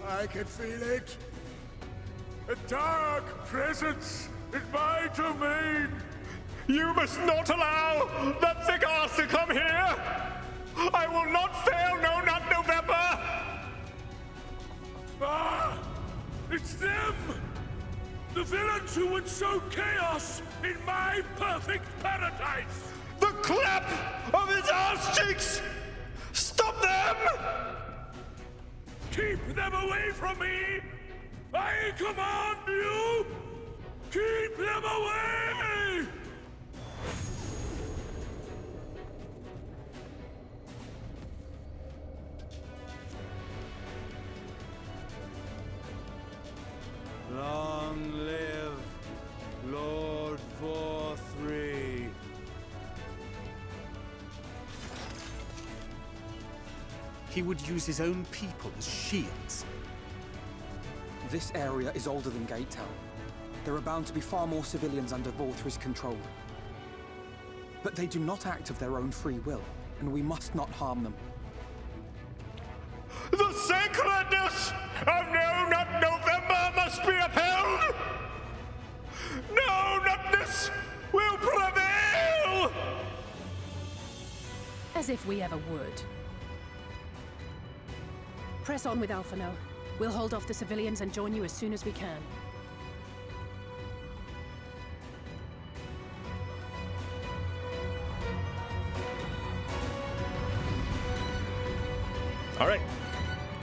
I can feel it. A dark presence in my domain. You must not allow that thick ass to come here. I will not fail, no, not November. Ah! It's them! The villains who would sow chaos in my perfect paradise! The clap of his ass cheeks! Stop them! Keep them away from me! I command you! Keep them away! Long live Lord Vauthry. He would use his own people as shields. This area is older than Gate Town. There are bound to be far more civilians under Vauthry's control. But they do not act of their own free will, and we must not harm them. The sacredness of No Not November must be upheld! No Notness will prevail! As if we ever would. Press on with Alphano. We'll hold off the civilians and join you as soon as we can. All right.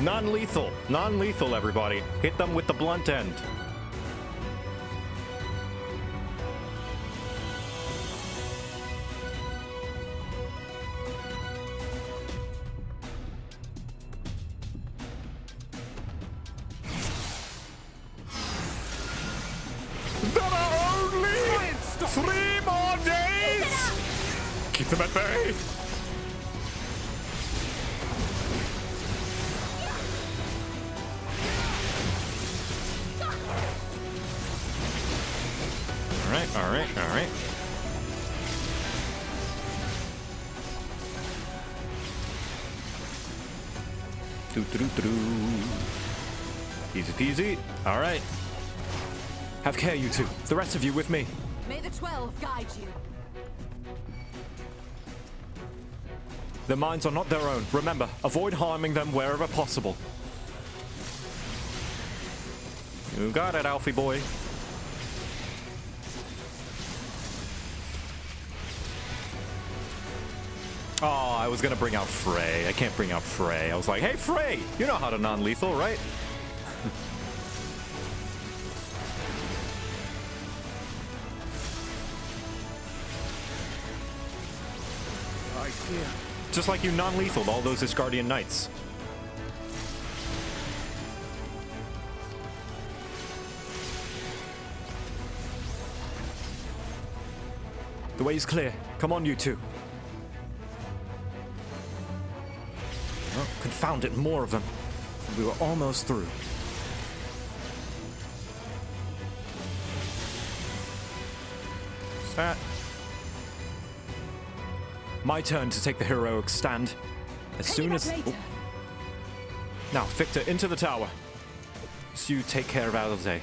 Non-lethal. Non-lethal, everybody. Hit them with the blunt end. There are only 3 more days! Keep them at bay! All right. Easy peasy. All right. Have care, you two. The rest of you with me. May the 12 guide you. Their minds are not their own. Remember, avoid harming them wherever possible. You got it, Alfie boy. Oh, I was gonna bring out Frey. I can't bring out Frey. I was like, hey, Frey! You know how to non-lethal, right? I fear. Just like you non-lethaled all those Asgardian knights. The way is clear. Come on, you two. Oh, confound it, more of them. We were almost through. Stat. My turn to take the heroic stand. As soon as... Oh. Now, Victor, into the tower. So you take care of Alizé.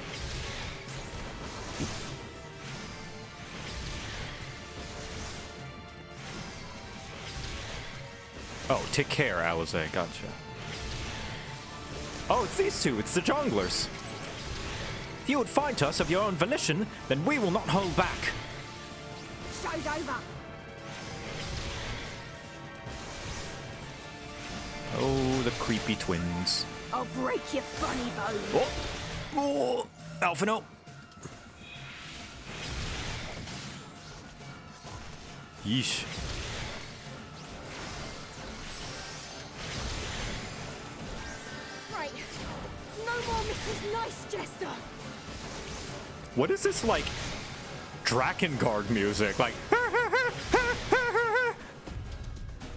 Oh, take care, Alizé. Gotcha. Oh, it's these two. It's the jonglers. If you would fight us of your own volition, then we will not hold back. Show's over. creepy twins. I'll break your funny bones. Oh, Alpha, no. Yeesh. Right. No more Mrs. Nice Jester. What is this, like, Drakengard music? Like,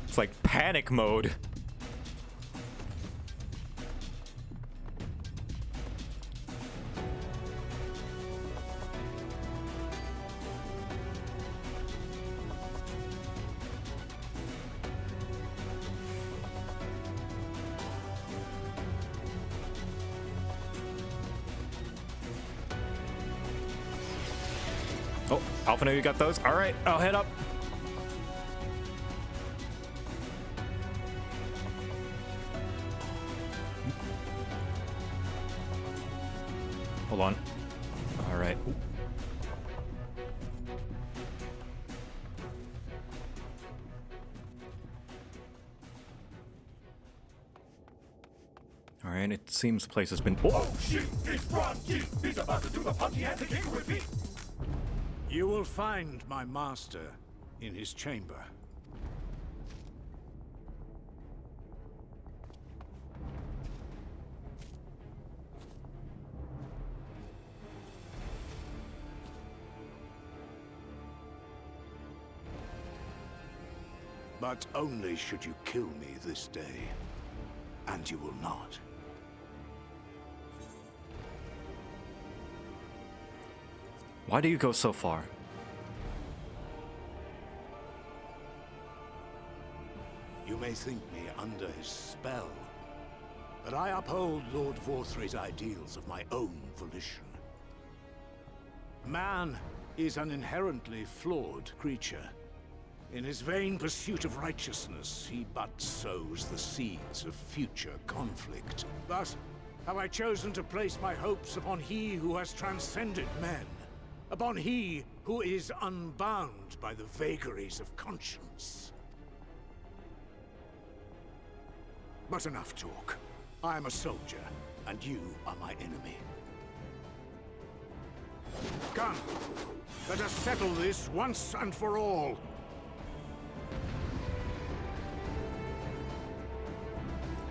it's like panic mode. Oh, Alpha, you got those? All right, I'll head up. Hold on. All right. All right, it seems the place has been... Oh shit, it's Ranjit! He's about to do the punty and the king with me! You will find my master in his chamber. But only should you kill me this day. And you will not. Why do you go so far? You may think me under his spell, but I uphold Lord Vauthry's ideals of my own volition. Man is an inherently flawed creature. In his vain pursuit of righteousness, he but sows the seeds of future conflict. Thus, have I chosen to place my hopes upon he who has transcended men, upon he who is unbound by the vagaries of conscience. But enough talk. I am a soldier, and you are my enemy. Come, let us settle this once and for all.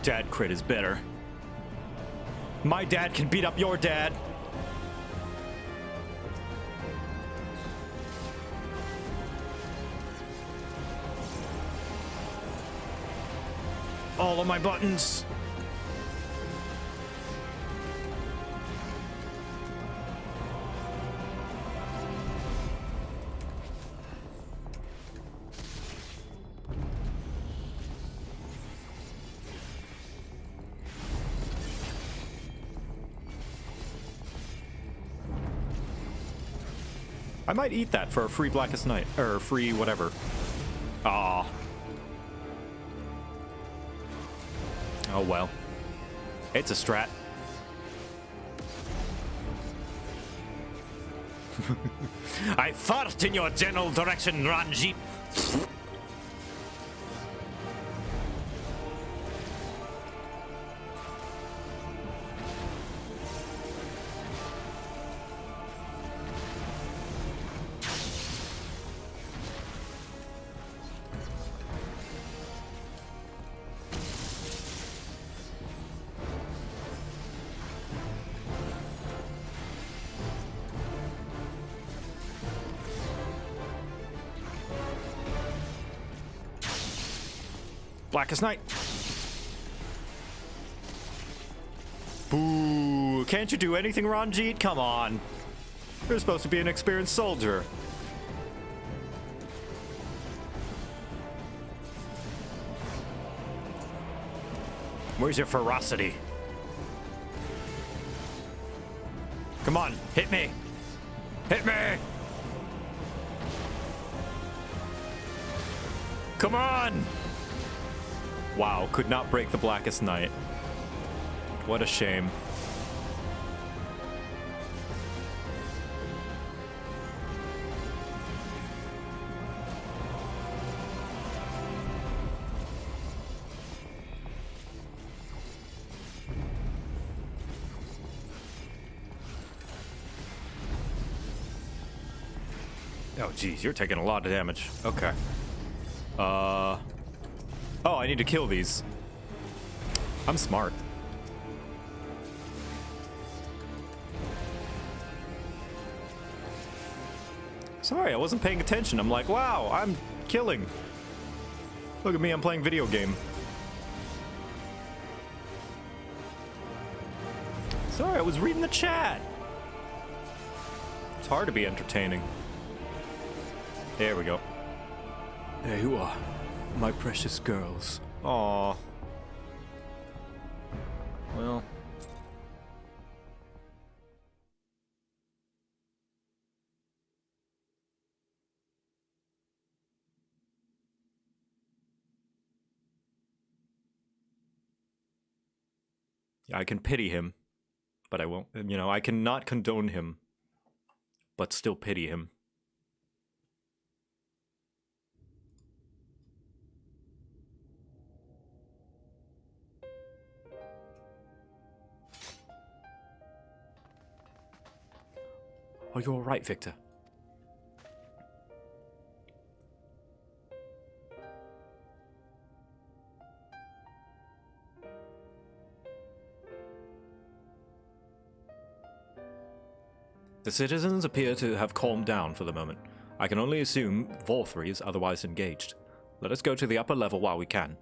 Dad crit is better. My dad can beat up your dad. All of my buttons. I might eat that for a free Blackest Night, or free whatever. Ah. Oh well. It's a strat. I fart in your general direction, Ranjit. Blackest Night. Boo! Can't you do anything, Ranjit? Come on. You're supposed to be an experienced soldier. Where's your ferocity? Come on, hit me! Hit me! Come on! Wow, could not break the Blackest Night. What a shame. Oh, geez, you're taking a lot of damage. Okay. Oh, I need to kill these. I'm smart. Sorry, I wasn't paying attention. I'm like, wow, I'm killing. Look at me, I'm playing video game. Sorry, I was reading the chat. It's hard to be entertaining. There we go. There you are, my precious girls. Aww. Well. Yeah, I can pity him, but I won't, you know, I cannot condone him, but still pity him. Are you alright, Victor? The citizens appear to have calmed down for the moment. I can only assume Vauthry is otherwise engaged. Let us go to the upper level while we can.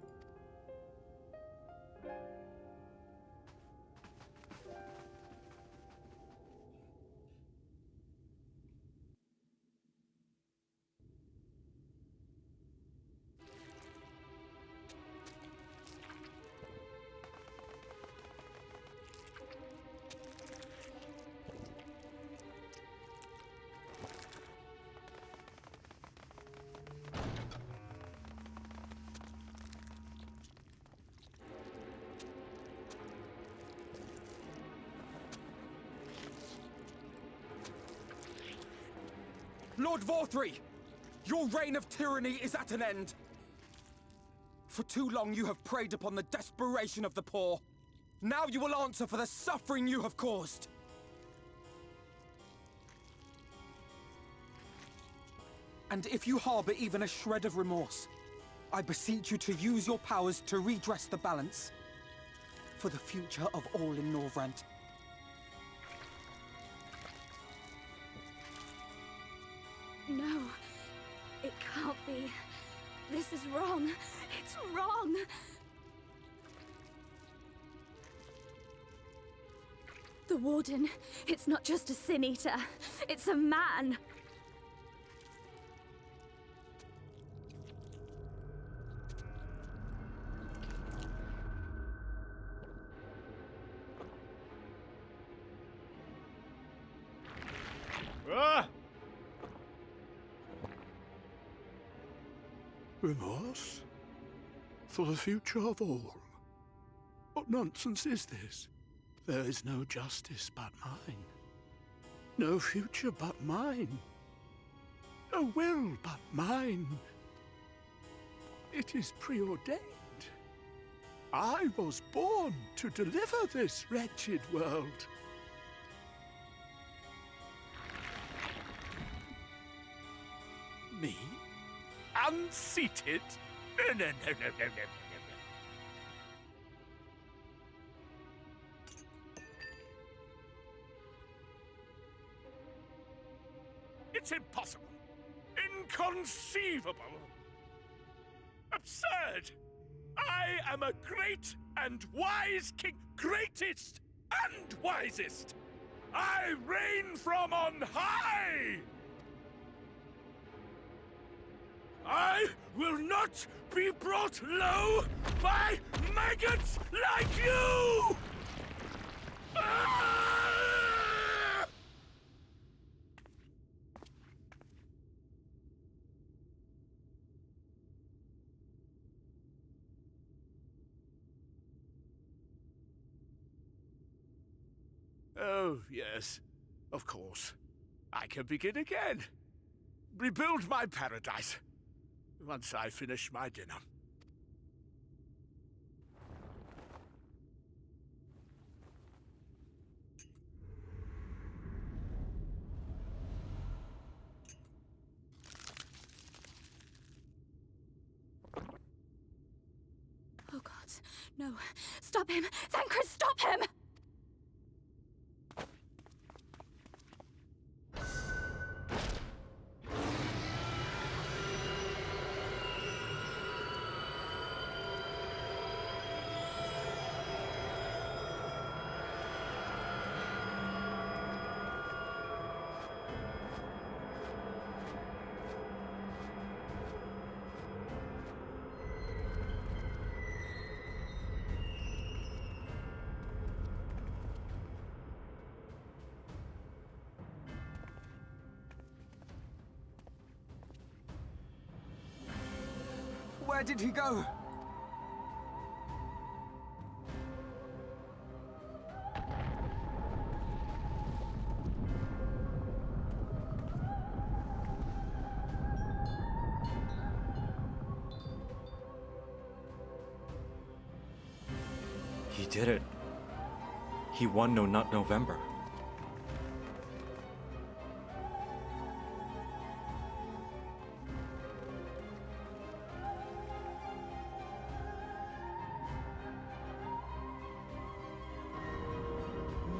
Lord Vauthry! Your reign of tyranny is at an end! For too long you have preyed upon the desperation of the poor. Now you will answer for the suffering you have caused! And if you harbor even a shred of remorse, I beseech you to use your powers to redress the balance. For the future of all in Norvrent. No, it can't be. This is wrong. It's wrong. The warden, it's not just a sin eater. It's a man. Ah! Remorse? For the future of all? What nonsense is this? There is no justice but mine. No future but mine. No will but mine. It is preordained. I was born to deliver this wretched world. Me? Unseated? No. It's impossible. Inconceivable. Absurd. I am a great and wise king. Greatest and wisest. I reign from on high. I will not be brought low by maggots like you! Ah! Oh, yes, of course. I can begin again. Rebuild my paradise. Once I finish my dinner. Oh God, no. Stop him! Thancred, stop him! Where did he go? He did it. He won No Nut November.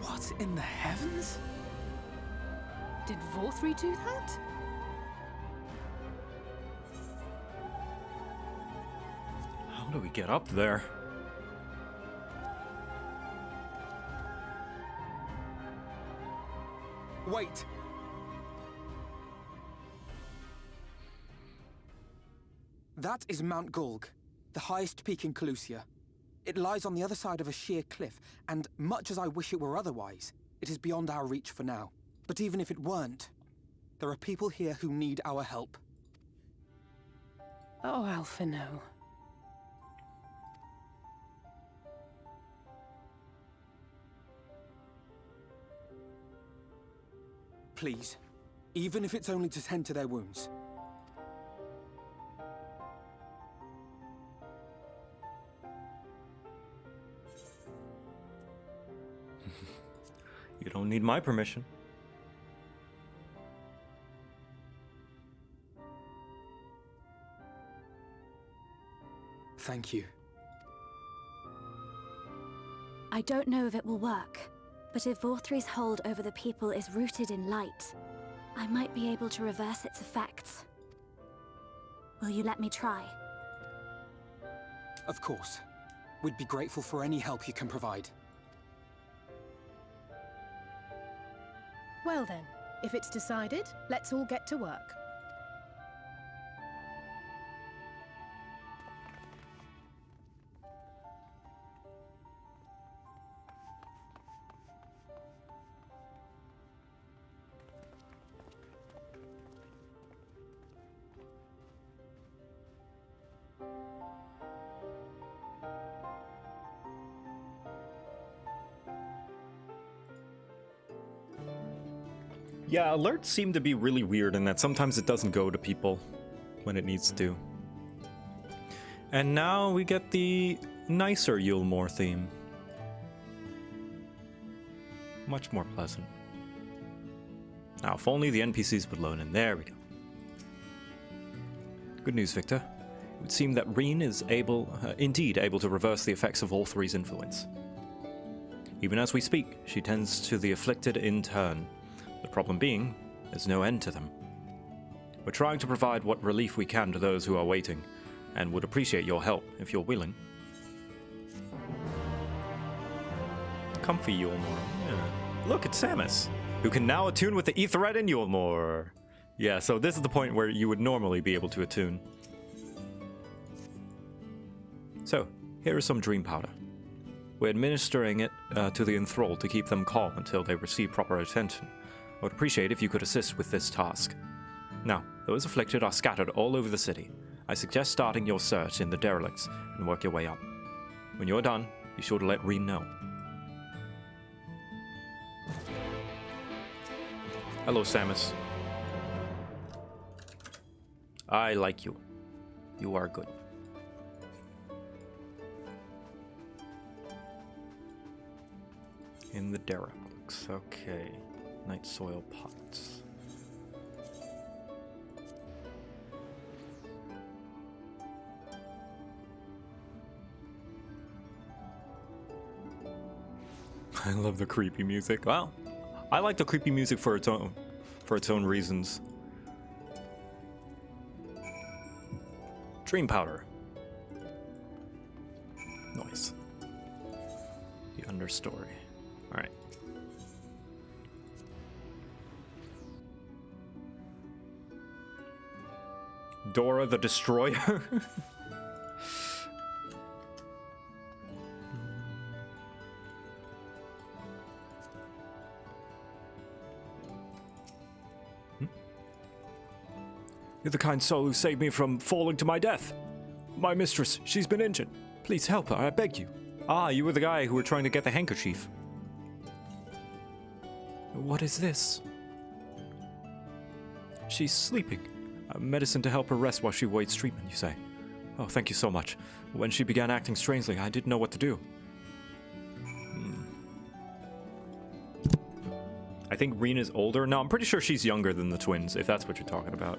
What in the heavens? Did Vauthry do that? How do we get up there? Wait! That is Mount Gulg, the highest peak in Calusia. It lies on the other side of a sheer cliff, and much as I wish it were otherwise, it is beyond our reach for now. But even if it weren't, there are people here who need our help. Oh, Alphino. Please, even if it's only to tend to their wounds. You don't need my permission. Thank you. I don't know if it will work, but if Vauthry's hold over the people is rooted in light, I might be able to reverse its effects. Will you let me try? Of course. We'd be grateful for any help you can provide. Well then, if it's decided, let's all get to work. Yeah, alerts seem to be really weird in that sometimes it doesn't go to people when it needs to. And now we get the nicer Yulmore theme. Much more pleasant. Now, if only the NPCs would load in. There we go. Good news, Victor. It would seem that Reen is indeed able to reverse the effects of Vauthry's influence. Even as we speak, she tends to the afflicted in turn. The problem being, there's no end to them. We're trying to provide what relief we can to those who are waiting, and would appreciate your help if you're willing. Comfy Yulmore. Yeah. Look, it's Samus, who can now attune with the Aetheryte in Yulmore. Yeah, so this is the point where you would normally be able to attune. So, here is some dream powder. We're administering it to the enthralled to keep them calm until they receive proper attention. I would appreciate if you could assist with this task. Now, those afflicted are scattered all over the city. I suggest starting your search in the derelicts and work your way up. When you're done, be sure to let Reen know. Hello, Samus. I like you. You are good. In the derelicts, okay. Night soil pots. I love the creepy music. Well, I like the creepy music for its own reasons. Dream powder. Nice. The understory. All right. Dora the Destroyer. You're the kind soul who saved me from falling to my death. My mistress, she's been injured. Please help her, I beg you. Ah, you were the guy who were trying to get the handkerchief. What is this? She's sleeping. Medicine to help her rest while she waits treatment, you say? Oh, thank you so much. When she began acting strangely, I didn't know what to do. I think Rena's older. No, I'm pretty sure she's younger than the twins, if that's what you're talking about.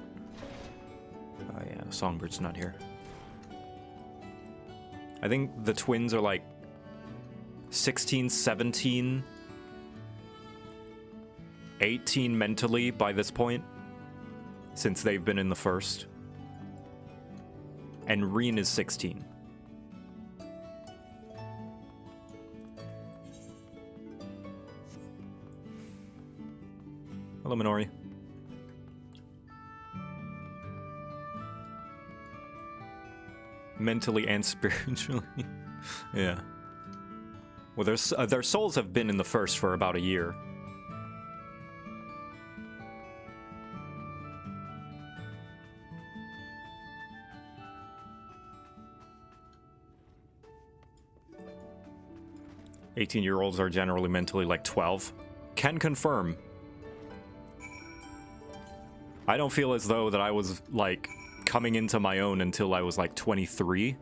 Oh yeah, Songbird's not here. I think the twins are like 16, 17, 18 mentally by this point, since they've been in the first. And Reen is 16. Hello, Minori. Mentally and spiritually. Yeah. Well, their souls have been in the first for about a year. "18-year-olds are generally mentally like 12. Can confirm. I don't feel as though that I was like coming into my own until I was like 23.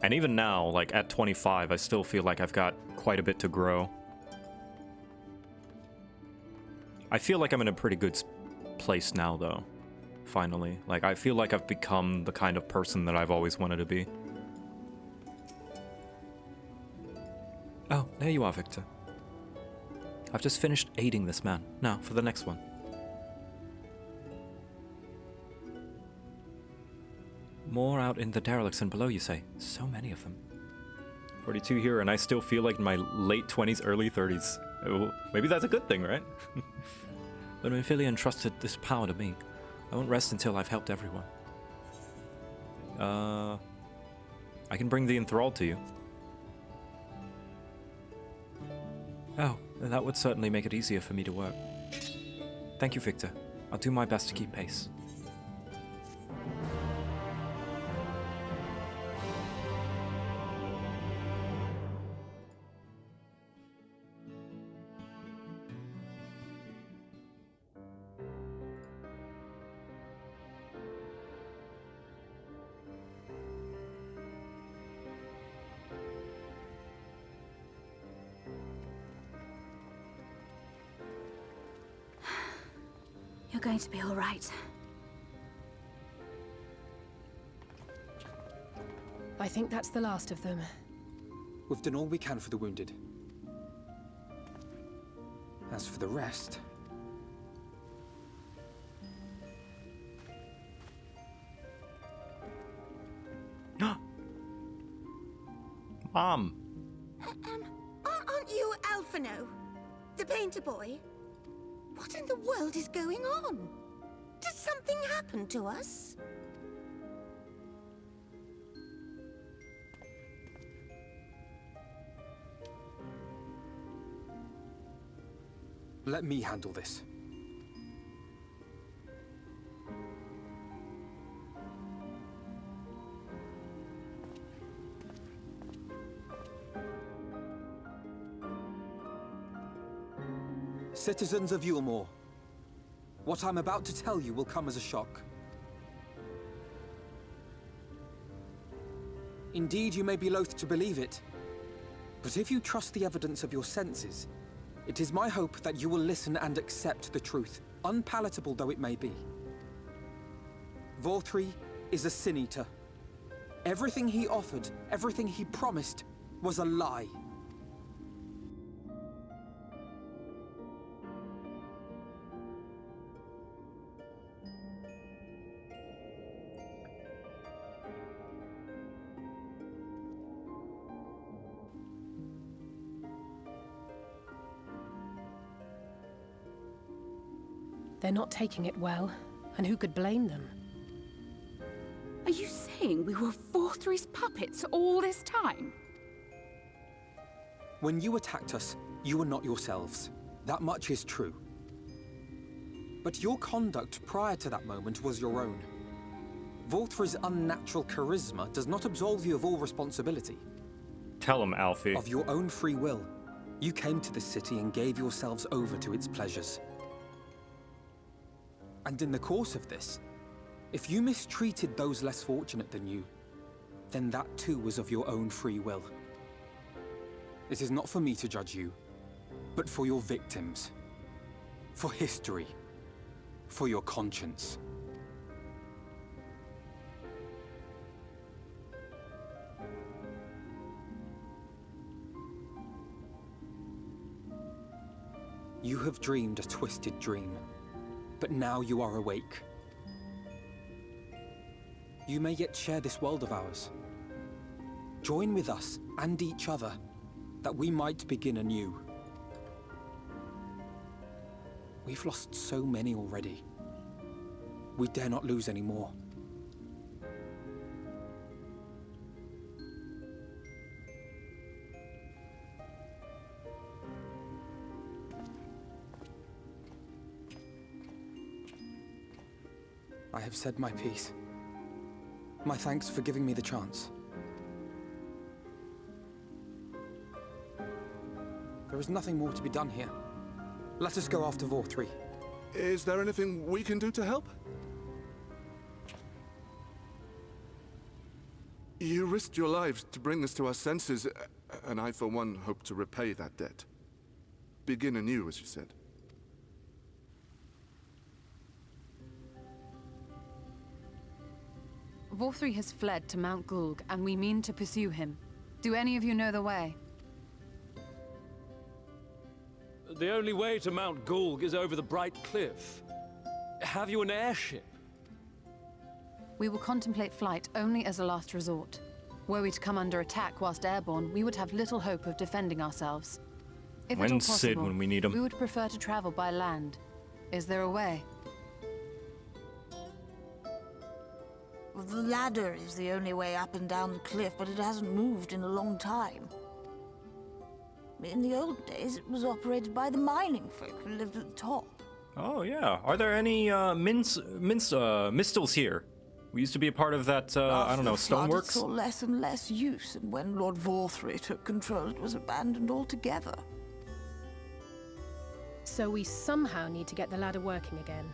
And even now, like at 25, I still feel like I've got quite a bit to grow. I feel like I'm in a pretty good place now, though. Finally. Like, I feel like I've become the kind of person that I've always wanted to be. Oh, there you are, Victor. I've just finished aiding this man. Now, for the next one. More out in the derelicts and below, you say? So many of them. 42 here, and I still feel like in my late 20s, early 30s. Oh, maybe that's a good thing, right? But Minfilia entrusted this power to me. I won't rest until I've helped everyone. I can bring the enthralled to you. Oh, that would certainly make it easier for me to work. Thank you, Victor. I'll do my best to keep pace. You're going to be all right. I think that's the last of them. We've done all we can for the wounded. As for the rest... Mom! Aren't you Alphino? The painter boy? What in the world is going on? Did something happen to us? Let me handle this. Citizens of Yulmore, what I'm about to tell you will come as a shock. Indeed, you may be loath to believe it, but if you trust the evidence of your senses, it is my hope that you will listen and accept the truth, unpalatable though it may be. Vauthry is a sin-eater. Everything he offered, everything he promised, was a lie. They're not taking it well, and who could blame them? Are you saying we were Vauthry's puppets all this time? When you attacked us, you were not yourselves. That much is true. But your conduct prior to that moment was your own. Vauthry's unnatural charisma does not absolve you of all responsibility. Tell him, Alfie. Of your own free will, you came to this city and gave yourselves over to its pleasures. And in the course of this, if you mistreated those less fortunate than you, then that too was of your own free will. It is not for me to judge you, but for your victims, for history, for your conscience. You have dreamed a twisted dream, but now you are awake. You may yet share this world of ours. Join with us and each other, that we might begin anew. We've lost so many already. We dare not lose any more. I have said my piece. My thanks for giving me the chance. There is nothing more to be done here. Let us go after Vauthry. Is there anything we can do to help? You risked your lives to bring us to our senses, and I for one hope to repay that debt. Begin anew, as you said. Vauthry has fled to Mount Gulg, and we mean to pursue him. Do any of you know the way? The only way to Mount Gulg is over the Bright Cliff. Have you an airship? We will contemplate flight only as a last resort. Were we to come under attack whilst airborne, we would have little hope of defending ourselves. If at all When's Sid possible, when we need him? we would prefer to travel by land. Is there a way? Well, the ladder is the only way up and down the cliff, but it hasn't moved in a long time. In the old days, it was operated by the mining folk who lived at the top. Oh yeah. Are there any mistils here? We used to be a part of that. I don't know, stoneworks. It saw less and less use, and when Lord Vauthry took control, it was abandoned altogether. So we somehow need to get the ladder working again.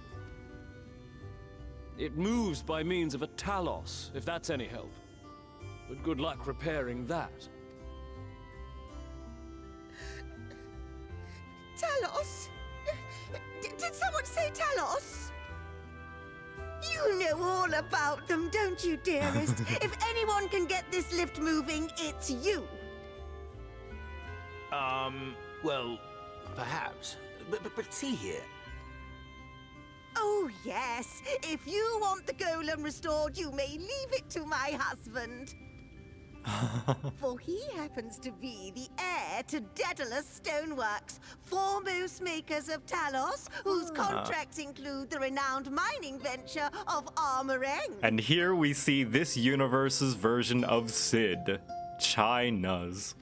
It moves by means of a Talos, if that's any help. But good luck repairing that. Talos? Did someone say Talos? You know all about them, don't you, dearest? If anyone can get this lift moving, it's you. Well, perhaps. But see here. Oh, yes. If you want the golem restored, you may leave it to my husband. For he happens to be the heir to Daedalus Stoneworks, foremost makers of Talos, whose contracts include the renowned mining venture of Armoreng. And here we see this universe's version of Sid, China's.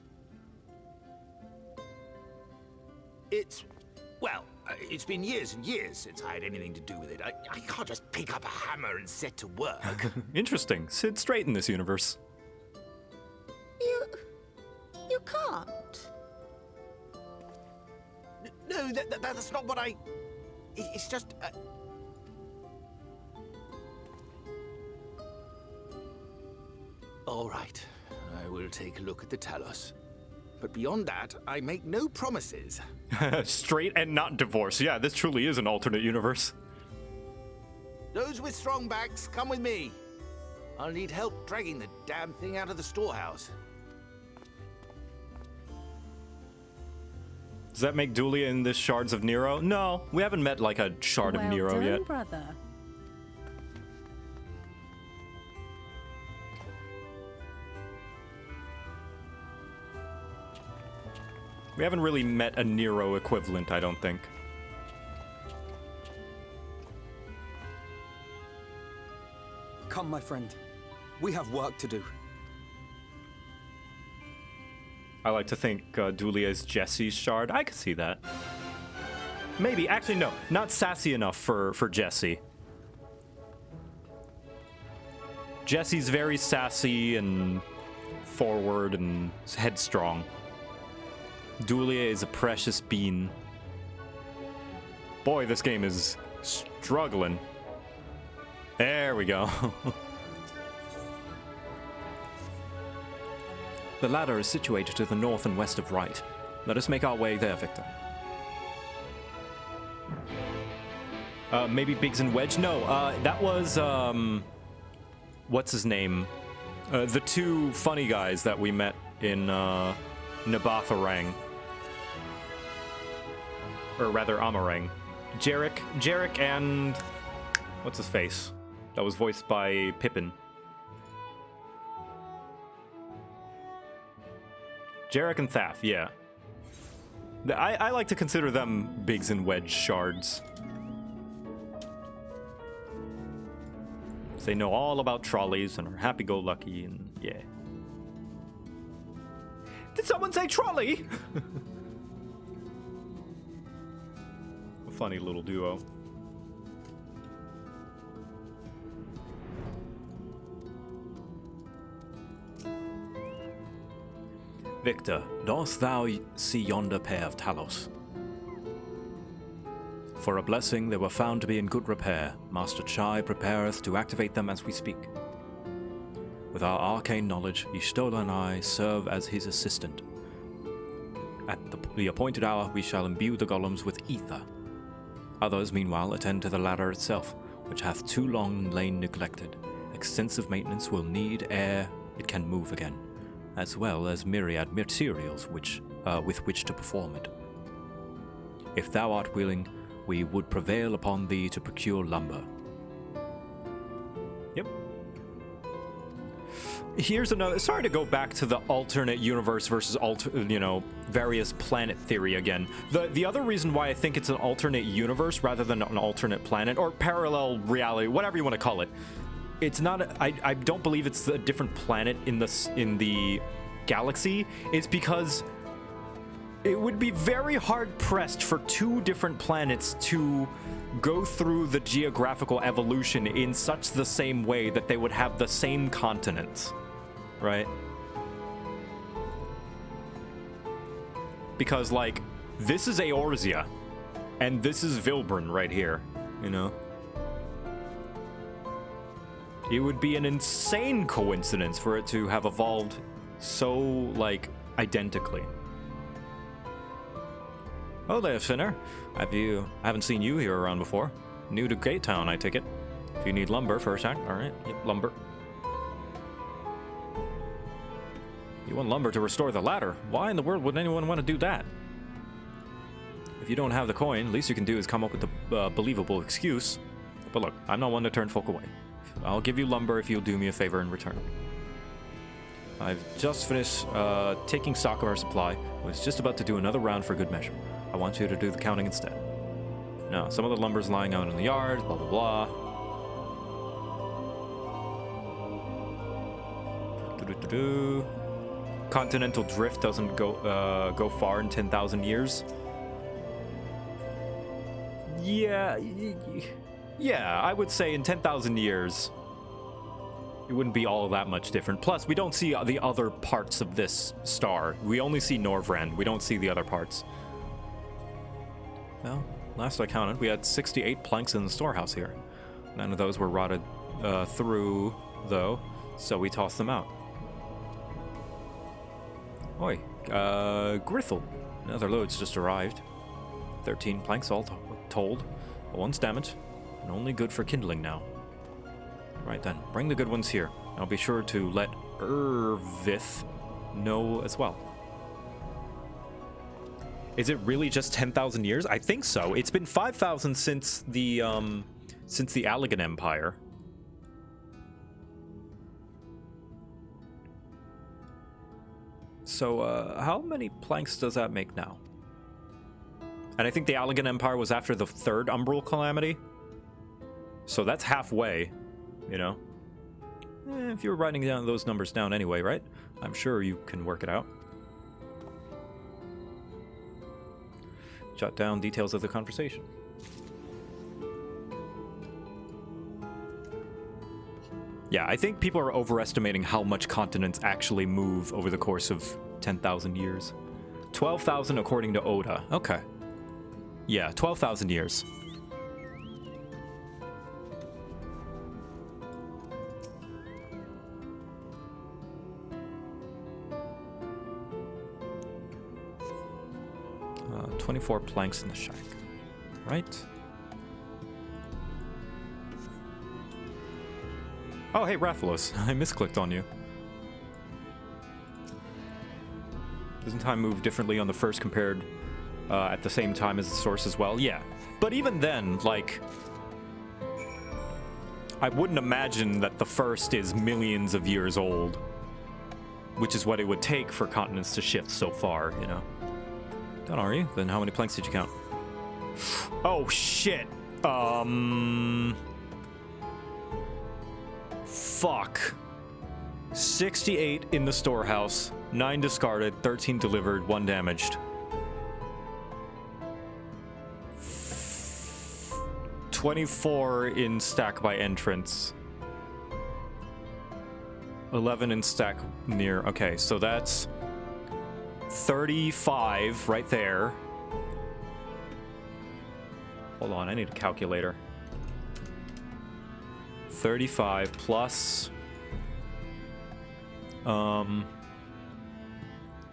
It's been years and years since I had anything to do with it. I can't just pick up a hammer and set to work. Interesting. Sid's straight in this universe. You can't. No, that's not what I... It's just... All right, I will take a look at the Talos. But beyond that, I make no promises. Straight and not divorced. Yeah, this truly is an alternate universe. Those with strong backs, come with me. I'll need help dragging the damn thing out of the storehouse. Does that make Dulia in this Shards of Nero? No, we haven't met like a Shard of Nero yet. Brother. We haven't really met a Nero equivalent, I don't think. Come, my friend. We have work to do. I like to think Dulia is Jesse's shard. I could see that. Maybe. Actually, no. Not sassy enough for Jesse. Jesse's very sassy and forward and headstrong. Dulia is a precious bean. Boy, this game is struggling. There we go. The ladder is situated to the north and west of Right. Let us make our way there, Victor. Maybe Biggs and Wedge? No, that was, what's his name? The two funny guys that we met in, Nabatharang. Or rather, Amarang. Jarek and... what's his face? That was voiced by Pippin. Jarek and Thaf, yeah. I like to consider them Biggs and Wedge shards. They know all about trolleys and are happy-go-lucky and yeah. Did someone say trolley? A funny little duo. Victor, dost thou see yonder pair of Talos? For a blessing, they were found to be in good repair. Master Chai prepareth to activate them as we speak. With our arcane knowledge, Y'shtola and I serve as his assistant. At the appointed hour, we shall imbue the golems with ether. Others, meanwhile, attend to the ladder itself, which hath too long lain neglected. Extensive maintenance will need ere it can move again, as well as myriad materials with which to perform it. If thou art willing, we would prevail upon thee to procure lumber. Yep. Here's another... sorry to go back to the alternate universe versus various planet theory again. The other reason why I think it's an alternate universe rather than an alternate planet, or parallel reality, whatever you want to call it, it's not... I don't believe it's a different planet in the galaxy. It's because it would be very hard-pressed for two different planets to go through the geographical evolution in such the same way that they would have the same continents, right? Because, like, this is Eorzea, and this is Vilbern right here, you know? It would be an insane coincidence for it to have evolved so, like, identically. Oh there, Finner. I haven't seen you here around before. New to Gate Town, I take it. If you need lumber for a sec, alright, yep, lumber. You want lumber to restore the ladder? Why in the world would anyone want to do that? If you don't have the coin, least you can do is come up with a believable excuse. But look, I'm not one to turn folk away. I'll give you lumber if you'll do me a favor in return. I've just finished taking stock of our supply. Was just about to do another round for good measure. I want you to do the counting instead. Now, some of the lumber's lying out in the yard, blah, blah, blah. Do-do-do-do. Continental drift doesn't go far in 10,000 years. Yeah, I would say in 10,000 years, it wouldn't be all that much different. Plus, we don't see the other parts of this star. We only see Norvrand. We don't see the other parts. Well, last I counted, we had 68 planks in the storehouse here. None of those were rotted through, though, so we tossed them out. Oi, Grithel. Another load's just arrived. 13 planks all told, but one's damaged, and only good for kindling now. Right then, bring the good ones here. I'll be sure to let Ervith know as well. Is it really just 10,000 years? I think so. It's been 5,000 since the Allagan Empire. So, how many planks does that make now? And I think the Allagan Empire was after the third Umbral Calamity. So that's halfway, you know? If you're writing down those numbers down anyway, right? I'm sure you can work it out. Jot down details of the conversation. Yeah, I think people are overestimating how much continents actually move over the course of 10,000 years. 12,000 according to Oda. Okay. Yeah, 12,000 years. Uh, 24 planks in the shack. Right? Oh, hey, Rathalos. I misclicked on you. Doesn't time move differently on the first compared at the same time as the source as well? Yeah. But even then, like, I wouldn't imagine that the first is millions of years old, which is what it would take for continents to shift so far, you know? Done, are you? Then how many planks did you count? Oh, shit. Fuck. 68 in the storehouse, 9 discarded, 13 delivered, 1 damaged. 24 in stack by entrance. 11 in stack near. Okay, so that's 35 right there. Hold on, I need a calculator. 35 plus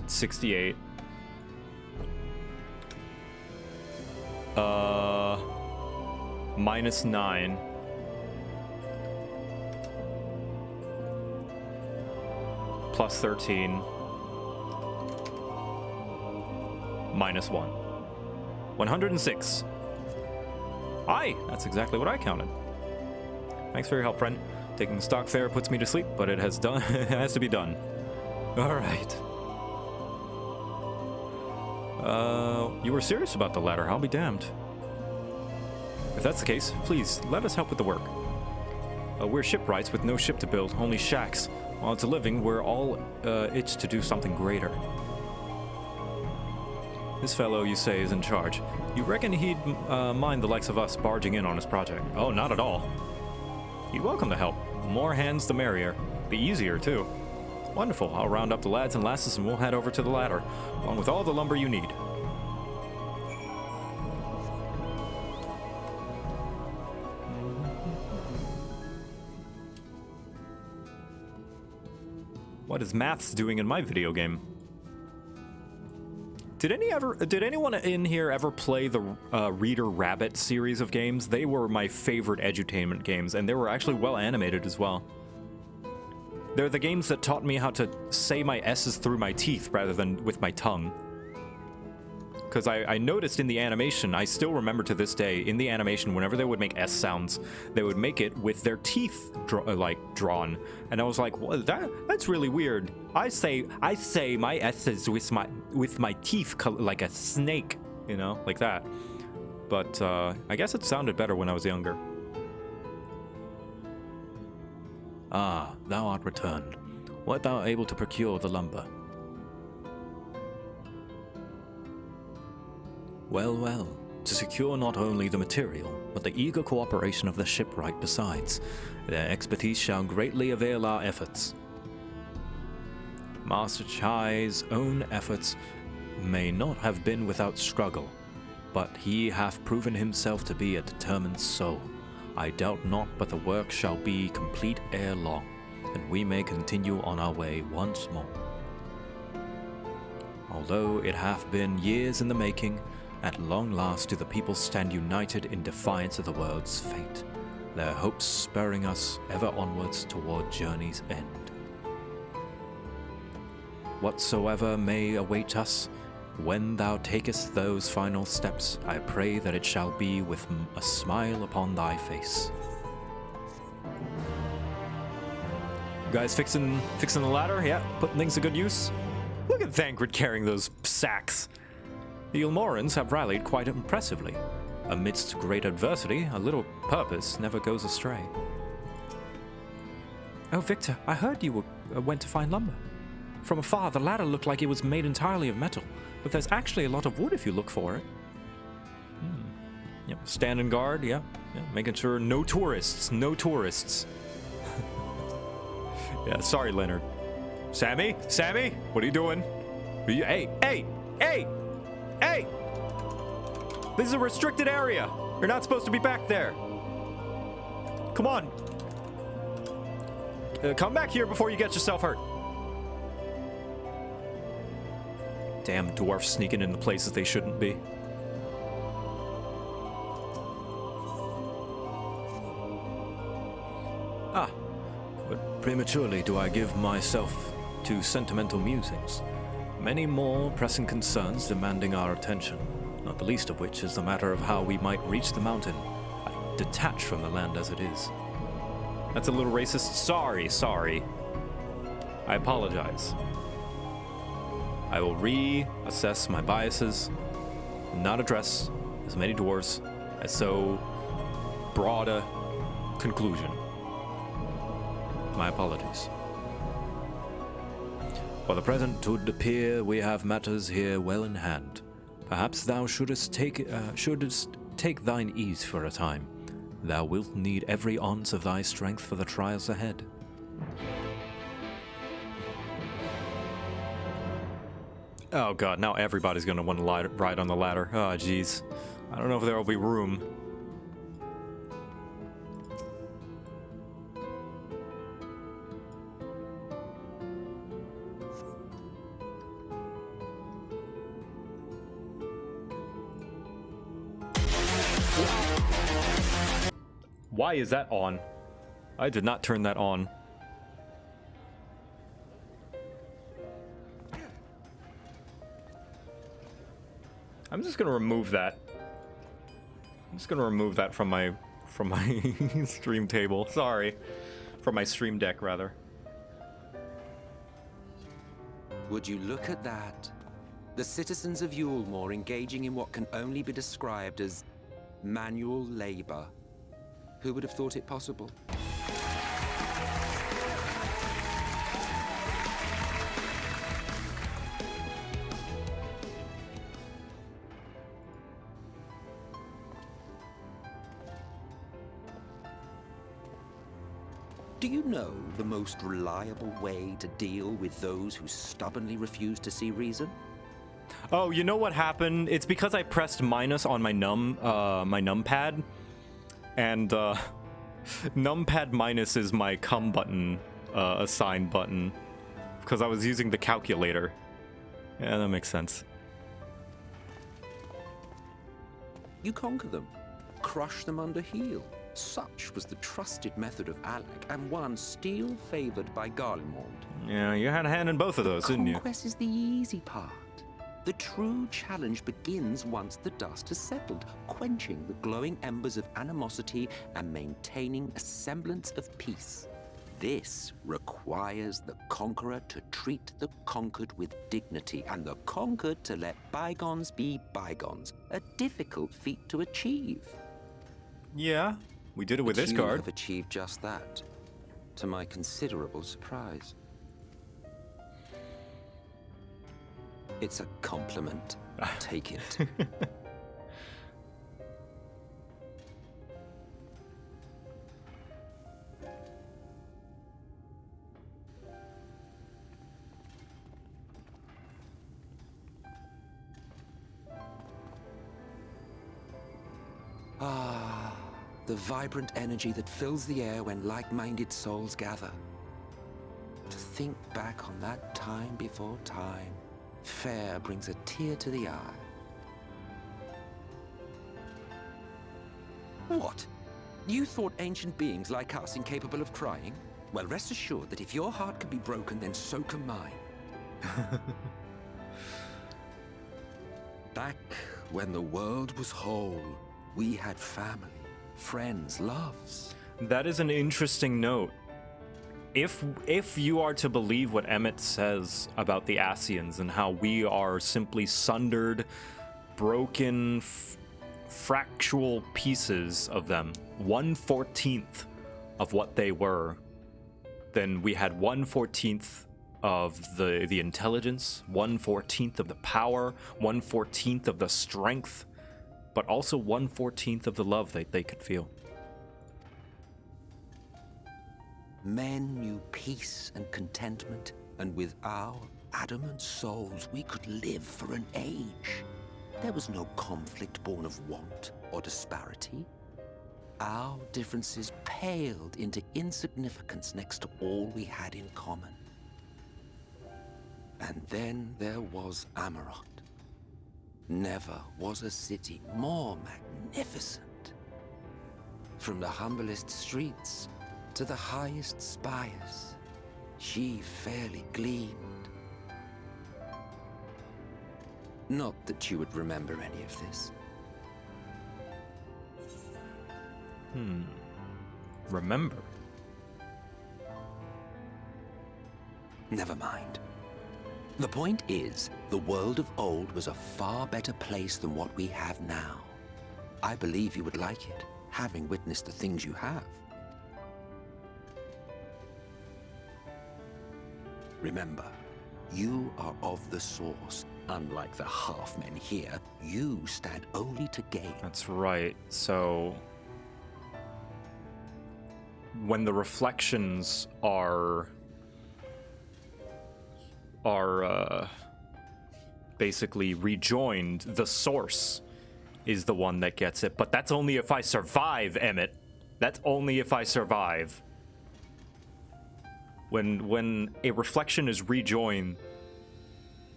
68 minus 9 plus 13 minus 1. 106. Aye, that's exactly what I counted. Thanks for your help, friend. Taking the stock fare puts me to sleep, but it has done. It has to be done. All right. You were serious about the ladder. I'll be damned. If that's the case, please let us help with the work. We're shipwrights with no ship to build, only shacks. While it's a living, we're all itched to do something greater. This fellow, you say, is in charge. You reckon he'd mind the likes of us barging in on his project? Oh, not at all. He'd welcome the help. More hands, the merrier. Be easier, too. Wonderful. I'll round up the lads and lasses and we'll head over to the ladder, along with all the lumber you need. What is maths doing in my video game? Did anyone in here ever play the Reader Rabbit series of games? They were my favorite edutainment games, and they were actually well animated as well. They're the games that taught me how to say my S's through my teeth rather than with my tongue. Because I noticed in the animation, I still remember to this day, in the animation, whenever they would make S sounds, they would make it with their teeth drawn. And I was like, well, that's really weird. I say my S's with my teeth like a snake, you know, like that. But I guess it sounded better when I was younger. Ah, thou art returned. Wert thou able to procure the lumber? Well, well, to secure not only the material, but the eager cooperation of the shipwright besides, their expertise shall greatly avail our efforts. Master Chai's own efforts may not have been without struggle, but he hath proven himself to be a determined soul. I doubt not but the work shall be complete ere long, and we may continue on our way once more. Although it hath been years in the making, at long last do the people stand united in defiance of the world's fate, their hopes spurring us ever onwards toward journey's end. Whatsoever may await us, when thou takest those final steps, I pray that it shall be with a smile upon thy face. You guys fixing the ladder? Yeah, putting things to good use? Look at Thancred carrying those sacks. The Ilmorans have rallied quite impressively. Amidst great adversity, a little purpose never goes astray. Oh, Victor, I heard you went to find lumber. From afar, the ladder looked like it was made entirely of metal, but there's actually a lot of wood if you look for it. Yep, standing guard, yeah, making sure no tourists, no tourists. Yeah, sorry, Leonard. Sammy? Sammy? What are you doing? Hey! This is a restricted area. You're not supposed to be back there. Come on. Come back here before you get yourself hurt. Damn dwarfs sneaking into places they shouldn't be. But prematurely do I give myself to sentimental musings. Many more pressing concerns demanding our attention, not the least of which is the matter of how we might reach the mountain, detached from the land as it is. That's a little racist. Sorry. I apologize. I will reassess my biases and not address as many dwarves as so broad a conclusion. My apologies. For the present, 'twould appear we have matters here well in hand. Perhaps thou shouldst take thine ease for a time. Thou wilt need every ounce of thy strength for the trials ahead. Oh god, now everybody's gonna want to ride on the ladder. Oh jeez. I don't know if there will be room. Why is that on? I did not turn that on. I'm just gonna remove that. I'm just gonna remove that from my stream table. Sorry. From my stream deck, rather. Would you look at that? The citizens of Yulemore engaging in what can only be described as manual labor. Who would have thought it possible? Do you know the most reliable way to deal with those who stubbornly refuse to see reason? Oh, you know what happened? It's because I pressed minus on my numpad. And numpad minus is my come button, assign button, because I was using the calculator. Yeah, that makes sense. You conquer them, crush them under heel. Such was the trusted method of Alec, and one still favored by Garlemald. Yeah, you had a hand in both of those, didn't you? Conquest is the easy part. The true challenge begins once the dust has settled, quenching the glowing embers of animosity and maintaining a semblance of peace. This requires the conqueror to treat the conquered with dignity, and the conquered to let bygones be bygones. A difficult feat to achieve. Yeah, we did it with this You guard. have achieved just that, to my considerable surprise. It's a compliment. Take it. Ah, the vibrant energy that fills the air when like-minded souls gather. To think back on that time before time, fair brings a tear to the eye. What? You thought ancient beings like us incapable of crying? Well, rest assured that if your heart can be broken, then so can mine. Back when the world was whole, we had family, friends, loves. That is an interesting note. If you are to believe what Emmett says about the Asians and how we are simply sundered, broken, fractual pieces of them, 1/14 of what they were, then we had 1/14 of the intelligence, 1/14 of the power, 1/14 of the strength, but also 1/14 of the love that they could feel. Men knew peace and contentment, and with our adamant souls, we could live for an age. There was no conflict born of want or disparity. Our differences paled into insignificance next to all we had in common. And then there was Amaranth. Never was a city more magnificent. From the humblest streets to the highest spires, she fairly gleamed. Not that you would remember any of this. Remember? Never mind. The point is, the world of old was a far better place than what we have now. I believe you would like it, having witnessed the things you have. Remember, you are of the source. Unlike the half-men here, you stand only to gain. That's right. So when the reflections are basically rejoined, the source is the one that gets it. But that's only if I survive, Emmett. That's only if I survive. When a reflection is rejoined,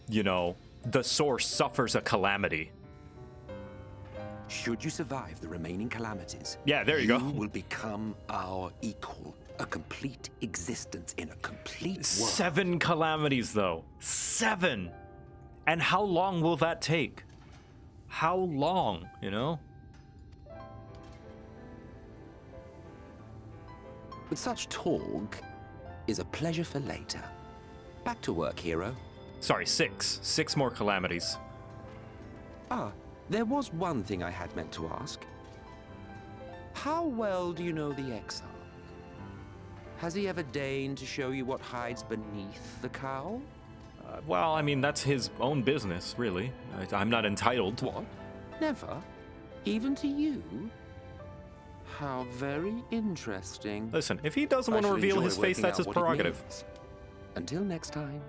you know, the source suffers a calamity. Should you survive the remaining calamities, yeah, there you go. You will become our equal. A complete existence in a complete world. 7 calamities, though. 7! And how long will that take? How long, you know? But such talk is a pleasure for later. Back to work, hero. Sorry, 6. 6 more calamities. Ah, there was one thing I had meant to ask. How well do you know the Exarch? Has he ever deigned to show you what hides beneath the cowl? Well, I mean, that's his own business, really. I'm not entitled. What? Never? Even to you? How very interesting. Listen, if he doesn't want to reveal his face, that's his prerogative. Until next time.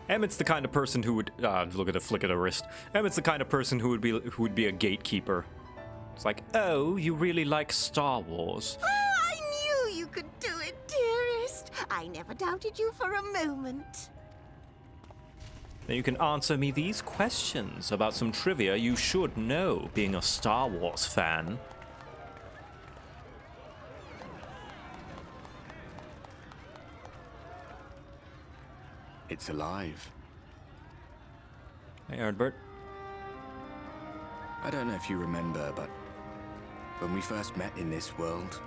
Emmett's the kind of person who would look at a flick of the wrist. Emmett's the kind of person who would be a gatekeeper. It's like, oh, you really like Star Wars. Oh, I knew you could do it, dearest. I never doubted you for a moment. Then you can answer me these questions about some trivia you should know, being a Star Wars fan. It's alive. Hey, Ardbert. I don't know if you remember, but when we first met in this world,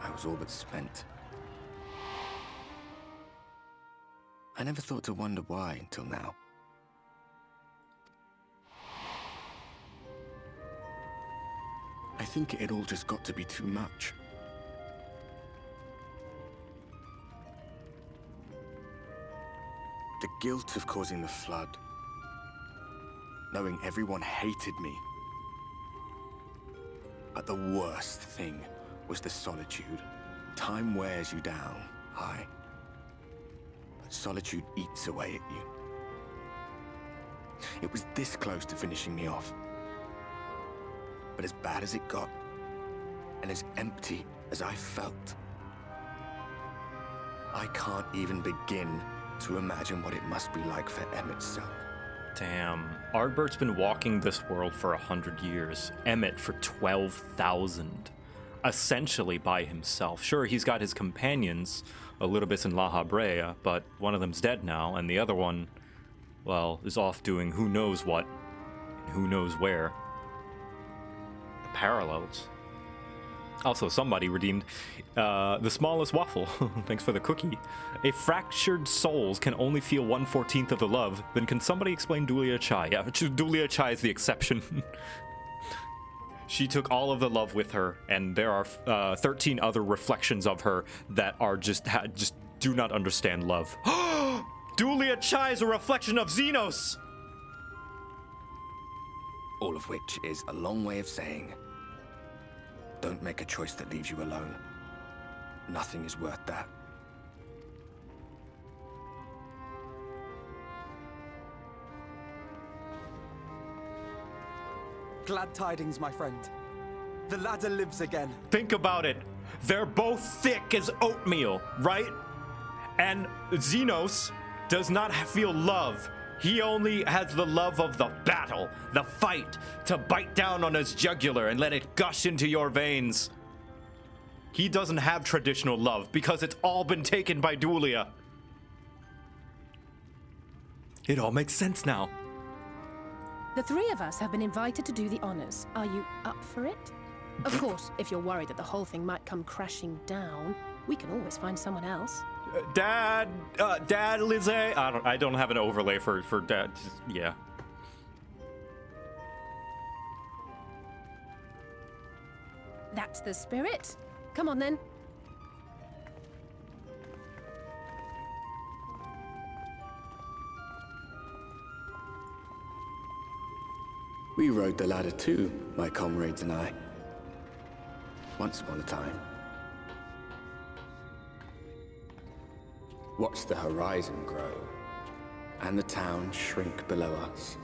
I was all but spent. I never thought to wonder why until now. I think it all just got to be too much. The guilt of causing the flood. Knowing everyone hated me. But the worst thing was the solitude. Time wears you down, aye. But solitude eats away at you. It was this close to finishing me off. But as bad as it got, and as empty as I felt, I can't even begin to imagine what it must be like for Emet-Selch. Damn. Ardbert's been walking this world for 100 years. Emmett for 12,000. Essentially by himself. Sure, he's got his companions, Elidibus and La Habrea, but one of them's dead now, and the other one, well, is off doing who knows what, and who knows where. The parallels. Also, somebody redeemed the smallest waffle. Thanks for the cookie. If fractured souls can only feel 1/14 of the love, then can somebody explain Dulia Chai? Yeah, Dulia Chai is the exception. She took all of the love with her, and there are 13 other reflections of her that are just do not understand love. Dulia Chai is a reflection of Xenos! All of which is a long way of saying, don't make a choice that leaves you alone. Nothing is worth that. Glad tidings, my friend. The ladder lives again. Think about it. They're both thick as oatmeal, right? And Xenos does not feel love. He only has the love of the battle, the fight, to bite down on his jugular and let it gush into your veins. He doesn't have traditional love because it's all been taken by Dulia. It all makes sense now. The three of us have been invited to do the honors. Are you up for it? Of course, if you're worried that the whole thing might come crashing down, we can always find someone else. Dad, Lizzie. I don't have an overlay for Dad. Yeah. That's the spirit. Come on then. We rode the ladder too, my comrades and I. Once upon a time. Watched the horizon grow, and the town shrink below us.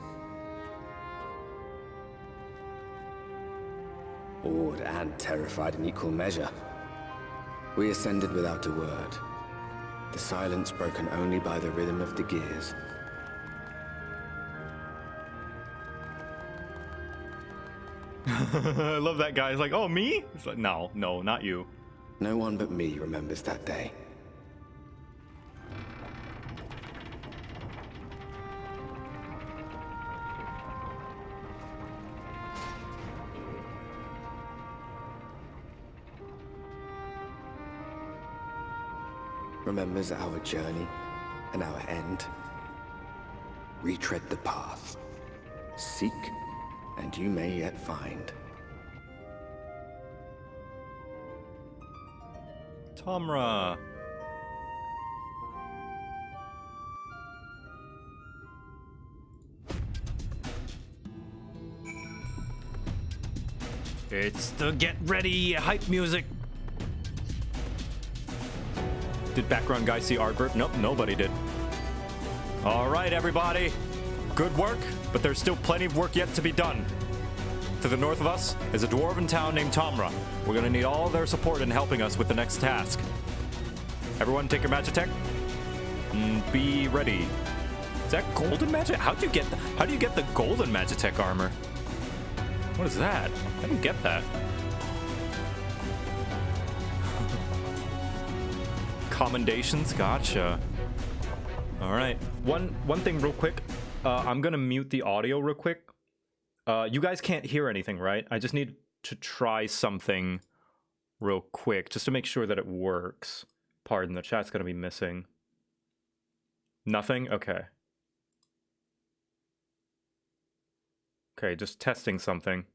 Awed and terrified in equal measure, we ascended without a word, the silence broken only by the rhythm of the gears. I love that guy. He's like, oh, me? It's like, no, not you. No one but me remembers that day. Remembers our journey and our end. Retread the path. Seek, and you may yet find. Tomra. It's the get ready hype music. Did background guy see Artbert? Nope, nobody did. All right, everybody. Good work, but there's still plenty of work yet to be done. To the north of us is a dwarven town named Tomra. We're gonna need all their support in helping us with the next task. Everyone take your Magitech. Be ready. Is that golden magic? How do you get the golden Magitech armor? What is that? I didn't get that. Commendations, gotcha. All right, one thing real quick. I'm gonna mute the audio real quick. You guys can't hear anything, right? I just need to try something real quick just to make sure that it works. Pardon, the chat's gonna be missing. Nothing? Okay. Okay, just testing something.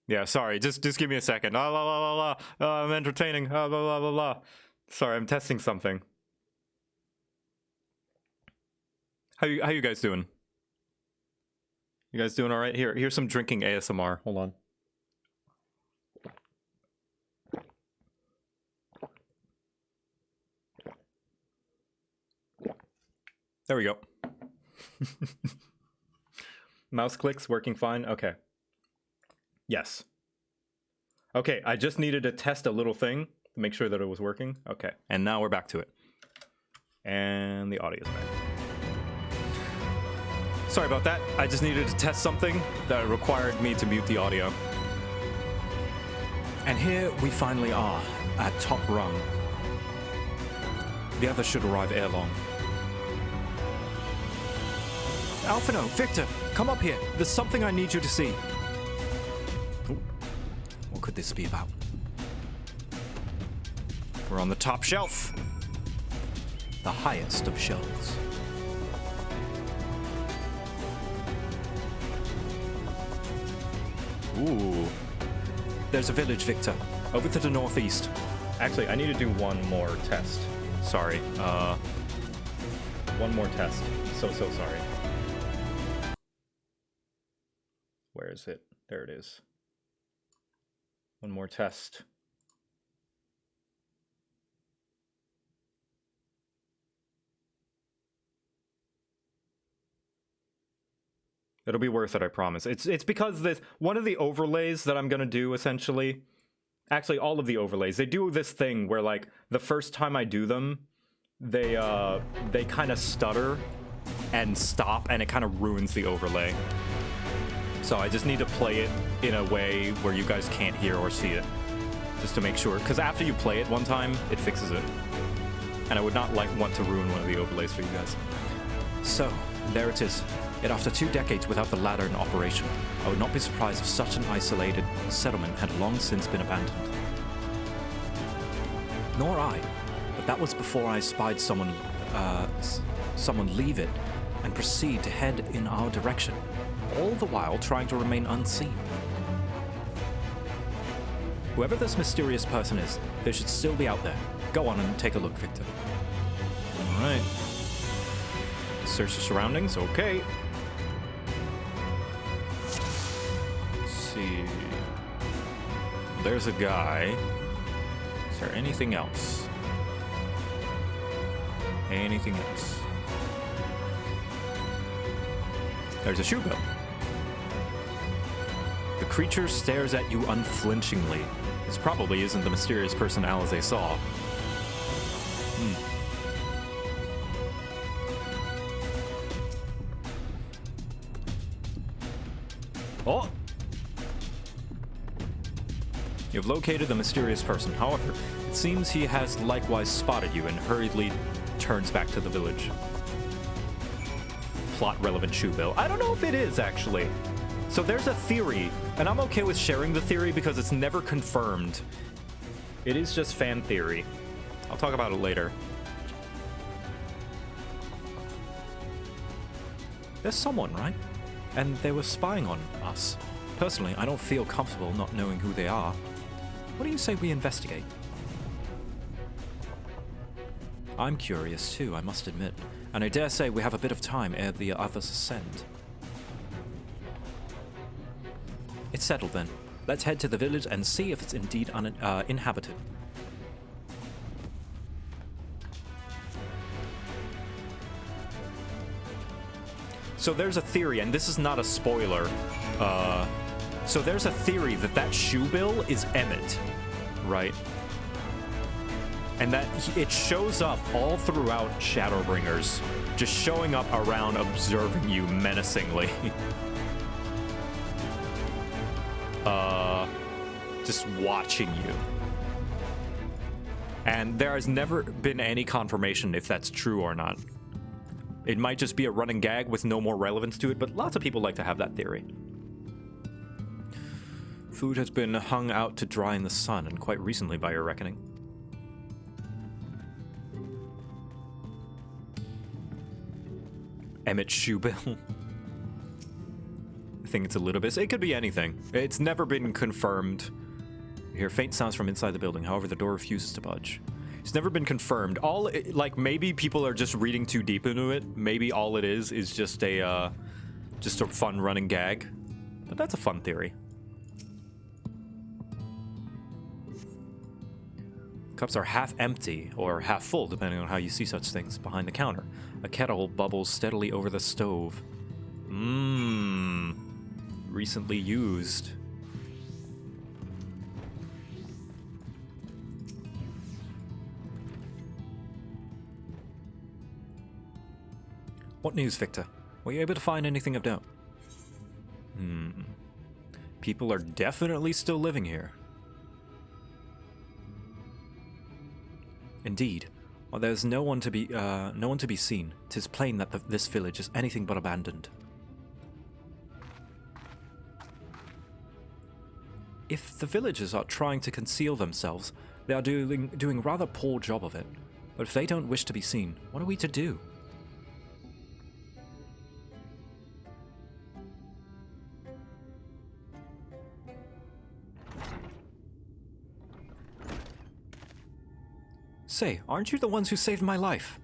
Yeah, sorry, just give me a second. La la la la la. I'm entertaining. La la la la. Sorry, I'm testing something. How you guys doing? You guys doing all right? Here's some drinking ASMR. Hold on. There we go. Mouse clicks working fine. Okay. Yes. Okay, I just needed to test a little thing to make sure that it was working. Okay, and now we're back to it. And the audio's back. Sorry about that. I just needed to test something that required me to mute the audio. And here we finally are, at top rung. The others should arrive ere long. Alphino, Victor, come up here. There's something I need you to see. What could this be about? We're on the top shelf. the highest of shells. Ooh. There's a village, Victor. Over to the northeast. Actually, I need to do one more test. Sorry. One more test. So sorry. Where is it? There it is. One more test. It'll be worth it, I promise. It's because this one of the overlays that I'm gonna do essentially. Actually, all of the overlays, they do this thing where like the first time I do them, they kind of stutter and stop, and it kind of ruins the overlay. So I just need to play it in a way where you guys can't hear or see it, just to make sure. Because after you play it one time, it fixes it, and I would not want to ruin one of the overlays for you guys. So there it is. Yet after 2 decades without the ladder in operation, I would not be surprised if such an isolated settlement had long since been abandoned. Nor I, but that was before I spied someone leave it and proceed to head in our direction, all the while trying to remain unseen. Whoever this mysterious person is, they should still be out there. Go on and take a look, Victor. All right. Search the surroundings. Okay. See, there's a guy. Is there anything else? Anything else? There's a shoe bill. The creature stares at you unflinchingly. This probably isn't the mysterious person Alize saw. Oh! You've located the mysterious person. However, it seems he has likewise spotted you and hurriedly turns back to the village. Plot-relevant shoe bill. I don't know if it is, actually. So there's a theory, and I'm okay with sharing the theory because it's never confirmed. It is just fan theory. I'll talk about it later. There's someone, right? And they were spying on us. Personally, I don't feel comfortable not knowing who they are. What do you say we investigate? I'm curious too, I must admit, and I dare say we have a bit of time ere the others ascend. It's settled then. Let's head to the village and see if it's indeed inhabited. So there's a theory, and this is not a spoiler. So there's a theory that that shoe bill is Emmet, right? And that it shows up all throughout Shadowbringers, just showing up around, observing you menacingly. Just watching you. And there has never been any confirmation if that's true or not. It might just be a running gag with no more relevance to it, but lots of people like to have that theory. Food has been hung out to dry in the sun, and quite recently by your reckoning. Emmett shoe bill. I think it's a little bit. It could be anything. It's never been confirmed. You hear faint sounds from inside the building, however the door refuses to budge. It's never been confirmed. Like maybe people are just reading too deep into it. Maybe all it is just a fun running gag. But that's a fun theory. Cups are half empty or half full, depending on how you see such things, behind the counter. A kettle bubbles steadily over the stove. Recently used. What news, Victor? Were you able to find anything of note? People are definitely still living here. Indeed. While there's no one to be seen, 'tis plain that this village is anything but abandoned. If the villagers are trying to conceal themselves, they are doing rather poor job of it. But if they don't wish to be seen, what are we to do? Say, aren't you the ones who saved my life?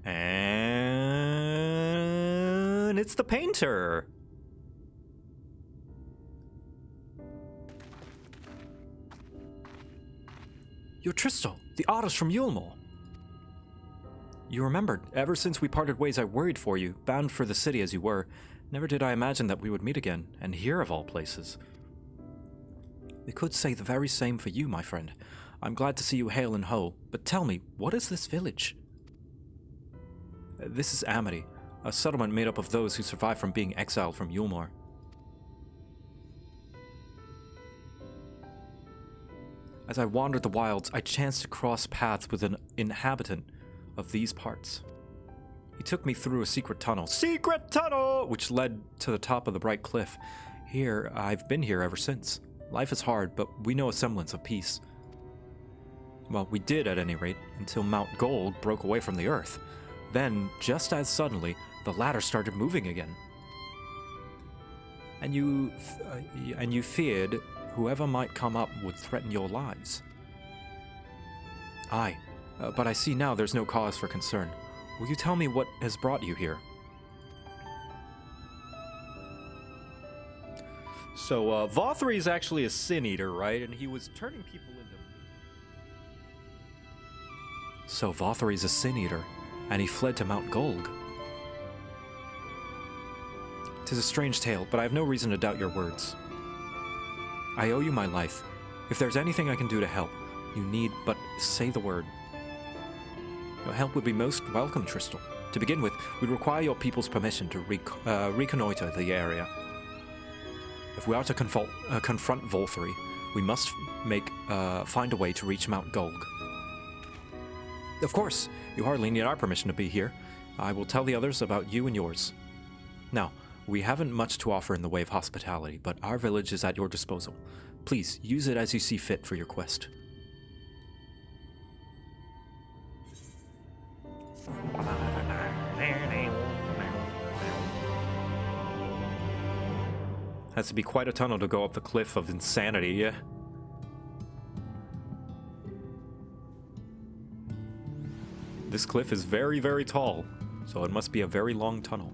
And it's the painter. You're Tristal, the artist from Yulmore. You remembered. Ever since we parted ways, I worried for you, bound for the city as you were. Never did I imagine that we would meet again, and here of all places. We could say the very same for you, my friend. I'm glad to see you hale and whole, but tell me, what is this village? This is Amity, a settlement made up of those who survived from being exiled from Yulmore. As I wandered the wilds, I chanced to cross paths with an inhabitant of these parts. He took me through a secret tunnel, which led to the top of the bright cliff. Here, I've been here ever since. Life is hard, but we know a semblance of peace. Well, we did at any rate, until Mount Gulg broke away from the earth. Then, just as suddenly, the ladder started moving again. And you feared whoever might come up would threaten your lives. Aye, but I see now there's no cause for concern. Will you tell me what has brought you here? So, Vauthry is actually a sin eater, right? And he was turning people into... So Vauthry's a sin eater, and he fled to Mount Gulg. 'Tis a strange tale, but I have no reason to doubt your words. I owe you my life. If there's anything I can do to help, you need but say the word. Your help would be most welcome, Tristal. To begin with, we'd require your people's permission to reconnoiter the area. If we are to confront Vauthry, we must find a way to reach Mount Gulg. Of course, you hardly need our permission to be here. I will tell the others about you and yours. Now, we haven't much to offer in the way of hospitality, but our village is at your disposal. Please, use it as you see fit for your quest. Has to be quite a tunnel to go up the cliff of insanity, yeah? This cliff is very, very tall, so it must be a very long tunnel.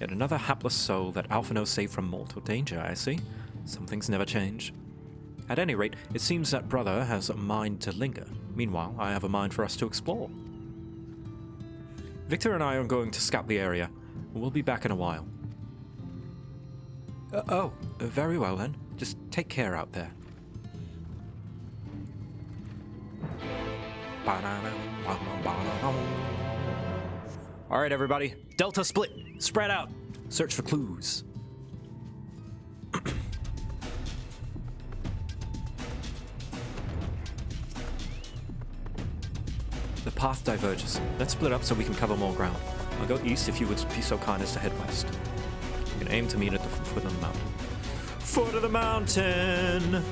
Yet another hapless soul that Alphino saved from mortal danger, I see. Some things never change. At any rate, it seems that brother has a mind to linger. Meanwhile, I have a mind for us to explore. Victor and I are going to scout the area. We'll be back in a while. Very well then. Just take care out there. Alright everybody, Delta split, spread out, search for clues. The path diverges. Let's split up so we can cover more ground. I'll go east if you would be so kind as to head west. You can aim to meet at the foot of the mountain. Foot of the mountain!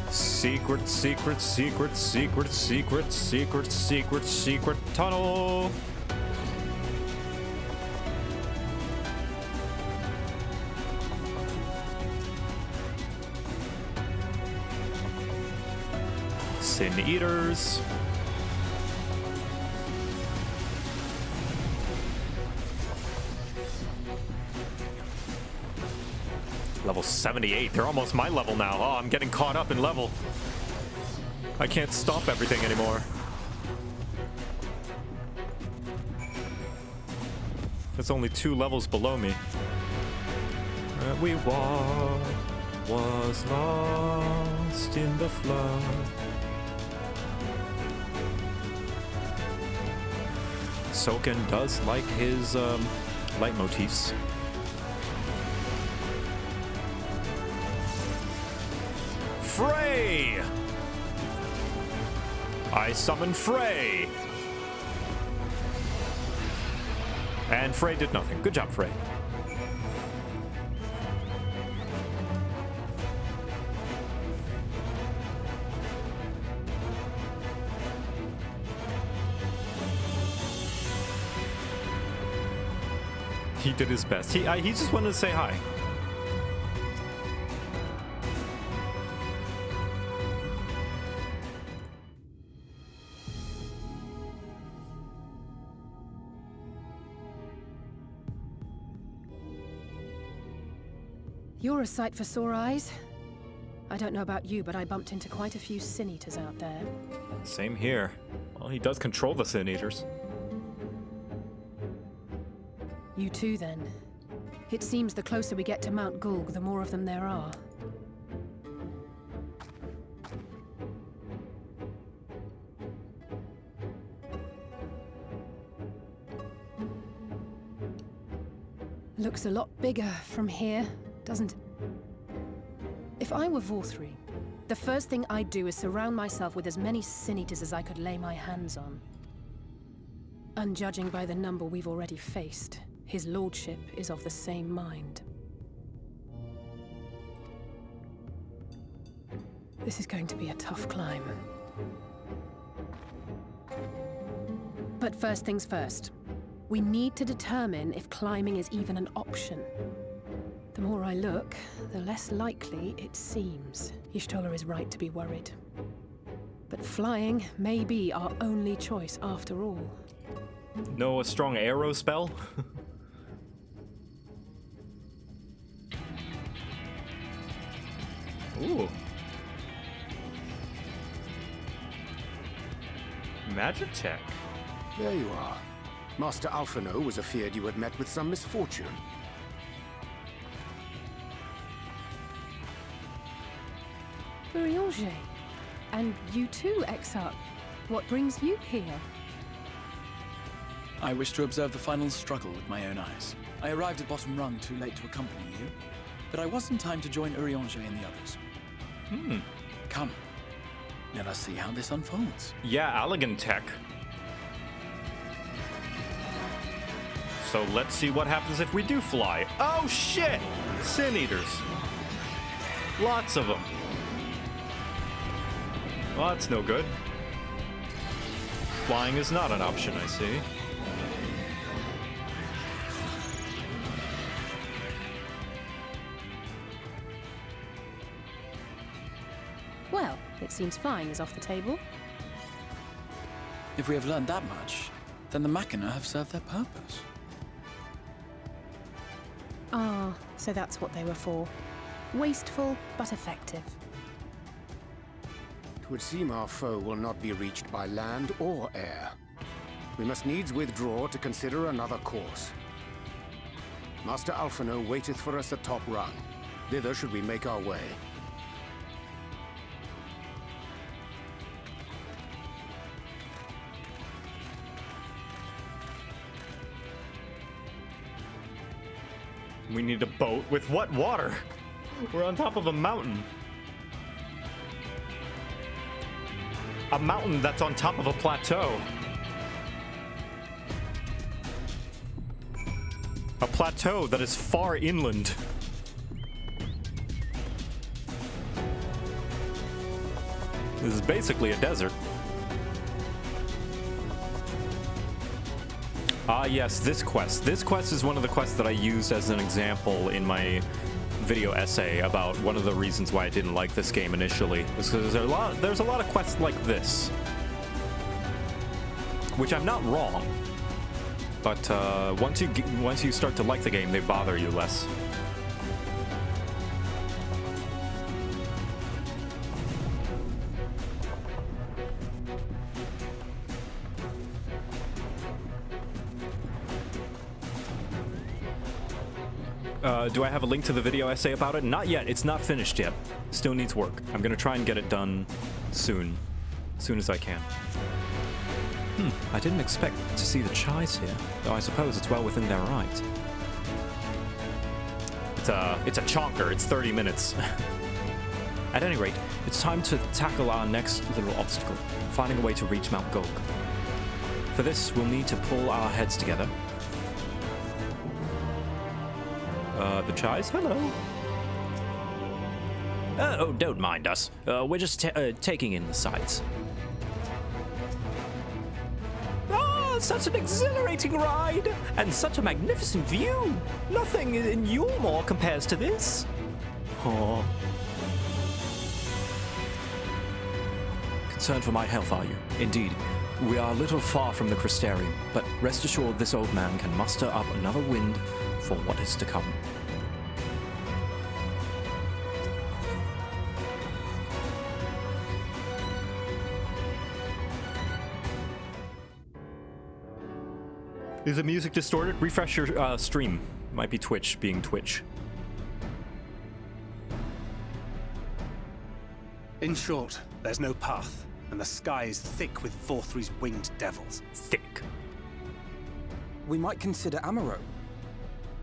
Secret, secret, secret, secret, secret, secret, secret, secret tunnel! Sin eaters. Level 78. They're almost my level now. Oh, I'm getting caught up in level. I can't stop everything anymore. That's only 2 levels below me. Where we walk was lost in the flood. Soken does like his leitmotifs. Frey! I summon Frey! And Frey did nothing. Good job, Frey. He did his best. He just wanted to say hi. You're a sight for sore eyes. I don't know about you, but I bumped into quite a few Sin Eaters out there. Same here. Well, he does control the Sin Eaters. You too, then. It seems the closer we get to Mount Gulg, the more of them there are. Looks a lot bigger from here, doesn't it? If I were Vauthry, the first thing I'd do is surround myself with as many Sin Eaters as I could lay my hands on. And judging by the number we've already faced, his lordship is of the same mind. This is going to be a tough climb. But first things first. We need to determine if climbing is even an option. The more I look, the less likely it seems. Y'shtola is right to be worried. But flying may be our only choice after all. No, a strong arrow spell? Ooh. Magic tech. There you are. Master Alphino was afeard you had met with some misfortune. Urianger. And you too, Exarch. What brings you here? I wish to observe the final struggle with my own eyes. I arrived at Bottom Rung too late to accompany you, but I was in time to join Urianger and the others. Come, let us see how this unfolds. Yeah, elegant tech. So let's see what happens if we do fly. Oh shit! Sin Eaters. Lots of them. Well, that's no good. Flying is not an option, I see. Well, it seems flying is off the table. If we have learned that much, then the Machina have served their purpose. Ah, so that's what they were for. Wasteful, but effective. It would seem our foe will not be reached by land or air. We must needs withdraw to consider another course. Master Alphino waiteth for us at Top Rung. Thither should we make our way. We need a boat with what water? We're on top of a mountain. A mountain that's on top of a plateau. A plateau that is far inland. This is basically a desert. Ah, yes, this quest. This quest is one of the quests that I used as an example in my video essay about one of the reasons why I didn't like this game initially. Is because there's a lot of quests like this. Which I'm not wrong. But once you start to like the game, they bother you less. Do I have a link to the video essay about it? Not yet. It's not finished yet. Still needs work. I'm gonna try and get it done soon. As soon as I can. I didn't expect to see the Chais here, though I suppose it's well within their right. It's a chonker. It's 30 minutes. At any rate, it's time to tackle our next little obstacle, finding a way to reach Mount Gulg. For this, we'll need to pull our heads together. The Chais, hello. Oh, don't mind us. We're just taking in the sights. Oh, such an exhilarating ride! And such a magnificent view! Nothing in Yulmore compares to this. Oh. Concerned for my health, are you? Indeed. We are a little far from the Crystarium, but rest assured this old man can muster up another wind for what is to come. Is the music distorted? Refresh your stream. Might be Twitch being Twitch. In short, there's no path, and the sky is thick with Vauthry's winged devils. Thick. We might consider Amaro.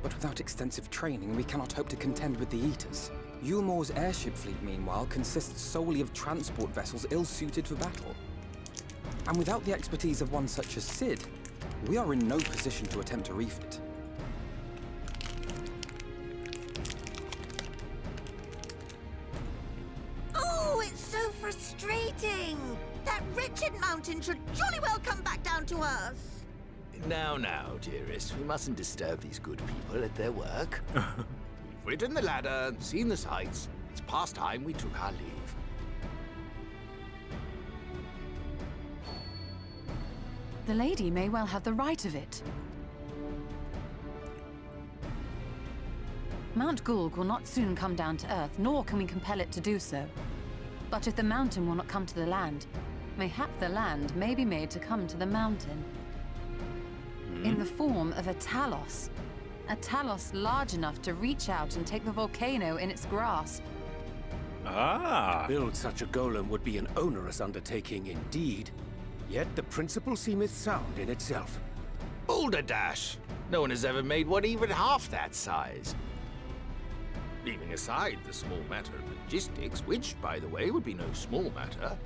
But without extensive training, we cannot hope to contend with the Eaters. Yulmore's airship fleet, meanwhile, consists solely of transport vessels ill-suited for battle. And without the expertise of one such as Sid, we are in no position to attempt a refit. Oh, it's so frustrating! That wretched mountain should jolly well come back down to us! Now, dearest, we mustn't disturb these good people at their work. We've ridden the ladder and seen the sights. It's past time we took our leave. The lady may well have the right of it. Mount Gulg will not soon come down to Earth, nor can we compel it to do so. But if the mountain will not come to the land, mayhap the land may be made to come to the mountain. In the form of a Talos. A Talos large enough to reach out and take the volcano in its grasp. To build such a golem would be an onerous undertaking indeed. Yet the principle seemeth sound in itself. Boulder Dash! No one has ever made one even half that size. Leaving aside the small matter of logistics, which, by the way, would be no small matter,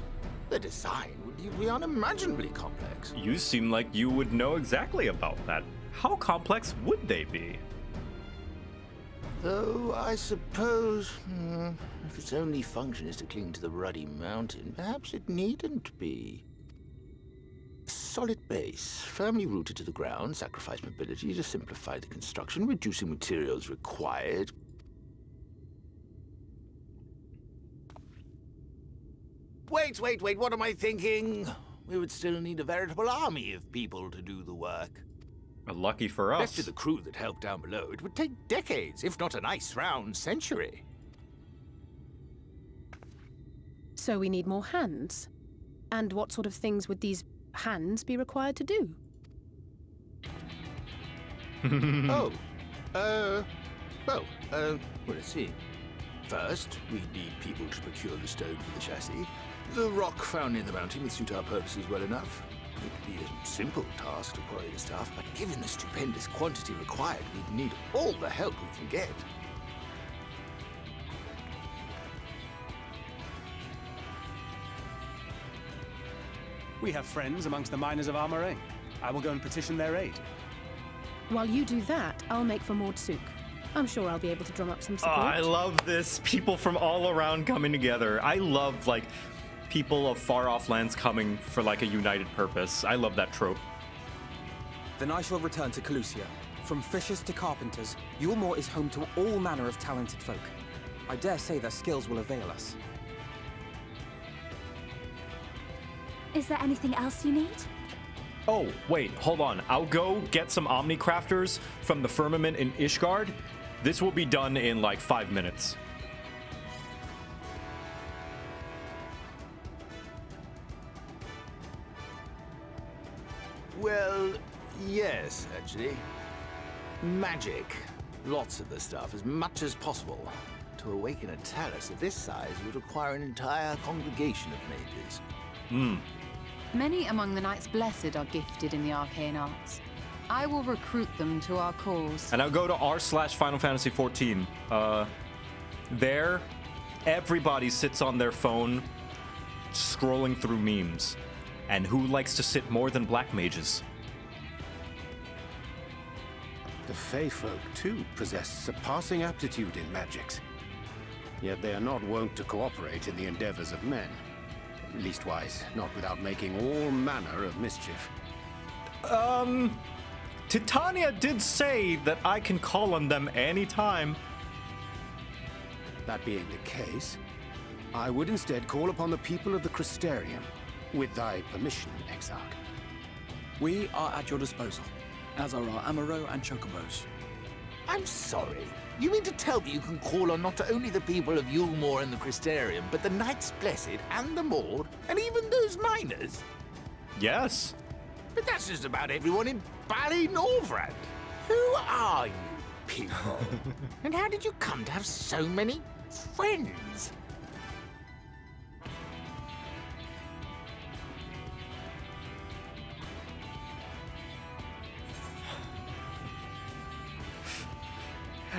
the design would be unimaginably complex. You seem like you would know exactly about that. How complex would they be? Though, I suppose, if its only function is to cling to the ruddy mountain, perhaps it needn't be. Solid base, firmly rooted to the ground, sacrifice mobility to simplify the construction, reducing materials required. Wait, what am I thinking? We would still need a veritable army of people to do the work. Lucky for us. Left to the crew that helped down below, it would take decades, if not a nice round century. So we need more hands? And what sort of things would these hands be required to do? Let's see. First, we need people to procure the stone for the chassis. The rock found in the mountain would suit our purposes well enough. It'd be a simple task to quarry the stuff, but given the stupendous quantity required, we'd need all the help we can get. We have friends amongst the miners of Armorain. I will go and petition their aid. While you do that, I'll make for Mordsuk. I'm sure I'll be able to drum up some support. Oh, I love this. People from all around coming together. I love, like, people of far-off lands coming for, like, a united purpose. I love that trope. Then I shall return to Calusia. From fishers to carpenters, Yulmore is home to all manner of talented folk. I dare say their skills will avail us. Is there anything else you need? Oh, wait, hold on. I'll go get some Omni Crafters from the Firmament in Ishgard. This will be done in like 5 minutes. Well, yes, actually. Magic. Lots of the stuff, as much as possible. To awaken a Talos of this size would require an entire congregation of mages. Many among the Knights Blessed are gifted in the arcane arts. I will recruit them to our cause. And I'll go to r/Final Fantasy XIV. There, everybody sits on their phone, scrolling through memes. And who likes to sit more than black mages? The Fey folk, too, possess surpassing aptitude in magics. Yet they are not wont to cooperate in the endeavors of men. Leastwise, not without making all manner of mischief. Titania did say that I can call on them anytime. That being the case, I would instead call upon the people of the Crystarium, with thy permission, Exarch. We are at your disposal, as are our Amaro and Chocobos. I'm sorry. You mean to tell me you can call on not only the people of Yulmore and the Crystarium, but the Knights Blessed and the Maud, and even those miners? Yes. But that's just about everyone in Ballynorvrand. Who are you people? And how did you come to have so many friends?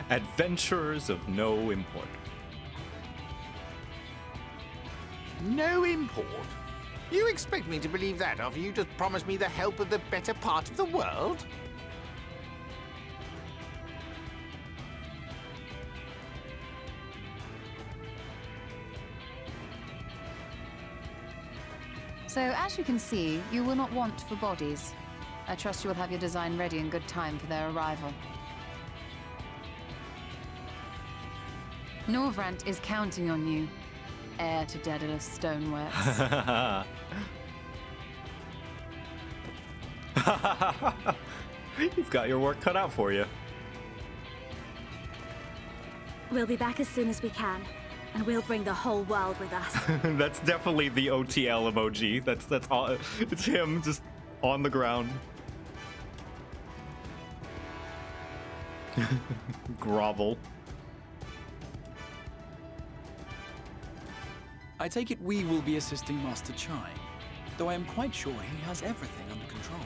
Adventurers of no import. No import? You expect me to believe that after you just promised me the help of the better part of the world? So, as you can see, you will not want for bodies. I trust you will have your design ready in good time for their arrival. Norvrant is counting on you, heir to Daedalus Stoneworks. You've got your work cut out for you. We'll be back as soon as we can, and we'll bring the whole world with us. That's definitely the OTL emoji. That's all. It's him just on the ground. Grovel. I take it we will be assisting Master Chai, though I am quite sure he has everything under control.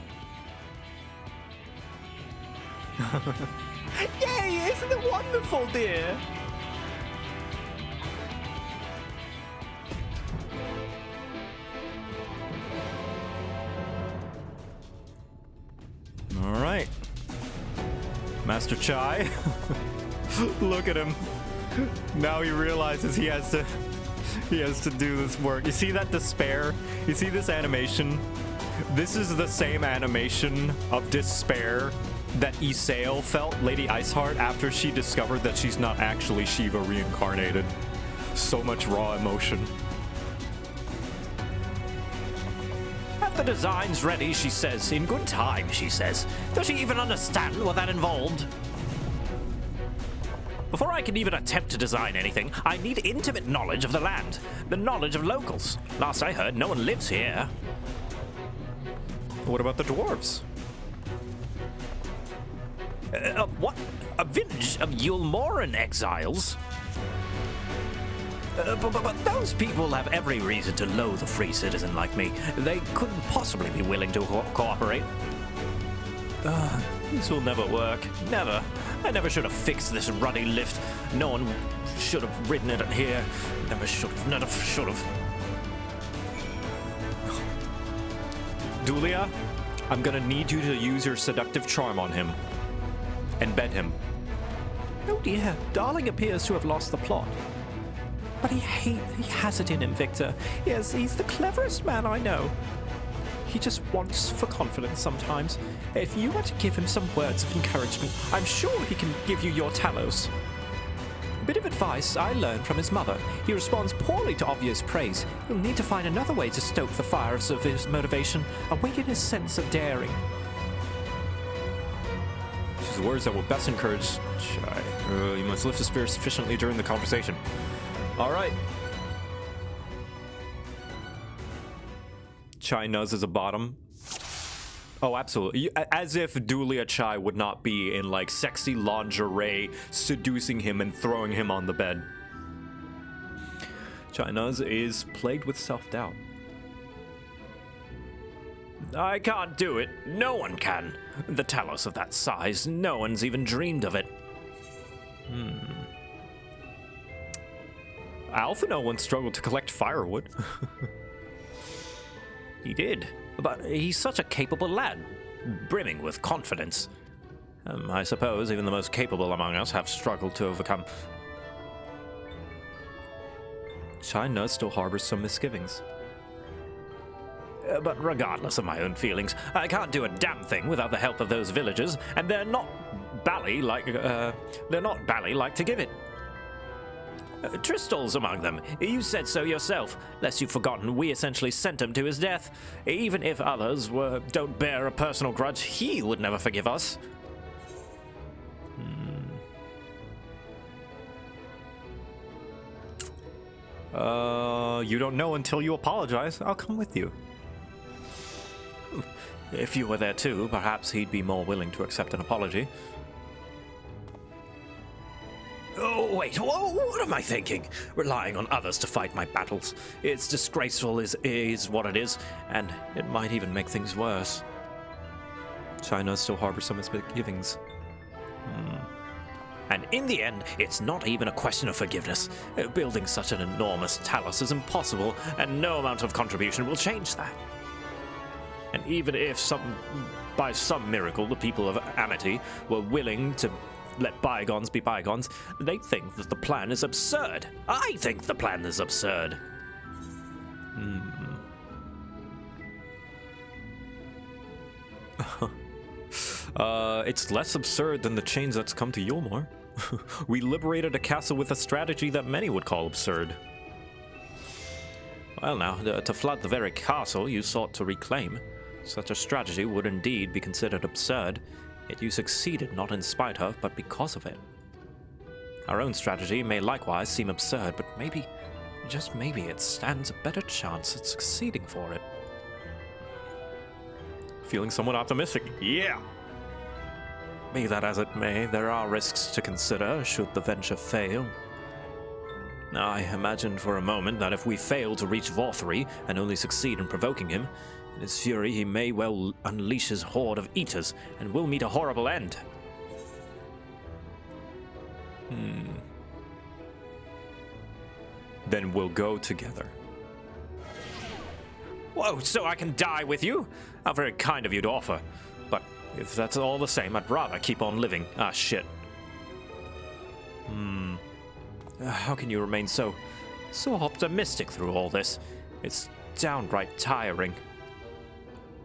Yay! Isn't it wonderful, dear? All right. Master Chai. Look at him. Now he realizes he has to do this work. You see that despair? You see this animation? This is the same animation of despair that Emet-Selch felt, Lady Iceheart, after she discovered that she's not actually Shiva reincarnated. So much raw emotion. Have the designs ready, she says. In good time, she says. Does she even understand what that involved? Before I can even attempt to design anything, I need intimate knowledge of the land. The knowledge of locals. Last I heard, no one lives here. What about the dwarves? What? A village of Yulmoran exiles? But those people have every reason to loathe a free citizen like me. They couldn't possibly be willing to cooperate. This will never work. Never. I never should have fixed this ruddy lift. No one should have ridden it here. Never should have. Never should have. Dulia, I'm gonna need you to use your seductive charm on him. Embed him. Oh dear, Darling appears to have lost the plot. But he has it in him, Victor. Yes, he's the cleverest man I know. He just wants for confidence sometimes. If you were to give him some words of encouragement, I'm sure he can give you your Talos. A bit of advice I learned from his mother. He responds poorly to obvious praise. You'll need to find another way to stoke the fires of his motivation, awaken his sense of daring. These are the words that will best encourage Chai. You must lift his spirits sufficiently during the conversation. All right. Chai nuzzes a bottom. Oh, absolutely. As if Dulia Chai would not be in, like, sexy lingerie, seducing him and throwing him on the bed. Chai Nuz is plagued with self-doubt. I can't do it. No one can. The Talos of that size, no one's even dreamed of it. Alphino once struggled to collect firewood. He did, but he's such a capable lad, brimming with confidence. I suppose even the most capable among us have struggled to overcome. Chai Nuz still harbors some misgivings. But regardless of my own feelings, I can't do a damn thing without the help of those villagers, and they're not bally like to give it. Tristal's among them. You said so yourself. Lest you've forgotten, we essentially sent him to his death. Even if others don't bear a personal grudge, he would never forgive us. You don't know until you apologize. I'll come with you. If you were there too, perhaps he'd be more willing to accept an apology. Oh, wait, what am I thinking? Relying on others to fight my battles. It's disgraceful is what it is, and it might even make things worse. China still harbors some misgivings. And in the end, it's not even a question of forgiveness. Building such an enormous Talos is impossible, and no amount of contribution will change that. And even if by some miracle the people of Amity were willing to let bygones be bygones, they think that the plan is absurd. I think the plan is absurd. It's less absurd than the change that's come to Yulmore. We liberated a castle with a strategy that many would call absurd. Well now, to flood the very castle you sought to reclaim, such a strategy would indeed be considered absurd, yet you succeeded not in spite of, but because of it. Our own strategy may likewise seem absurd, but maybe, just maybe, it stands a better chance at succeeding for it. Feeling somewhat optimistic. Yeah! Be that as it may, there are risks to consider should the venture fail. I imagined for a moment that if we fail to reach Vauthry and only succeed in provoking him, in his fury he may well unleash his horde of eaters and will meet a horrible end. Then we'll go together. Whoa, so I can die with you? How very kind of you to offer. But if that's all the same, I'd rather keep on living. Ah, shit. How can you remain so optimistic through all this? It's downright tiring.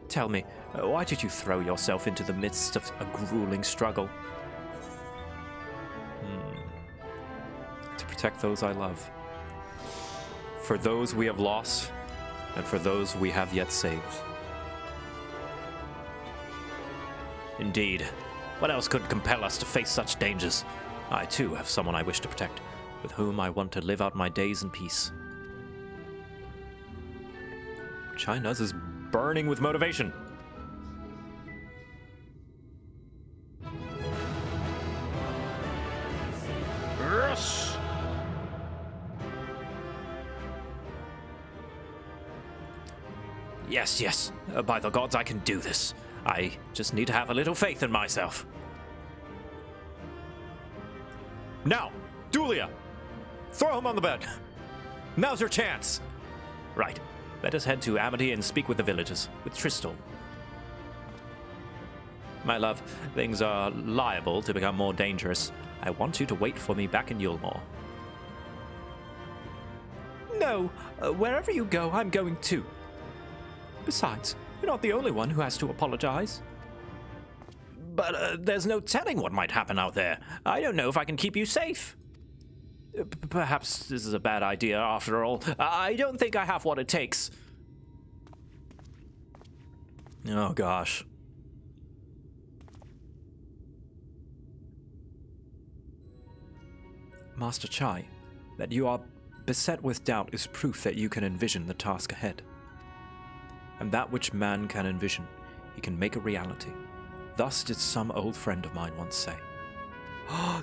Tell me, why did you throw yourself into the midst of a grueling struggle? To protect those I love. For those we have lost, and for those we have yet saved. Indeed. What else could compel us to face such dangers? I too have someone I wish to protect, with whom I want to live out my days in peace. China's is burning with motivation. Yes! Yes. By the gods, I can do this. I just need to have a little faith in myself. Now, Dulia! Throw him on the bed! Now's your chance! Right. Let us head to Amity and speak with the villagers, with Tristal. My love, things are liable to become more dangerous. I want you to wait for me back in Yulmore. No, wherever you go, I'm going too. Besides, you're not the only one who has to apologize. But there's no telling what might happen out there. I don't know if I can keep you safe. Perhaps this is a bad idea after all. I don't think I have what it takes. Oh gosh. Master Chai, that you are beset with doubt is proof that you can envision the task ahead. And that which man can envision, he can make a reality. Thus did some old friend of mine once say.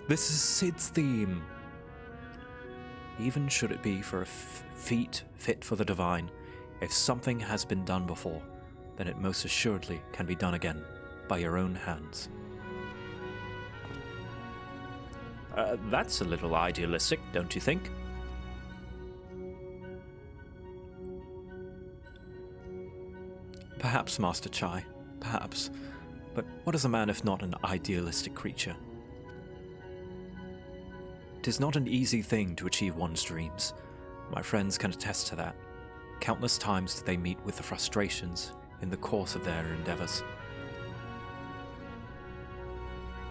This is Sid's theme. Even should it be for a feat fit for the divine, if something has been done before, then it most assuredly can be done again, by your own hands. That's a little idealistic, don't you think? Perhaps, Master Chai, perhaps. But what is a man if not an idealistic creature? It is not an easy thing to achieve one's dreams. My friends can attest to that. Countless times did they meet with the frustrations in the course of their endeavors.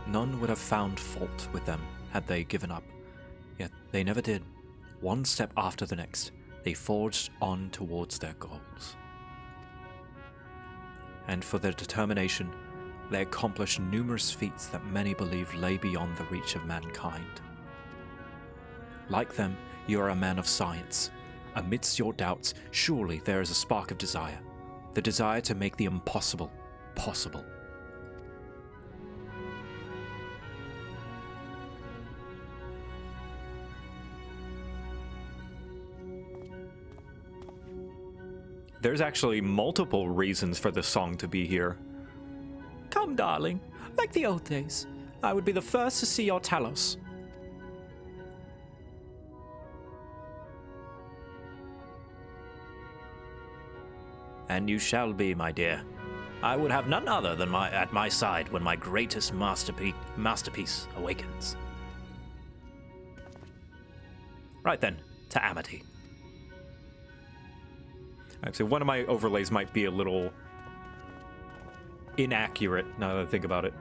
None would have found fault with them had they given up, yet they never did. One step after the next, they forged on towards their goals. And for their determination, they accomplished numerous feats that many believe lay beyond the reach of mankind. Like them, you are a man of science. Amidst your doubts, surely there is a spark of desire. The desire to make the impossible possible. There's actually multiple reasons for this song to be here. Come, darling, like the old days. I would be the first to see your Talos. And you shall be, my dear. I would have none other than at my side when my greatest masterpiece awakens. Right then, to Amity. Actually, one of my overlays might be a little inaccurate now that I think about it.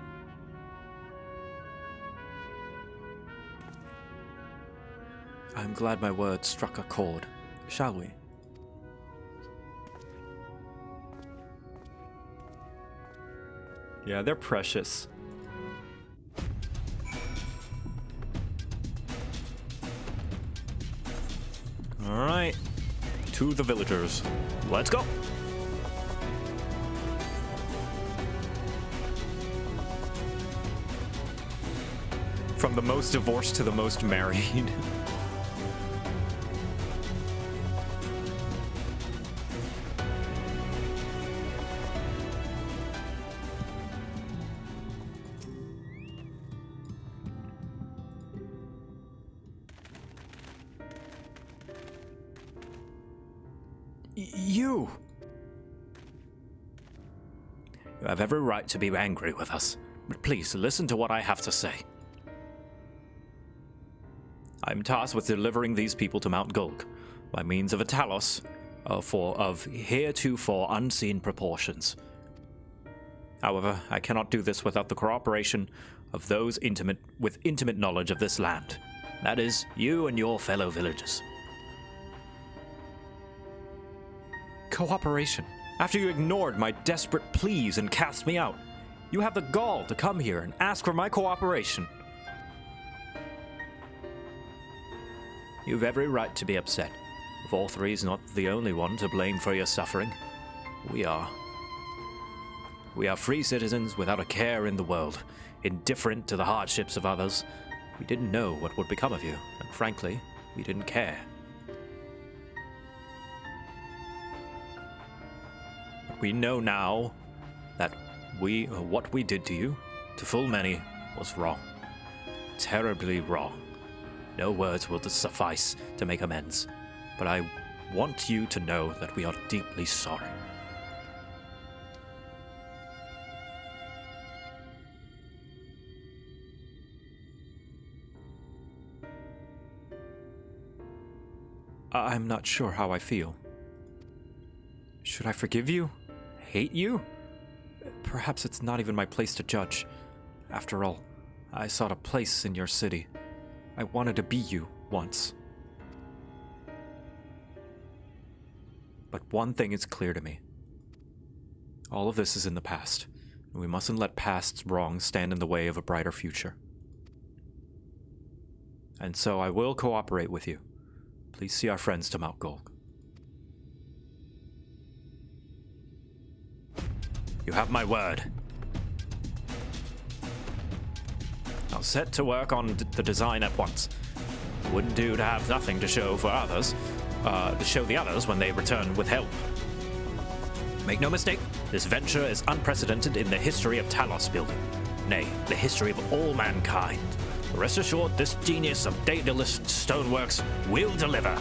I'm glad my words struck a chord. Shall we? Yeah, they're precious. Alright. To the villagers. Let's go! From the most divorced to the most married. You have every right to be angry with us, but please listen to what I have to say. I'm tasked with delivering these people to Mount Gulg by means of a Talos of heretofore unseen proportions. However, I cannot do this without the cooperation of those with intimate knowledge of this land. That is, you and your fellow villagers. Cooperation. After you ignored my desperate pleas and cast me out, you have the gall to come here and ask for my cooperation. You've every right to be upset. Vauthry is not the only one to blame for your suffering. We are. We are free citizens without a care in the world, indifferent to the hardships of others. We didn't know what would become of you, and frankly, we didn't care. We know now that what we did to you, to full many, was wrong. Terribly wrong. No words will suffice to make amends, but I want you to know that we are deeply sorry. I'm not sure how I feel. Should I forgive you? Hate you? Perhaps it's not even my place to judge. After all, I sought a place in your city. I wanted to be you once. But one thing is clear to me. All of this is in the past, and we mustn't let past wrongs stand in the way of a brighter future. And so I will cooperate with you. Please see our friends to Mount Gulg. You have my word. I'll set to work on the design at once. Wouldn't do to have nothing to show for others, to show the others when they return with help. Make no mistake, this venture is unprecedented in the history of Talos building. Nay, the history of all mankind. Rest assured, this genius of Daedalus stoneworks will deliver.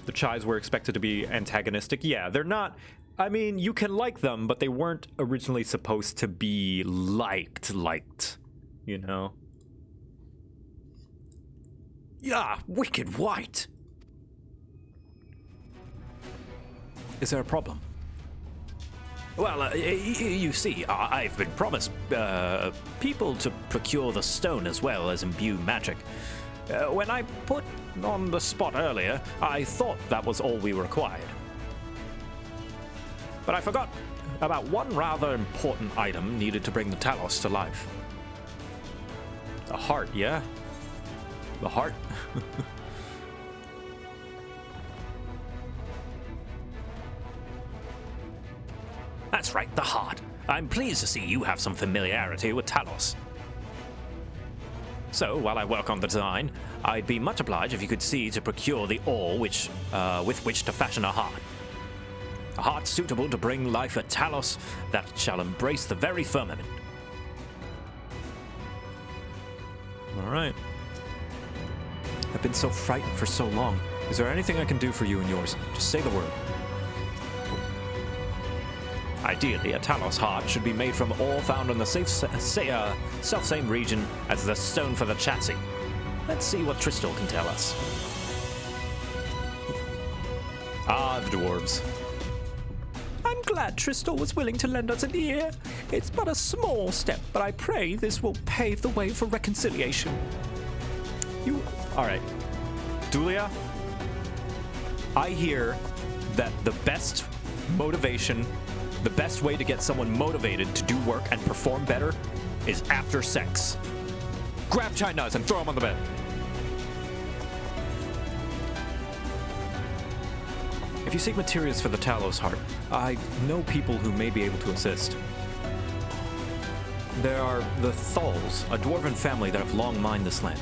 The Chais were expected to be antagonistic. Yeah, they're not I mean, you can like them, but they weren't originally supposed to be liked, you know? Yeah, wicked white. Is there a problem? Well, you see, I've been promised people to procure the stone as well as imbue magic. When I put on the spot earlier, I thought that was all we required. But I forgot about one rather important item needed to bring the Talos to life. A heart, yeah? The heart? That's right, the heart. I'm pleased to see you have some familiarity with Talos. So, while I work on the design, I'd be much obliged if you could see to procure the ore with which to fashion a heart. A heart suitable to bring life a Talos that shall embrace the very firmament. All right. I've been so frightened for so long. Is there anything I can do for you and yours? Just say the word. Ideally, a Talos heart should be made from ore found in the self-same region as the stone for the chassis. Let's see what Tristal can tell us. Ah, the dwarves. I'm glad Tristal was willing to lend us an ear. It's but a small step, but I pray this will pave the way for reconciliation. All right. Dulia, I hear that the best motivation, the best way to get someone motivated to do work and perform better is after sex. Grab Chinas and throw them on the bed. If you seek materials for the Talos heart, I know people who may be able to assist. There are the Thalls, a dwarven family that have long mined this land.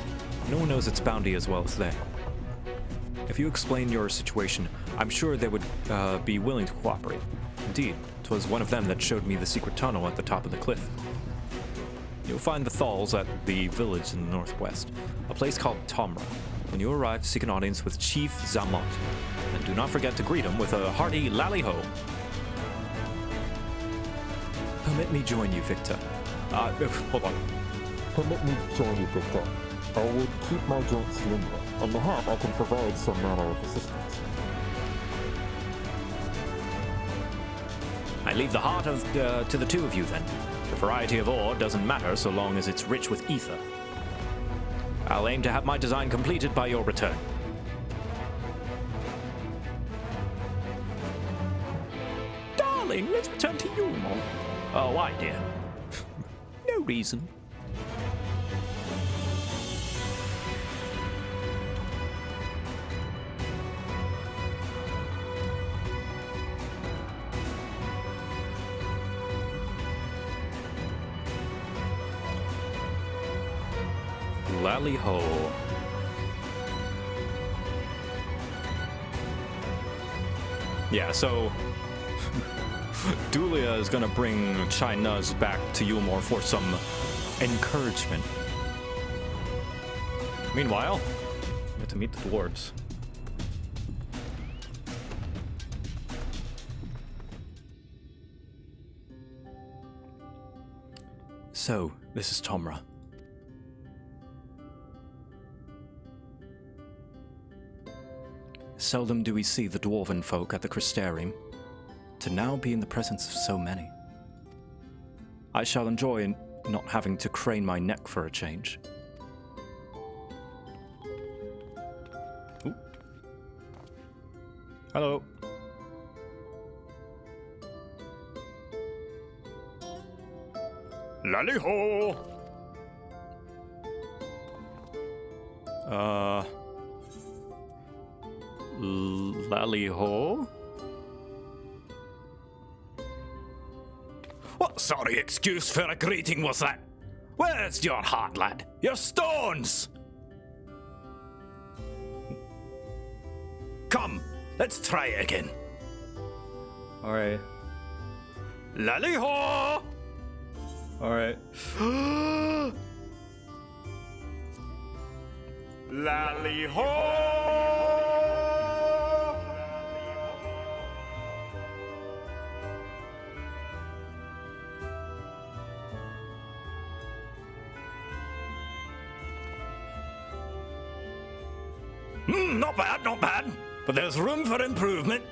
No one knows its bounty as well as they. If you explain your situation, I'm sure they would be willing to cooperate. Indeed, 'twas one of them that showed me the secret tunnel at the top of the cliff. You'll find the Thalls at the village in the northwest, a place called Tomra. When you arrive, seek an audience with Chief Zamot, and do not forget to greet him with a hearty lally-ho. Permit me join you, Victor. Hold on. Permit me join you, Victor. I would keep my joints limber. On the hat, I can provide some manner of assistance. I leave the heart to the two of you then. The variety of ore doesn't matter so long as it's rich with ether. I'll aim to have my design completed by your return. Darling, let's return to you. Oh, why, dear? No reason. Lally-ho. Yeah, so Dulia is gonna bring Chinas back to Yulmore for some encouragement. Meanwhile, we get to meet the dwarves. So, this is Tomra. Seldom do we see the dwarven folk at the Crystarium, to now be in the presence of so many. I shall enjoy not having to crane my neck for a change. Ooh. Hello. Lally-ho! Lally-ho? What sorry excuse for a greeting was that? Where's your heart, lad? Your stones! Come, let's try it again. Alright. Lally-ho! Alright. Lally-ho! Not bad, not bad. But there's room for improvement.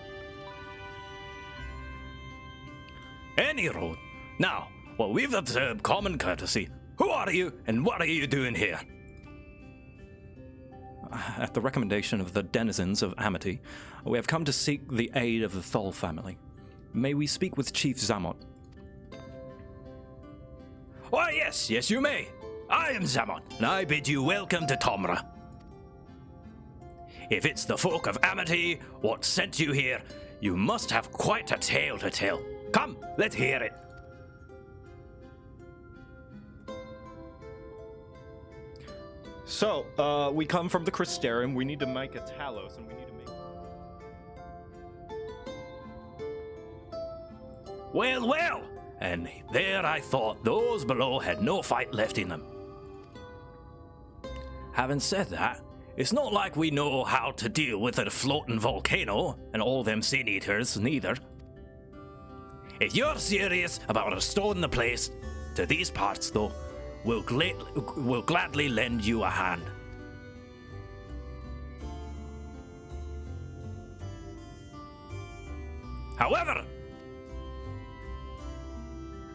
Any road. Now, well, we've observed common courtesy. Who are you, and what are you doing here? At the recommendation of the denizens of Amity, we have come to seek the aid of the Thol family. May we speak with Chief Zamot? Why, yes, you may. I am Zamot, and I bid you welcome to Tomra. If it's the folk of Amity what sent you here, you must have quite a tale to tell. Come, let's hear it. So, we come from the Crystarium. We need to make a Talos, and we need to make... Well, and there I thought those below had no fight left in them. Having said that, it's not like we know how to deal with a floating volcano and all them sin eaters neither. If you're serious about restoring the place to these parts, though, we'll gladly lend you a hand. However,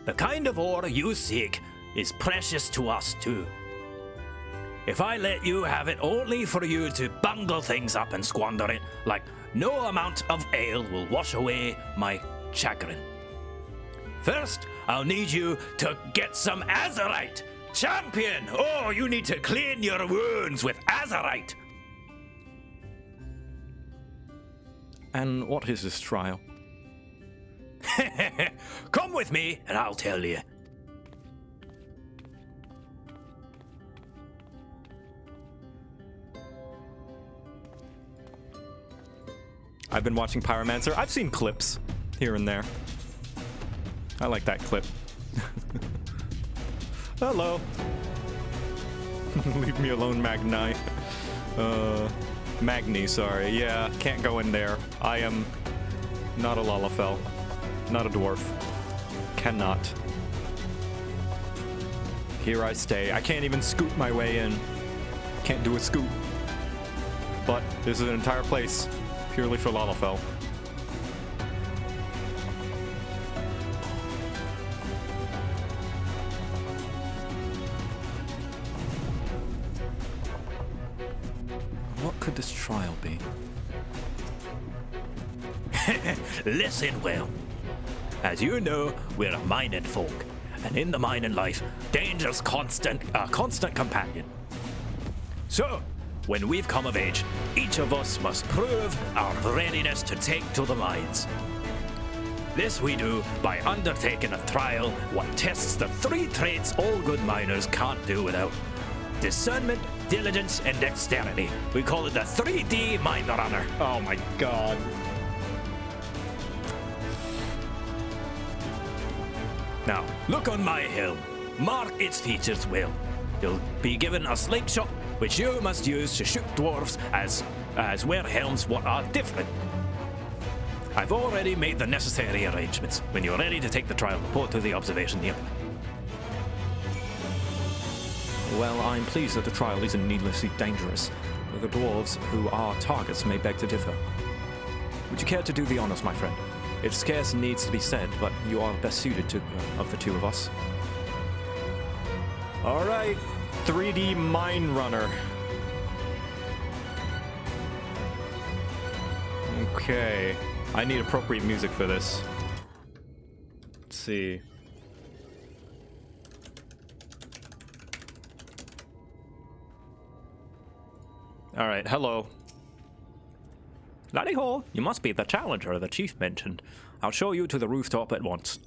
the kind of ore you seek is precious to us too. If I let you have it only for you to bungle things up and squander it, like no amount of ale will wash away my chagrin. First, I'll need you to get some azurite. Champion! Oh, you need to clean your wounds with azurite. And what is this trial? Come with me and I'll tell you. I've been watching Pyromancer. I've seen clips here and there. I like that clip. Hello. Leave me alone, Magni. Magni, sorry. Yeah, can't go in there. I am not a Lalafell. Not a dwarf. Cannot. Here I stay. I can't even scoot my way in. Can't do a scoot. But this is an entire place purely for Lalafell. What could this trial be? Listen well. As you know, we're a mining folk, and in the mining life, danger's a constant companion. So, when we've come of age, each of us must prove our readiness to take to the mines. This we do by undertaking a trial what tests the 3 traits all good miners can't do without: discernment, diligence, and dexterity. We call it the 3D Mine Runner. Oh my god. Now, look on my helm. Mark its features well. You'll be given a slingshot, which you must use to shoot dwarves as wear helms what are different. I've already made the necessary arrangements. When you're ready to take the trial, report to the observation unit. Well, I'm pleased that the trial isn't needlessly dangerous. The dwarves who are targets may beg to differ. Would you care to do the honors, my friend? It scarce needs to be said, but you are best suited to of the two of us. All right, 3D Mine Runner. Okay, I need appropriate music for this. Let's see. All right, hello. Laddie-ho, you must be the challenger the chief mentioned. I'll show you to the rooftop at once.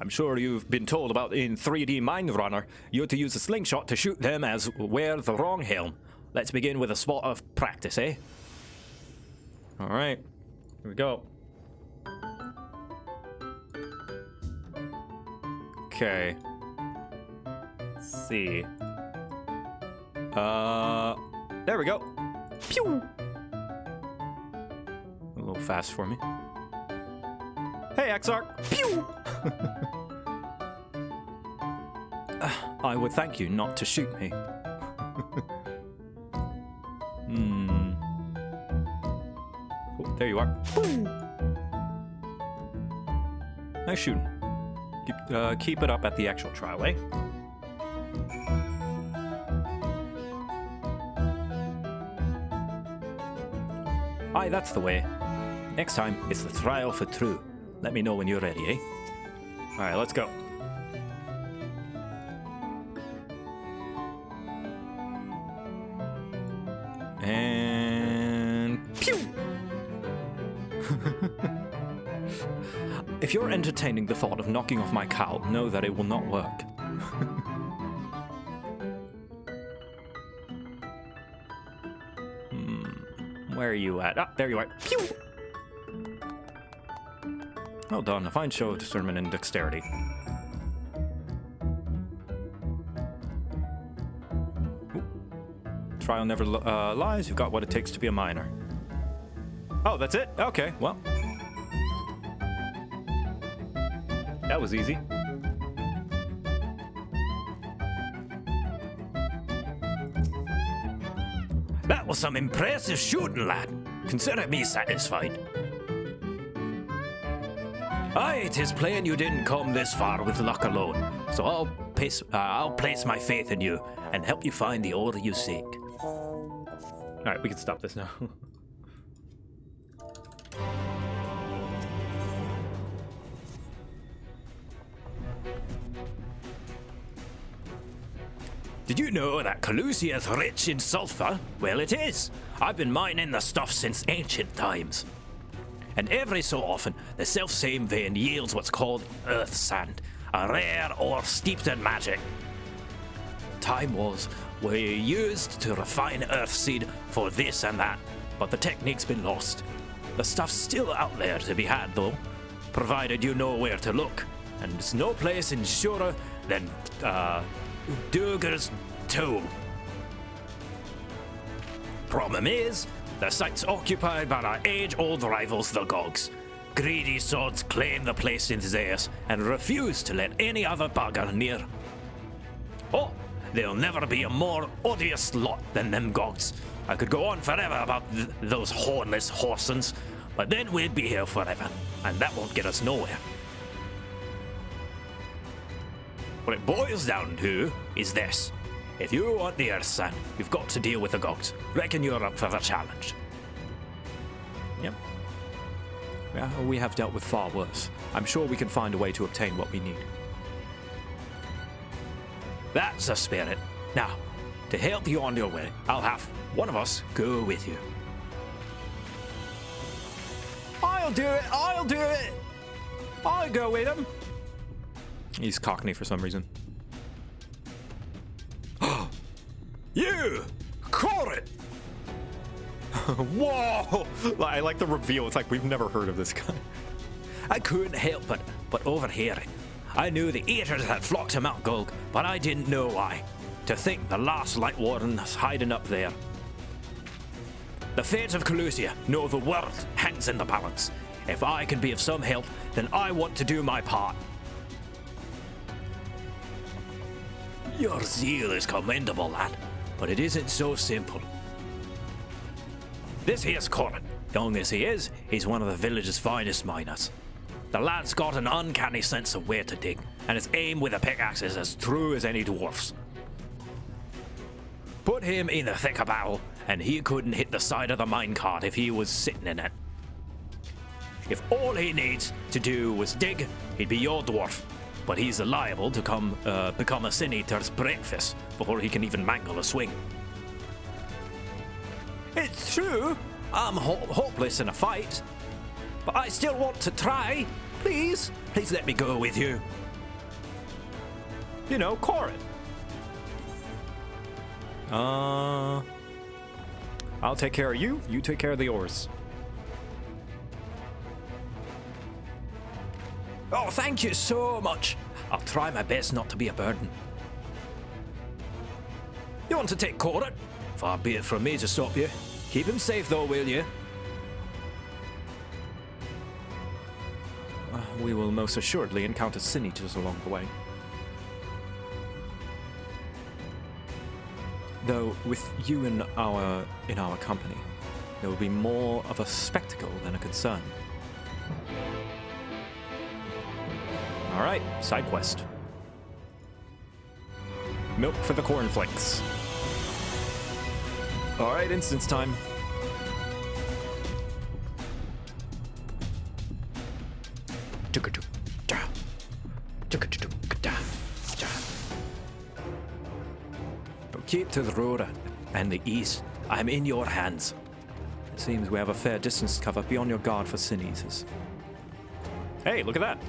I'm sure you've been told about in 3D Mine Runner, you're to use a slingshot to shoot them as wear the wrong helm. Let's begin with a spot of practice, eh? All right, here we go. Okay. Let's see. There we go. Pew! A little fast for me. Hey, Exarch! Pew! I would thank you not to shoot me. there you are. Nice shooting. Keep it up at the actual trial, eh? Aye, that's the way. Next time, it's the trial for true. Let me know when you're ready, eh? Alright, let's go. And... pew! If you're entertaining the thought of knocking off my cowl, know that it will not work. Where are you at? Ah, there you are. Pew! Well done. A fine show of discernment and dexterity. Ooh. Trial never lies. You've got what it takes to be a miner. Oh, that's it? Okay, well. That was easy. That was some impressive shooting, lad. Consider me satisfied. Aye, 'tis plain you didn't come this far with luck alone, so I'll place my faith in you and help you find the order you seek. Alright, we can stop this now. Did you know that Calusia is rich in sulfur? Well, it is. I've been mining the stuff since ancient times. And every so often, the self-same vein yields what's called earth sand, a rare ore steeped in magic. Time was where you used to refine earth seed for this and that, but the technique's been lost. The stuff's still out there to be had, though, provided you know where to look. And there's no place in surer than, Duger's tomb. Problem is, the site's occupied by our age-old rivals, the Gulgs. Greedy swords claim the place is theirs and refuse to let any other bugger near. Oh, there'll never be a more odious lot than them Gulgs. I could go on forever about those hornless horsens, but then we'd be here forever, and that won't get us nowhere. What it boils down to is this. If you want the Earth Sand, you've got to deal with the Gulgs. Reckon you're up for the challenge. Yep. Yeah, we have dealt with far worse. I'm sure we can find a way to obtain what we need. That's the spirit. Now, to help you on your way, I'll have one of us go with you. I'll do it! I'll do it! I'll go with him! He's Cockney for some reason. You! Caught it! Whoa! I like the reveal. It's like we've never heard of this guy. I couldn't help but overhear it. I knew the eaters had flocked to Mount Gulg, but I didn't know why. To think the last Light Warden is hiding up there. The fate of Calusia, no, the world, hangs in the balance. If I can be of some help, then I want to do my part. Your zeal is commendable, lad, but it isn't so simple. This here's Corin. Young as he is, he's one of the village's finest miners. The lad's got an uncanny sense of where to dig, and his aim with a pickaxe is as true as any dwarf's. Put him in the thick of battle, and he couldn't hit the side of the minecart if he was sitting in it. If all he needs to do was dig, he'd be your dwarf. But he's liable to become a Sin Eater's breakfast before he can even mangle a swing. It's true, I'm hopeless in a fight, but I still want to try. Please let me go with you. You know, Corin. I'll take care of you, you take care of the oars. Oh, thank you so much. I'll try my best not to be a burden. You want to take Corin? Far be it from me to stop you. Keep him safe though, will you? We will most assuredly encounter Sin Eaters along the way. Though, with you in our company, It will be more of a spectacle than a concern. Alright, side quest. Milk for the cornflakes. Alright, instance time. Keep to the road and the east. I'm in your hands. It seems we have a fair distance to cover beyond your guard for sin eaters. Hey, look at that.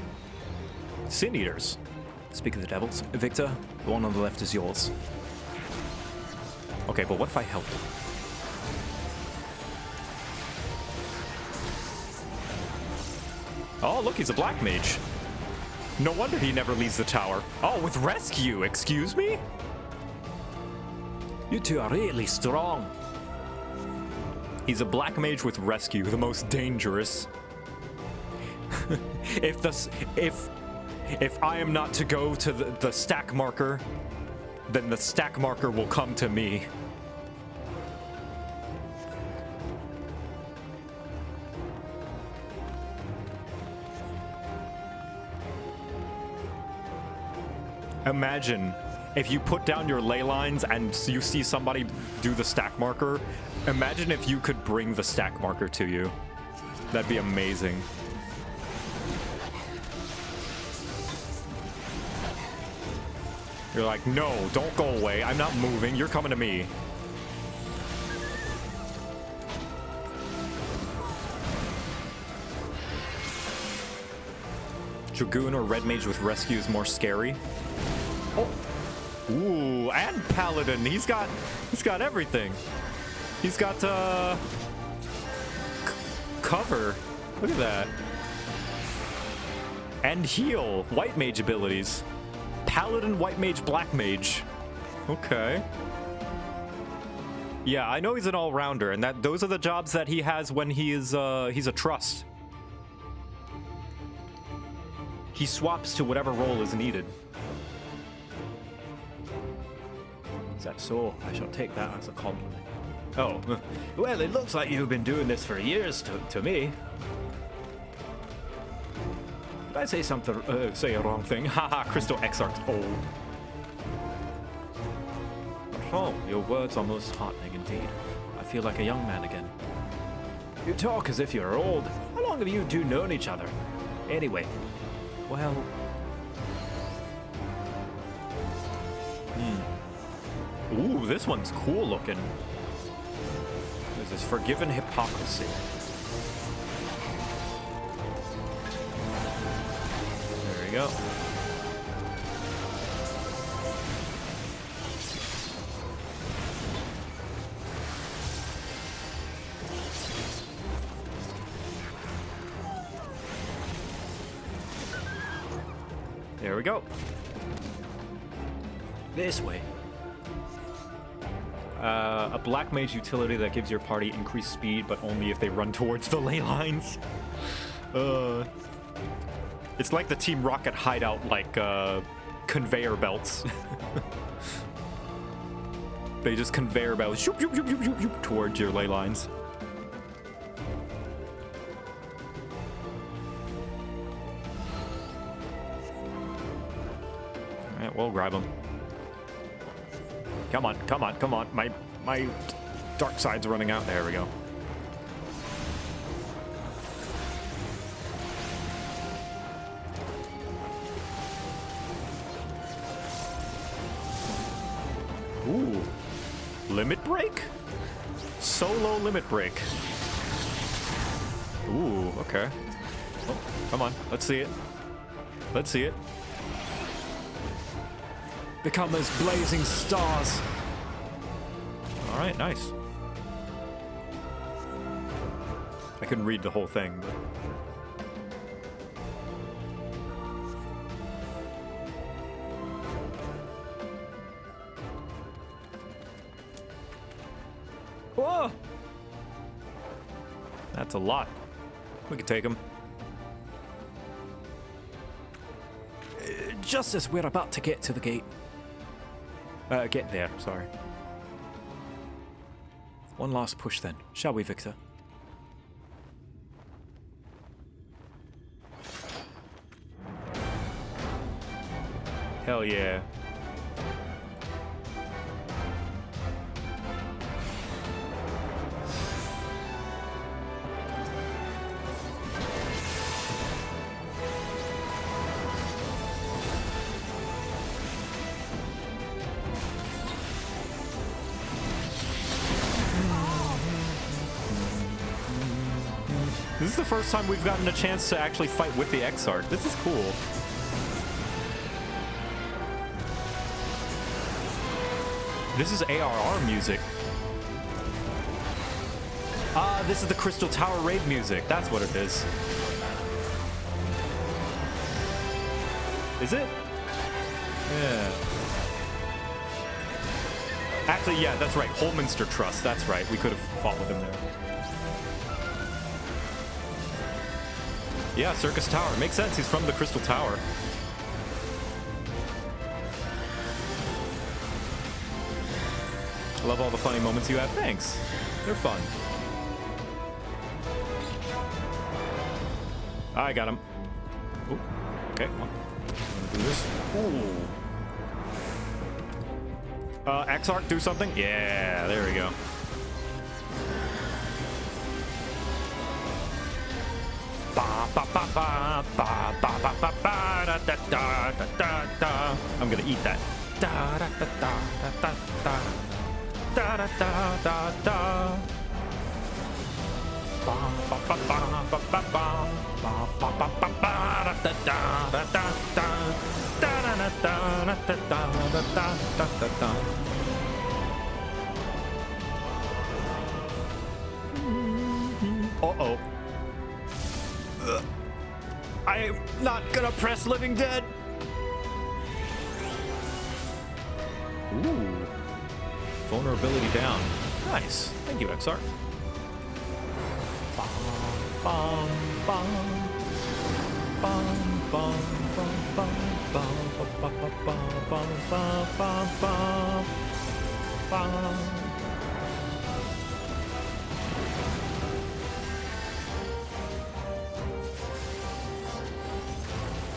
Sin eaters. Speak of the devils. Victor, the one on the left is yours. Okay, but what if I help? Oh, look, he's a black mage. No wonder he never leaves the tower. Oh, with rescue, excuse me? You two are really strong. He's a black mage with rescue, the most dangerous. If I am not to go to the stack marker, then the stack marker will come to me. Imagine if you put down your ley lines and you see somebody do the stack marker. Imagine if you could bring the stack marker to you. That'd be amazing. You're like, no, don't go away. I'm not moving. You're coming to me. Dragoon or Red Mage with rescue is more scary. Oh. Ooh, and Paladin. He's got everything. He's got cover. Look at that. And heal. White Mage abilities. Paladin, White Mage, Black Mage. Okay. Yeah, I know he's an all-rounder, and those are the jobs that he has when he is he's a trust. He swaps to whatever role is needed. Is that so? I shall take that as a compliment. Oh, well, it looks like you've been doing this for years to me. Did I say something, say a wrong thing? Haha, Crystal Exarch. Oh, your words are most heartening indeed. I feel like a young man again. You talk as if you're old. How long have you two known each other? Anyway. Well... Ooh, this one's cool looking. This is Forgiven Hypocrisy. There we go. There we go. This way. A black mage utility that gives your party increased speed, but only if they run towards the ley lines. It's like the Team Rocket hideout, like conveyor belts. They just conveyor belts shoop, shoop, shoop, shoop, shoop, shoop, towards your ley lines. All right, we'll grab them. Come on, come on, come on. My dark side's running out. There we go. Ooh. Limit break? Solo limit break. Ooh, okay. Oh, come on. Let's see it. Let's see it. Become as blazing stars. All right, nice. I couldn't read the whole thing, but... Whoa! That's a lot. We could take him. Just as we're about to get to the gate. Get there, sorry. One last push then, shall we, Victor? Hell yeah. This is the first time we've gotten a chance to actually fight with the Exarch. This is cool. This is ARR music. Ah, this is the Crystal Tower raid music. That's what it is. Is it? Yeah. Actually, yeah, that's right. Holminster Trust. That's right. We could have fought with him there. Yeah, Circus Tower. Makes sense. He's from the Crystal Tower. I love all the funny moments you have. Thanks. They're fun. I got him. Ooh. Okay. Well, I'm gonna do this. Ooh. Exarch, do something? Yeah, there we go. I'm gonna eat that. Uh-oh. I'm not gonna press Living Dead. Ooh. Vulnerability down. Nice. Thank you, Exarch.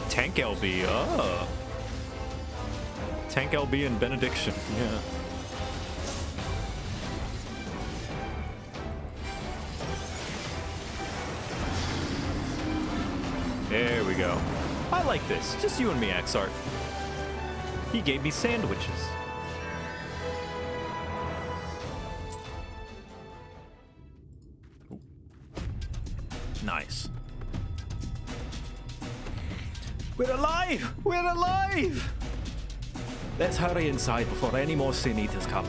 Tank LB, Tank LB and Benediction, yeah. There we go. I like this. Just you and me, Exarch. He gave me sandwiches. Ooh. Nice. We're alive! We're alive! Let's hurry inside before any more Sin Eaters come.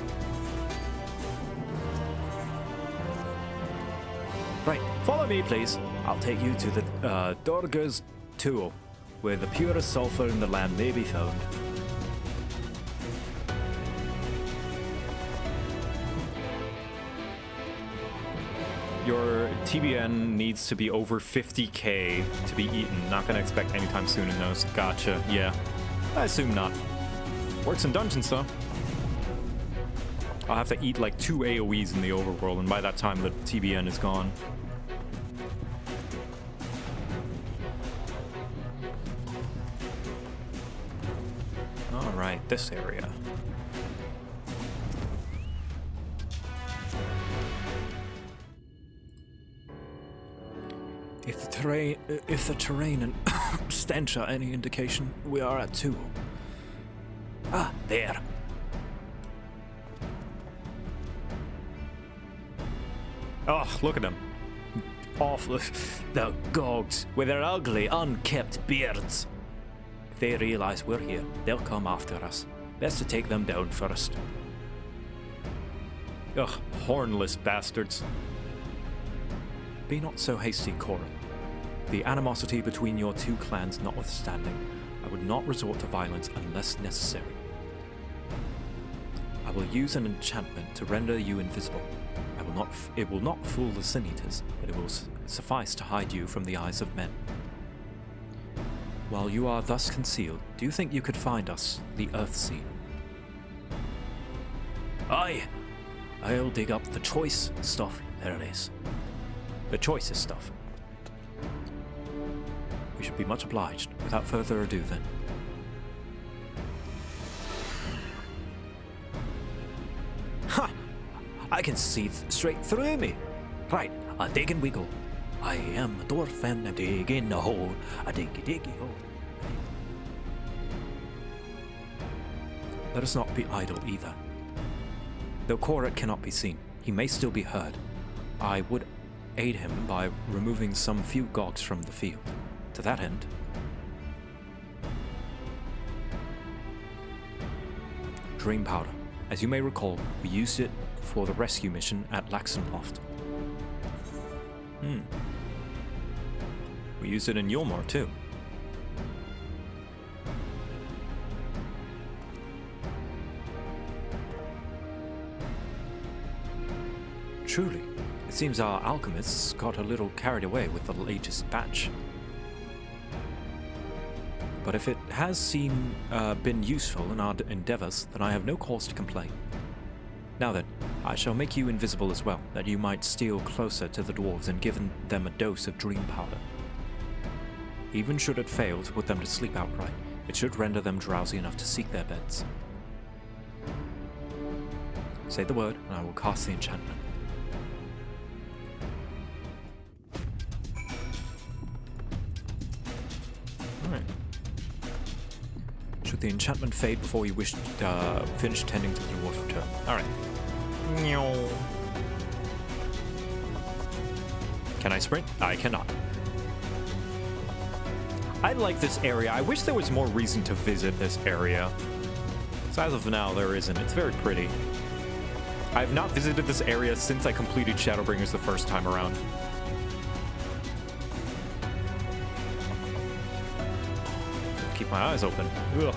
Right, follow me, please. I'll take you to the Dorger's Tool, where the purest sulfur in the land may be found. Your TBN needs to be over 50k to be eaten. Not gonna expect anytime soon in those. Gotcha, yeah. I assume not. Works in dungeons, though. I'll have to eat like 2 AoEs in the overworld, and by that time the TBN is gone. Alright, this area. If the terrain and stench are any indication, we are at 2. Ah, there. Oh, look at them. Awful. The Gulgs, with their ugly, unkempt beards. If they realize we're here, they'll come after us. Best to take them down first. Ugh, hornless bastards. Be not so hasty, Corin. The animosity between your two clans notwithstanding, I would not resort to violence unless necessary. I will use an enchantment to render you invisible. It will not fool the Sin Eaters, but it will suffice to hide you from the eyes of men. While you are thus concealed, do you think you could find us, the Earthsea? Aye! I'll dig up the choice stuff. There it is. The choicest stuff. We should be much obliged. Without further ado, then. Ha! I can see straight through me. Right, I dig and wiggle. I am a dwarf and I'm digging a hole. A diggy hole. Let us not be idle either. Though Korat cannot be seen, he may still be heard. I would aid him by removing some few Gulgs from the field. To that end, Dream Powder. As you may recall, we used it for the rescue mission at Laxenloft. We used it in Yulmore too. Truly, it seems our alchemists got a little carried away with the latest batch. But if it has been useful in our endeavors, then I have no cause to complain. Now then, I shall make you invisible as well, that you might steal closer to the dwarves and give them a dose of dream powder. Even should it fail to put them to sleep outright, it should render them drowsy enough to seek their beds. Say the word, and I will cast the enchantment. Alright. Should the enchantment fade before you wish to finish tending to the dwarf's return? Alright. Can I sprint? I cannot. I like this area. I wish there was more reason to visit this area. So as of now, there isn't. It's very pretty. I have not visited this area since I completed Shadowbringers the first time around. Keep my eyes open. Ugh.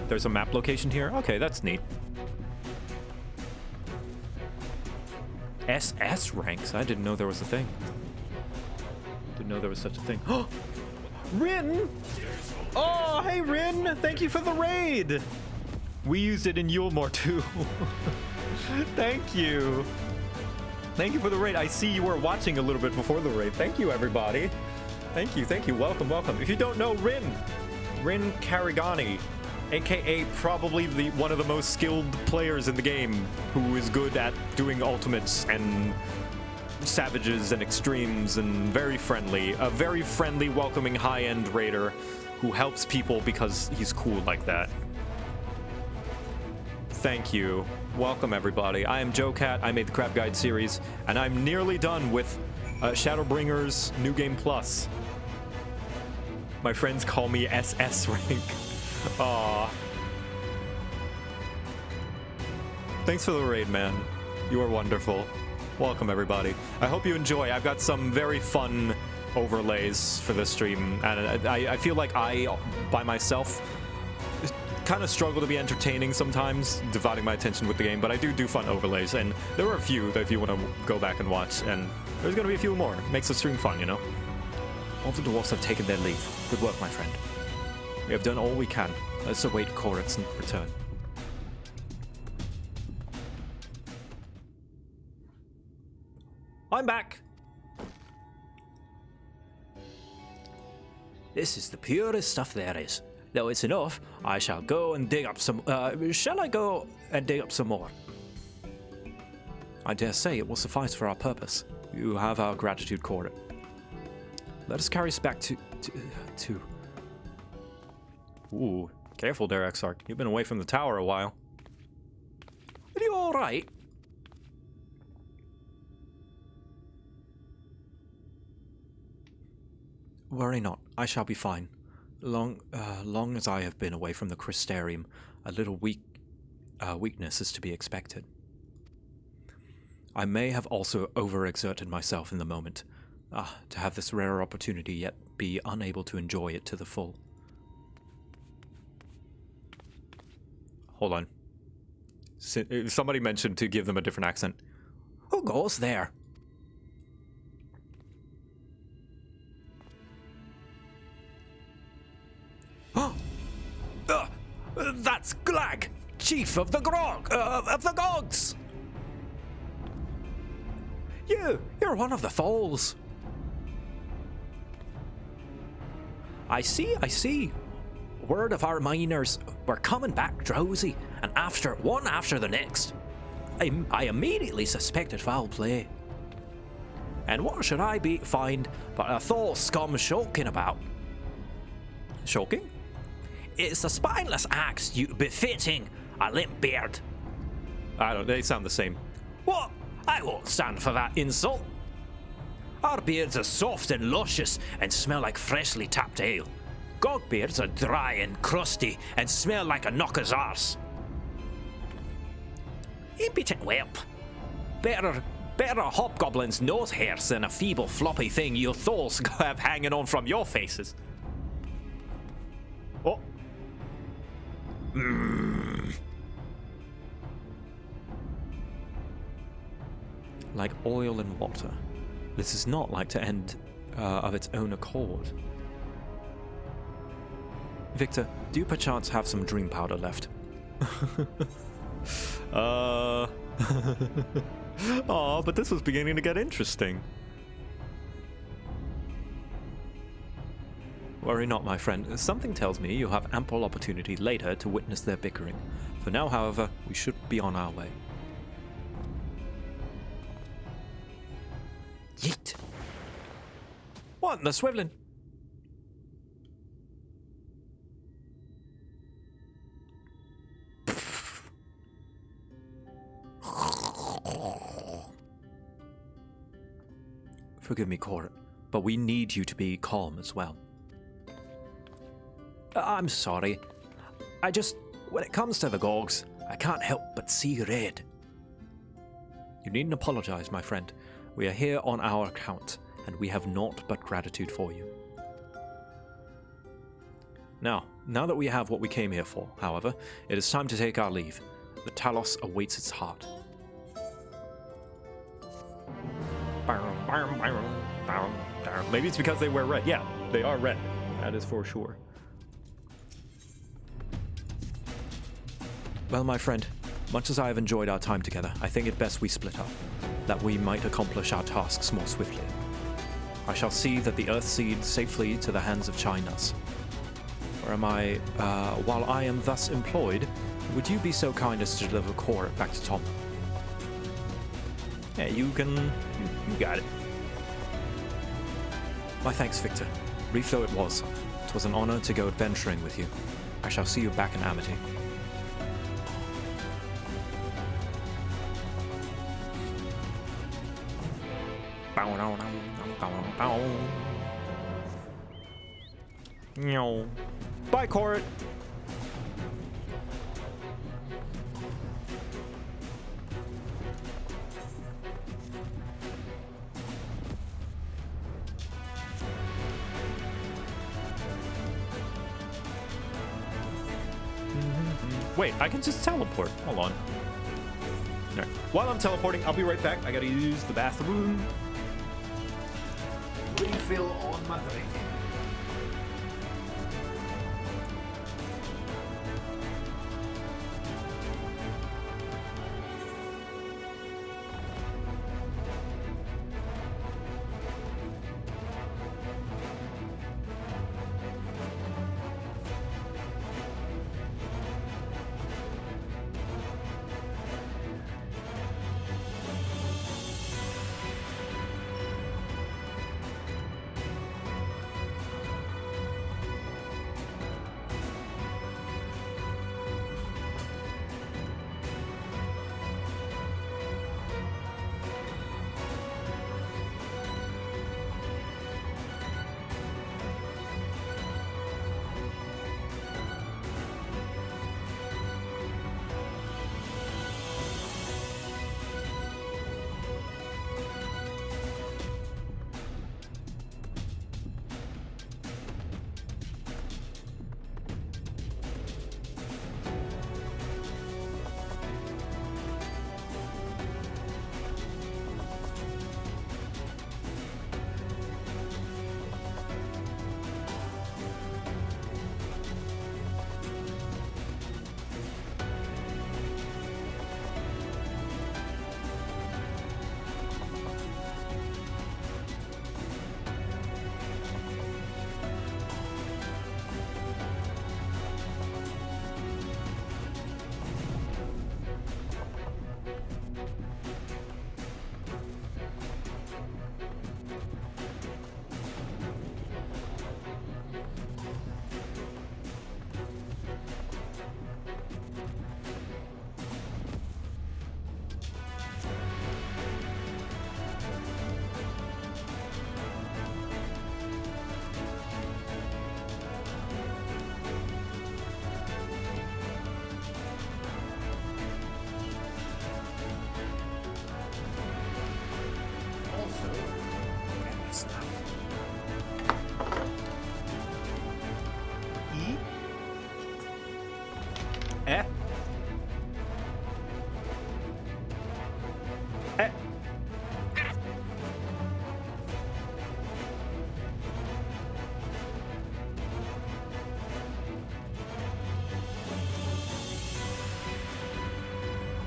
There's a map location here? Okay, that's neat. SS ranks? I didn't know there was a thing. Didn't know there was such a thing. Oh! Rin! Oh, hey Rin! Thank you for the raid! We used it in Yulmore too. Thank you. Thank you for the raid. I see you were watching a little bit before the raid. Thank you, everybody. Thank you, thank you. Welcome, welcome. If you don't know Rin Karigani, aka probably one of the most skilled players in the game, who is good at doing ultimates and savages and extremes, and very friendly. A very friendly, welcoming, high-end raider who helps people because he's cool like that. Thank you. Welcome, everybody. I am JoCat. I made the Crap Guide series, and I'm nearly done with Shadowbringers New Game Plus. My friends call me SS rank. Aww. Thanks for the raid, man. You are wonderful. Welcome, everybody. I hope you enjoy. I've got some very fun overlays for this stream, and I feel like I, by myself, kind of struggle to be entertaining sometimes, dividing my attention with the game, but I do fun overlays, and there were a few that if you want to go back and watch, and there's going to be a few more. It makes the stream fun, you know? All the dwarfs have taken their leave. Good work, my friend. We have done all we can. Let's await Korat's return. I'm back! This is the purest stuff there is. Though it's enough, I shall go and dig up some... shall I go and dig up some more? I dare say it will suffice for our purpose. You have our gratitude, Korat. Let us carry us back to... Ooh, careful there, Exarch. You've been away from the tower a while. Are you alright? Worry not, I shall be fine. Long as I have been away from the Crystarium, a little weakness is to be expected. I may have also overexerted myself in the moment. To have this rare opportunity yet be unable to enjoy it to the full. Hold on. Somebody mentioned to give them a different accent. Who goes there? That's Gulg, chief of the Gulgs. You're one of the foals. I see. word of our miners were coming back drowsy, and one after the next. I immediately suspected foul play. And what should I find but a Thor scum shulking about? Shulking? It's a spineless act befitting a limp beard. I don't. They sound the same. What? I won't stand for that insult. Our beards are soft and luscious and smell like freshly tapped ale. Gulg beards are dry and crusty and smell like a knocker's arse. Impotent whelp. Better a hobgoblin's nose hairs than a feeble floppy thing you Thors have hanging on from your faces. Oh. Like oil and water. This is not like to end of its own accord. Victor, do you perchance have some dream powder left? Aw, but this was beginning to get interesting. Worry not, my friend. Something tells me you'll have ample opportunity later to witness their bickering. For now, however, we should be on our way. Yeet! What in the swiveling? Forgive me, Court, but we need you to be calm as well. I'm sorry. When it comes to the Gulgs, I can't help but see red. You needn't apologize, my friend. We are here on our account, and we have naught but gratitude for you. Now that we have what we came here for, however, it is time to take our leave. The Talos awaits its heart. Maybe it's because they wear red. Yeah, they are red. That is for sure. Well, my friend, much as I have enjoyed our time together, I think it best we split up, that we might accomplish our tasks more swiftly. I shall see that the Earth Seed safely to the hands of Chinas. While I am thus employed, would you be so kind as to deliver Core back to Tom? Yeah, you got it. My thanks, Victor. Brief though it was, 'twas an honor to go adventuring with you. I shall see you back in Amity. Bye, Court. Wait, I can just teleport. Hold on. Alright. While I'm teleporting, I'll be right back. I gotta use the bathroom. Refill on my drink.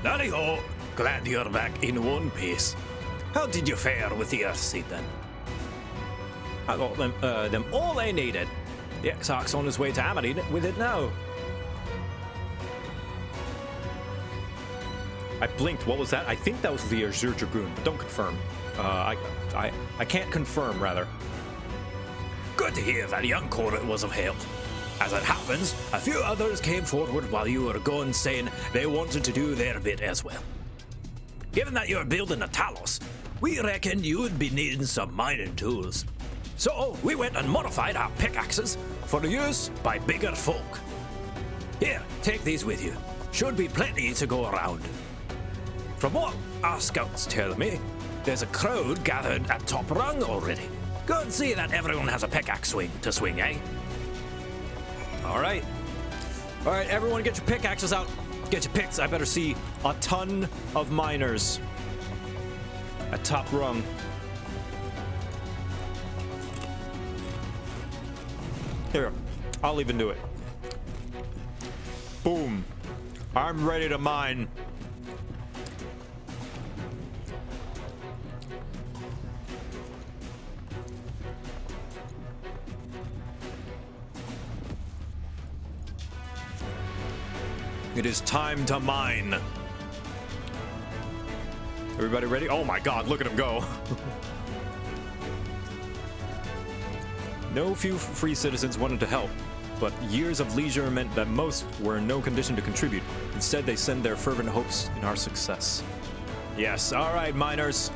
Lally-ho, glad you're back in one piece. How did you fare with the Earthseed then? I got them all they needed. The Exarch's on his way to Amity with it now. I blinked. What was that? I think that was the Azure Dragoon, but don't confirm. I can't confirm, rather. Good to hear that young Corbett was of help. As it happens, a few others came forward while you were gone saying they wanted to do their bit as well. Given that you're building a Talos, we reckon you would be needing some mining tools. So we went and modified our pickaxes for use by bigger folk. Here, take these with you. Should be plenty to go around. From what our scouts tell me, there's a crowd gathered at top rung already. Go and see that everyone has a pickaxe to swing, eh? All right, everyone get your pickaxes out. Get your picks. I better see a ton of miners at top rung. Here, I'll even do it. Boom. I'm ready to mine. It is time to mine. Everybody ready? Oh my god, look at him go. No few free citizens wanted to help, but years of leisure meant that most were in no condition to contribute. Instead, they send their fervent hopes in our success. Yes, all right, miners.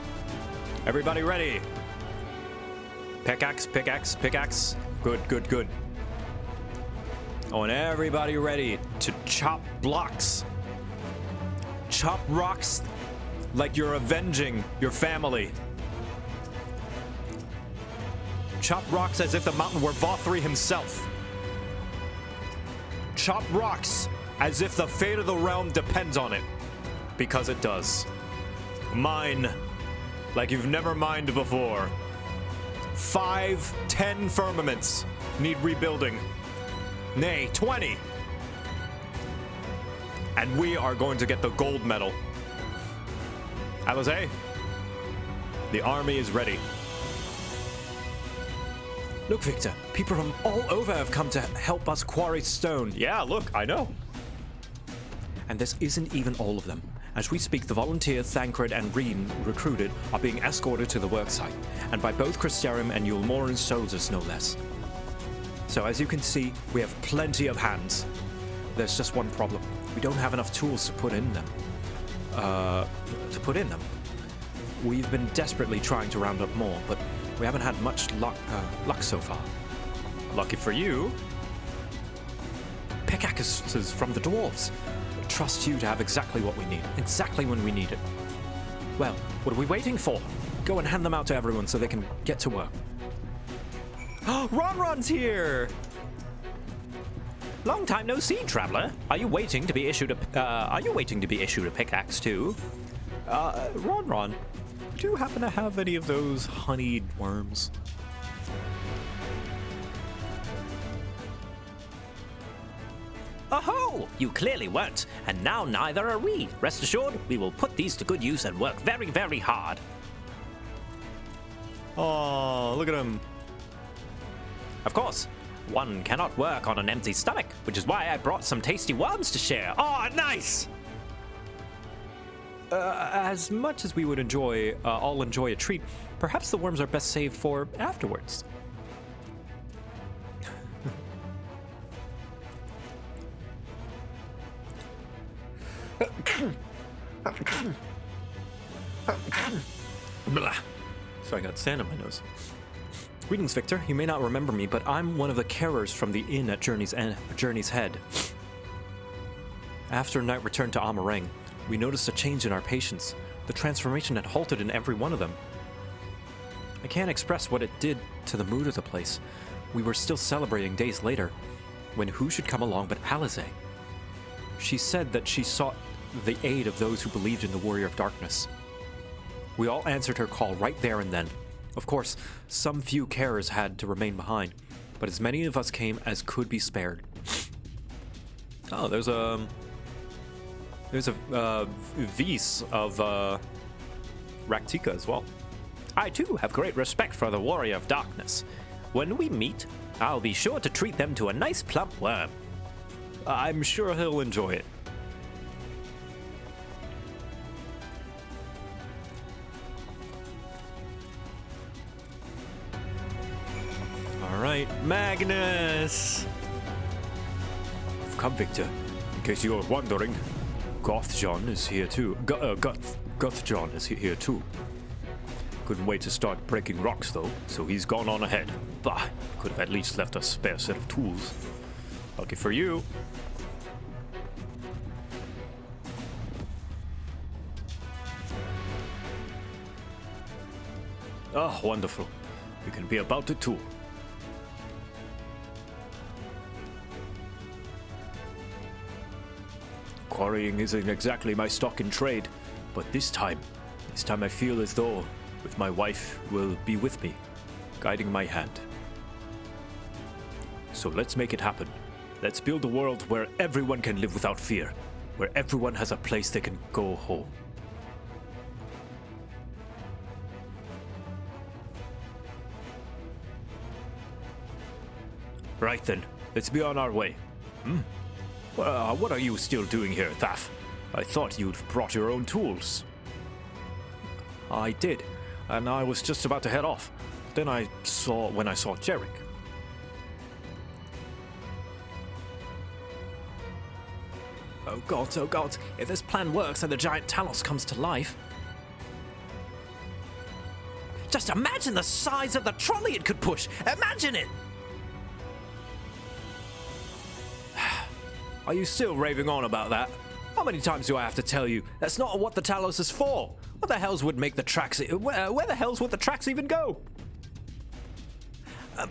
Everybody ready? Pickaxe, pickaxe, pickaxe. Good, good, good. Oh, and everybody ready to chop blocks. Chop rocks like you're avenging your family. Chop rocks as if the mountain were Vauthry himself. Chop rocks as if the fate of the realm depends on it. Because it does. Mine like you've never mined before. 5, 10 firmaments need rebuilding. Nay, 20. And we are going to get the gold medal. Alizé, the army is ready. Look, Victor, people from all over have come to help us quarry stone. Yeah, look, I know. And this isn't even all of them. As we speak, the volunteer Thancred and Reen recruited are being escorted to the worksite, and by both Crystarium and Yulmoran soldiers, no less. So as you can see, we have plenty of hands. There's just one problem. We don't have enough tools to put in them. We've been desperately trying to round up more, but we haven't had much luck so far. Lucky for you, pickaxes from the dwarves. Trust you to have exactly what we need, exactly when we need it. Well, what are we waiting for? Go and hand them out to everyone so they can get to work. Ronron's here! Long time no see, traveler. Are you waiting to be issued a pickaxe too? Ron, do you happen to have any of those honeyed worms? Oh, you clearly weren't, and now neither are we. Rest assured, we will put these to good use and work very, very hard. Oh, look at him. Of course, one cannot work on an empty stomach, which is why I brought some tasty worms to share. Oh, nice! As much as we would all enjoy a treat, perhaps the worms are best saved for afterwards. Blah. So I got sand on my nose. Greetings, Victor. You may not remember me, but I'm one of the carers from the inn at Journey's Head. After Knight returned to Amarang, we noticed a change in our patients. The transformation had halted in every one of them. I can't express what it did to the mood of the place. We were still celebrating days later, when who should come along but Alizé. She said that she sought the aid of those who believed in the Warrior of Darkness. We all answered her call right there and then. Of course, some few carers had to remain behind, but as many of us came as could be spared. Oh, there's a There's a Vis of Raktika as well. I too have great respect for the Warrior of Darkness. When we meet, I'll be sure to treat them to a nice plump worm. I'm sure he'll enjoy it. Alright, Magnus! Come, Victor. In case you're wondering, Gothjon is here too. Gothjon is here too. Couldn't wait to start breaking rocks though, so he's gone on ahead. Bah, could have at least left a spare set of tools. Lucky for you. Ah, wonderful. We can be about it too. Quarrying isn't exactly my stock in trade, but this time I feel as though with my wife will be with me, guiding my hand. So let's make it happen. Let's build a world where everyone can live without fear, where everyone has a place they can go home. Right then, let's be on our way. What are you still doing here, Thaf? I thought you'd brought your own tools. I did, and I was just about to head off. Then I saw Jarek. Oh god, if this plan works and the giant Talos comes to life. Just imagine the size of the trolley it could push! Imagine it! Are you still raving on about that? How many times do I have to tell you? That's not what the Talos is for! What the hells would make the tracks... Where the hells would the tracks even go?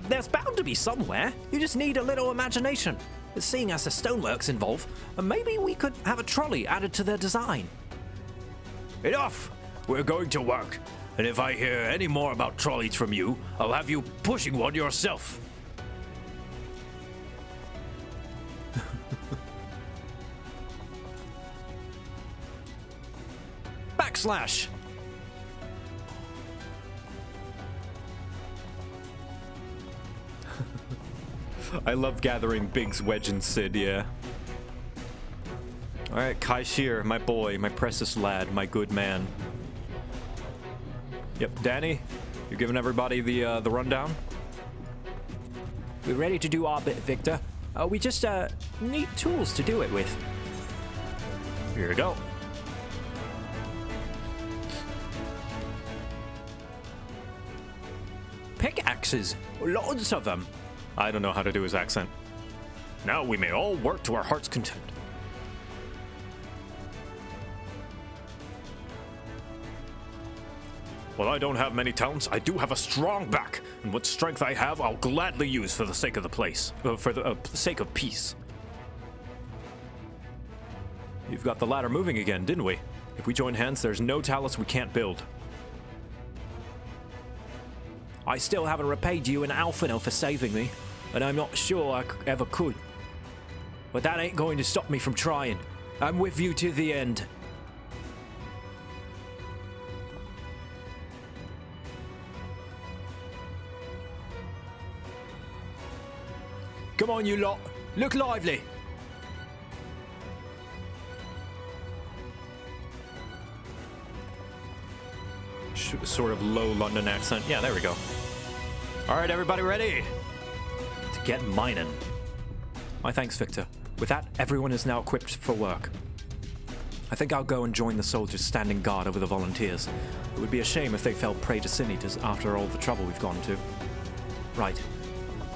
There's bound to be somewhere. You just need a little imagination. Seeing as the stonework's involved, maybe we could have a trolley added to their design. Enough! We're going to work. And if I hear any more about trolleys from you, I'll have you pushing one yourself. Backslash! I love gathering Biggs, Wedge, and Sid, yeah. Alright, Kai Shear, my boy, my precious lad, my good man. Yep, Danny, you giving everybody the rundown? We're ready to do our bit, Victor. We just need tools to do it with. Here we go. Pickaxes, loads of them. I don't know how to do his accent. Now we may all work to our heart's content. While I don't have many talents, I do have a strong back, and what strength I have, I'll gladly use for the sake of the place, for the sake of peace. You've got the ladder moving again, didn't we? If we join hands, there's no Talos we can't build. I still haven't repaid you an Alphino for saving me, and I'm not sure I ever could. But that ain't going to stop me from trying. I'm with you to the end. Come on, you lot. Look lively. Sort of low London accent. Yeah, there we go. All right, everybody ready to get mining. My thanks, Victor. With that, everyone is now equipped for work. I think I'll go and join the soldiers standing guard over the volunteers. It would be a shame if they fell prey to sin eaters after all the trouble we've gone to. Right.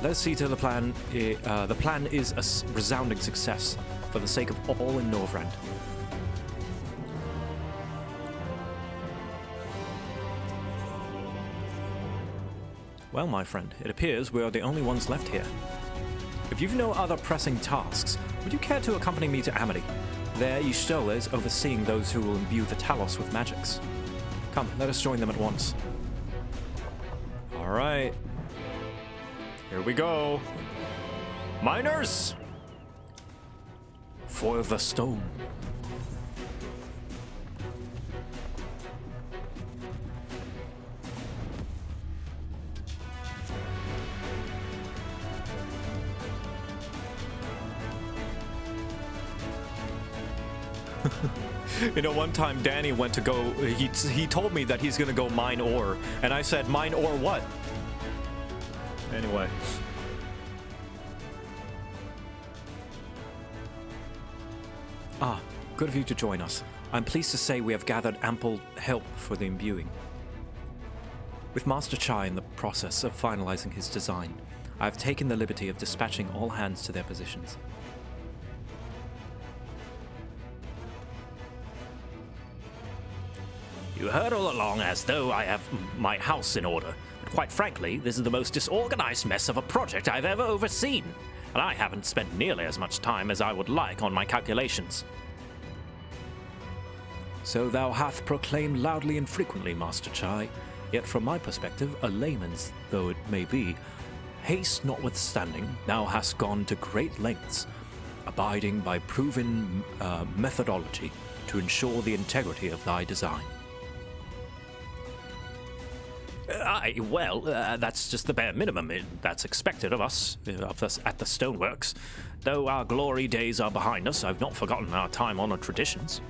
Let's see to the plan. The plan is a resounding success for the sake of all in Norvrand. Well, my friend, it appears we are the only ones left here. If you've no other pressing tasks, would you care to accompany me to Amity? There, Y'shtola is overseeing those who will imbue the Talos with magics. Come, let us join them at once. All right. Here we go. Miners! For the stone. You know, one time Danny went to go, he told me that he's gonna go mine ore, and I said, mine ore what? Anyway. Ah, good of you to join us. I'm pleased to say we have gathered ample help for the imbuing. With Master Chai in the process of finalizing his design, I have taken the liberty of dispatching all hands to their positions. You heard all along as though I have my house in order, but quite frankly, this is the most disorganized mess of a project I've ever overseen, and I haven't spent nearly as much time as I would like on my calculations. So thou hath proclaimed loudly and frequently, Master Chai, yet from my perspective, a layman's though it may be, haste notwithstanding, thou hast gone to great lengths, abiding by proven methodology to ensure the integrity of thy design. That's just the bare minimum. That's expected of us at the Stoneworks. Though our glory days are behind us, I've not forgotten our time-honored traditions.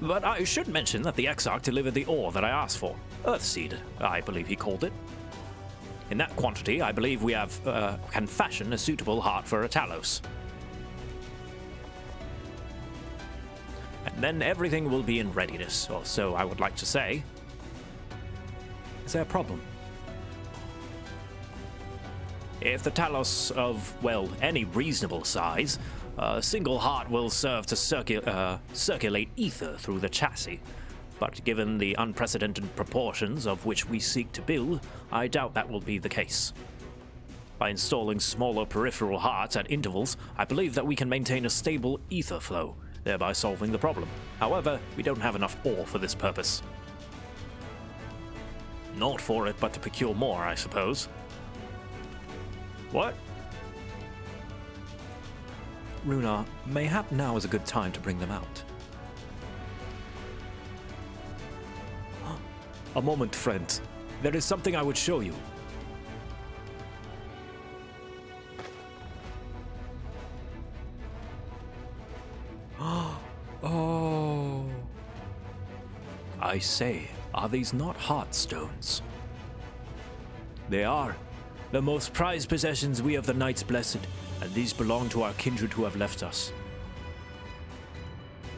But I should mention that the Exarch delivered the ore that I asked for. Earthseed, I believe he called it. In that quantity, I believe we can fashion a suitable heart for a Talos. And then everything will be in readiness, or so I would like to say. Is there a problem? If the Talos of, any reasonable size, a single heart will serve to circulate ether through the chassis. But given the unprecedented proportions of which we seek to build, I doubt that will be the case. By installing smaller peripheral hearts at intervals, I believe that we can maintain a stable ether flow, thereby solving the problem. However, we don't have enough ore for this purpose. Not for it, but to procure more, I suppose. What? Runa, mayhap now is a good time to bring them out. A moment, friend. There is something I would show you. Oh. I say, are these not heartstones? They are. The most prized possessions we of the Knights Blessed, and these belong to our kindred who have left us.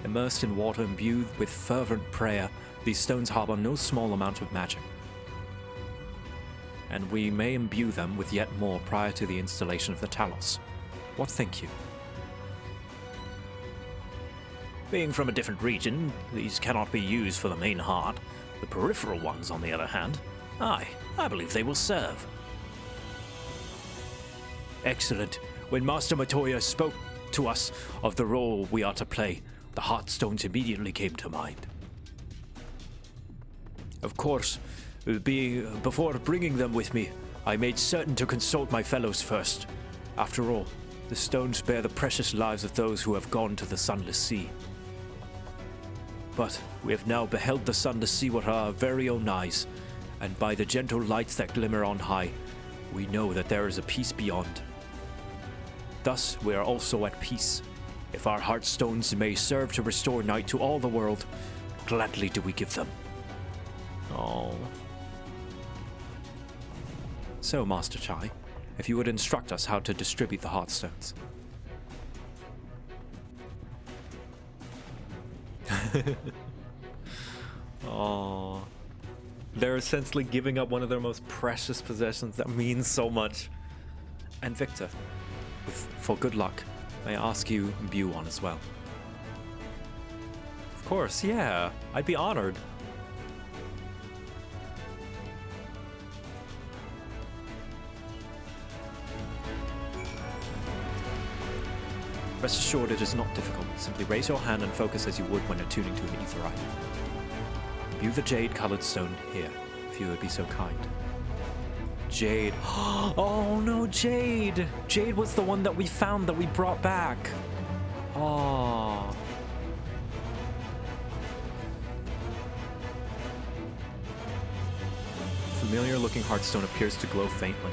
Immersed in water imbued with fervent prayer, these stones harbor no small amount of magic. And we may imbue them with yet more prior to the installation of the Talos. What think you? Being from a different region, these cannot be used for the main heart. The peripheral ones, on the other hand, I believe they will serve. Excellent. When Master Matoya spoke to us of the role we are to play, the heartstones immediately came to mind. Of course, before bringing them with me, I made certain to consult my fellows first. After all, the stones bear the precious lives of those who have gone to the Sunless Sea. But we have now beheld the Sunless Sea with our very own eyes, and by the gentle lights that glimmer on high, we know that there is a peace beyond. Thus, we are also at peace. If our heartstones may serve to restore night to all the world, gladly do we give them. Oh. So, Master Chai, if you would instruct us how to distribute the heartstones. Oh. They're essentially giving up one of their most precious possessions that means so much. And Victor, for good luck, may I ask you imbue one as well? Of course, yeah. I'd be honored. Rest assured it is not difficult. Simply raise your hand and focus as you would when attuning to an ether item. Imbue the jade-colored stone here, if you would be so kind. Jade. Oh no, Jade! Jade was the one that we found that we brought back. Oh. Familiar-looking heartstone appears to glow faintly.